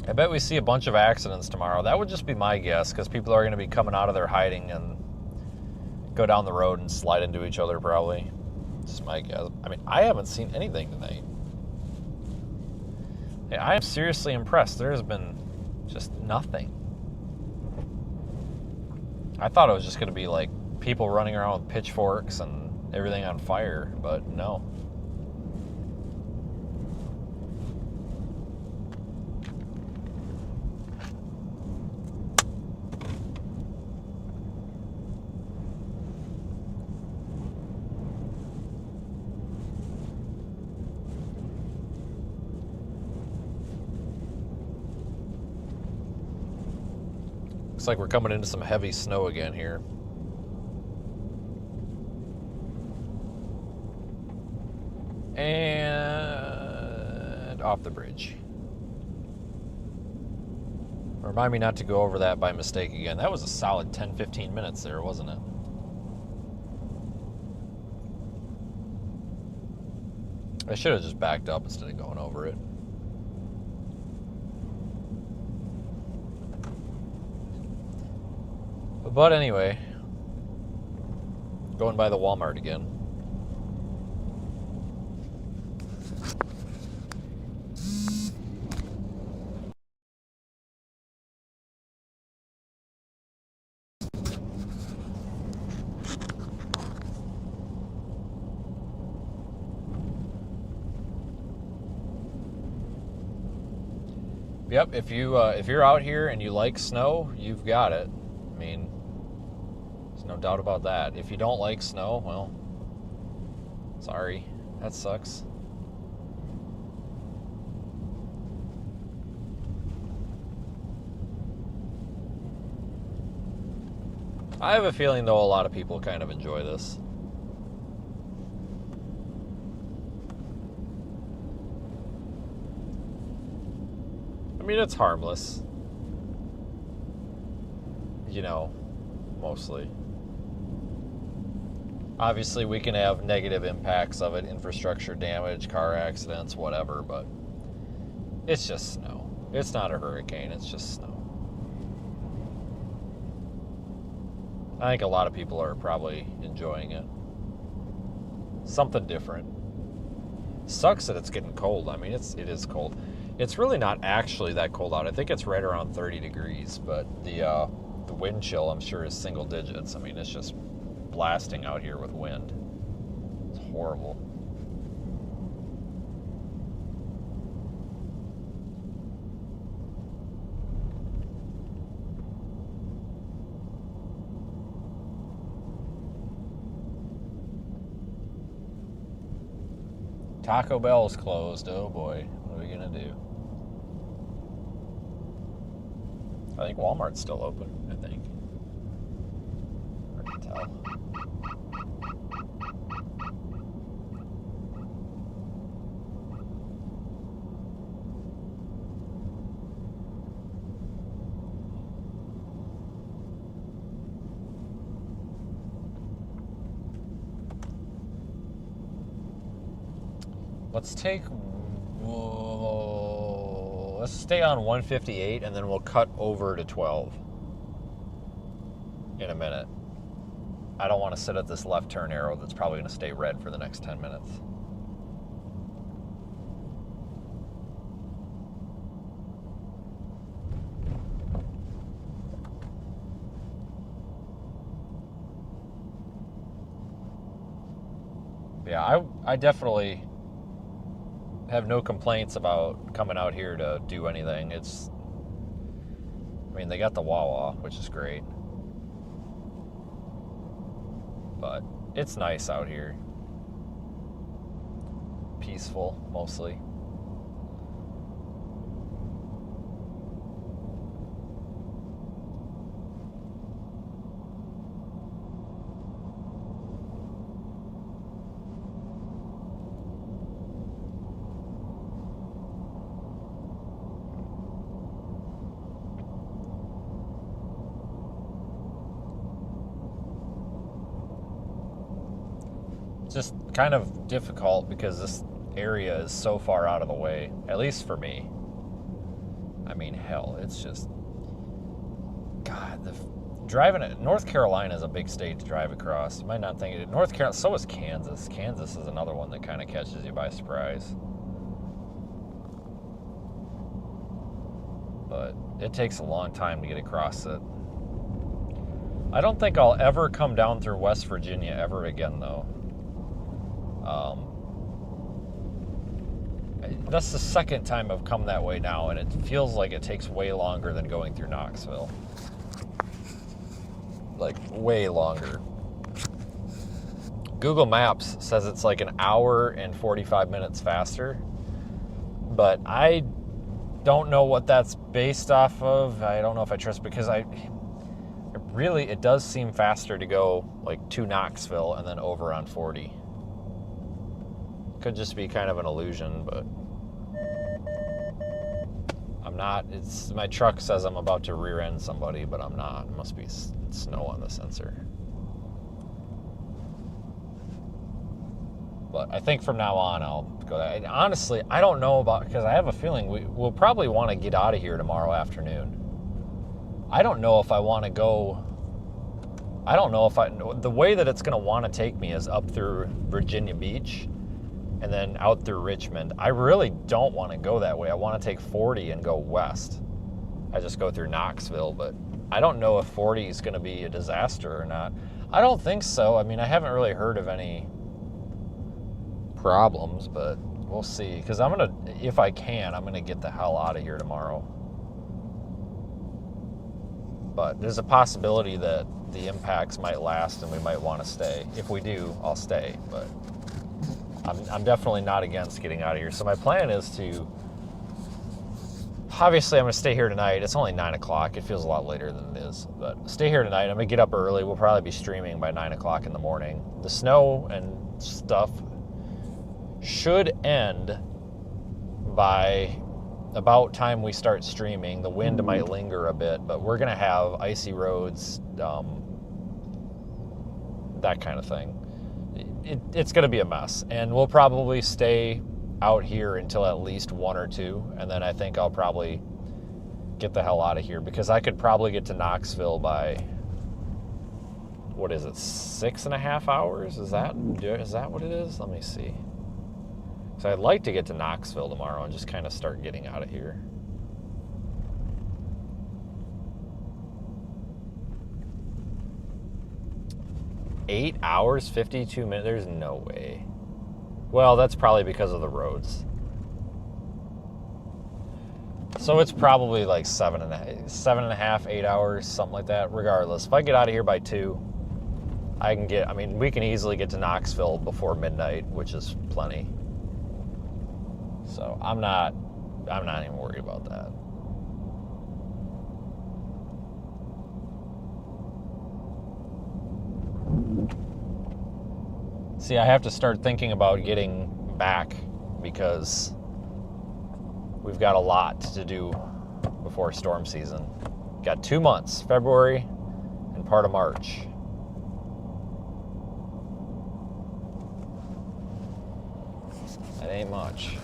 I bet we see a bunch of accidents tomorrow. That would just be my guess, because people are going to be coming out of their hiding and go down the road and slide into each other probably. Just my guess. I mean, I haven't seen anything tonight. Yeah, I am seriously impressed. There has been just nothing. I thought it was just going to be like people running around with pitchforks and everything on fire, but no. Looks like we're coming into some heavy snow again here. And off the bridge. Remind me not to go over that by mistake again. That was a solid 10-15 minutes there, wasn't it? I should have just backed up instead of going over it. But anyway, going by the Walmart again. Yep, if you're out here and you like snow, you've got it. I mean, there's no doubt about that. If you don't like snow, well, sorry, that sucks. I have a feeling, though, a lot of people kind of enjoy this. I mean, it's harmless. You know, mostly. Obviously, we can have negative impacts of it, infrastructure damage, car accidents, whatever, but it's just snow. It's not a hurricane, it's just snow. I think a lot of people are probably enjoying it. Something different. Sucks that it's getting cold. I mean, it is cold. It's really not actually that cold out. I think it's right around 30 degrees, but the wind chill, I'm sure, is single digits. I mean, it's just blasting out here with wind. It's horrible. Taco Bell's closed. Oh boy, what are we gonna do? I think Walmart's still open, I think. Hard to tell. Let's stay on 158 and then we'll cut over to 12 in a minute. I don't want to sit at this left turn arrow that's probably going to stay red for the next 10 minutes. Yeah, I definitely have no complaints about coming out here to do anything. I mean, they got the Wawa, which is great. But it's nice out here. Peaceful, mostly. Just kind of difficult because this area is so far out of the way, at least for me. I mean, hell, it's just, God, driving it. North Carolina is a big state to drive across. You might not think it. North Carolina, so is Kansas. Kansas is another one that kind of catches you by surprise. But it takes a long time to get across it. I don't think I'll ever come down through West Virginia ever again, though. That's the second time I've come that way now, and it feels like it takes way longer than going through Knoxville. Like, way longer. Google Maps says it's like an hour and 45 minutes faster, but I don't know what that's based off of. I don't know if I trust, because it does seem faster to go like to Knoxville and then over on 40. Could just be kind of an illusion, but I'm not. My truck says I'm about to rear end somebody, but I'm not. It must be snow on the sensor. But I think from now on I'll go. Honestly, I don't know because I have a feeling we'll probably want to get out of here tomorrow afternoon. I don't know if I want to go. I don't know if the way that it's going to want to take me is up through Virginia Beach and then out through Richmond. I really don't want to go that way. I want to take 40 and go west. I just go through Knoxville, but I don't know if 40 is going to be a disaster or not. I don't think so. I mean, I haven't really heard of any problems, but we'll see. Because if I can, I'm going to get the hell out of here tomorrow. But there's a possibility that the impacts might last and we might want to stay. If we do, I'll stay. But I'm definitely not against getting out of here. So my plan is to... Obviously, I'm going to stay here tonight. It's only 9 o'clock. It feels a lot later than it is. But stay here tonight. I'm going to get up early. We'll probably be streaming by 9 o'clock in the morning. The snow and stuff should end by about time we start streaming. The wind might linger a bit, but we're going to have icy roads, that kind of thing. It's going to be a mess, and we'll probably stay out here until at least 1 or 2, and then I think I'll probably get the hell out of here, because I could probably get to Knoxville by, what is it, 6.5 hours? Is that what it is? Let me see. So I'd like to get to Knoxville tomorrow and just kind of start getting out of here. $8 hours, 52 minutes. There's no way. Well, that's probably because of the roads. So it's probably like 7.5, 8 hours, something like that. Regardless, if I get out of here by 2, we can easily get to Knoxville before midnight, which is plenty. So I'm not even worried about that. See, I have to start thinking about getting back, because we've got a lot to do before storm season. Got 2 months, February and part of March. That ain't much.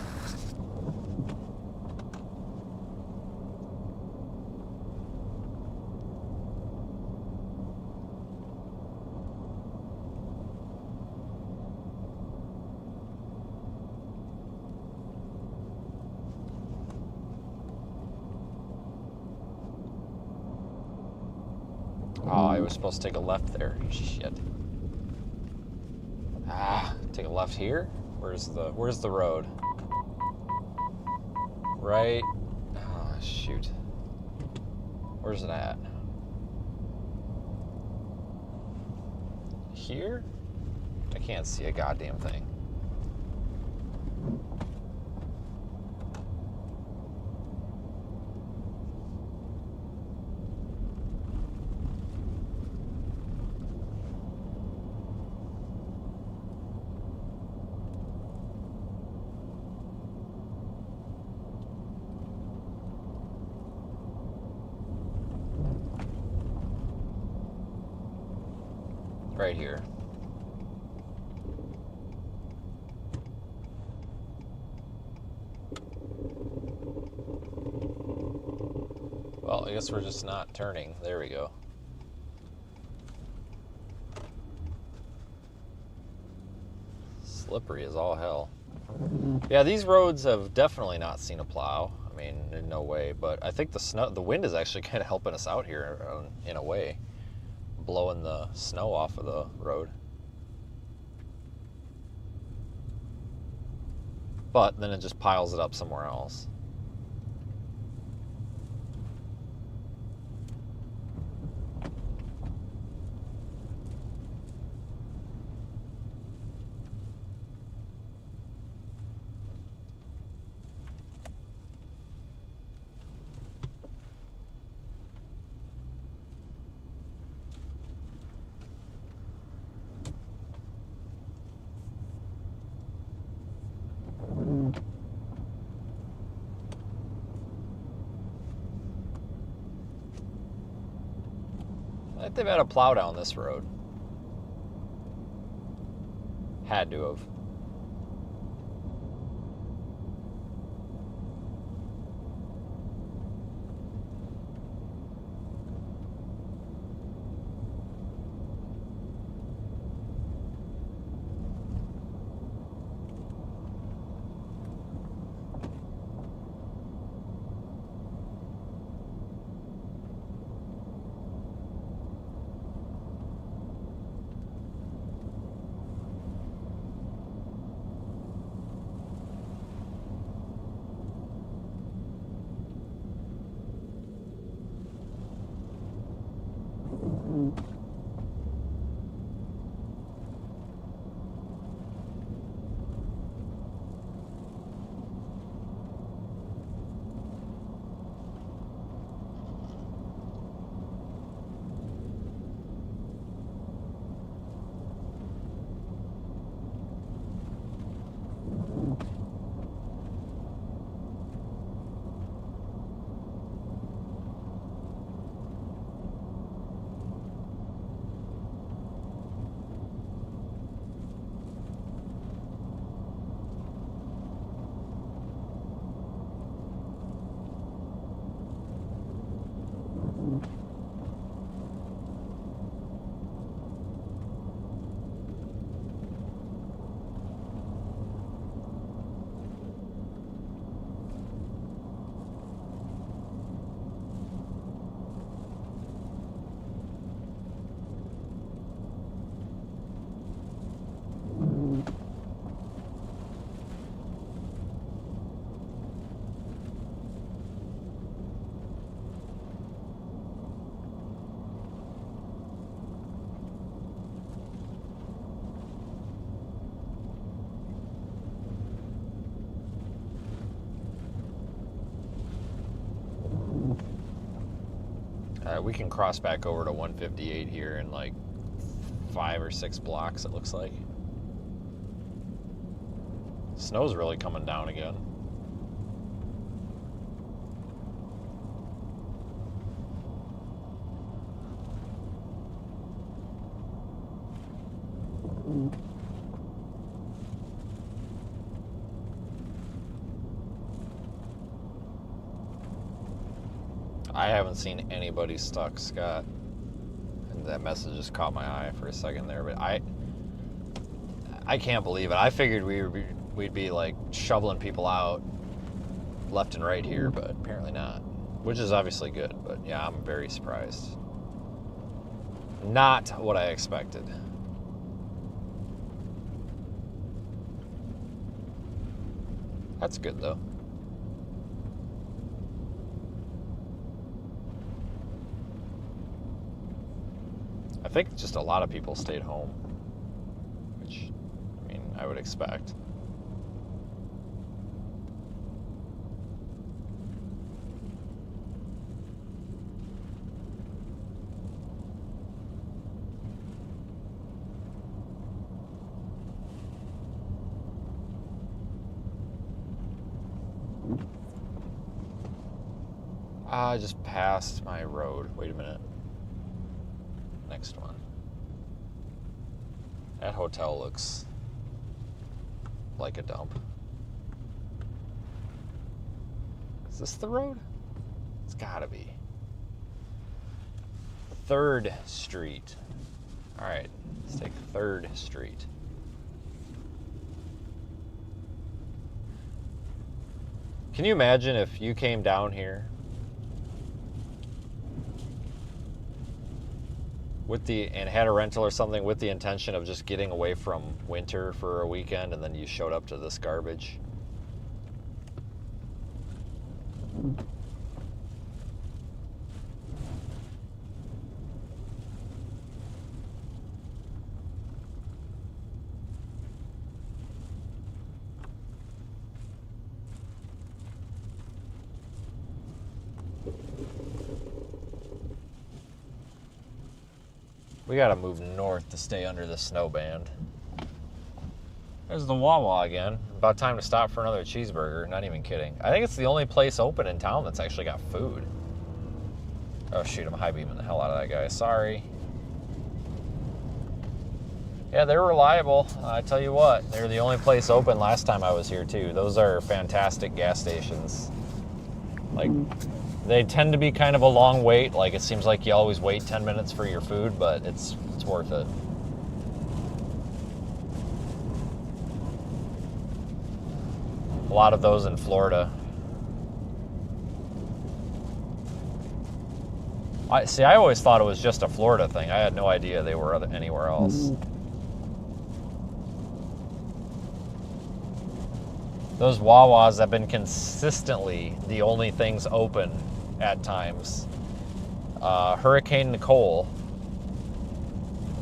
Oh, I was supposed to take a left there. Shit. Take a left here? Where's the road? Right. Oh, shoot. Where's it at? Here? I can't see a goddamn thing. Right here. Well, I guess we're just not turning. There we go. Slippery as all hell. Yeah, these roads have definitely not seen a plow. I mean, in no way. But I think the wind is actually kind of helping us out here in a way. blowing the snow off of the road. But then it just piles it up somewhere else. I think they've had a plow down this road. Had to have. We can cross back over to 158 here in like 5 or 6 blocks, it looks like. Snow's really coming down again. I haven't seen anybody stuck, Scott. And that message just caught my eye for a second there, but I can't believe it. I figured we'd be like shoveling people out left and right here, but apparently not. Which is obviously good, but yeah, I'm very surprised. Not what I expected. That's good though. I think just a lot of people stayed home, which, I mean, I would expect. I just passed my road. Wait a minute. Next one. That hotel looks like a dump. Is this the road? It's gotta be. 3rd Street. Alright, let's take 3rd Street. Can you imagine if you came down here and had a rental or something with the intention of just getting away from winter for a weekend, and then you showed up to this garbage. We gotta move north to stay under the snow band. There's the Wawa again. About time to stop for another cheeseburger. Not even kidding. I think it's the only place open in town that's actually got food. Oh shoot, I'm high beaming the hell out of that guy. Sorry. Yeah, they're reliable. I tell you what, they're the only place open last time I was here too. Those are fantastic gas stations. Like, they tend to be kind of a long wait. Like, it seems like you always wait 10 minutes for your food, but it's worth it. A lot of those in Florida. I always thought it was just a Florida thing. I had no idea they were anywhere else. Those Wawas have been consistently the only things open at times. Hurricane Nicole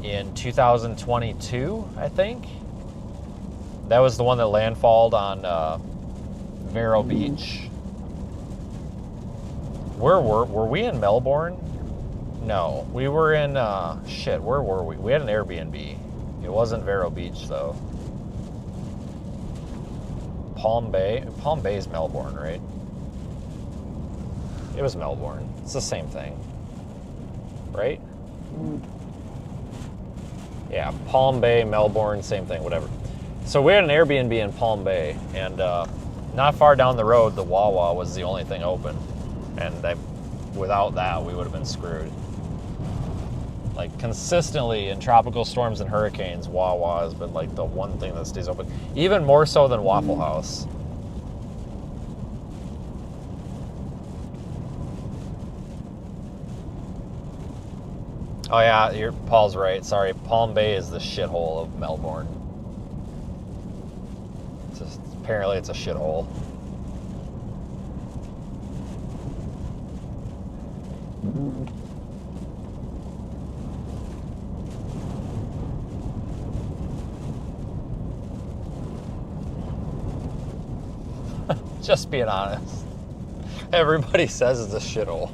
in 2022, I think. That was the one that landfalled on Vero Beach. Where were we in Melbourne? No, we were in, shit, where were we? We had an Airbnb. It wasn't Vero Beach, though. Palm Bay? Palm Bay is Melbourne, right? It was Melbourne. It's the same thing. Right? Yeah, Palm Bay, Melbourne, same thing, whatever. So we had an Airbnb in Palm Bay, and not far down the road, the Wawa was the only thing open. And without that, we would have been screwed. Like, consistently in tropical storms and hurricanes, Wawa has been like the one thing that stays open. Even more so than Waffle House. Oh yeah, Paul's right. Sorry, Palm Bay is the shithole of Melbourne. Apparently it's a shithole. Just being honest. Everybody says it's a shithole.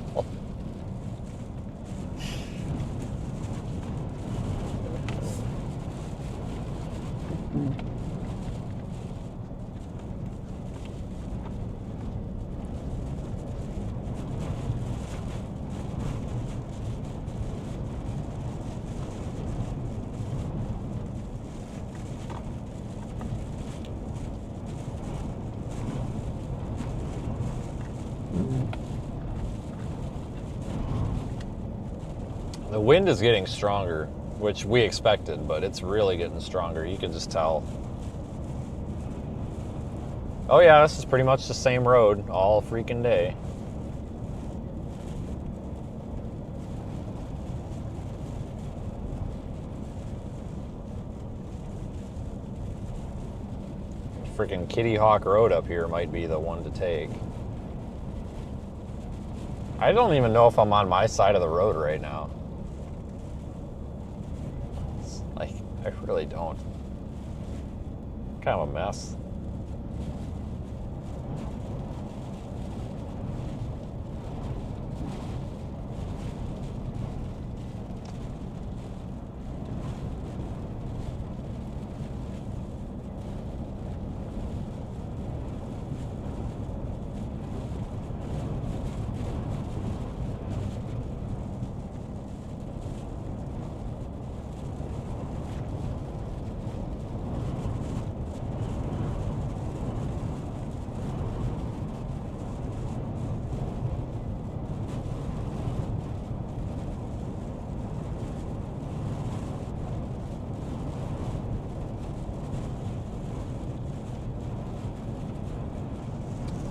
The wind is getting stronger, which we expected, but it's really getting stronger. You can just tell. Oh yeah, this is pretty much the same road all freaking day. Freaking Kitty Hawk Road up here might be the one to take. I don't even know if I'm on my side of the road right now. Like, I really don't. Kind of a mess.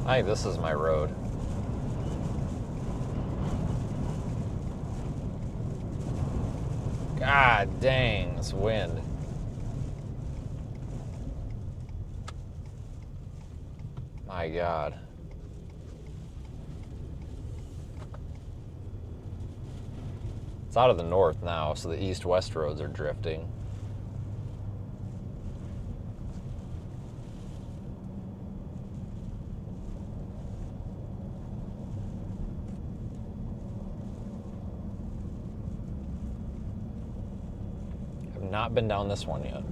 I think this is my road. God dang, this wind. My God. It's out of the north now, so the east-west roads are drifting. I've not been down this one yet.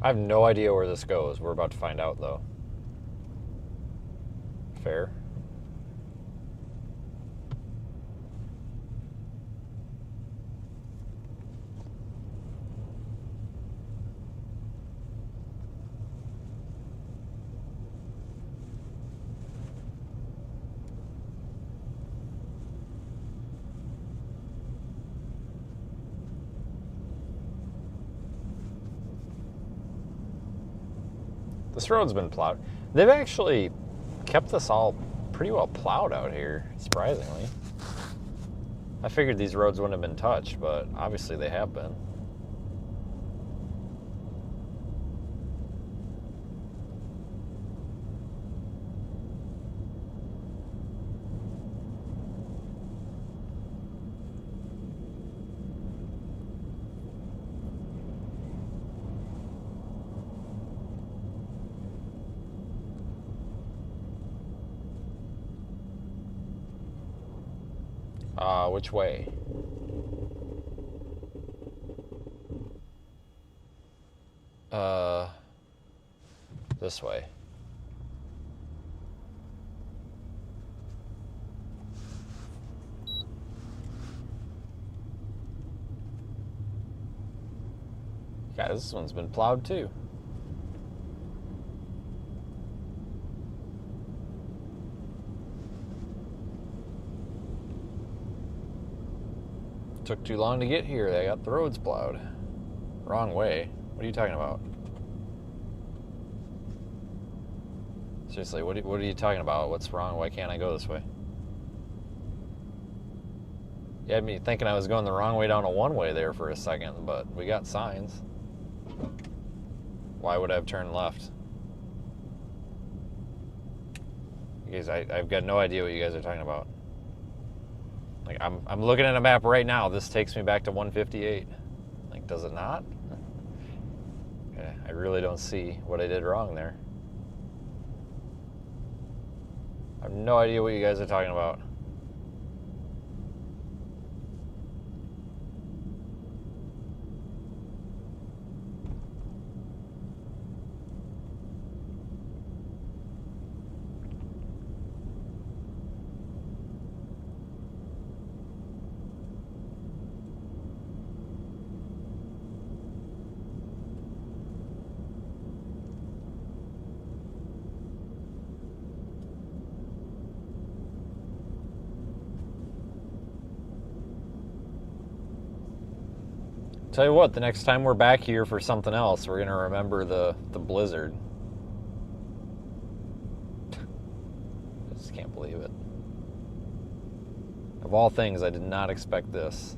I have no idea where this goes. We're about to find out, though. Fair. This road's been plowed. They've actually kept this all pretty well plowed out here, surprisingly. I figured these roads wouldn't have been touched, but obviously they have been. Which way? This way. God, this one's been plowed too. Took too long to get here. They got the roads plowed. Wrong way. What are you talking about? Seriously, what are you talking about? What's wrong? Why can't I go this way? You had me thinking I was going the wrong way down a one-way there for a second, but we got signs. Why would I have turned left? You guys, I've got no idea what you guys are talking about. Like, I'm looking at a map right now. This takes me back to 158. Like, does it not? Okay, I really don't see what I did wrong there. I have no idea what you guys are talking about. Tell you what, the next time we're back here for something else, we're gonna remember the blizzard. I just can't believe it. Of all things, I did not expect this.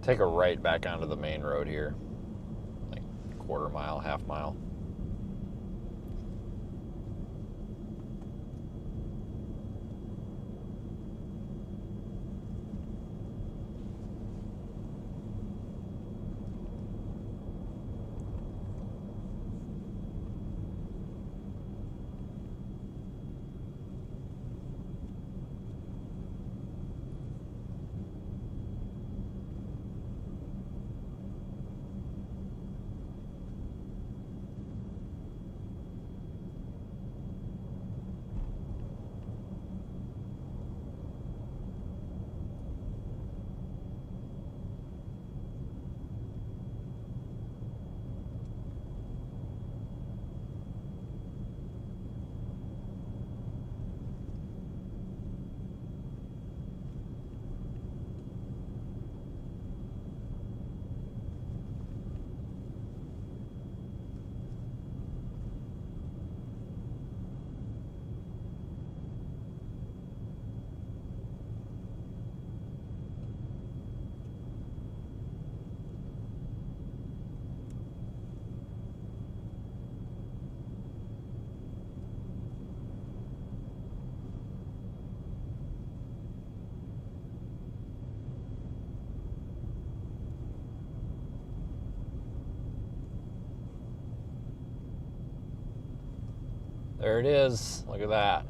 Take a right back onto the main road here, like quarter mile, half mile. There it is. Look at that.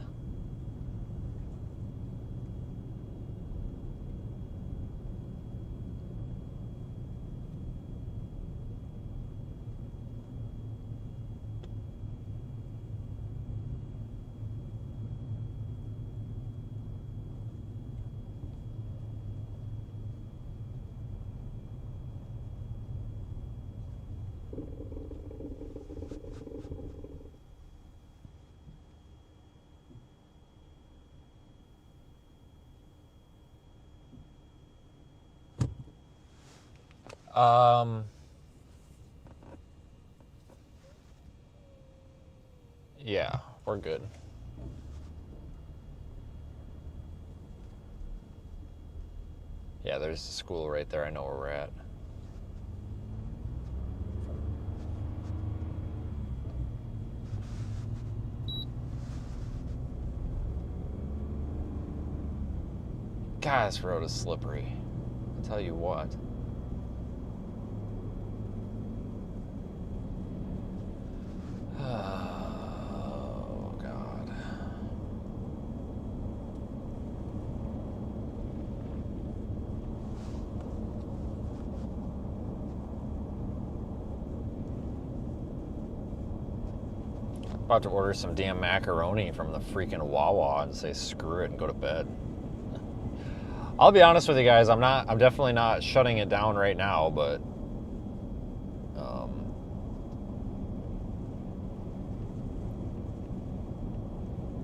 Yeah, we're good. Yeah, there's the school right there. I know where we're at. God, this road is slippery. I'll tell you what. Oh, God. About to order some damn macaroni from the freaking Wawa and say screw it and go to bed. I'll be honest with you guys. I'm definitely not shutting it down right now, but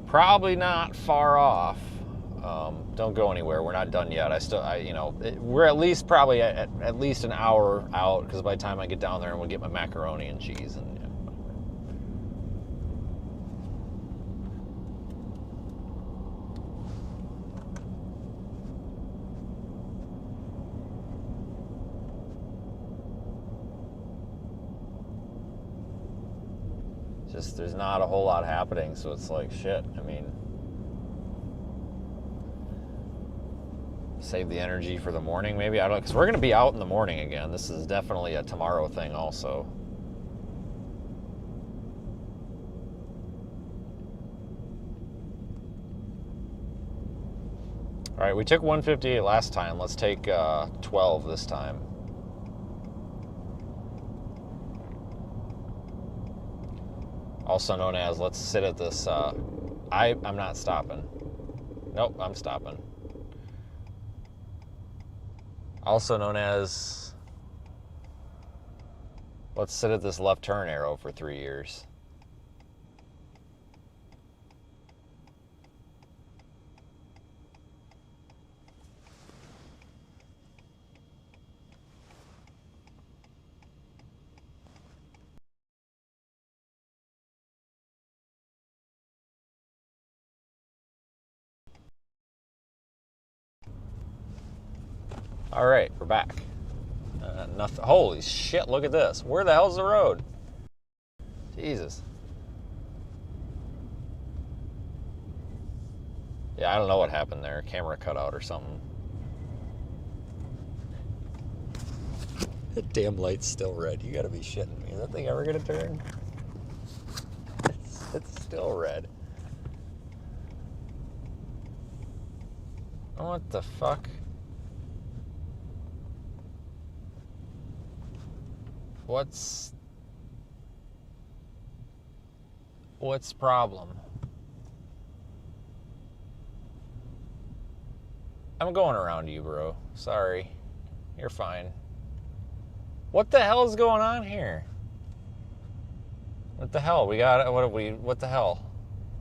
probably not far off. Don't go anywhere. We're not done yet. We're at least probably at least an hour out, because by the time I get down there and we'll get my macaroni and cheese and. Just there's not a whole lot happening, so it's like shit. I mean, save the energy for the morning, maybe. I don't know, because we're gonna be out in the morning again. This is definitely a tomorrow thing, also. All right, we took 158 last time. Let's take 12 this time. Also known as, let's sit at this, I'm not stopping. Nope, I'm stopping. Also known as, let's sit at this left turn arrow for 3 years. All right, we're back. Nothing. Holy shit, look at this. Where the hell's the road? Jesus. Yeah, I don't know what happened there. Camera cut out or something. The damn light's still red. You gotta be shitting me. Is that thing ever gonna turn? It's still red. What the fuck? What's problem? I'm going around you, bro. Sorry. You're fine. What the hell is going on here? What the hell? What the hell?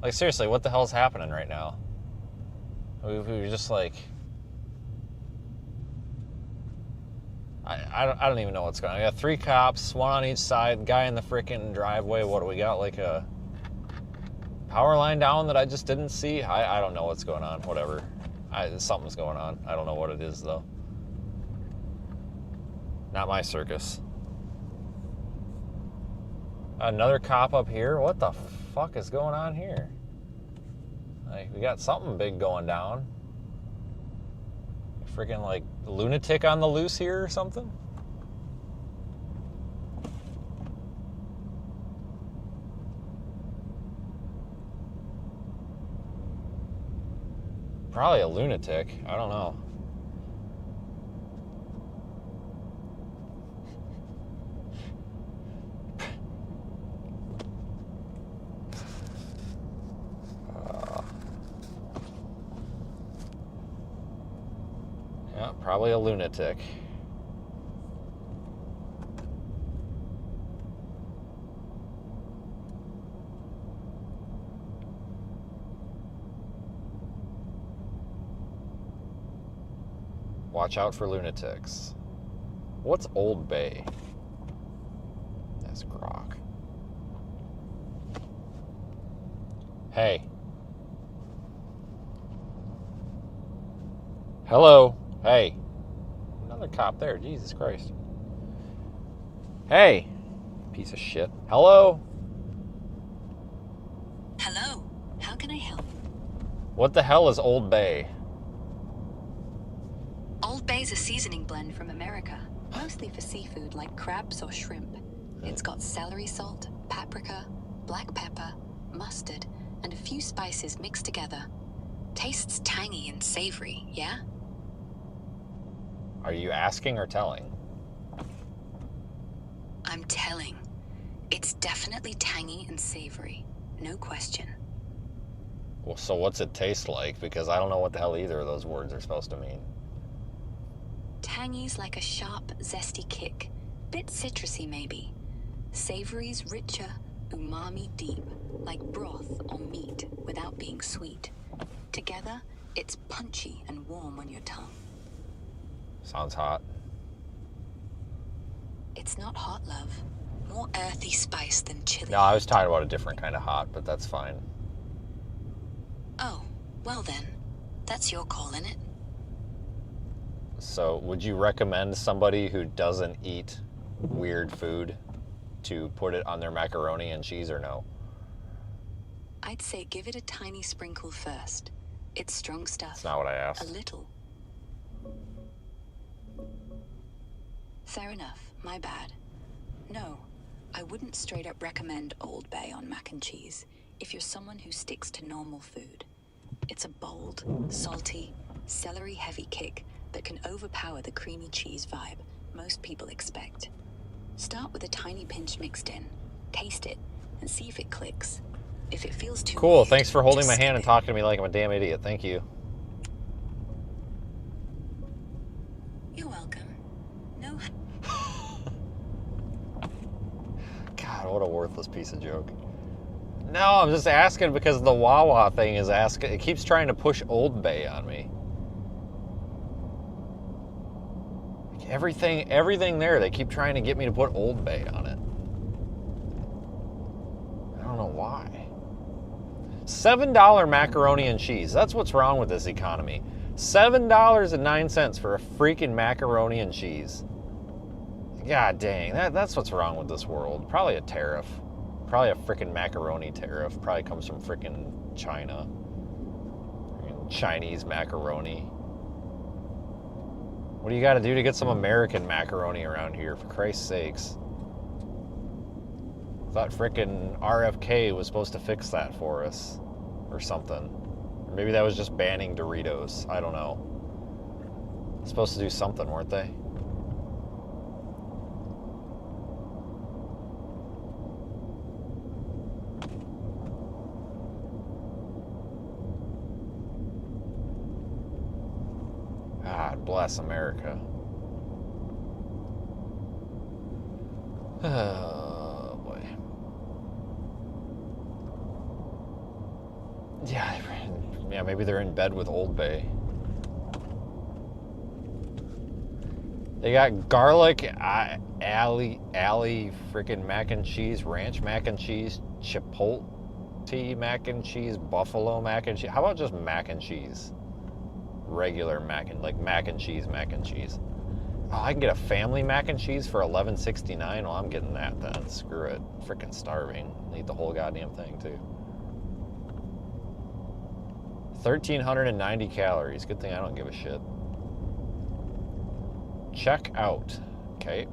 Like, seriously, what the hell's happening right now? We were just like... I don't even know what's going on. I got 3 cops, 1 on each side, guy in the freaking driveway. What do we got? Like a power line down that I just didn't see? I don't know what's going on. Whatever. Something's going on. I don't know what it is, though. Not my circus. Another cop up here? What the fuck is going on here? Like, we got something big going down. Freaking like lunatic on the loose here or something? Probably a lunatic. I don't know. Probably a lunatic. Watch out for lunatics. What's Old Bay? That's Grok. Hey. Hello. Hey. Another cop there. Jesus Christ. Hey. Piece of shit. Hello. Hello. How can I help? What the hell is Old Bay? Old Bay's a seasoning blend from America, mostly for seafood like crabs or shrimp. It's got celery salt, paprika, black pepper, mustard, and a few spices mixed together. Tastes tangy and savory, yeah? Are you asking or telling? I'm telling. It's definitely tangy and savory. No question. Well, so what's it taste like? Because I don't know what the hell either of those words are supposed to mean. Tangy's like a sharp, zesty kick. Bit citrusy, maybe. Savory's richer, umami deep, like broth or meat without being sweet. Together, it's punchy and warm on your tongue. Sounds hot. It's not hot, love. More earthy spice than chili. No, I was talking about a different kind of hot, but that's fine. Oh, well then. That's your call, innit? So, would you recommend somebody who doesn't eat weird food to put it on their macaroni and cheese or no? I'd say give it a tiny sprinkle first. It's strong stuff. That's not what I asked. A little. Fair enough. My bad. No, I wouldn't straight up recommend Old Bay on mac and cheese if you're someone who sticks to normal food. It's a bold, salty, celery-heavy kick that can overpower the creamy cheese vibe most people expect. Start with a tiny pinch mixed in, taste it, and see if it clicks. If it feels too Cool, weird, thanks for holding just my skip hand and it. talking to me like I'm a damn idiot. Thank you. You're welcome. No. God, what a worthless piece of joke. No, I'm just asking because the Wawa thing is asking. It keeps trying to push Old Bay on me. Like everything there, they keep trying to get me to put Old Bay on it. I don't know why. $7 macaroni and cheese. That's what's wrong with this economy. $7.09 for a freaking macaroni and cheese. God dang, that's what's wrong with this world. Probably a tariff. Probably a freaking macaroni tariff. Probably comes from freaking China. Freaking Chinese macaroni. What do you got to do to get some American macaroni around here, for Christ's sakes? Thought frickin' RFK was supposed to fix that for us. Or something. Or maybe that was just banning Doritos. I don't know. Supposed to do something, weren't they? God bless America. Oh, boy. Yeah, maybe they're in bed with Old Bay. They got garlic alley freaking mac and cheese, ranch mac and cheese, chipotle mac and cheese, buffalo mac and cheese. How about just mac and cheese? Regular mac and cheese. Oh, I can get a family mac and cheese for $11.69. Well, I'm getting that then. Screw it. Freaking starving. I'll eat the whole goddamn thing too. 1,390 calories. Good thing I don't give a shit. Check out. Okay.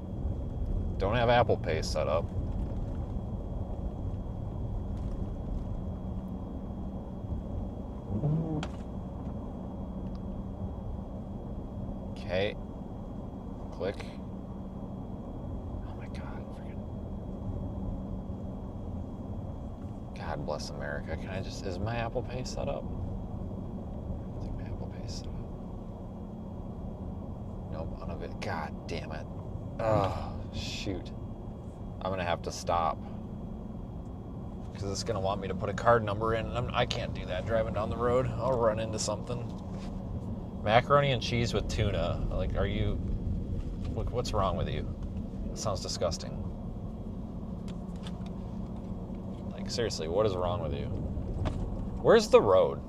Don't have Apple Pay set up. Okay. Click. Oh my God. Freaking. God bless America. Can I just. Is my Apple Pay set up? I think my Apple Pay is set up. Nope, unavailable. God damn it. Oh, shoot. I'm gonna have to stop. Because it's gonna want me to put a card number in, and I can't do that driving down the road. I'll run into something. Macaroni and cheese with tuna. Like, are you... What's wrong with you? It sounds disgusting. Like, seriously, what is wrong with you? Where's the road?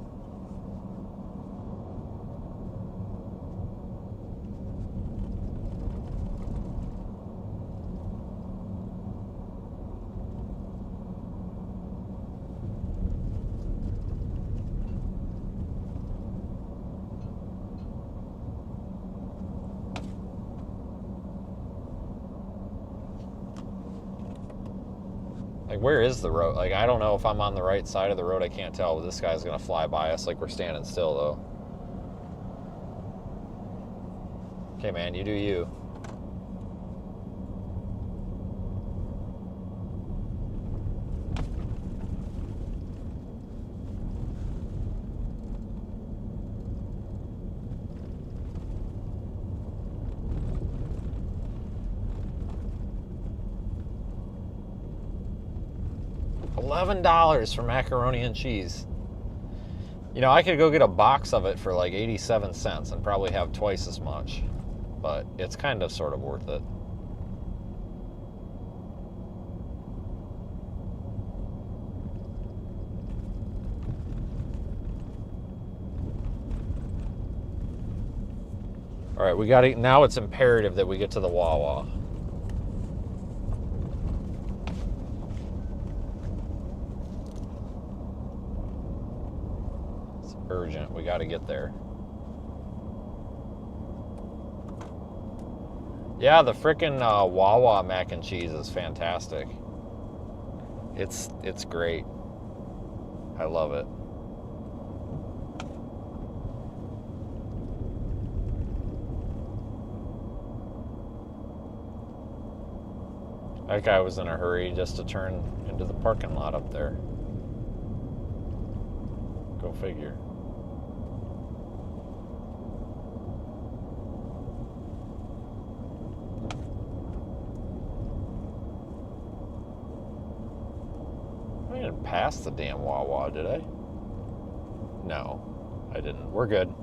Like, where is the road? Like, I don't know if I'm on the right side of the road. I can't tell, but this guy's gonna fly by us like we're standing still, though. Okay, man, you do you. $11 for macaroni and cheese. You know, I could go get a box of it for like 87 cents and probably have twice as much. But it's kind of sort of worth it. All right, we got to, now it's imperative that we get to the Wawa. It's urgent. We got to get there. Yeah, the frickin' Wawa mac and cheese is fantastic. It's great. I love it. That guy was in a hurry just to turn into the parking lot up there. Go figure. I didn't pass the damn Wawa, did I? No, I didn't. We're good.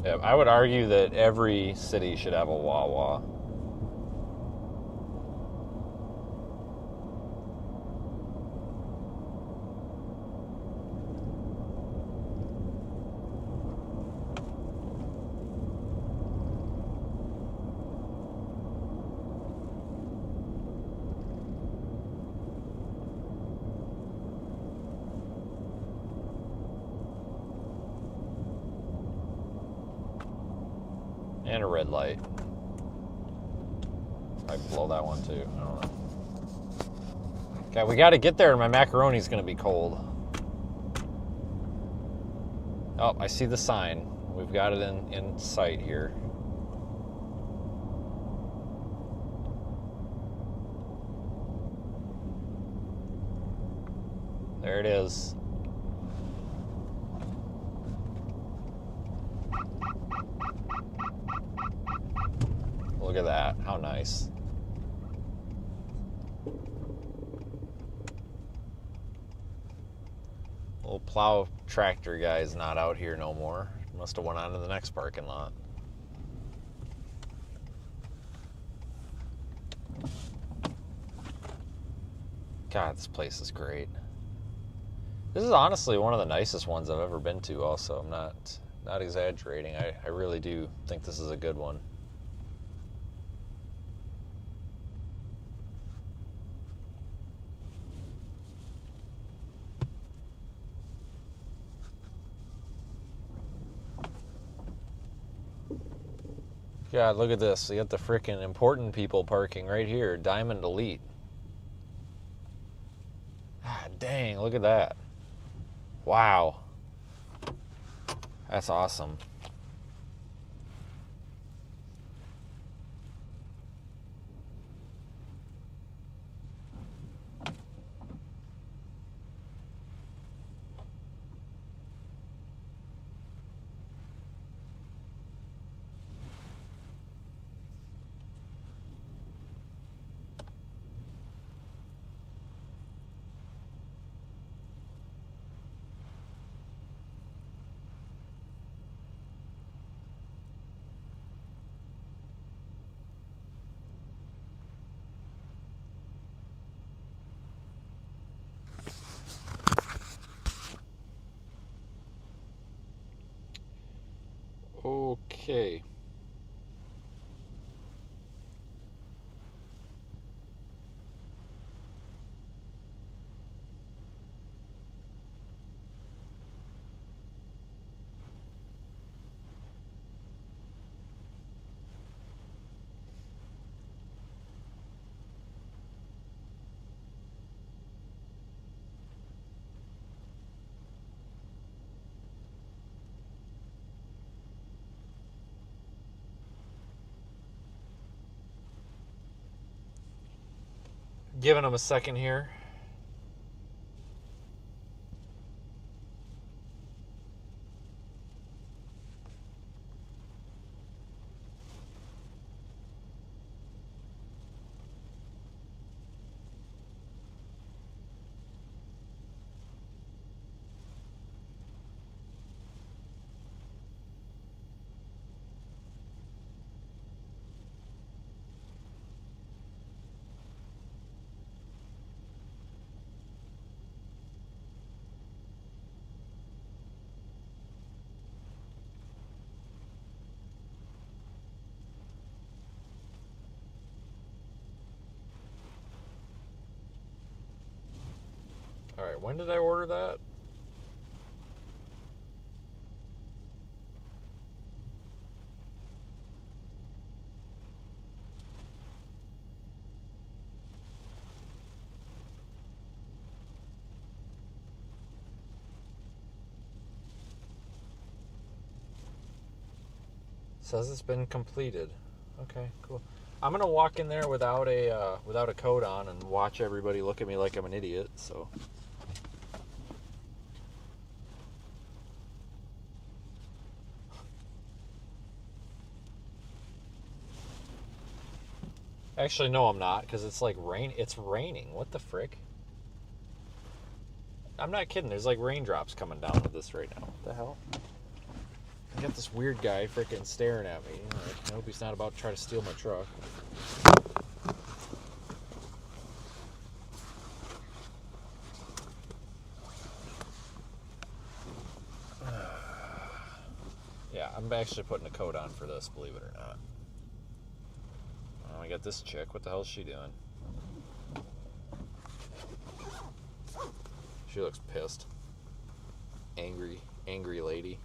Yeah, I would argue that every city should have a Wawa. And a red light. I'd blow that one too. I don't know. Okay, we got to get there, and my macaroni's going to be cold. Oh, I see the sign. We've got it in sight here. There it is. Look at that. How nice. Little plow tractor guy's not out here no more. Must have went on to the next parking lot. God, this place is great. This is honestly one of the nicest ones I've ever been to also. I'm not exaggerating. I really do think this is a good one. God, look at this. We got the frickin' important people parking right here. Diamond Elite. Ah, dang, look at that. Wow. That's awesome. Okay. Giving them a second here. All right, when did I order that? Says it's been completed. Okay, cool. I'm gonna walk in there without a coat on and watch everybody look at me like I'm an idiot. So. Actually, no, I'm not, because it's like rain. It's raining. What the frick? I'm not kidding. There's like raindrops coming down with this right now. What the hell? I got this weird guy freaking staring at me. I hope he's not about to try to steal my truck. Yeah, I'm actually putting a coat on for this, believe it or not. Oh, I got this chick. What the hell is she doing? She looks pissed. Angry lady.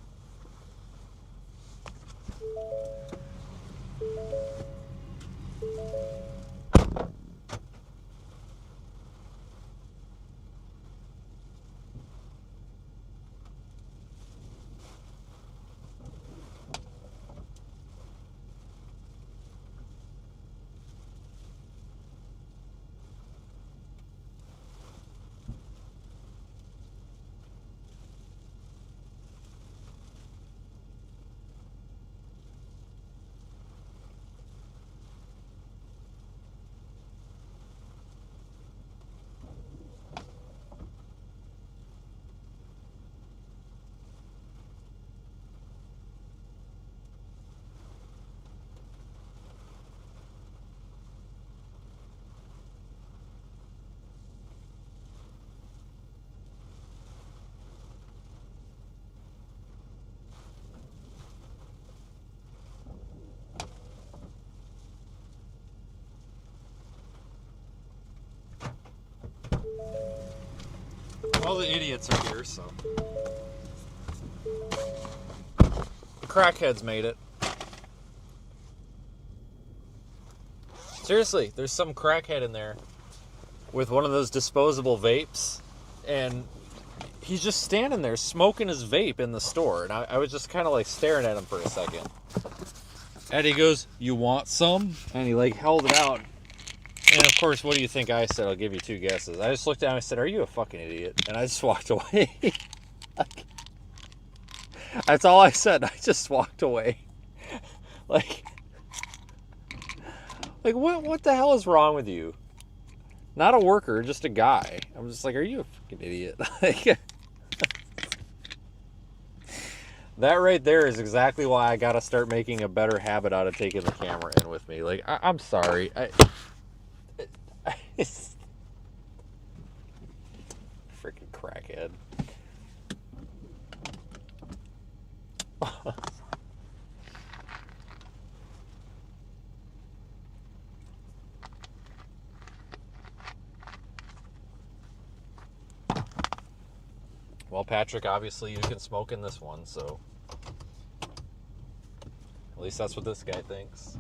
All the idiots are here, so. The crackheads made it. Seriously, there's some crackhead in there with one of those disposable vapes, and he's just standing there smoking his vape in the store, and I was just kind of like staring at him for a second. And he goes, "You want some?" And he like held it out. And of course, what do you think I said? I'll give you two guesses. I just looked at him and said, "Are you a fucking idiot?" And I just walked away. That's all I said. I just walked away. Like what the hell is wrong with you? Not a worker, just a guy. I'm just like, are you a fucking idiot? Like, that right there is exactly why I gotta start making a better habit out of taking the camera in with me. Like, I'm sorry. Freaking crackhead. Well, Patrick, obviously you can smoke in this one, so at least that's what this guy thinks.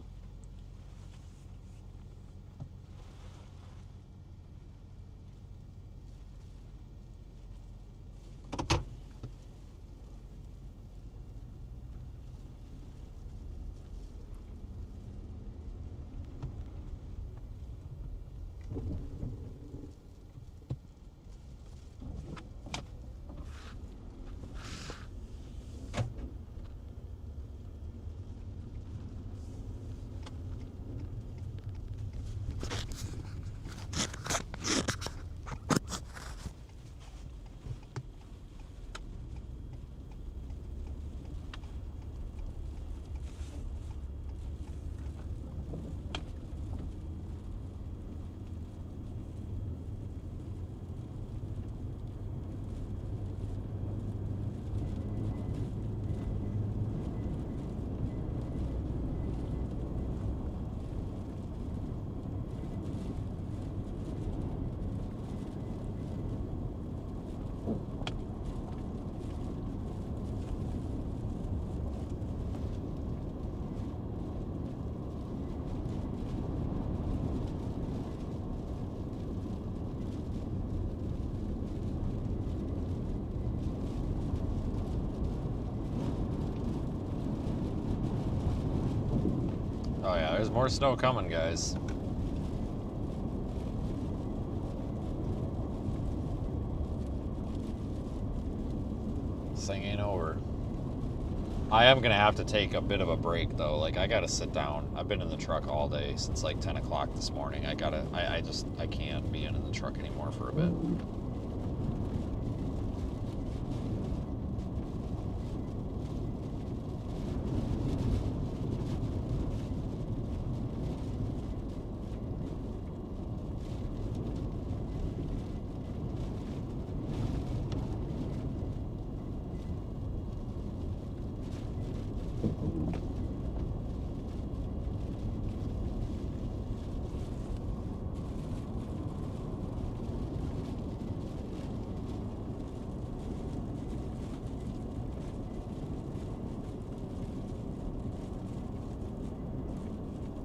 There's more snow coming, guys. This thing ain't over. I am gonna have to take a bit of a break though. Like, I gotta sit down. I've been in the truck all day since like 10 o'clock this morning. I can't be in the truck anymore for a bit.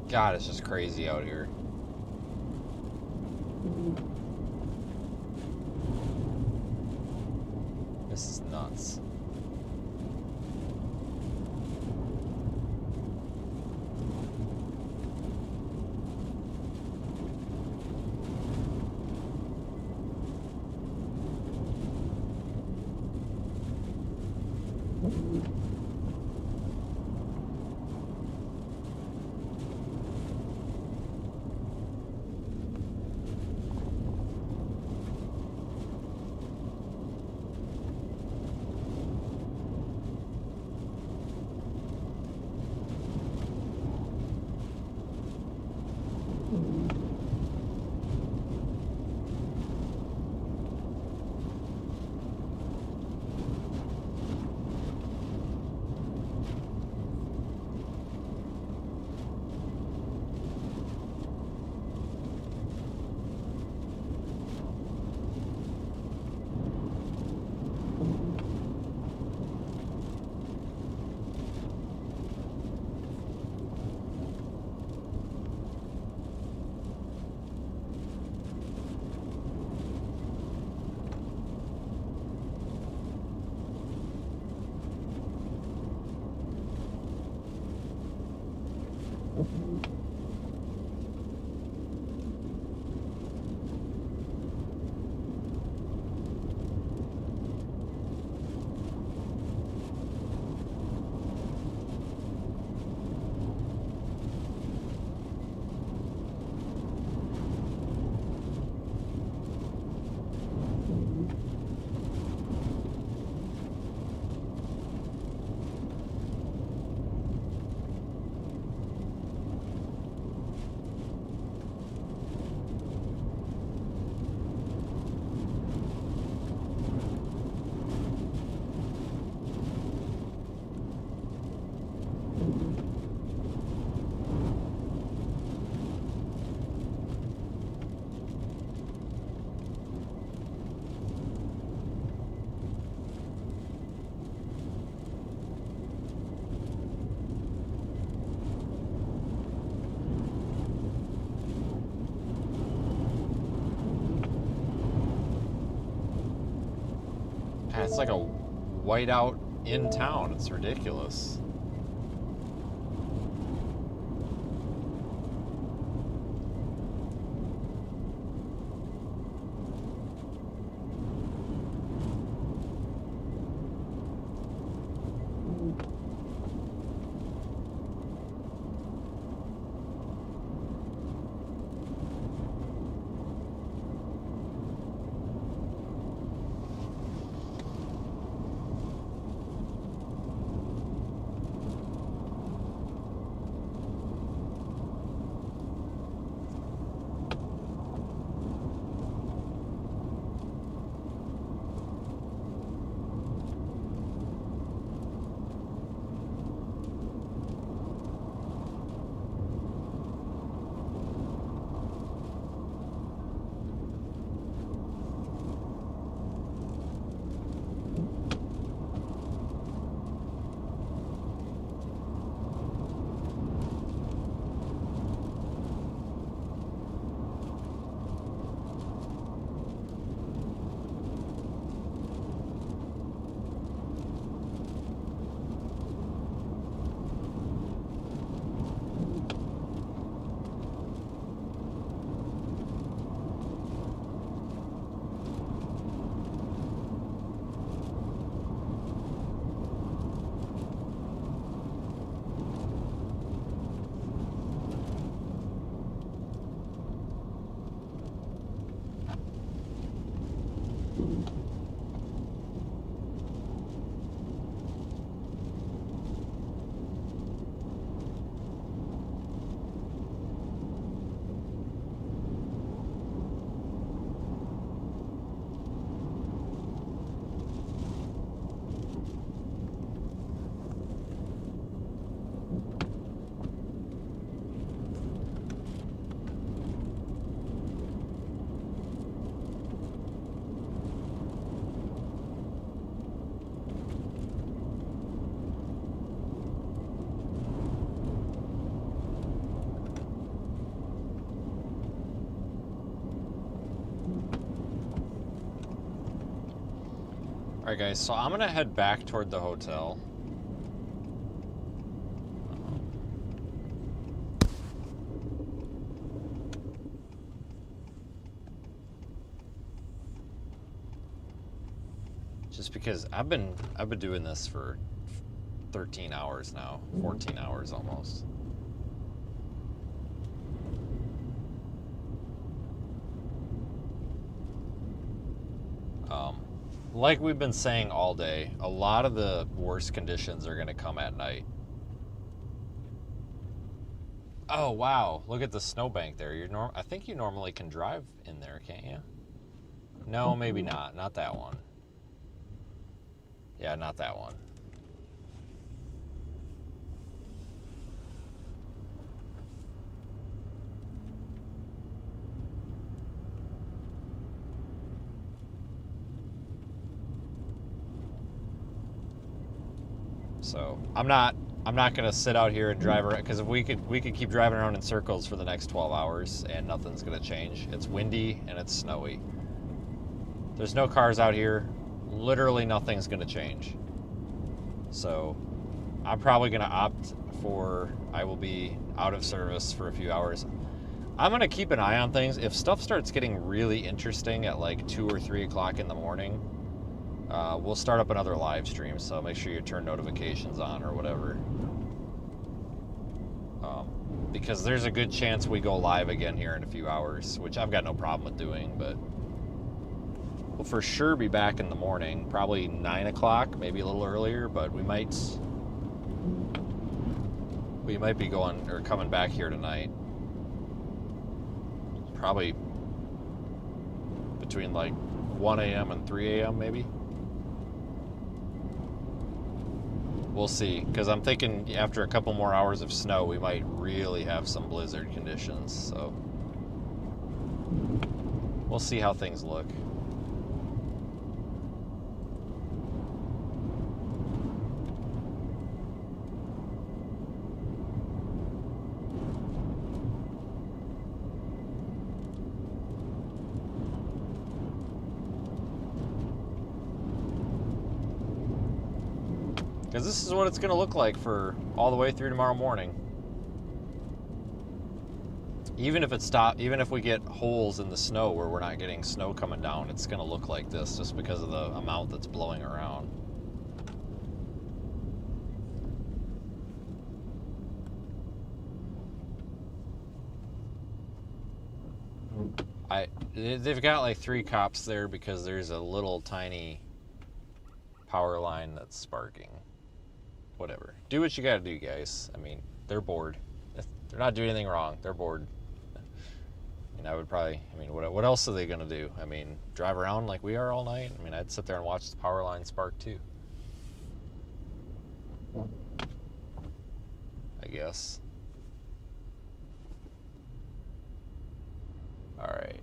God, it's just crazy out here. This is nuts. God, it's like a whiteout in town. It's ridiculous. All right, guys, so I'm going to head back toward the hotel. Just because I've been doing this for 13 hours now, 14 hours almost. Like we've been saying all day, a lot of the worst conditions are going to come at night. Oh, wow. Look at the snowbank there. I think you normally can drive in there, can't you? No, maybe not. Not that one. Yeah, not that one. So I'm not gonna sit out here and drive around, because if we could keep driving around in circles for the next 12 hours and nothing's gonna change. It's windy and it's snowy. There's no cars out here. Literally nothing's gonna change. So I'm probably gonna opt for, I will be out of service for a few hours. I'm gonna keep an eye on things. If stuff starts getting really interesting at like 2 or 3 o'clock in the morning, we'll start up another live stream, so make sure you turn notifications on or whatever. Because there's a good chance we go live again here in a few hours, which I've got no problem with doing, but we'll for sure be back in the morning, probably 9 o'clock, maybe a little earlier, but we might be going or coming back here tonight. Probably between like 1 a.m. and 3 a.m. maybe. We'll see, because I'm thinking after a couple more hours of snow, we might really have some blizzard conditions, so we'll see how things look. Because this is what it's going to look like for all the way through tomorrow morning. Even if we get holes in the snow where we're not getting snow coming down, it's going to look like this just because of the amount that's blowing around. They've got like 3 cops there because there's a little tiny power line that's sparking. Whatever. Do what you gotta do, guys. I mean, they're bored. They're not doing anything wrong. They're bored. And I would probably, I mean, what else are they gonna do? I mean, drive around like we are all night? I mean, I'd sit there and watch the power line spark too. I guess. Alright.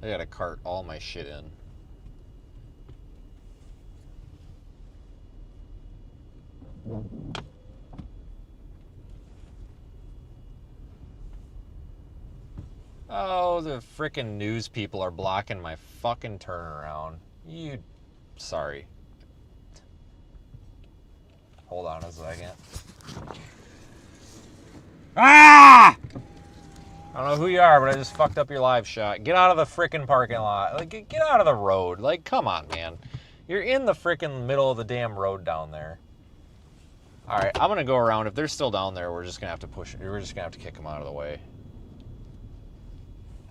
I gotta cart all my shit in. Oh, the frickin' news people are blocking my fucking turnaround. Sorry. Hold on a second. Ah! I don't know who you are, but I just fucked up your live shot. Get out of the frickin' parking lot. Like, get out of the road. Like, come on, man. You're in the frickin' middle of the damn road down there. All right, I'm gonna go around. If they're still down there, we're just gonna have to push. We're just gonna have to kick them out of the way.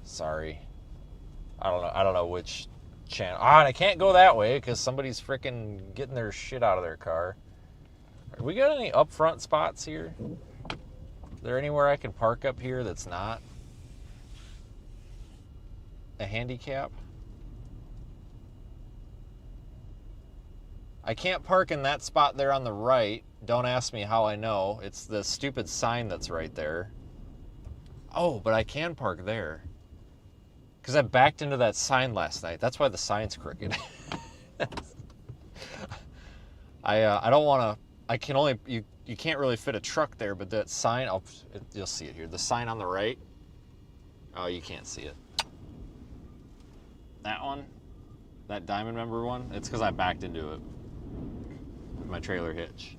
Sorry. I don't know which channel. And I can't go that way because somebody's frickin' getting their shit out of their car. We got any up front spots here? Is there anywhere I can park up here that's not a handicap? I can't park in that spot there on the right. Don't ask me how I know. It's the stupid sign that's right there. Oh, but I can park there. Because I backed into that sign last night. That's why the sign's crooked. I don't want to... you can't really fit a truck there, but that sign, you'll see it here. The sign on the right, oh, you can't see it. That one, that Diamond Member one, it's because I backed into it with my trailer hitch.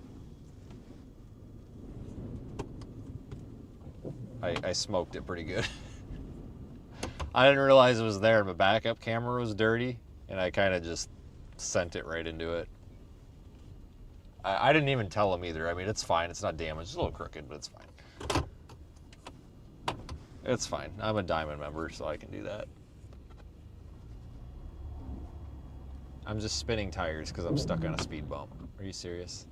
I smoked it pretty good. I didn't realize it was there. My backup camera was dirty, and I kind of just sent it right into it. I didn't even tell him either. I mean, it's fine. It's not damaged. It's a little crooked, but it's fine. It's fine. I'm a Diamond member, so I can do that. I'm just spinning tires because I'm stuck on a speed bump. Are you serious?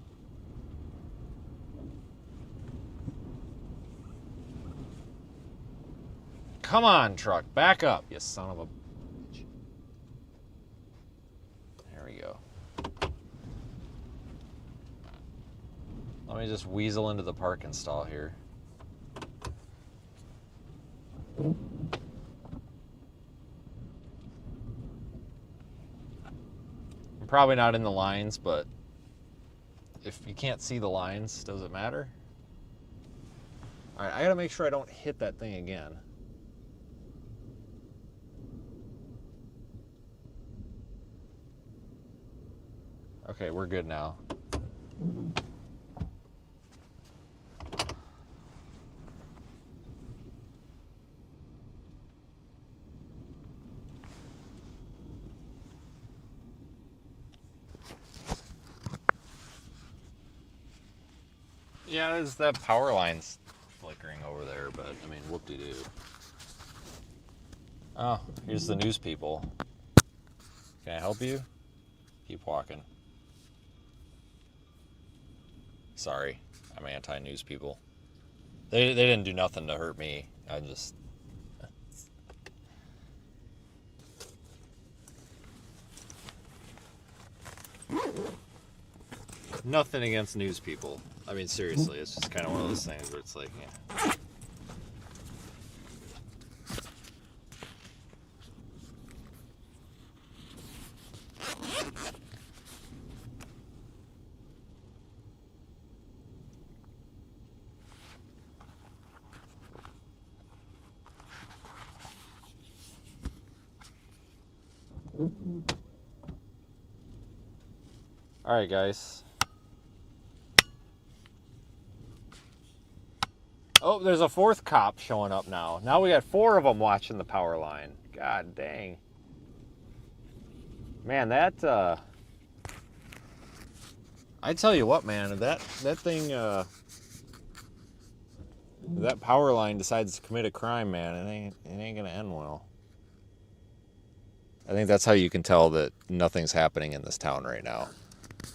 Come on, truck. Back up, you son of a bitch. There we go. Let me just weasel into the parking stall here. I'm probably not in the lines, but if you can't see the lines, does it matter? All right, I gotta make sure I don't hit that thing again. Okay, we're good now. Yeah, there's that power line's flickering over there, but I mean, whoop-de-doo. Oh, here's the news people. Can I help you? Keep walking. Sorry, I'm anti-news people. They didn't do nothing to hurt me. I just... Nothing against news people. I mean, seriously, it's just kind of one of those things where it's like, yeah. All right, guys. Oh, there's a fourth cop showing up now. Now we got 4 of them watching the power line. God dang. Man, that, I tell you what, man, that thing, that power line decides to commit a crime, man, it ain't gonna end well. I think that's how you can tell that nothing's happening in this town right now.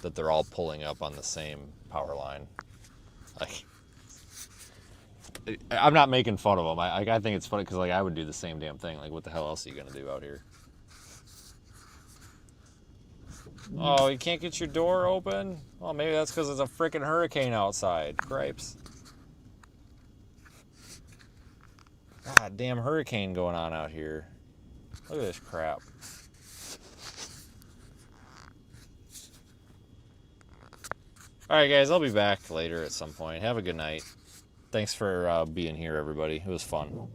That they're all pulling up on the same power line. Like, I'm not making fun of them. I think it's funny because like I would do the same damn thing. Like, what the hell else are you gonna do out here? Oh, you can't get your door open? Well, maybe that's because there's a freaking hurricane outside. Gripes. God damn hurricane going on out here. Look at this crap. Alright guys, I'll be back later at some point. Have a good night. Thanks for being here, everybody. It was fun.